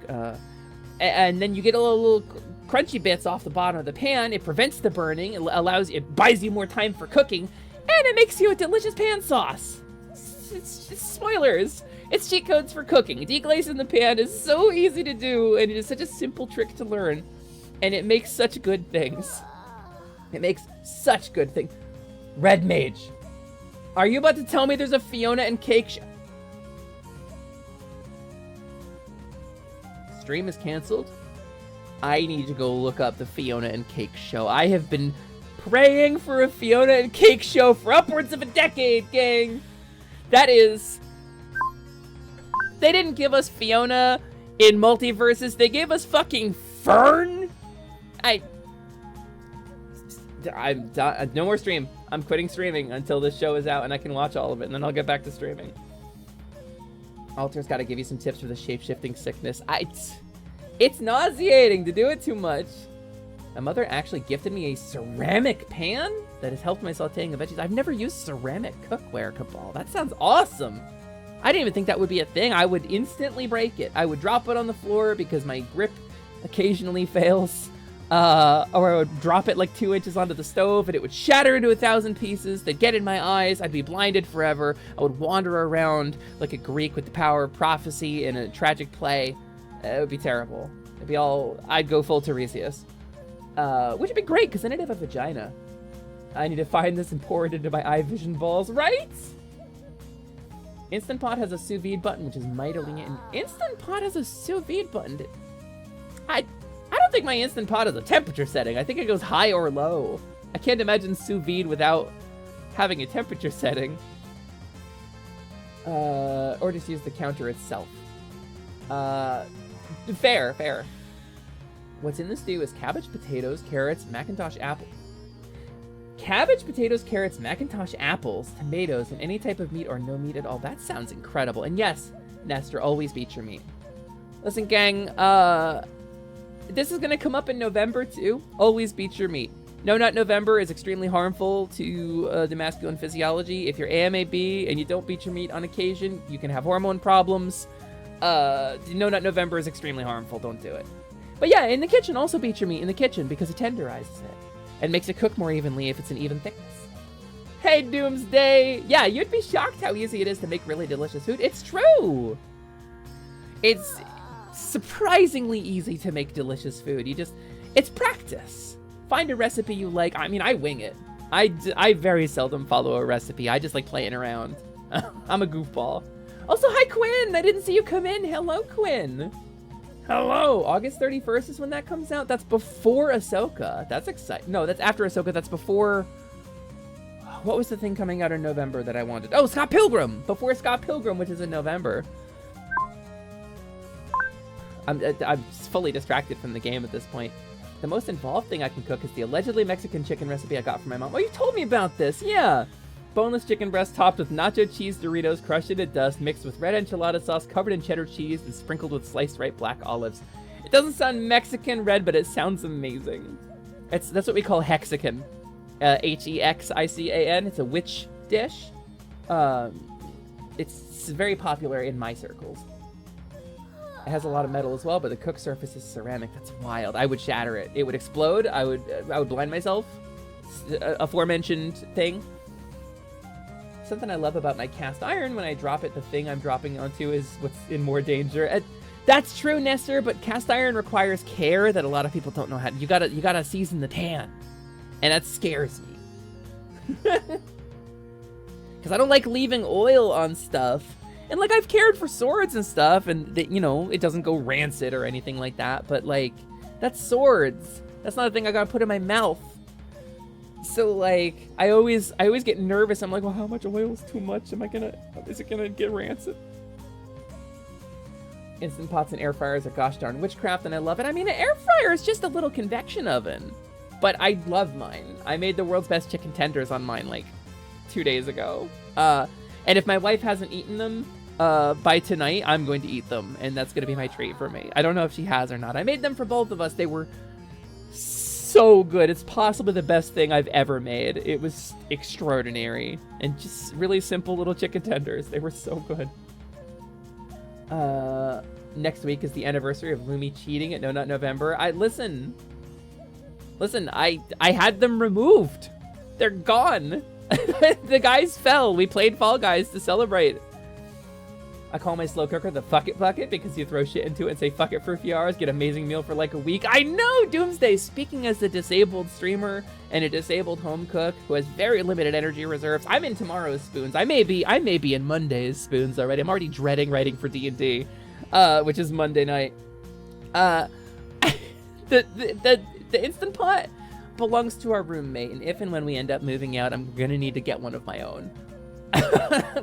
And then you get a little crunchy bits off the bottom of the pan. It prevents the burning. It buys you more time for cooking, and it makes you a delicious pan sauce. It's spoilers. It's cheat codes for cooking. Deglazing the pan is so easy to do, and it is such a simple trick to learn, and it makes such good things. Red Mage, are you about to tell me there's a Fiona and Cake show? Stream is canceled. I need to go look up the Fiona and Cake show. I have been praying for a Fiona and Cake show for upwards of a decade, gang. That is... They didn't give us Fiona in Multiverses. They gave us fucking Fern? I'm done. No more stream. I'm quitting streaming until this show is out and I can watch all of it, and then I'll get back to streaming. Alter's got to give you some tips for the shape-shifting sickness. It's nauseating to do it too much. My mother actually gifted me a ceramic pan that has helped my sauteing of veggies. I've never used ceramic cookware, Cabal. That sounds awesome. I didn't even think that would be a thing. I would instantly break it. I would drop it on the floor because my grip occasionally fails. Or I would drop it like 2 inches onto the stove and it would shatter into 1,000 pieces. They'd get in my eyes. I'd be blinded forever. I would wander around like a Greek with the power of prophecy in a tragic play. It would be terrible. I'd go full Tiresias. Which would be great because then I'd have a vagina. I need to find this and pour it into my eye vision balls, right? Instant Pot has a sous vide button, which is mightily... Instant Pot has a sous vide button. I don't think my Instant Pot has a temperature setting. I think it goes high or low. I can't imagine sous vide without having a temperature setting. Or just use the counter itself. Fair. What's in the stew is cabbage, potatoes, carrots, Macintosh apple. Cabbage, potatoes, carrots, Macintosh apples, tomatoes, and any type of meat or no meat at all. That sounds incredible. And yes, Nestor, always beat your meat. Listen, gang, this is gonna come up in November too. Always beat your meat. No Nut November is extremely harmful to the masculine physiology. If you're AMAB and you don't beat your meat on occasion, you can have hormone problems. No Nut November is extremely harmful. Don't do it. But yeah, in the kitchen, also beat your meat in the kitchen because it tenderizes it and makes it cook more evenly if it's an even thickness. Hey, Doomsday! Yeah, you'd be shocked how easy it is to make really delicious food. It's true! It's surprisingly easy to make delicious food. It's practice. Find a recipe you like. I mean, I wing it. I very seldom follow a recipe. I just like playing around. I'm a goofball. Also, hi, Quinn! I didn't see you come in. Hello, Quinn! Hello! August 31st is when that comes out? That's before Ahsoka. That's exciting. No, that's after Ahsoka. That's before... What was the thing coming out in November that I wanted? Oh, Scott Pilgrim! Before Scott Pilgrim, which is in November. I'm fully distracted from the game at this point. The most involved thing I can cook is the allegedly Mexican chicken recipe I got from my mom. Oh, you told me about this! Yeah! Boneless chicken breast topped with nacho cheese Doritos crushed into dust, mixed with red enchilada sauce, covered in cheddar cheese, and sprinkled with sliced ripe black olives. It doesn't sound Mexican red, but it sounds amazing. That's what we call Hexican. Hexican. It's a witch dish. It's very popular in my circles. It has a lot of metal as well, but the cook surface is ceramic. That's wild. I would shatter it. It would explode. I would blind myself. Aforementioned thing. Something I love about my cast iron, when I drop it, the thing I'm dropping onto is what's in more danger. That's true, Nestor, but cast iron requires care that a lot of people don't know how to. You gotta season the tan. And that scares me. Because I don't like leaving oil on stuff. And, like, I've cared for swords and stuff, and, it doesn't go rancid or anything like that, but, like, that's swords. That's not a thing I gotta put in my mouth. So, like, I always get nervous. I'm like, well, how much oil is too much? Is it gonna get rancid? Instant Pots and air fryers are gosh darn witchcraft, and I love it. I mean, an air fryer is just a little convection oven. But I love mine. I made the world's best chicken tenders on mine, like, 2 days ago. And if my wife hasn't eaten them by tonight, I'm going to eat them, and that's going to be my treat for me. I don't know if she has or not. I made them for both of us. They were so good. It's possibly the best thing I've ever made. It was extraordinary. And just really simple little chicken tenders. They were so good. Next week is the anniversary of Lumi cheating at No Nut November. Listen, I had them removed. They're gone. The guys fell. We played Fall Guys to celebrate. I call my slow cooker the fuck it bucket because you throw shit into it and say fuck it for a few hours, get amazing meal for like a week. I know, Doomsday. Speaking as a disabled streamer and a disabled home cook who has very limited energy reserves, I'm in tomorrow's spoons. I may be in Monday's spoons already. I'm already dreading writing for D&D, which is Monday night. The Instant Pot belongs to our roommate, and if and when we end up moving out, I'm gonna need to get one of my own.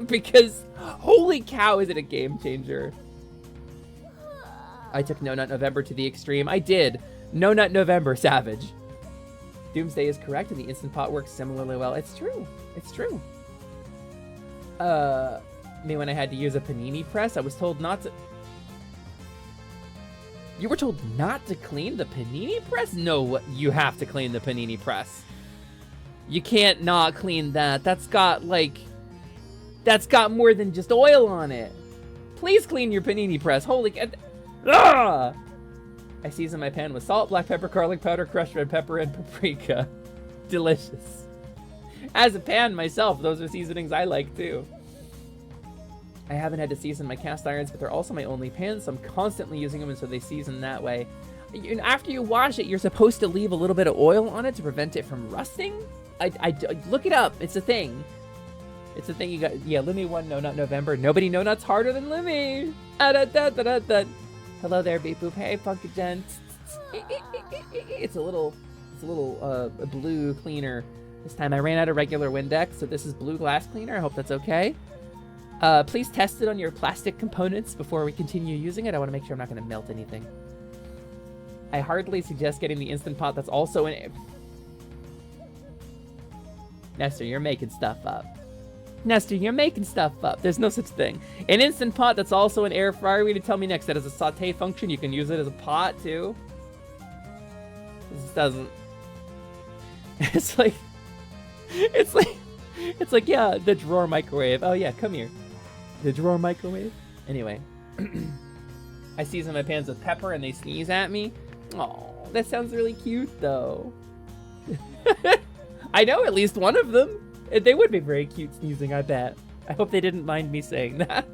Because holy cow, is it a game changer. I took No Nut November to the extreme. I did. No Nut November, savage. Doomsday is correct, and the Instant Pot works similarly well. It's true. It's true. me when I had to use a panini press. I was told not to... You were told not to clean the panini press? No, you have to clean the panini press. You can't not clean that. That's got, like... That's got more than just oil on it. Please clean your panini press. Holy... Ah! I season my pan with salt, black pepper, garlic powder, crushed red pepper, and paprika. Delicious. As a pan myself, those are seasonings I like too. I haven't had to season my cast irons, but they're also my only pans, so I'm constantly using them, and so they season that way. And after you wash it, you're supposed to leave a little bit of oil on it to prevent it from rusting? I look it up. It's a thing. It's a thing you got. Yeah, Lumi won No Nut November. Nobody No Nut's harder than Lumi. Hello there, beep boop. Hey, funky gents. It's a little blue cleaner. This time I ran out of regular Windex, so this is blue glass cleaner. I hope that's okay. Please test it on your plastic components before we continue using it. I want to make sure I'm not going to melt anything. I hardly suggest getting the Instant Pot that's also in... Nestor, you're making stuff up. Nestor, you're making stuff up. There's no such thing. An Instant Pot that's also an air fryer. You're going to tell me next that has a saute function. You can use it as a pot, too. This doesn't... It's like, yeah, the drawer microwave. Oh, yeah, come here. The drawer microwave. Anyway. I season my pans with pepper and they sneeze at me. Oh, that sounds really cute, though. I know at least one of them. They would be very cute sneezing, I bet. I hope they didn't mind me saying that.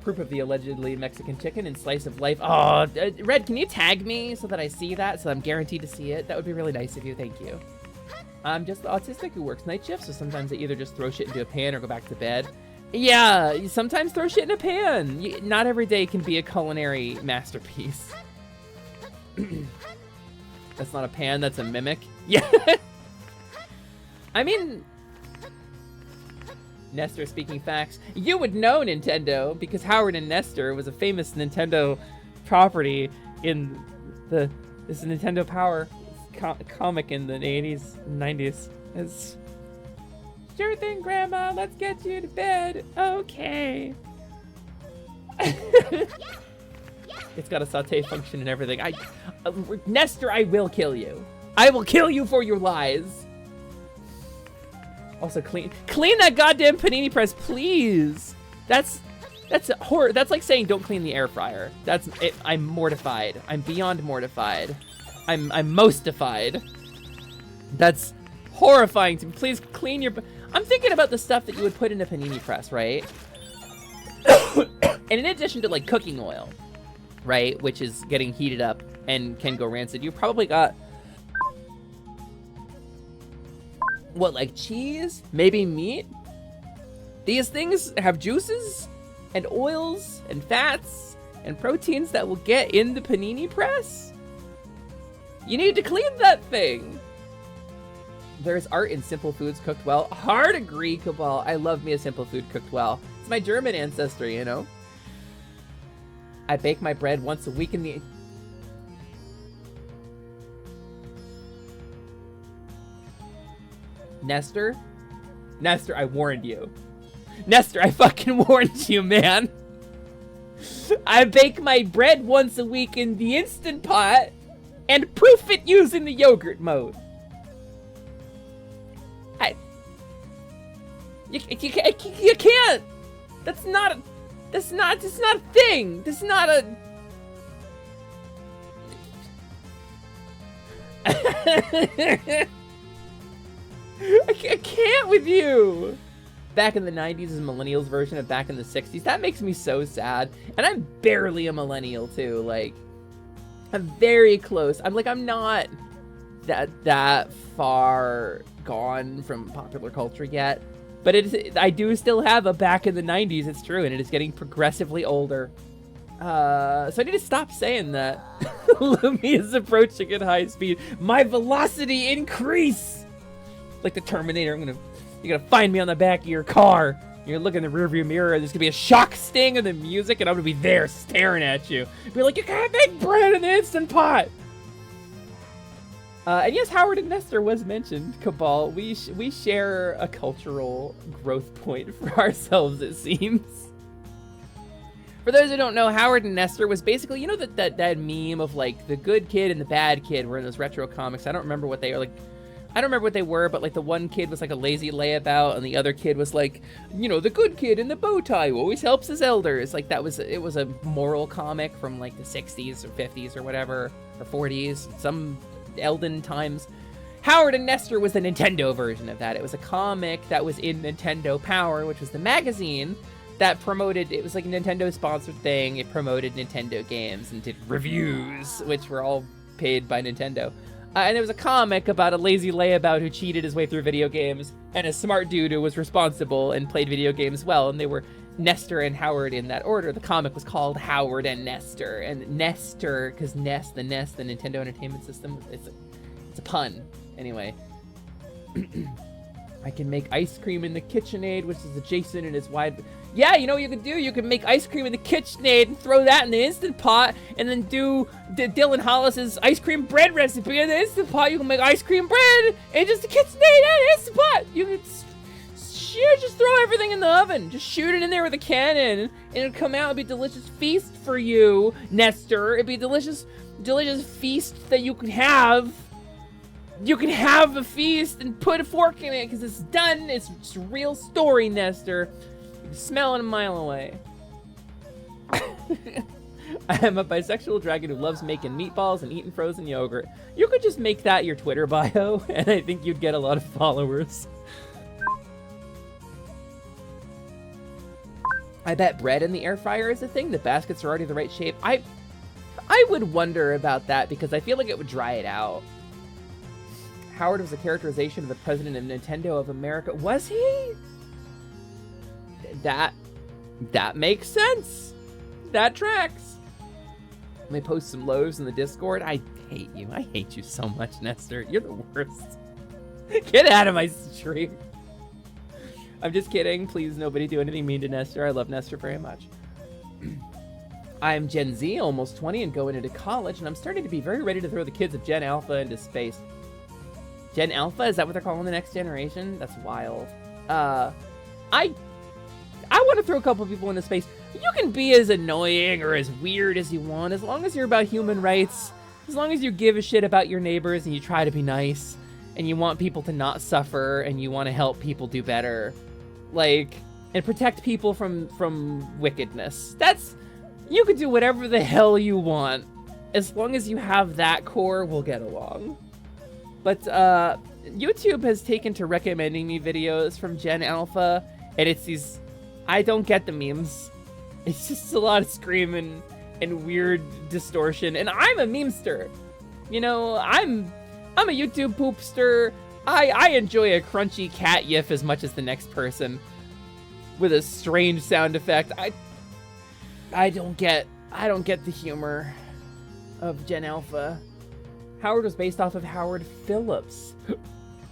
Proof of the allegedly Mexican chicken and slice of life. Oh, Red, can you tag me so that I see that, so I'm guaranteed to see it? That would be really nice of you, thank you. I'm just autistic who works night shifts, so sometimes I either just throw shit into a pan or go back to bed. Yeah, you sometimes throw shit in a pan. Not every day can be a culinary masterpiece. That's not a pan, that's a mimic. Yeah. I mean... Nestor speaking facts. You would know Nintendo, because Howard and Nestor was a famous Nintendo property in the... This is Nintendo Power comic in the 80s and 90s. It's... Sure thing, Grandma. Let's get you to bed. Okay. It's got a saute function and everything. Nestor, I will kill you. I will kill you for your lies. Also, clean that goddamn panini press, please. That's horror. That's like saying don't clean the air fryer. That's it. I'm mortified. I'm beyond mortified. I'm mostified. That's horrifying to me. Please clean your... I'm thinking about the stuff that you would put in a panini press, right? And in addition to, like, cooking oil, right? Which is getting heated up and can go rancid. You've probably got... What, like cheese? Maybe meat? These things have juices and oils and fats and proteins that will get in the panini press? You need to clean that thing. There's art in simple foods cooked well. Hard agree, Cabal. I love me a simple food cooked well. It's my German ancestry, you know? I bake my bread once a week in the... Nestor? Nestor, I warned you. Nestor, I fucking warned you, man. I bake my bread once a week in the Instant Pot and proof it using the yogurt mode. You can't. That's not a thing. That's not a... I can't with you. Back in the 90s is millennials version of back in the 60s. That makes me so sad. And I'm barely a millennial too. Like, I'm very close. I'm not that far gone from popular culture yet. But I do still have a back in the 90s, it's true, and it is getting progressively older. So I need to stop saying that. Lumi is approaching at high speed. My velocity increase! Like the Terminator, you're gonna find me on the back of your car. You're gonna look in the rearview mirror, and there's gonna be a shock sting of the music, and I'm gonna be there staring at you. Be like, you can't make bread in the Instant Pot! And yes, Howard and Nestor was mentioned, Cabal. We share a cultural growth point for ourselves, it seems. For those who don't know, Howard and Nestor was basically, you know, that meme of like the good kid and the bad kid were in those retro comics. I don't remember what they are like. I don't remember what they were, but like the one kid was like a lazy layabout, and the other kid was like, you know, the good kid in the bow tie who always helps his elders. Like it was a moral comic from like the 60s or 50s or whatever, or 40s, some Elden times. Howard and Nestor was the Nintendo version of that. It was a comic that was in Nintendo Power, which was the magazine that promoted, it was like a Nintendo sponsored thing. It promoted Nintendo games and did reviews, which were all paid by Nintendo. And it was a comic about a lazy layabout who cheated his way through video games, and a smart dude who was responsible and played video games well, and they were Nestor and Howard in that order. The comic was called Howard and Nestor, and Nestor, because the Nintendo Entertainment System, it's a pun. Anyway. I can make ice cream in the KitchenAid, which is adjacent and is wide. Yeah, you know what you can do? You can make ice cream in the KitchenAid and throw that in the Instant Pot, and then do Dylan Hollis's ice cream bread recipe in the Instant Pot. You can make ice cream bread in just the KitchenAid and Instant Pot. You can just throw everything in the oven. Just shoot it in there with a cannon, and it'll come out and be a delicious feast for you, Nestor. It'd be a delicious feast that you can have. You can have a feast and put a fork in it because it's done. It's a real story, Nestor. You can smell it a mile away. I am a bisexual dragon who loves making meatballs and eating frozen yogurt. You could just make that your Twitter bio, and I think you'd get a lot of followers. I bet bread in the air fryer is a thing. The baskets are already the right shape. I would wonder about that because I feel like it would dry it out. Howard was a characterization of the president of Nintendo of America. Was he? That makes sense. That tracks. Let me post some loaves in the Discord. I hate you. I hate you so much, Nestor. You're the worst. Get out of my stream. I'm just kidding. Please, nobody do anything mean to Nestor. I love Nestor very much. I'm Gen Z, almost 20, and going into college, and I'm starting to be very ready to throw the kids of Gen Alpha into space. Gen Alpha? Is that what they're calling the next generation? That's wild. I want to throw a couple people into space. You can be as annoying or as weird as you want, as long as you're about human rights, as long as you give a shit about your neighbors and you try to be nice, and you want people to not suffer, and you want to help people do better. Like, and protect people from wickedness. You can do whatever the hell you want. As long as you have that core, we'll get along. But YouTube has taken to recommending me videos from Gen Alpha, and it's these, I don't get the memes. It's just a lot of screaming and weird distortion, and I'm a memester. You know, I'm a YouTube poopster. I enjoy a crunchy cat gif as much as the next person with a strange sound effect. I don't get the humor of Gen Alpha. Howard was based off of Howard Phillips.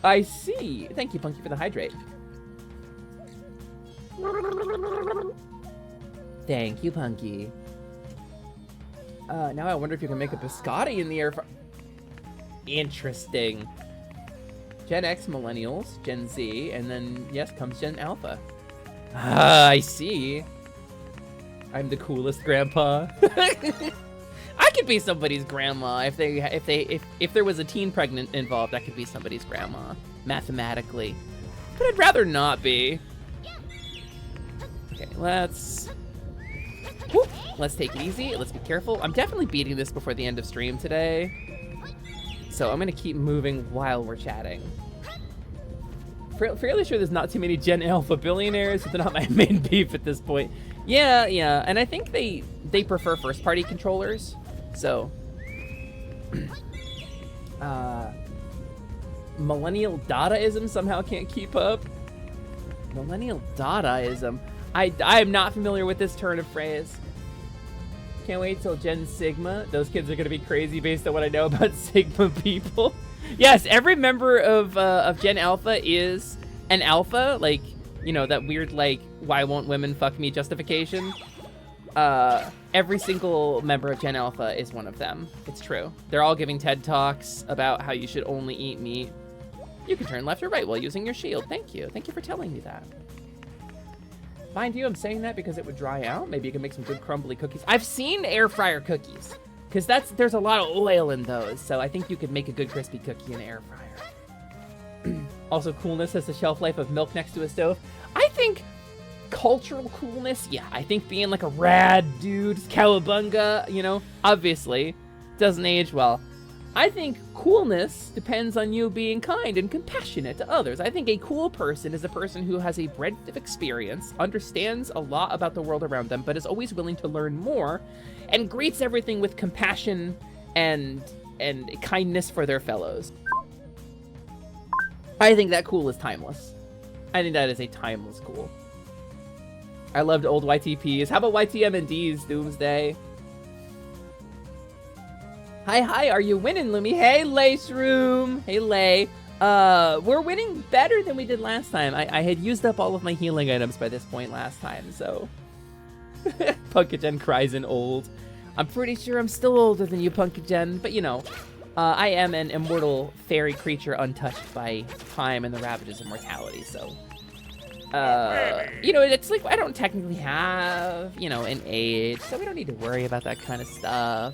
I see. Thank you, Punky, for the hydrate. Thank you, Punky. Now I wonder if you can make a biscotti in the air fryer. Interesting. Gen X millennials, Gen Z, and then, yes, comes Gen Alpha. I see. I'm the coolest grandpa. I could be somebody's grandma if there was a teen pregnant involved. I could be somebody's grandma mathematically, but I'd rather not be. Okay, let's take it easy. Let's be careful. I'm definitely beating this before the end of stream today, so I'm gonna keep moving while we're chatting. Fairly sure there's not too many Gen Alpha billionaires, but they're not my main beef at this point. Yeah, and I think they prefer first-party controllers, so millennial Dadaism somehow can't keep up. Millennial Dadaism. I am not familiar with this turn of phrase. Can't wait till Gen Sigma. Those kids are gonna be crazy based on what I know about Sigma people. Yes, every member of Gen Alpha is an alpha, like, you know, that weird, like, why won't women fuck me justification. every single member of Gen Alpha is one of them. It's true. They're all giving TED Talks about how you should only eat meat. You can turn left or right while using your shield. Thank you. Thank you for telling me that. Mind you, I'm saying that because it would dry out. Maybe you can make some good crumbly cookies. I've seen air fryer cookies, because there's a lot of oil in those, so I think you could make a good crispy cookie in an air fryer. Also, coolness has the shelf life of milk next to a stove. I think cultural coolness, yeah, I think being like a rad dude, cowabunga, you know, obviously doesn't age well. I think coolness depends on you being kind and compassionate to others. I think a cool person is a person who has a breadth of experience, understands a lot about the world around them, but is always willing to learn more, and greets everything with compassion and kindness for their fellows. I think that cool is timeless. I think that is a timeless cool. I loved old YTPs. How about YTM&Ds, Doomsday? Hi, are you winning, Lumi? Hey, Lace Room. Hey, Lay. We're winning better than we did last time. I had used up all of my healing items by this point last time, so... Punkagen cries in old. I'm pretty sure I'm still older than you, Punkagen, but you know, I am an immortal fairy creature untouched by time and the ravages of mortality, so... you know, it's like, I don't technically have, you know, an age, so we don't need to worry about that kind of stuff.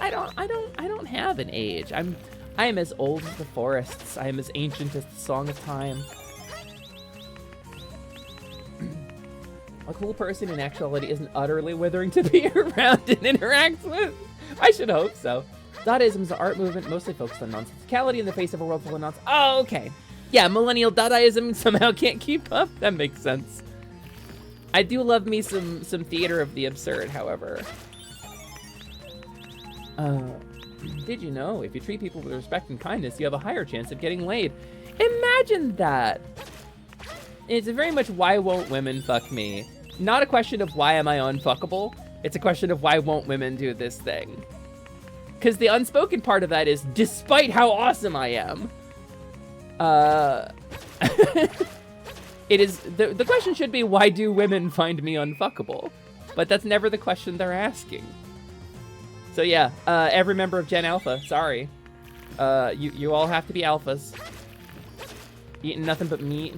I don't have an age. I am as old as the forests. I am as ancient as the song of time. A cool person in actuality isn't utterly withering to be around and interact with. I should hope so. Dadaism is an art movement mostly focused on nonsensicality in the face of a world full of nonsense. Oh, okay. Yeah, millennial Dadaism somehow can't keep up. That makes sense. I do love me some theater of the absurd, however. Did you know if you treat people with respect and kindness, you have a higher chance of getting laid? Imagine that. It's very much why won't women fuck me? Not a question of why am I unfuckable. It's a question of why won't women do this thing? Because the unspoken part of that is despite how awesome I am. It is the question should be why do women find me unfuckable? But that's never the question they're asking. So yeah, every member of Gen Alpha, sorry. You all have to be alphas. Eating nothing but meat.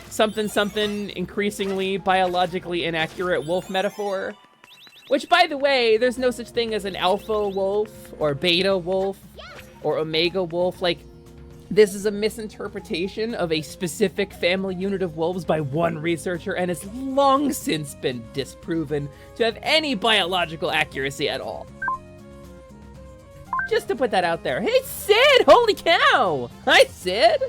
Something increasingly biologically inaccurate wolf metaphor. Which, by the way, there's no such thing as an alpha wolf, or beta wolf, or omega wolf. Like, this is a misinterpretation of a specific family unit of wolves by one researcher, and has long since been disproven to have any biological accuracy at all. Just to put that out there. Hey, Sid! Holy cow! Hi, Sid!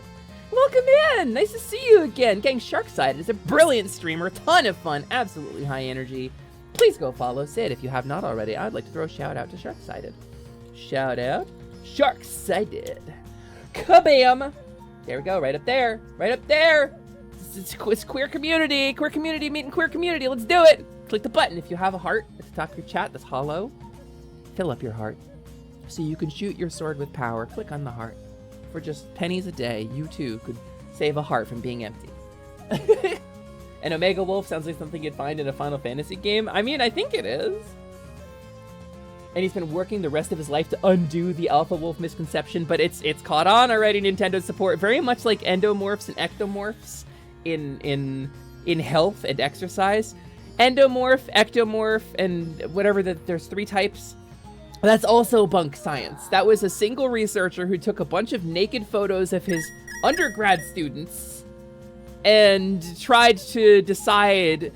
Welcome in! Nice to see you again. Gang Sharkside is a brilliant streamer, a ton of fun, absolutely high energy. Please go follow Sid if you have not already. I'd like to throw a shout out to Sharksided. Shout out, Sharksided. Kabam! There we go, right up there. Right up there! It's queer community meeting queer community. Let's do it! Click the button if you have a heart at the top of your chat that's hollow. Fill up your heart so you can shoot your sword with power. Click on the heart. For just pennies a day, you too could save a heart from being empty. An Omega Wolf sounds like something you'd find in a Final Fantasy game. I mean, I think it is. And he's been working the rest of his life to undo the Alpha Wolf misconception, but it's caught on already. Nintendo support, very much like endomorphs and ectomorphs in health and exercise. Endomorph, ectomorph, and whatever, there's 3 types. That's also bunk science. That was a single researcher who took a bunch of naked photos of his undergrad students and tried to decide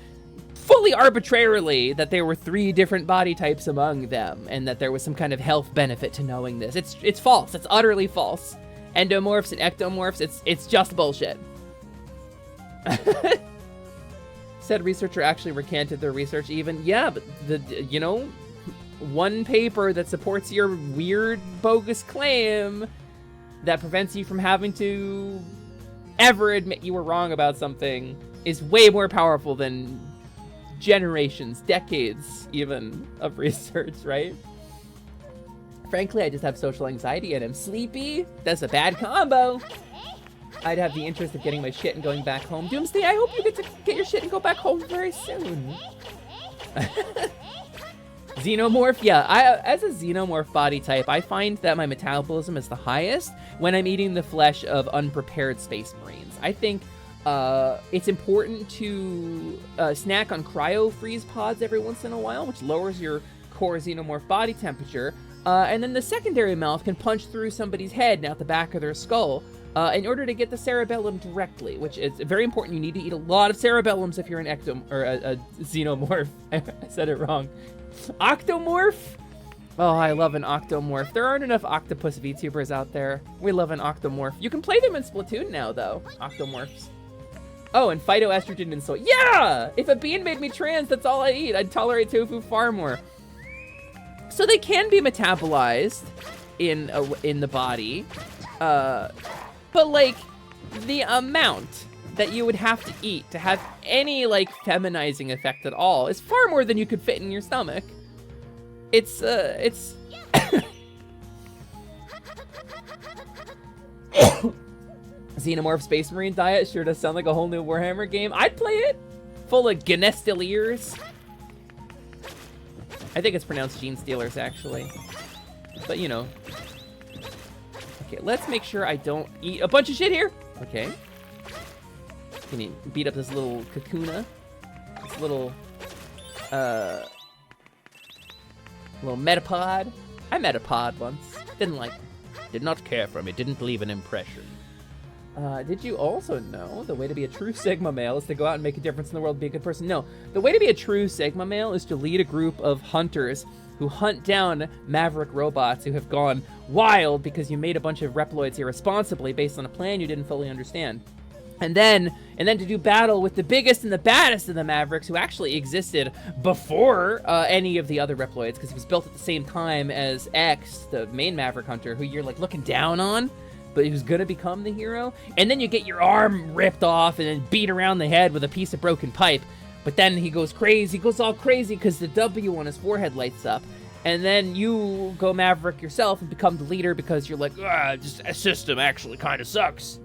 fully arbitrarily that there were 3 different body types among them, and that there was some kind of health benefit to knowing this. It's false. It's utterly false. Endomorphs and ectomorphs, it's just bullshit. Said researcher actually recanted their research even. Yeah, but you know, one paper that supports your weird bogus claim that prevents you from having to ever admit you were wrong about something is way more powerful than generations, decades even, of research, right? Frankly, I just have social anxiety and am sleepy. That's a bad combo. I'd have the interest of getting my shit and going back home. Doomsday, I hope you get to get your shit and go back home very soon. Xenomorph, yeah, as a xenomorph body type, I find that my metabolism is the highest when I'm eating the flesh of unprepared space marines. I think it's important to snack on cryo freeze pods every once in a while, which lowers your core xenomorph body temperature. And then the secondary mouth can punch through somebody's head and out the back of their skull in order to get the cerebellum directly, which is very important. You need to eat a lot of cerebellums if you're an a xenomorph. I said it wrong. Octomorph? Oh, I love an octomorph. There aren't enough octopus VTubers out there. We love an octomorph. You can play them in Splatoon now, though. Octomorphs. Oh, and phytoestrogen and soy. Yeah! If a bean made me trans, that's all I eat. I'd tolerate tofu far more. So they can be metabolized in the body, but like the amount that you would have to eat to have any like feminizing effect at all is far more than you could fit in your stomach. It's Xenomorph Space Marine diet sure does sound like a whole new Warhammer game. I'd play it, full of Genestealers. I think it's pronounced Gene Stealers, actually. But, you know. Okay, let's make sure I don't eat a bunch of shit here. Okay. Can you beat up this little Kakuna? This little, little Metapod. I met a pod once. Didn't like him. Did not care for me. Didn't leave an impression. Did you also know the way to be a true Sigma male is to go out and make a difference in the world, be a good person? No, the way to be a true Sigma male is to lead a group of hunters who hunt down maverick robots who have gone wild because you made a bunch of Reploids irresponsibly based on a plan you didn't fully understand. And then to do battle with the biggest and the baddest of the Mavericks who actually existed before any of the other Reploids, because he was built at the same time as X, the main Maverick hunter, who you're like looking down on, but who's gonna become the hero. And then you get your arm ripped off and then beat around the head with a piece of broken pipe. But then he goes crazy, goes all crazy because the W on his forehead lights up. And then you go Maverick yourself and become the leader because you're like, just a system actually kind of sucks.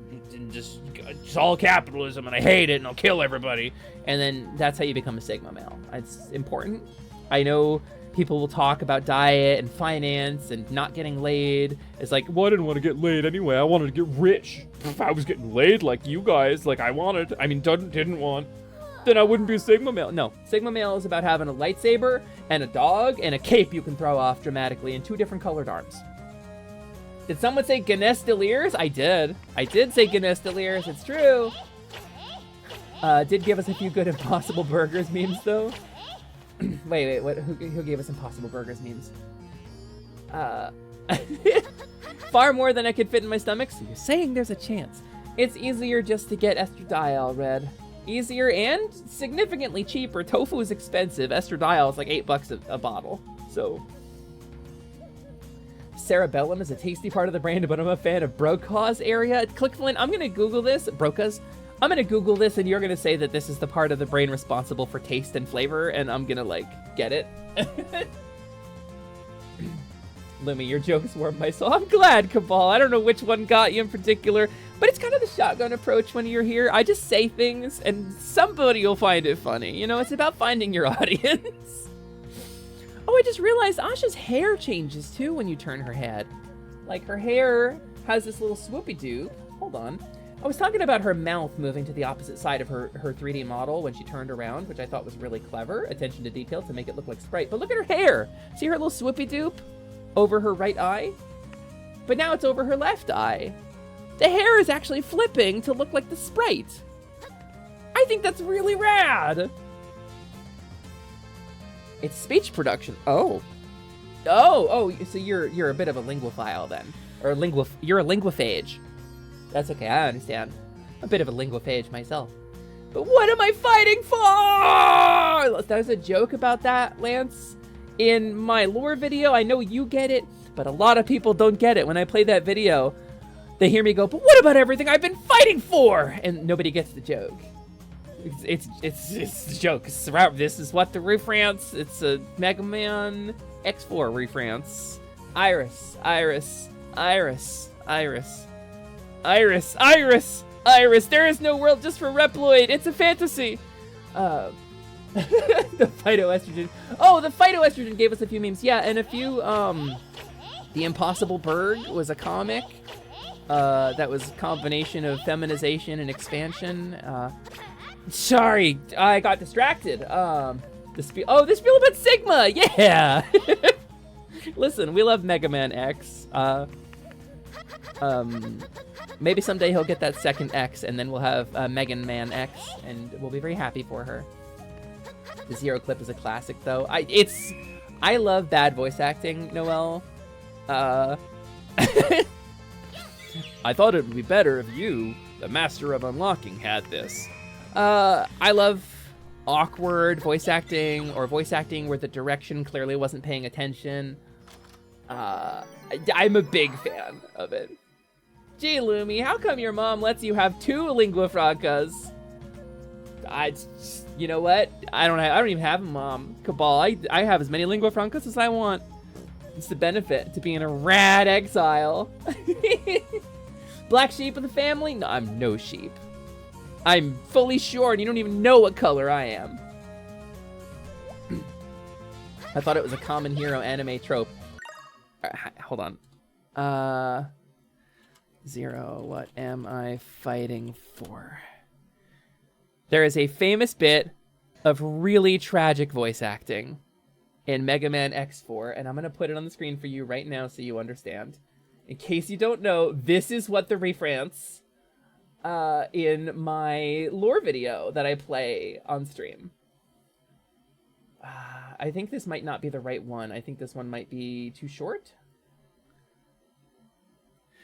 It's all capitalism and I hate it and I'll kill everybody. And then that's how you become a Sigma male. It's important. I know people will talk about diet and finance and not getting laid. It's like, well, I didn't want to get laid anyway. I wanted to get rich. If I was getting laid like you guys, like I wanted, didn't want, then I wouldn't be a Sigma male. No, Sigma male is about having a lightsaber and a dog and a cape you can throw off dramatically in 2 different colored arms. Did someone say Genestealers? I did. I did say Genestealers. It's true. Did give us a few good Impossible Burgers memes, though. wait, what? Who gave us Impossible Burgers memes? Far more than I could fit in my stomach, so you're saying there's a chance. It's easier just to get estradiol, Red. Easier and significantly cheaper. Tofu is expensive. Estradiol is like $8 a bottle. So... cerebellum is a tasty part of the brain, but I'm a fan of Brokaw's area. Clickflint, I'm gonna Google this. Broca's. I'm gonna Google this, and you're gonna say that this is the part of the brain responsible for taste and flavor, and I'm gonna like get it. Lumi, your jokes warmed my soul. I'm glad, Cabal. I don't know which one got you in particular, but it's kind of the shotgun approach when you're here. I just say things, and somebody will find it funny. You know, it's about finding your audience. Oh, I just realized Asha's hair changes too when you turn her head. Like her hair has this little swoopy-doo. Hold on. I was talking about her mouth moving to the opposite side of her 3D model when she turned around, which I thought was really clever. Attention to detail to make it look like Sprite. But look at her hair. See her little swoopy-doop over her right eye? But now it's over her left eye. The hair is actually flipping to look like the Sprite. I think that's really rad. It's speech production. Oh, so you're a bit of a linguophile then, or you're a linguophage. That's okay, I understand. A bit of a linguophage myself. But what am I fighting for? That was a joke about that, Lance. In my lore video, I know you get it, but a lot of people don't get it. When I play that video, they hear me go, but what about everything I've been fighting for? And nobody gets the joke. It's a joke. This is what the reference. It's a Mega Man X4 reference. Iris. Iris, Iris, Iris, there is no world just for Reploid. It's a fantasy. The phytoestrogen. Oh, the phytoestrogen gave us a few memes. Yeah, and a few, The Impossible Berg was a comic. That was a combination of feminization and expansion. Sorry, I got distracted. This spiel about Sigma, yeah! Listen, we love Mega Man X. Maybe someday he'll get that second X, and then we'll have Megan Man X, and we'll be very happy for her. The Zero clip is a classic, though. I love bad voice acting, Noelle. I thought it would be better if you, the master of unlocking, had this. I love awkward voice acting, or voice acting where the direction clearly wasn't paying attention. I'm a big fan of it. Gee, Lumi, how come your mom lets you have 2 lingua francas? You know what? I don't even have a mom. Cabal, I have as many lingua francas as I want. It's the benefit to being a rad exile. Black sheep of the family? No, I'm no sheep. I'm fully short and you don't even know what color I am. I thought it was a common hero anime trope. Hold on. Zero, what am I fighting for? There is a famous bit of really tragic voice acting in Mega Man X4, and I'm going to put it on the screen for you right now so you understand. In case you don't know, this is what the reference in my lore video that I play on stream. I think this might not be the right one. I think this one might be too short.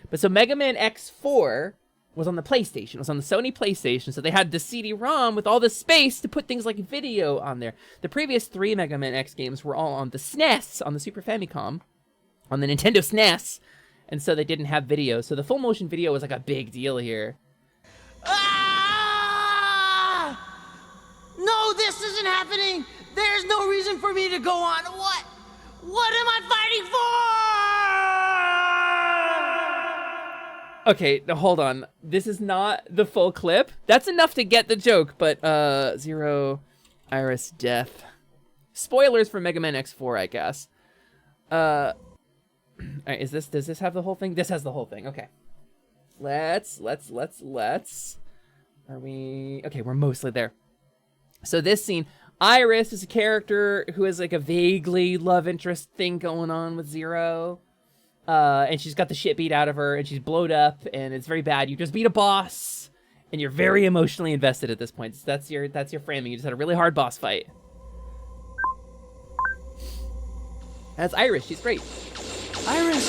But so Mega Man X4 was on the PlayStation. It was on the Sony PlayStation, so they had the CD-ROM with all the space to put things like video on there. The previous 3 Mega Man X games were all on the SNES, on the Super Famicom, on the Nintendo SNES, and so they didn't have video. So the full motion video was like a big deal here. Ah! No, this isn't happening! There's no reason for me to go on. What? What am I fighting for? Okay, now hold on. This is not the full clip. That's enough to get the joke, but Zero Iris death. Spoilers for Mega Man X4, I guess. Alright, does this have the whole thing? This has the whole thing, okay. Let's. Are we... Okay, we're mostly there. So this scene, Iris is a character who has like a vaguely love interest thing going on with Zero. And she's got the shit beat out of her, and she's blowed up, and it's very bad. You just beat a boss, and you're very emotionally invested at this point. So that's your framing. You just had a really hard boss fight. That's Iris. She's great. Iris!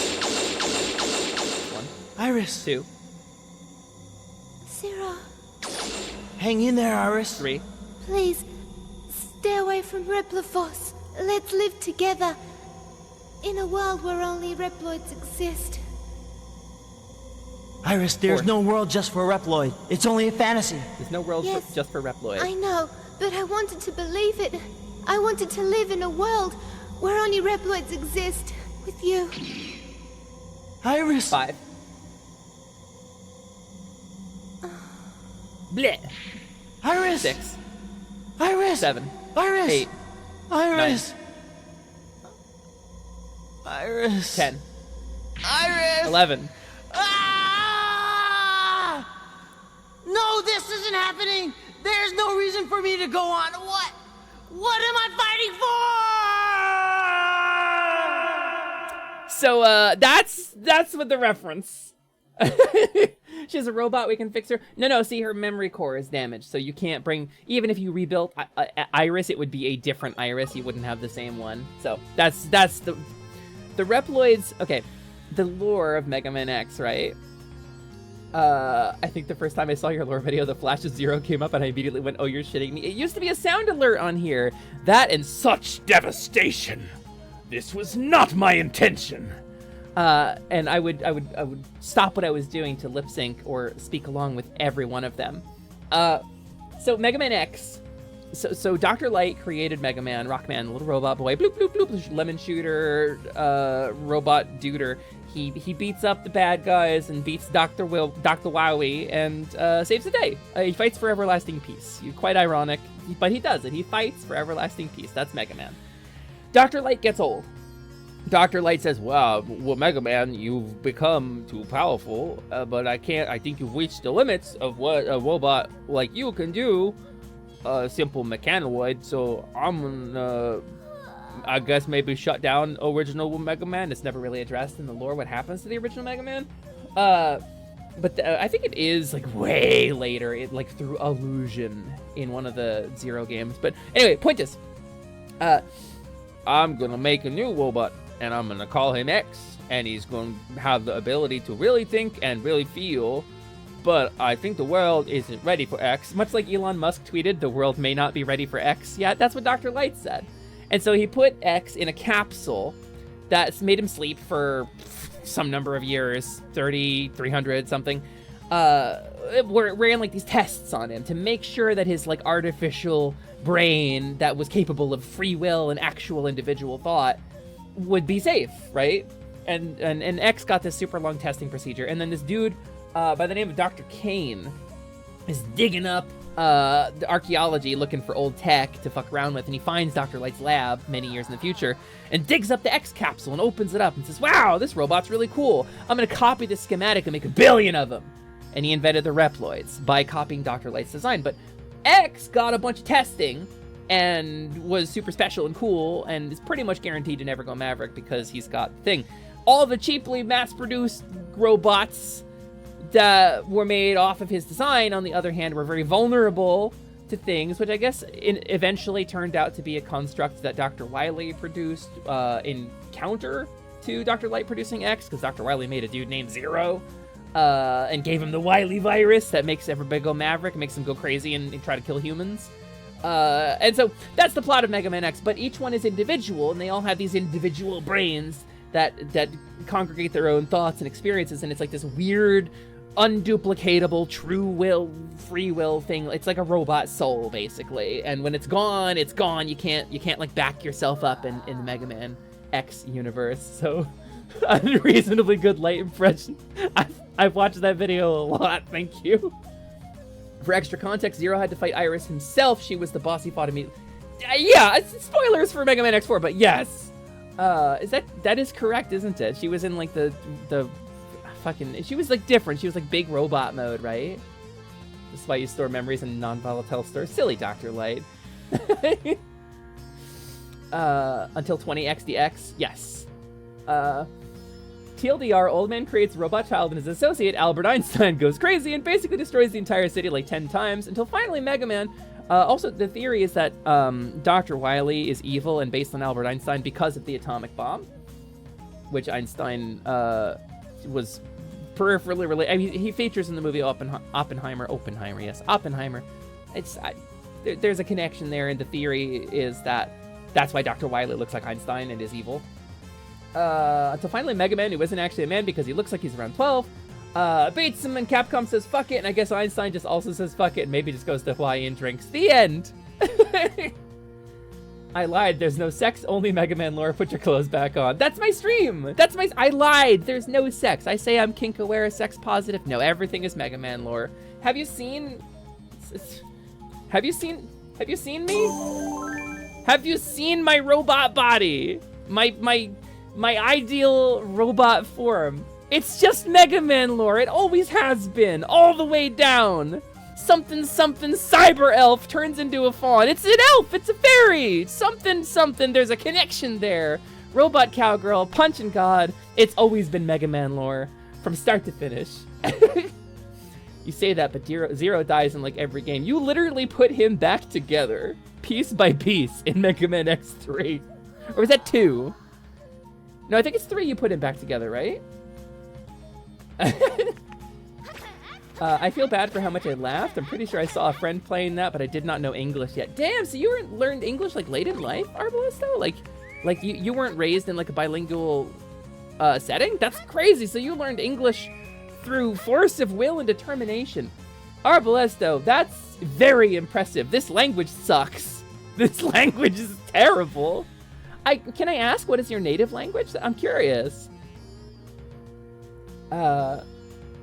1. Iris! 2. Zero, Hang in there, Iris. 3. please, stay away from Replifos. Let's live together. In a world where only Reploids exist. Iris, there's 4. no world just for Reploid. It's only a fantasy. There's no world Yes, just for Reploid. I know, but I wanted to believe it. I wanted to live in a world where only Reploids exist. With you. Iris! 5. Bleh. Iris! 6. Iris! 7. Iris! 8. Iris! Iris! 10. Iris! 11. Ah! No, this isn't happening! There's no reason for me to go on. What? What am I fighting for? So, that's what the reference. She has a robot, we can fix her. No, see, her memory core is damaged, so you can't bring... Even if you rebuilt Iris, it would be a different Iris. You wouldn't have the same one. So, that's the Reploids... Okay, the lore of Mega Man X, right? I think the first time I saw your lore video, the flash of Zero came up, and I immediately went, oh, you're shitting me. It used to be a sound alert on here. That and such devastation. This was not my intention. And I would stop what I was doing to lip sync or speak along with every one of them. So Mega Man X So Dr. Light created Mega Man, Rockman, little robot boy, bloop, bloop, bloop, lemon shooter, robot duder. He beats up the bad guys and beats Dr. Wowie and saves the day. He fights for everlasting peace. Quite ironic, but he does it. He fights for everlasting peace. That's Mega Man. Dr. Light gets old. Dr. Light says, well, Mega Man, you've become too powerful, but I think you've reached the limits of what a robot like you can do, a simple mechanoid, so I'm gonna, I guess, maybe shut down original Mega Man. It's never really addressed in the lore what happens to the original Mega Man. But I think it is, like, way later, like, through illusion in one of the Zero games. But anyway, point is, I'm gonna make a new robot, and I'm gonna call him X, and he's gonna have the ability to really think and really feel, but I think the world isn't ready for X. Much like Elon Musk tweeted, the world may not be ready for X yet. That's what Dr. Light said. And so he put X in a capsule that's made him sleep for some number of years, 30, 300, something. Ran like these tests on him to make sure that his like artificial brain that was capable of free will and actual individual thought would be safe, right? And X got this super long testing procedure, and then this dude by the name of Dr. Kane is digging up the archaeology looking for old tech to fuck around with, and he finds Dr. Light's lab many years in the future and digs up the X capsule and opens it up and says, wow, this robot's really cool. I'm gonna copy this schematic and make 1 billion of them. And he invented the Reploids by copying Dr. Light's design. But X got a bunch of testing and was super special and cool and is pretty much guaranteed to never go Maverick because he's got the thing. All the cheaply mass-produced robots that were made off of his design, on the other hand, were very vulnerable to things, which I guess eventually turned out to be a construct that Dr. Wily produced in counter to Dr. Light producing X, because Dr. Wily made a dude named Zero and gave him the Wily virus that makes everybody go Maverick, makes them go crazy and try to kill humans. And so that's the plot of Mega Man X, but each one is individual, and they all have these individual brains that congregate their own thoughts and experiences, and it's like this weird, unduplicatable, true will, free will thing. It's like a robot soul, basically, and when it's gone, it's gone. You can't like back yourself up in the Mega Man X universe. So unreasonably good Light impression. I've watched that video a lot, thank you. For extra context, Zero had to fight Iris himself. She was the boss he fought immediately. Yeah, it's spoilers for Mega Man X4, but yes. That is correct, isn't it? She was in like the fucking, she was like different. She was like big robot mode, right? That's why you store memories in non-volatile stores. Silly Dr. Light. Until 20XDX, yes. TLDR, old man creates a robot child and his associate, Albert Einstein, goes crazy and basically destroys the entire city like 10 times until finally Mega Man. Also, the theory is that Dr. Wily is evil and based on Albert Einstein because of the atomic bomb, which Einstein was peripherally related. I mean, he features in the movie Oppenheimer. There's a connection there, and the theory is that that's why Dr. Wily looks like Einstein and is evil. Until finally Mega Man, who isn't actually a man because he looks like he's around 12, beats him, and Capcom says fuck it, and I guess Einstein just also says fuck it and maybe just goes to Hawaii and drinks. The end. I lied, there's no sex, only Mega Man lore, put your clothes back on. That's my stream! I lied, there's no sex. I say I'm kink aware, sex positive. No, everything is Mega Man lore. Have you seen me? Have you seen my robot body? My ideal robot form. It's just Mega Man lore. It always has been, all the way down. Something cyber elf turns into a faun. It's an elf, it's a fairy. Something, there's a connection there. Robot cowgirl, punching god. It's always been Mega Man lore from start to finish. You say that, but Zero dies in like every game. You literally put him back together, piece by piece, in Mega Man X3. Or was that 2? No, I think it's 3 you put him back together, right? I feel bad for how much I laughed. I'm pretty sure I saw a friend playing that, but I did not know English yet. Damn, so you learned English like late in life, Arbolisto? Like you weren't raised in like a bilingual setting? That's crazy. So you learned English through force of will and determination. Arbalesto, that's very impressive. This language sucks. This language is terrible. Can I ask, what is your native language? I'm curious. All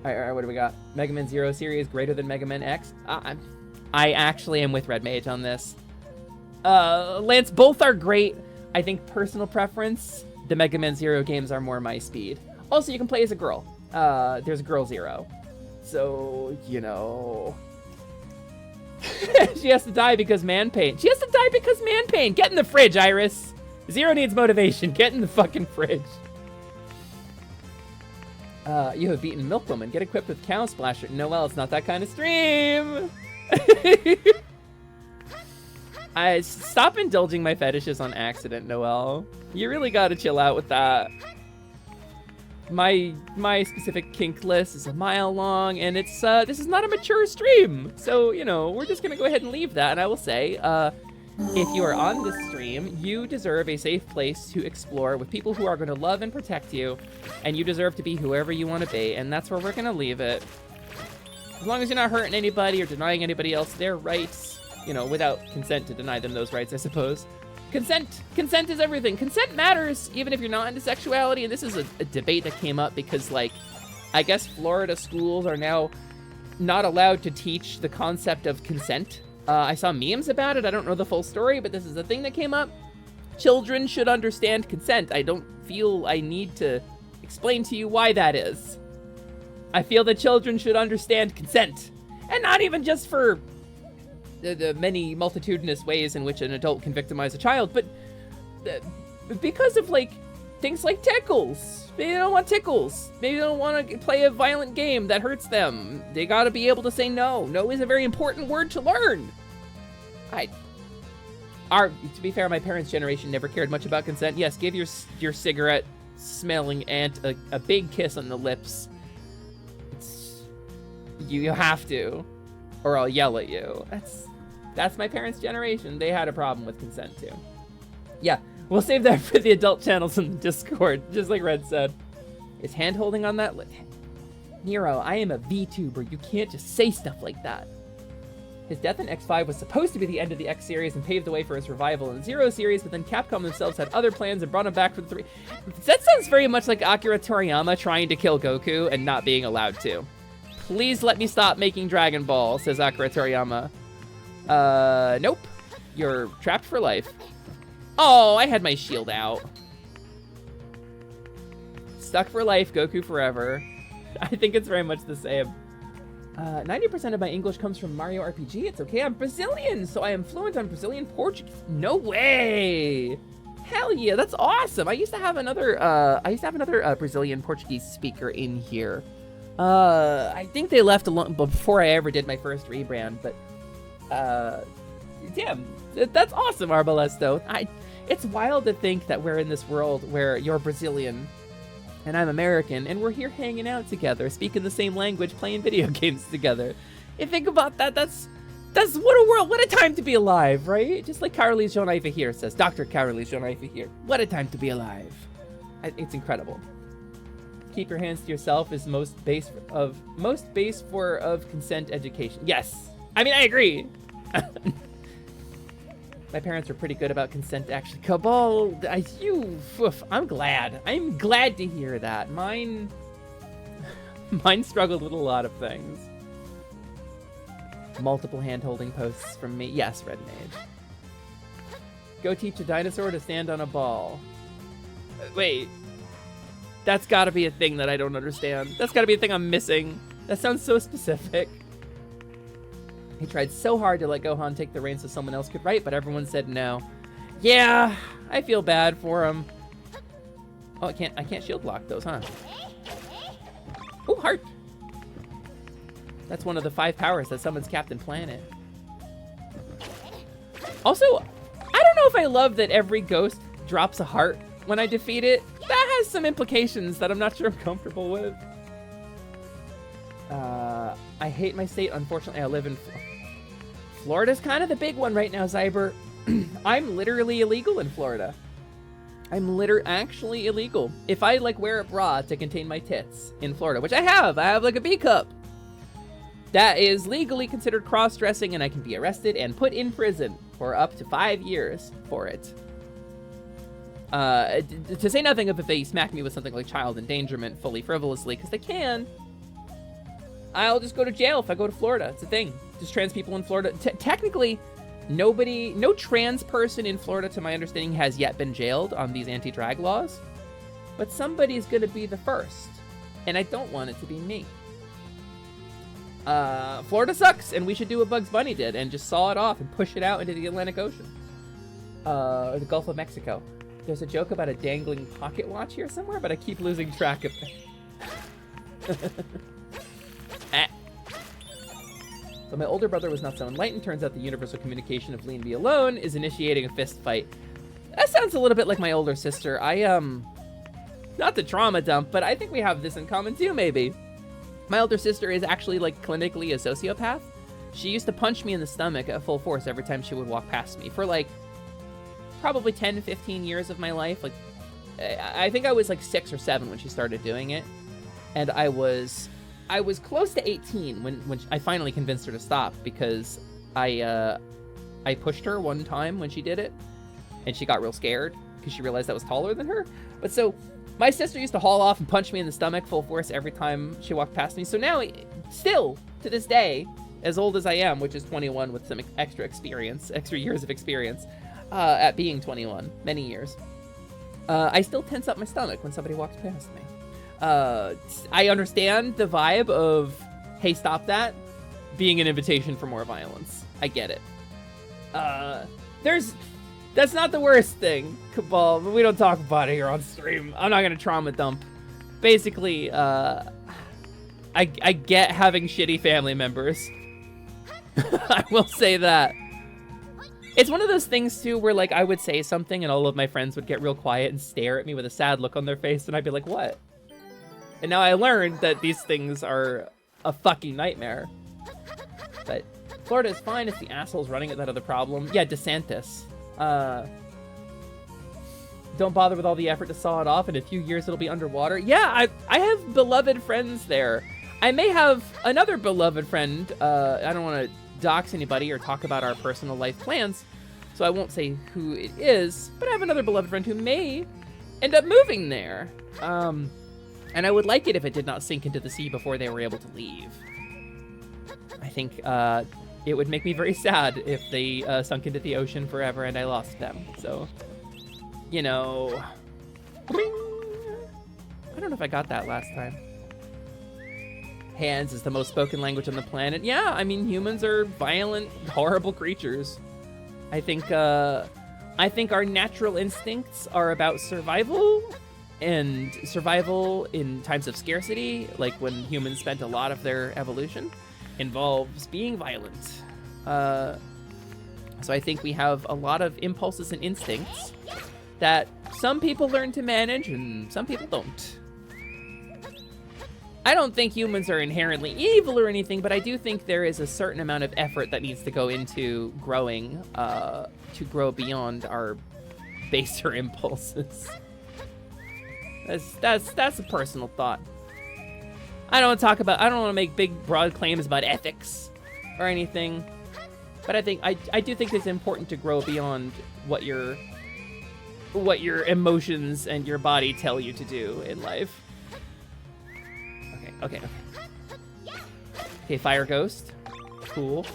right, what do we got? Mega Man Zero series greater than Mega Man X? I actually am with Red Mage on this. Lance, both are great. I think personal preference, the Mega Man Zero games are more my speed. Also, you can play as a girl. There's a girl Zero. So, you know... She has to die because man pain. She has to die because man pain. Get in the fridge, Iris. Zero needs motivation. Get in the fucking fridge. You have beaten Milkwoman. Get equipped with Cow Splasher. Noelle, it's not that kind of stream. Stop indulging my fetishes on accident, Noelle. You really gotta chill out with that. My specific kink list is a mile long, and it's this is not a mature stream. So, you know, we're just gonna go ahead and leave that, and I will say, if you are on this stream, you deserve a safe place to explore with people who are going to love and protect you, and you deserve to be whoever you want to be, and that's where we're going to leave it. As long as you're not hurting anybody or denying anybody else their rights, you know, without consent to deny them those rights, I suppose. Consent is everything. Consent matters, even if you're not into sexuality, and this is a debate that came up because, like, I guess Florida schools are now not allowed to teach the concept of consent. I saw memes about it. I don't know the full story, but this is a thing that came up. Children should understand consent. I don't feel I need to explain to you why that is. I feel that children should understand consent. And not even just for the many multitudinous ways in which an adult can victimize a child, but because of, like, things like tickles. Maybe they don't want tickles. Maybe they don't want to play a violent game that hurts them. They gotta be able to say no. No is a very important word to learn. To be fair, my parents' generation never cared much about consent. Yes, give your cigarette-smelling aunt a big kiss on the lips. You have to, or I'll yell at you. That's my parents' generation. They had a problem with consent too. Yeah. We'll save that for the adult channels in the Discord, just like Red said. Is hand-holding on that? Nero, I am a VTuber. You can't just say stuff like that. His death in X5 was supposed to be the end of the X series and paved the way for his revival in the Zero series, but then Capcom themselves had other plans and brought him back for the 3. That sounds very much like Akira Toriyama trying to kill Goku and not being allowed to. Please let me stop making Dragon Ball, says Akira Toriyama. Nope. You're trapped for life. Oh, I had my shield out. Stuck for life, Goku forever. I think it's very much the same. 90% of my English comes from Mario RPG. It's okay, I'm Brazilian, so I am fluent on Brazilian Portuguese. No way! Hell yeah, that's awesome. I used to have another Brazilian Portuguese speaker in here. I think they left alone before I ever did my first rebrand, but damn, that's awesome, Arbalesto. It's wild to think that we're in this world where you're Brazilian and I'm American, and we're here hanging out together, speaking the same language, playing video games together. You think about that, that's what a world, what a time to be alive, right? Just like Carly Jonaifa here says, Dr. Carly Jonaifa here. What a time to be alive. It's incredible. Keep your hands to yourself is most base of consent education. Yes. I mean, I agree. My parents were pretty good about consent, actually. Cabal, I'm glad. I'm glad to hear that. Mine struggled with a lot of things. Multiple hand-holding posts from me. Yes, Red Mage. Go teach a dinosaur to stand on a ball. Wait. That's gotta be a thing that I don't understand. That's gotta be a thing I'm missing. That sounds so specific. He tried so hard to let Gohan take the reins so someone else could write, but everyone said no. Yeah, I feel bad for him. Oh, I can't shield block those, huh? Oh, heart. That's one of the 5 powers that summons Captain Planet. Also, I don't know if I love that every ghost drops a heart when I defeat it. That has some implications that I'm not sure I'm comfortable with. I hate my state. Unfortunately, I live in Florida's kind of the big one right now, Zyber. I'm literally illegal in Florida. I'm actually illegal. If I, like, wear a bra to contain my tits in Florida, which I have like a B cup. That is legally considered cross-dressing, and I can be arrested and put in prison for up to 5 years for it. To say nothing of if they smack me with something like child endangerment fully frivolously, because they can. I'll just go to jail if I go to Florida. It's a thing. Just trans people in Florida. Technically, no trans person in Florida, to my understanding, has yet been jailed on these anti-drag laws. But somebody's gonna be the first. And I don't want it to be me. Florida sucks, and we should do what Bugs Bunny did and just saw it off and push it out into the Atlantic Ocean. Or the Gulf of Mexico. There's a joke about a dangling pocket watch here somewhere, but I keep losing track of it. So my older brother was not so enlightened. Turns out the universal communication of leave me alone is initiating a fist fight. That sounds a little bit like my older sister. Not the trauma dump, but I think we have this in common too, maybe. My older sister is actually, like, clinically a sociopath. She used to punch me in the stomach at full force every time she would walk past me for, like, probably 10 to 15 years of my life. Like, I think I was, like, 6 or 7 when she started doing it. And I was close to 18 when I finally convinced her to stop, because I pushed her one time when she did it, and she got real scared because she realized I was taller than her. But so my sister used to haul off and punch me in the stomach full force every time she walked past me. So now, still to this day, as old as I am, which is 21 with some extra years of experience at being 21, many years, I still tense up my stomach when somebody walks past me. I understand the vibe of, hey, stop that, being an invitation for more violence. I get it. That's not the worst thing, Cabal, but we don't talk about it here on stream. I'm not gonna trauma dump. Basically, I get having shitty family members. I will say that. It's one of those things, too, where, like, I would say something and all of my friends would get real quiet and stare at me with a sad look on their face, and I'd be like, what? And now I learned that these things are a fucking nightmare. But Florida is fine. It's the assholes running at that other problem. Yeah, DeSantis. Don't bother with all the effort to saw it off. In a few years, it'll be underwater. Yeah, I have beloved friends there. I may have another beloved friend. I don't want to dox anybody or talk about our personal life plans, so I won't say who it is, but I have another beloved friend who may end up moving there. And I would like it if it did not sink into the sea before they were able to leave. I think it would make me very sad if they sunk into the ocean forever and I lost them. So, you know, bling. I don't know if I got that last time. Hands is the most spoken language on the planet. Yeah, I mean, humans are violent, horrible creatures. I think our natural instincts are about survival, and survival in times of scarcity, like when humans spent a lot of their evolution, involves being violent. So I think we have a lot of impulses and instincts that some people learn to manage and some people don't. I don't think humans are inherently evil or anything, but I do think there is a certain amount of effort that needs to go into growing, to grow beyond our baser impulses. That's a personal thought. I don't want to make big, broad claims about ethics or anything, but I do think it's important to grow beyond what your emotions and your body tell you to do in life. Okay, Fire Ghost. Cool.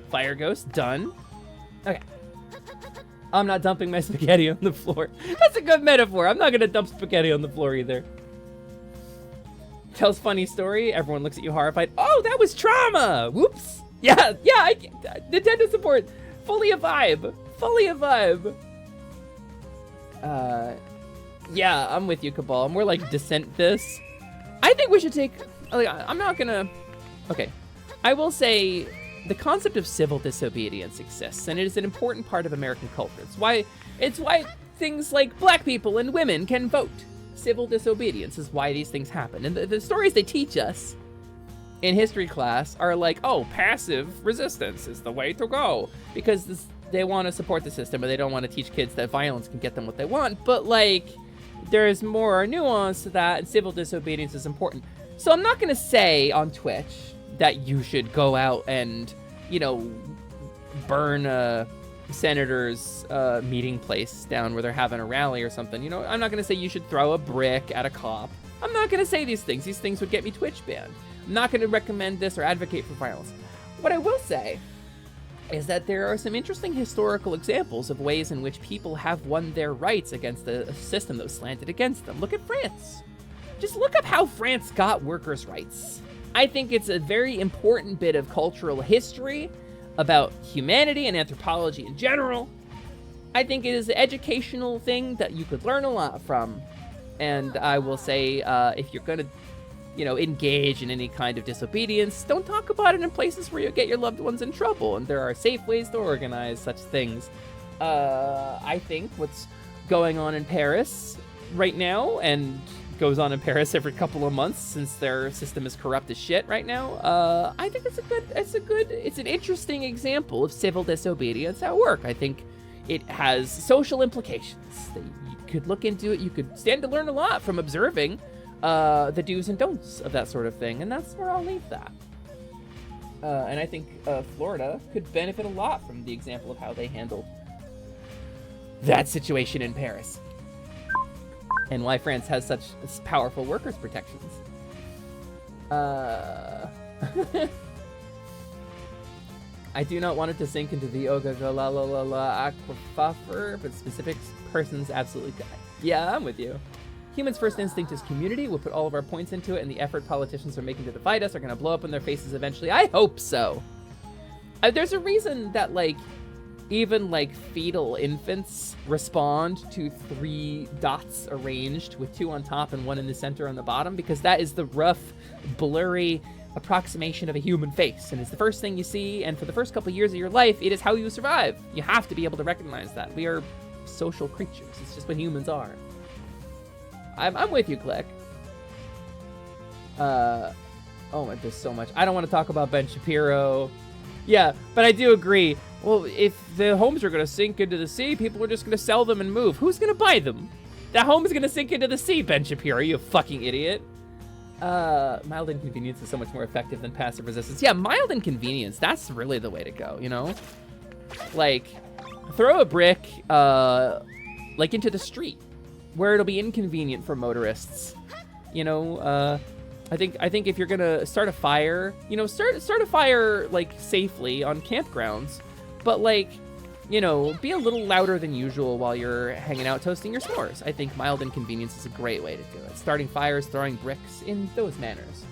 Fire Ghost, done. Okay. I'm not dumping my spaghetti on the floor. That's a good metaphor. I'm not gonna dump spaghetti on the floor either. Tells funny story. Everyone looks at you horrified. Oh, that was trauma! Whoops! Yeah, Nintendo support. Fully a vibe. Yeah, I'm with you, Cabal. More like Descent this. I think we should take, like, I'm not gonna, okay. I will say the concept of civil disobedience exists, and it is an important part of American culture. It's why things like black people and women can vote. Civil disobedience is why these things happen. And the stories they teach us in history class are like, oh, passive resistance is the way to go. Because they want to support the system, but they don't want to teach kids that violence can get them what they want. But, like, there's more nuance to that, and civil disobedience is important. So I'm not going to say on Twitch that you should go out and, you know, burn a senator's meeting place down where they're having a rally or something. You know, I'm not gonna say you should throw a brick at a cop. I'm not gonna say these things. These things would get me Twitch banned. I'm not gonna recommend this or advocate for violence. What I will say is that there are some interesting historical examples of ways in which people have won their rights against a system that was slanted against them. Look at France. Just look up how France got workers' rights. I think it's a very important bit of cultural history about humanity and anthropology in general. I think it is an educational thing that you could learn a lot from. And I will say, if you're gonna, you know, engage in any kind of disobedience, don't talk about it in places where you'll get your loved ones in trouble. And there are safe ways to organize such things. I think what's going on in Paris right now, and goes on in Paris every couple of months since their system is corrupt as shit right now. I think it's an interesting example of civil disobedience at work. I think it has social implications that you could look into it. You could stand to learn a lot from observing the do's and don'ts of that sort of thing, and that's where I'll leave that. And I think Florida could benefit a lot from the example of how they handled that situation in Paris. And why France has such powerful workers' protections. I do not want it to sink into the aquifer, but specific persons absolutely could. Yeah, I'm with you. Humans' first instinct is community. We'll put all of our points into it, and the effort politicians are making to divide us are going to blow up in their faces eventually. I hope so. There's a reason that, like, even, like, fetal infants respond to 3 dots arranged with 2 on top and 1 in the center on the bottom, because that is the rough, blurry approximation of a human face, and it's the first thing you see, and for the first couple years of your life, it is how you survive. You have to be able to recognize that. We are social creatures. It's just what humans are. I'm with you, Click. Oh my, there's so much. I don't want to talk about Ben Shapiro. Yeah, but I do agree. Well, if the homes are going to sink into the sea, people are just going to sell them and move. Who's going to buy them? That home is going to sink into the sea, Ben Shapiro, you fucking idiot. Mild inconvenience is so much more effective than passive resistance. Yeah, mild inconvenience, that's really the way to go, you know? Like, throw a brick, like, into the street, where it'll be inconvenient for motorists. You know, I think if you're gonna start a fire, you know, start a fire, like, safely on campgrounds, but, like, you know, be a little louder than usual while you're hanging out toasting your s'mores. I think mild inconvenience is a great way to do it. Starting fires, throwing bricks, in those manners.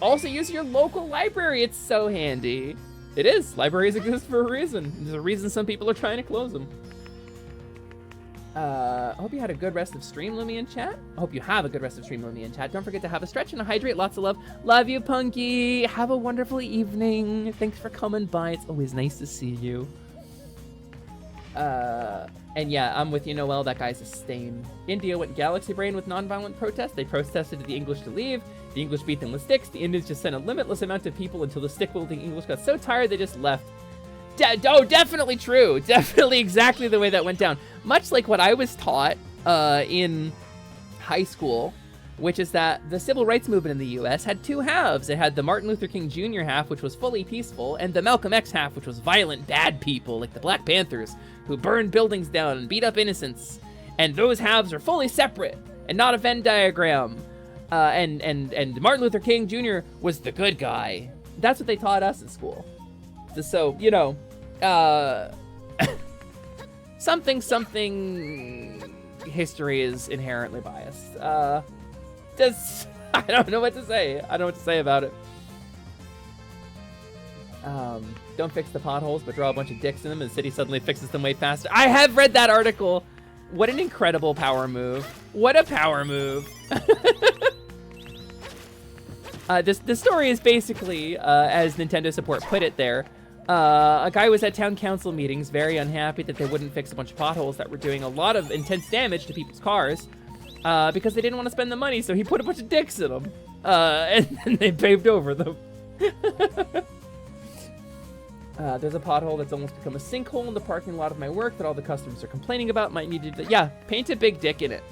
Also use your local library, it's so handy. It is, libraries exist for a reason. There's a reason some people are trying to close them. I hope you had a good rest of stream, Lumi in chat. I hope you have a good rest of stream, Lumi in chat. Don't forget to have a stretch and a hydrate. Lots of love. Love you, Punky. Have a wonderful evening. Thanks for coming by. It's always nice to see you. And yeah, I'm with you, Noel. That guy's a stain. India went galaxy brain with nonviolent protest. They protested to the English to leave. The English beat them with sticks. The Indians just sent a limitless amount of people until the stick-wielding English got so tired they just left. Oh, definitely true. Definitely exactly the way that went down. Much like what I was taught in high school, which is that the civil rights movement in the U.S. had 2 halves. It had the Martin Luther King Jr. half, which was fully peaceful, and the Malcolm X half, which was violent, bad people, like the Black Panthers, who burned buildings down and beat up innocents. And those halves are fully separate and not a Venn diagram. And Martin Luther King Jr. was the good guy. That's what they taught us in school. So, you know, something history is inherently biased. I don't know what to say. I don't know what to say about it. Don't fix the potholes, but draw a bunch of dicks in them and the city suddenly fixes them way faster. I have read that article. What an incredible power move. What a power move. The story is basically, as Nintendo support put it there, a guy was at town council meetings, very unhappy that they wouldn't fix a bunch of potholes that were doing a lot of intense damage to people's cars, because they didn't want to spend the money, so he put a bunch of dicks in them, and then they paved over them. There's a pothole that's almost become a sinkhole in the parking lot of my work that all the customers are complaining about. Might need to, yeah, paint a big dick in it.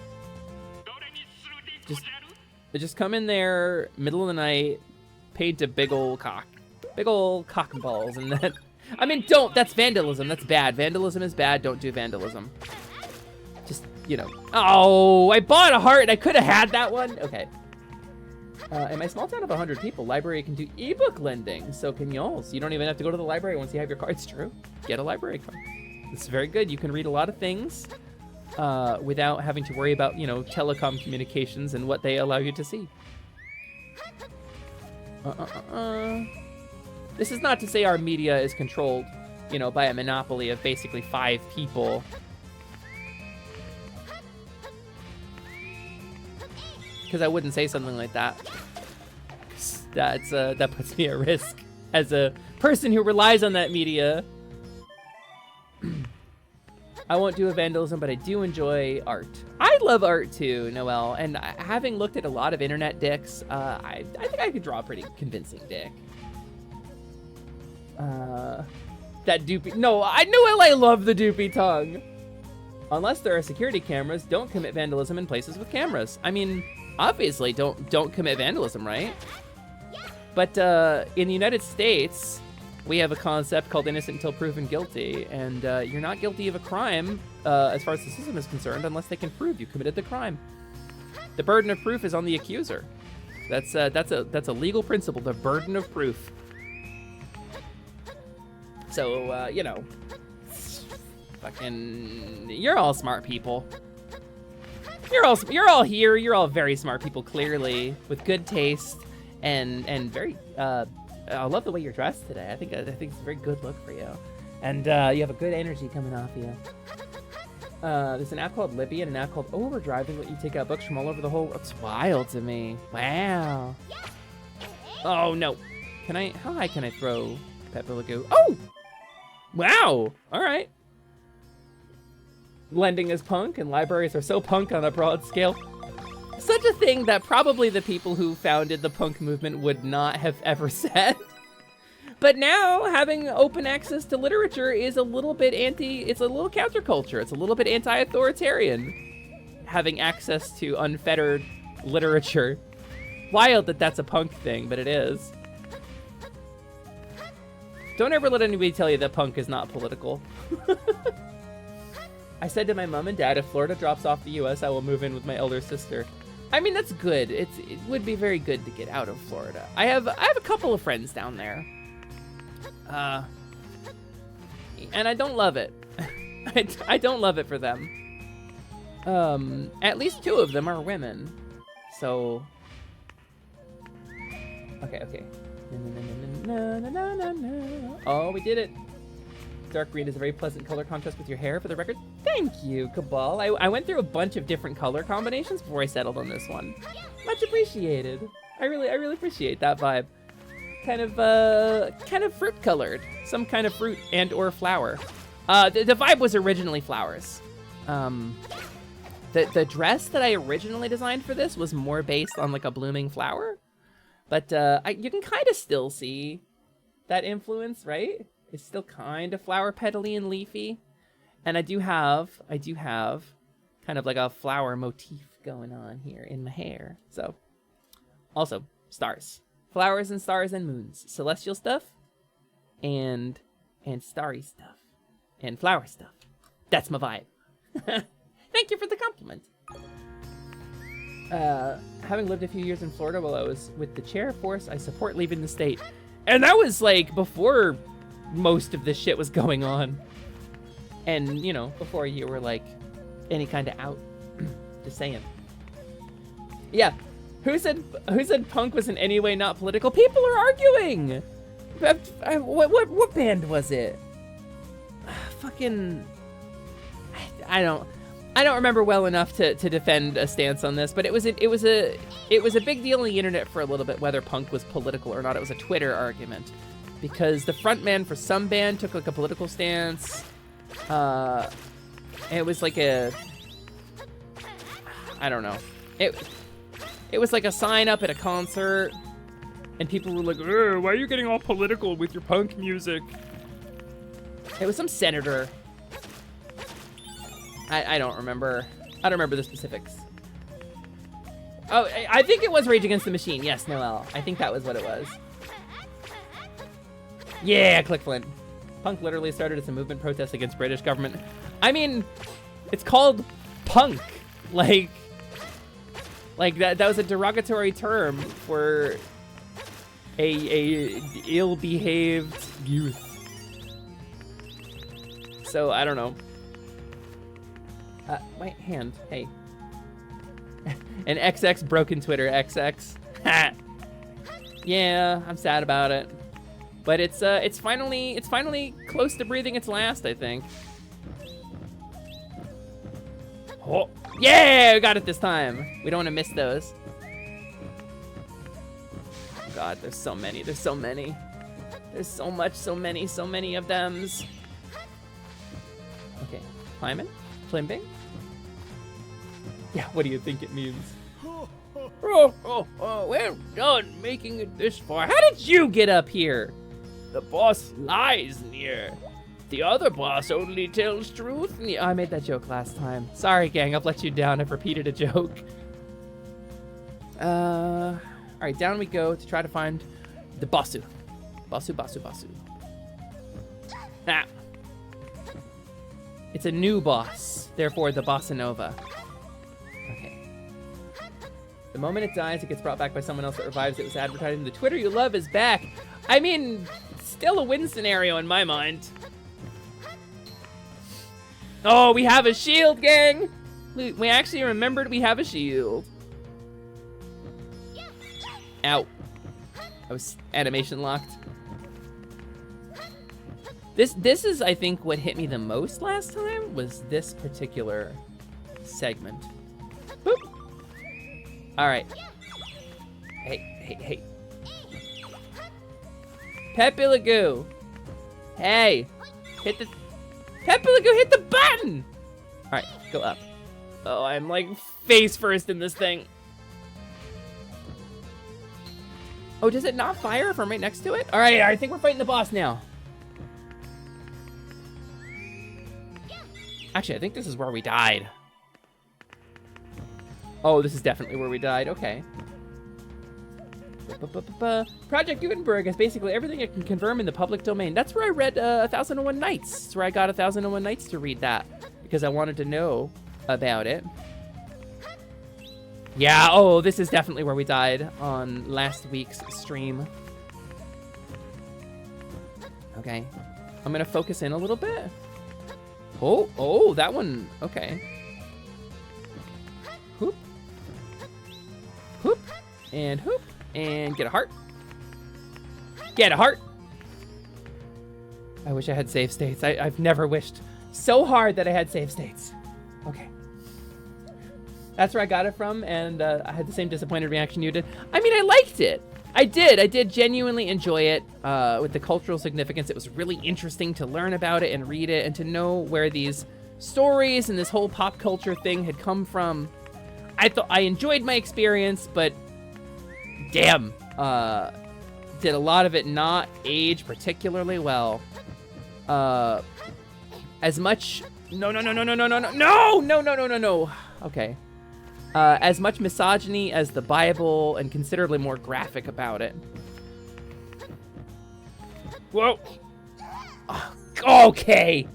Just come in there, middle of the night, paint a big old cock and balls, and then, I mean, don't, that's vandalism, that's bad. Vandalism is bad, don't do vandalism. Just, you know, oh, I bought a heart and I could have had that one. Okay. In my small town of 100 people, library can do ebook lending, so can y'all. So you don't even have to go to the library once you have your card. It's true. Get a library card. It's very good. You can read a lot of things without having to worry about, you know, telecom communications and what they allow you to see. This is not to say our media is controlled, you know, by a monopoly of basically 5 people. Because I wouldn't say something like that. That puts me at risk as a person who relies on that media. I won't do a vandalism, but I do enjoy art. I love art too, Noelle, and having looked at a lot of internet dicks, I think I could draw a pretty convincing dick. That doopy, no, Noelle, I love the doopy tongue. Unless there are security cameras, don't commit vandalism in places with cameras. I mean, obviously, don't commit vandalism, right? But in the United States, we have a concept called innocent until proven guilty, and you're not guilty of a crime as far as the system is concerned unless they can prove you committed the crime. The burden of proof is on the accuser. That's a legal principle, the burden of proof. So, you know, fucking, you're all smart people. You're all here. You're all very smart people, clearly, with good taste and very. I love the way you're dressed today. I think it's a very good look for you, and you have a good energy coming off you. There's an app called Libby and an app called Overdrive that let you take out books from all over the whole. It's wild to me. Wow. Oh no. How high can I throw Pepper Lagoo? Oh. Wow. All right. Lending is punk, and libraries are so punk on a broad scale. Such a thing that probably the people who founded the punk movement would not have ever said. But now, having open access to literature is a little bit it's a little counterculture. It's a little bit anti-authoritarian. Having access to unfettered literature. Wild that that's a punk thing, but it is. Don't ever let anybody tell you that punk is not political. I said to my mom and dad, if Florida drops off the US, I will move in with my elder sister. I mean, that's good. It would be very good to get out of Florida. I have a couple of friends down there. And I don't love it. I don't love it for them. At least 2 of them are women. So, okay. Oh, we did it. Dark green is a very pleasant color contrast with your hair, for the record. Thank you, Cabal. I went through a bunch of different color combinations before I settled on this one. Much appreciated. I really appreciate that vibe. Kind of fruit colored. Some kind of fruit and or flower. The vibe was originally flowers. The dress that I originally designed for this was more based on like a blooming flower. But you can kind of still see that influence, right? It's still kind of flower petally and leafy. And I do have kind of like a flower motif going on here in my hair. So, also, stars. Flowers and stars and moons. Celestial stuff and starry stuff and flower stuff. That's my vibe. Thank you for the compliment. Having lived a few years in Florida while I was with the chair force, I support leaving the state. And that was like before most of this shit was going on. And, you know, before you were like any kind of out. Just saying. Yeah. Who said punk was in any way not political? People are arguing. What band was it? Fucking I don't remember well enough to defend a stance on this, but it was a big deal on the internet for a little bit whether punk was political or not. It was a Twitter argument because the frontman for some band took like a political stance. And it was like I don't know. It was like a sign up at a concert, and people were like, "Why are you getting all political with your punk music?" It was some senator. I don't remember. I don't remember the specifics. Oh, I think it was Rage Against the Machine. Yes, Noelle. I think that was what it was. Yeah, click Flint. Punk literally started as a movement protest against British government. I mean, it's called punk. Like that was a derogatory term for a ill-behaved youth. So I don't know. My hand, hey. An XX broken Twitter, XX. Yeah, I'm sad about it. But it's finally close to breathing its last, I think. Oh, yeah, we got it this time. We don't want to miss those. God, there's so many. There's so many. There's so much, so many of them. Okay, climbing, climbing. Yeah, what do you think it means? Oh, well done making it this far. How did you get up here? The boss lies near. The other boss only tells truth. Oh, I made that joke last time. Sorry, gang, I've let you down. I've repeated a joke. All right, down we go to try to find the bossu. Bossu. Ah. It's a new boss, therefore the bossa nova. Okay. The moment it dies, it gets brought back by someone else that revives it. Was advertising. The Twitter you love is back. I mean, still a win scenario in my mind. Oh, we have a shield, gang. We actually remembered we have a shield. Ow. I was animation locked. This is, I think, what hit me the most last time was this particular segment. Boop. All right. Hey. Pepilagoo. Hey. Pepilagoo, hit the button. All right, go up. Oh, I'm like face first in this thing. Oh, does it not fire if I'm right next to it? All right, I think we're fighting the boss now. Actually, I think this is where we died. Oh, this is definitely where we died. Okay. Project Gutenberg is basically everything it can confirm in the public domain. That's where I read 1001 Nights. That's where I got 1001 Nights to read that because I wanted to know about it. Yeah, oh, this is definitely where we died on last week's stream. Okay. I'm gonna focus in a little bit. Oh, that one, okay. Hoop. Hoop. And hoop. And get a heart. Get a heart. I wish I had save states. I've never wished so hard that I had save states. Okay. That's where I got it from, and I had the same disappointed reaction you did. I mean, I liked it. I did genuinely enjoy it. With the cultural significance, it was really interesting to learn about it and read it and to know where these stories and this whole pop culture thing had come from. I enjoyed my experience, but damn, did a lot of it not age particularly well. As much, no. Okay. As much misogyny as the Bible and considerably more graphic about it. Whoa. Okay.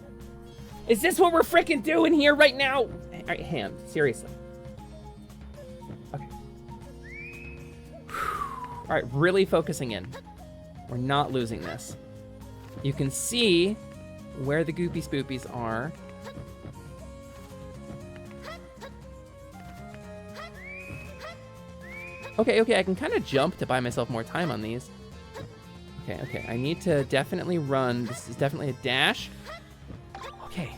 Is this what we're freaking doing here right now? All right, hand, seriously. Okay. All right, really focusing in. We're not losing this. You can see where the goopy spoopies are. Okay, I can kind of jump to buy myself more time on these. Okay, I need to definitely run. This is definitely a dash. Okay.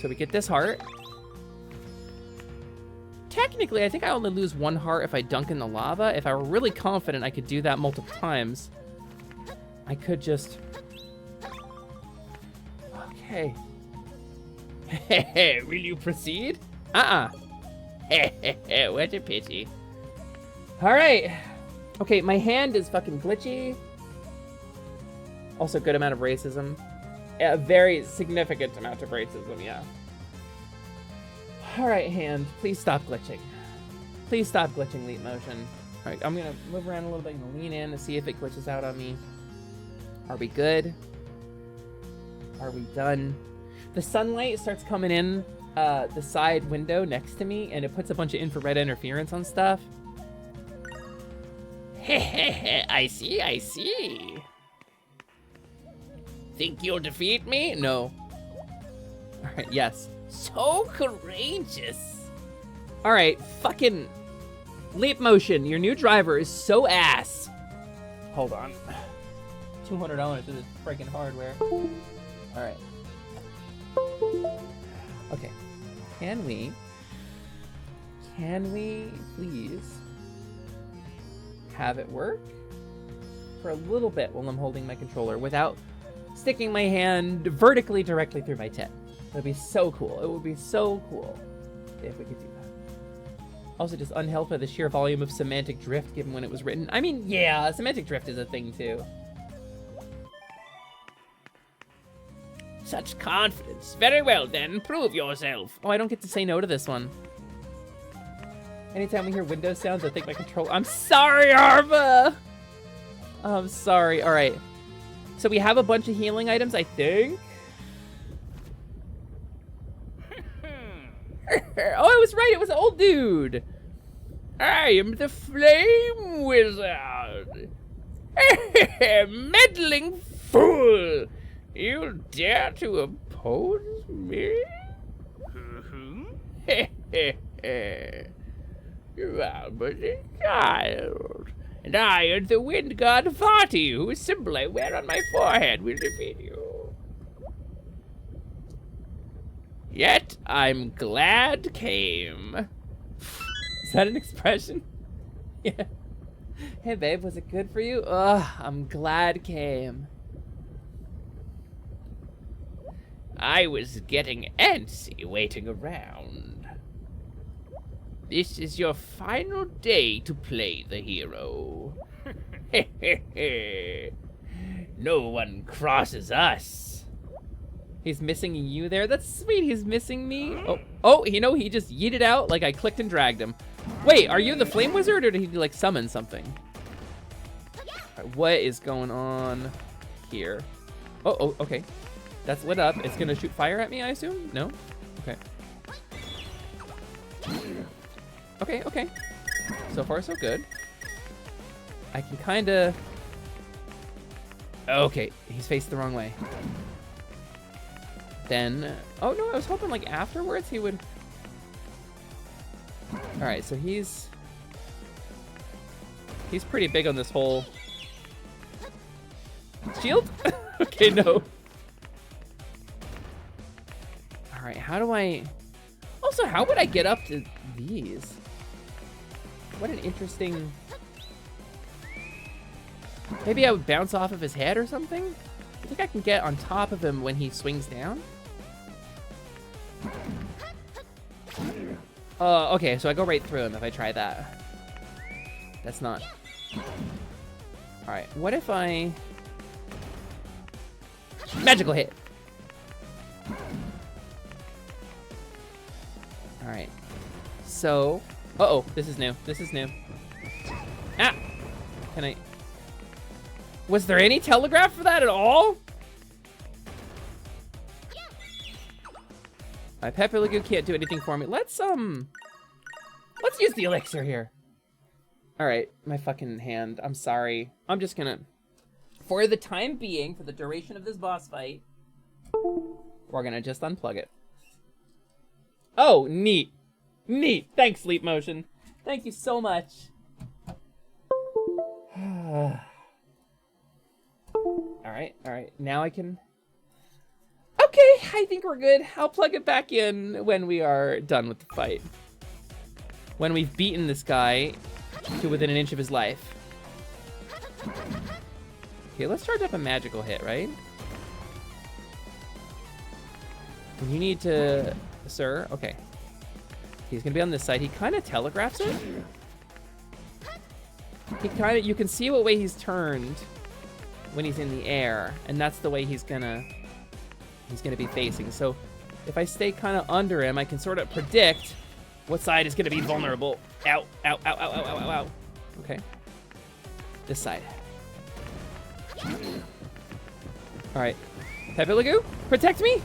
So we get this heart. Technically, I think I only lose one heart if I dunk in the lava. If I were really confident I could do that multiple times, I could just... Okay. Hey, will you proceed? What a pity. All right. Okay, my hand is fucking glitchy. Also, good amount of racism. A very significant amount of racism, yeah. All right, hand, please stop glitching. Please stop glitching, Leap Motion. Alright, I'm gonna move around a little bit and lean in to see if it glitches out on me. Are we good? Are we done? The sunlight starts coming in the side window next to me, and it puts a bunch of infrared interference on stuff. I see, I see. Think you'll defeat me? No. Alright, yes. So courageous. Alright, fucking Leap Motion, your new driver is so ass. Hold on. $200 for this freaking hardware. Alright. Okay. Can we please have it work for a little bit while I'm holding my controller without sticking my hand vertically directly through my tit? That'd be so cool. It would be so cool if we could do that. Also, just unhelped by the sheer volume of semantic drift given when it was written. I mean, yeah, semantic drift is a thing too. Such confidence. Very well then, prove yourself. Oh, I don't get to say no to this one. Anytime we hear Windows sounds, I think my controller. I'm sorry, Arva! I'm sorry. All right. So we have a bunch of healing items, I think. Oh, I was right. It was an old dude. I am the Flame Wizard. Meddling fool. You dare to oppose me? You are but a child. And I and the Wind God Vati, whose symbol I wear on my forehead, will defeat you. Yet I'm glad came. Is that an expression? Yeah. Hey babe, was it good for you? Ugh, I'm glad came. I was getting antsy waiting around. This is your final day to play the hero. No one crosses us. He's missing you there. That's sweet. He's missing me. Oh, you know, he just yeeted out like I clicked and dragged him. Wait, are you the Flame Wizard or did he like summon something? Right, what is going on here? Oh, okay. That's lit up. It's gonna shoot fire at me, I assume? No? Okay. Okay. So far, so good. I can kinda... Okay, he's faced the wrong way. Then... Oh, no, I was hoping, like, afterwards he would... Alright, so he's pretty big on this whole... Shield? Okay, no. Alright, how do I... Also, how would I get up to these? What an interesting... Maybe I would bounce off of his head or something? I think I can get on top of him when he swings down. Okay, so I go right through him if I try that. That's not... Alright, what if I... Magical hit! Alright. So... Uh-oh, this is new. This is new. Ah! Can I... Was there any telegraph for that at all? My Pepper Lagoon can't do anything for me. Let's use the elixir here. Alright, my fucking hand. I'm sorry. I'm just gonna... For the time being, for the duration of this boss fight, we're gonna just unplug it. Oh, neat. Neat. Thanks, Leap Motion. Thank you so much. Alright. Now I can... Okay, I think we're good. I'll plug it back in when we are done with the fight. When we've beaten this guy to within an inch of his life. Okay, let's charge up a magical hit, right? You need to... Sir? Okay. He's gonna be on this side. He kind of telegraphs it. He kind of... You can see what way he's turned when he's in the air, and that's the way he's gonna be facing. So if I stay kind of under him, I can sort of predict what side is gonna be vulnerable. Ow, ow, ow, ow, ow, ow, ow, ow. Okay. This side. Alright. Pepe Le Pew, protect me!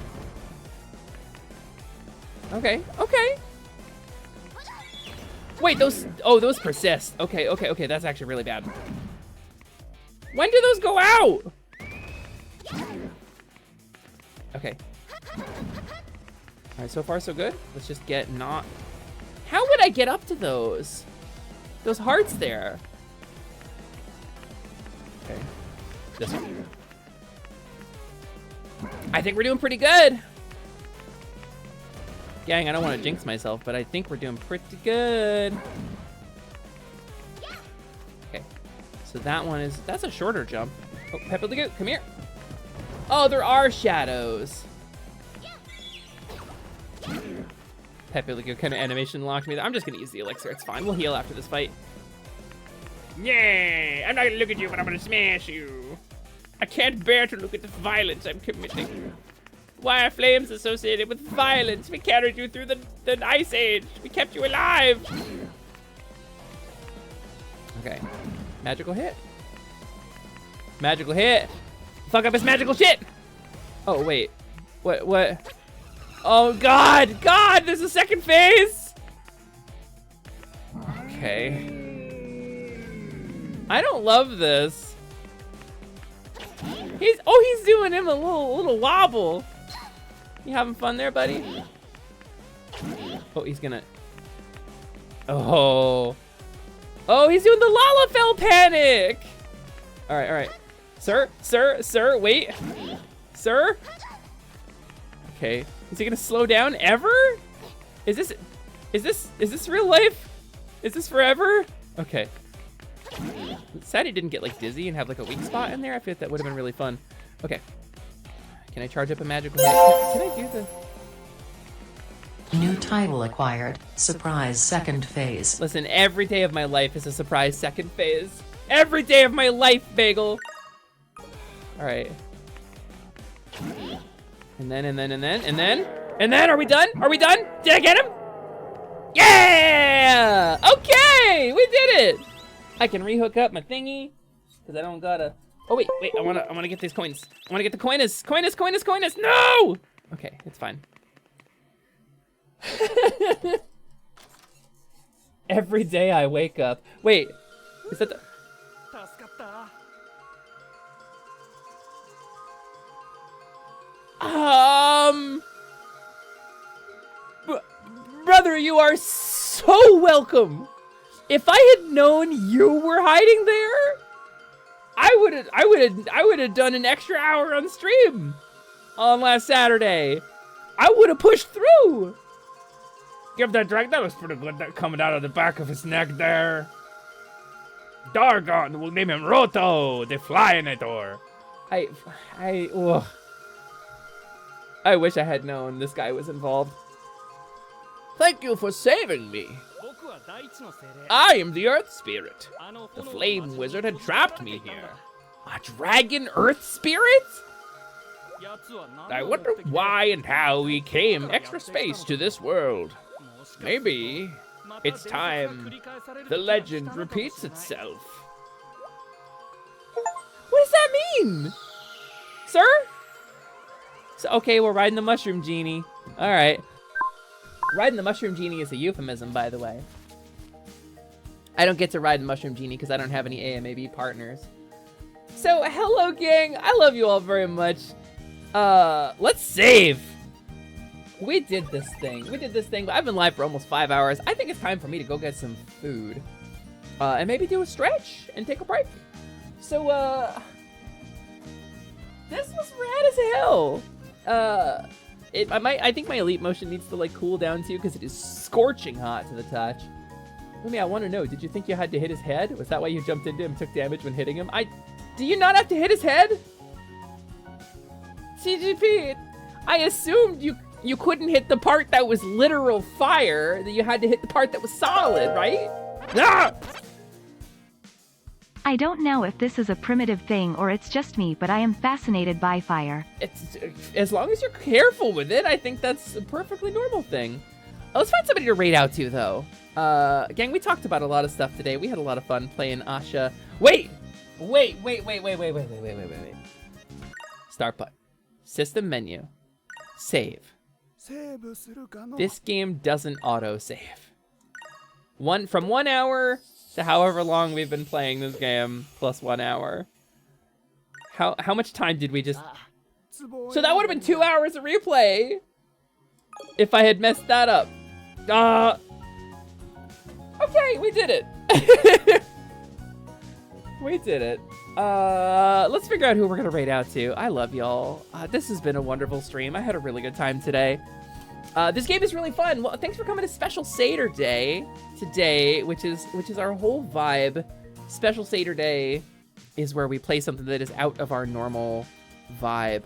Okay, okay. Wait, those persist. Okay, okay, okay, that's actually really bad. When do those go out? Okay. Alright, so far so good. Let's just get not... How would I get up to those? Those hearts there. Okay. This one. I think we're doing pretty good. Gang, I don't want to jinx myself, but I think we're doing pretty good. Okay. So that one is... That's a shorter jump. Oh, Pepe Le Pew, come here. Oh, there are shadows. Pepe Le Pew kind of animation locked me. I'm just gonna use the elixir. It's fine. We'll heal after this fight. Yeah, I'm not gonna look at you, but I'm gonna smash you. I can't bear to look at the violence I'm committing. Why are flames associated with violence? We carried you through the ice age. We kept you alive. Okay. Magical hit. Magical hit. Fuck up his magical shit. Oh, wait. What? Oh, God. God, there's a second phase. Okay. I don't love this. He's doing him a little wobble. You having fun there, buddy? Oh, he's gonna... Oh, he's doing the Lalafell panic. All right. Sir, wait. Sir? Okay. Is he gonna slow down ever? Is this real life? Is this forever? Okay. Sad he didn't get like dizzy and have like a weak spot in there. I feel like that would have been really fun. Okay. Can I charge up a magical hit? Can I do the... New title acquired. Surprise second phase. Listen, every day of my life is a surprise second phase. Every day of my life, Bagel. All right. And then, are we done? Are we done? Did I get him? Yeah! Okay, we did it. I can rehook up my thingy because I don't gotta. Oh wait, I wanna get these coins. I wanna get the coinus. No! Okay, it's fine. Every day I wake up. Wait, is that the... Brother, you are so welcome. If I had known you were hiding there, I would have done an extra hour on stream on last Saturday. I would have pushed through. Give that drag. That was pretty good. That coming out of the back of his neck there. Dargon, we'll name him Roto, the Flyinator. I wish I had known this guy was involved. Thank you for saving me. I am the Earth Spirit. The Flame Wizard had trapped me here. A dragon Earth Spirit? I wonder why and how he came extra space to this world. Maybe it's time the legend repeats itself. What does that mean? Sir? So, okay, we're riding the Mushroom Genie. All right. Riding the Mushroom Genie is a euphemism, by the way. I don't get to ride the Mushroom Genie because I don't have any AMAB partners. So, hello, gang. I love you all very much. Let's save. We did this thing. But I've been live for almost 5 hours. I think it's time for me to go get some food. And maybe do a stretch and take a break. So, this was rad as hell. I think my elite motion needs to like cool down too because it is scorching hot to the touch. Lumi, I want to know, did you think you had to hit his head? Was that why you jumped into him and took damage when hitting him? Do you not have to hit his head? CGP, I assumed you couldn't hit the part that was literal fire, that you had to hit the part that was solid, right? Ah! I don't know if this is a primitive thing or it's just me, but I am fascinated by fire. It's as long as you're careful with it, I think that's a perfectly normal thing. Let's find somebody to raid out to, though. Gang, we talked about a lot of stuff today. We had a lot of fun playing Asha. Wait! Wait. Start button. System menu. Save. This game doesn't auto-save. From 1 hour to however long we've been playing this game, plus 1 hour. How much time did we just... So that would have been 2 hours of replay if I had messed that up. Okay, we did it. We did it. Let's figure out who we're gonna raid out to. I love y'all. This has been a wonderful stream. I had a really good time today. This game is really fun. Well, thanks for coming to Special Seder Day today, which is our whole vibe. Special Seder Day is where we play something that is out of our normal vibe.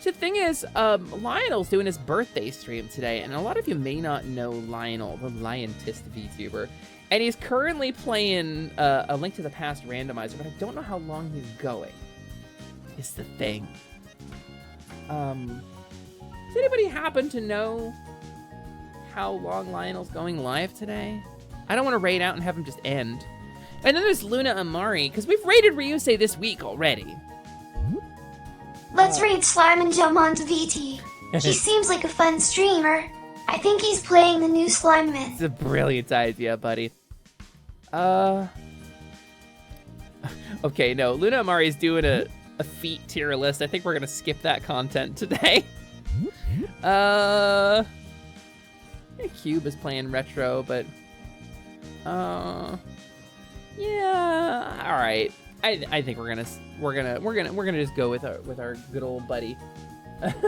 So the thing is, Lionel's doing his birthday stream today, and a lot of you may not know Lionel, the Liontist VTuber, and he's currently playing a Link to the Past randomizer, but I don't know how long he's going. Is the thing. Does anybody happen to know how long Lionel's going live today? I don't want to raid out and have him just end. And then there's Luna Amari, because we've raided Ryusei this week already. Let's raid Slime and Jelmont VT. He seems like a fun streamer. I think he's playing the new Slime Myth. It's a brilliant idea, buddy. Okay, no, Luna Amari's doing a feat tier list. I think we're gonna skip that content today. Cube is playing retro, but yeah, all right. I think we're gonna just go with our good old buddy. We're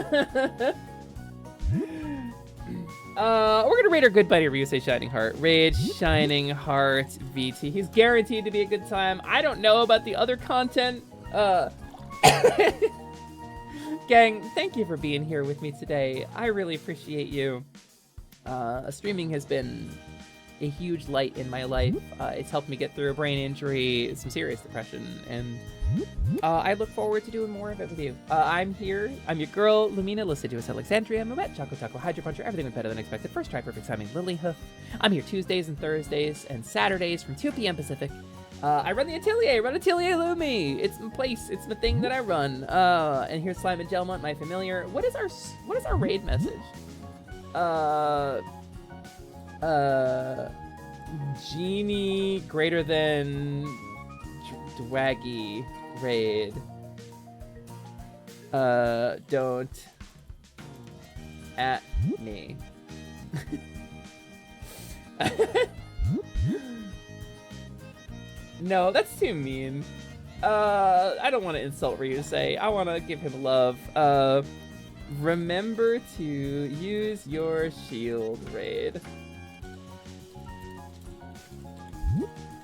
gonna raid our good buddy Ryusei Shining Heart. Raid Shining Heart VT. He's guaranteed to be a good time. I don't know about the other content. Gang, thank you for being here with me today. I really appreciate you. Streaming has been a huge light in my life. It's helped me get through a brain injury, some serious depression, and I look forward to doing more of it with you. I'm here. I'm your girl, Lumina, Luciduous Alexandria, Momet, Choco Taco, Hydro Puncher, everything went better than expected. First try, perfect timing, Lilyhoof. I'm here Tuesdays and Thursdays and Saturdays from 2 p.m. Pacific. I run the Atelier, Atelier Lumi. It's my place, it's the thing that I run. And here's Slime and Jelmont, my familiar. What is our raid message? Genie greater than Dwaggy raid. Don't at me. No, that's too mean. I don't want to insult Ryusei. I want to give him love. Remember to use your shield raid.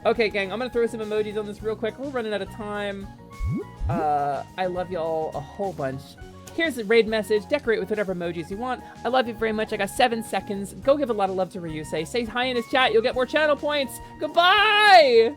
Okay, gang, I'm gonna throw some emojis on this real quick. We're running out of time. I love y'all a whole bunch. Here's the raid message. Decorate with whatever emojis you want. I love you very much. I got 7 seconds. Go give a lot of love to Ryusei. Say hi in his chat. You'll get more channel points. Goodbye!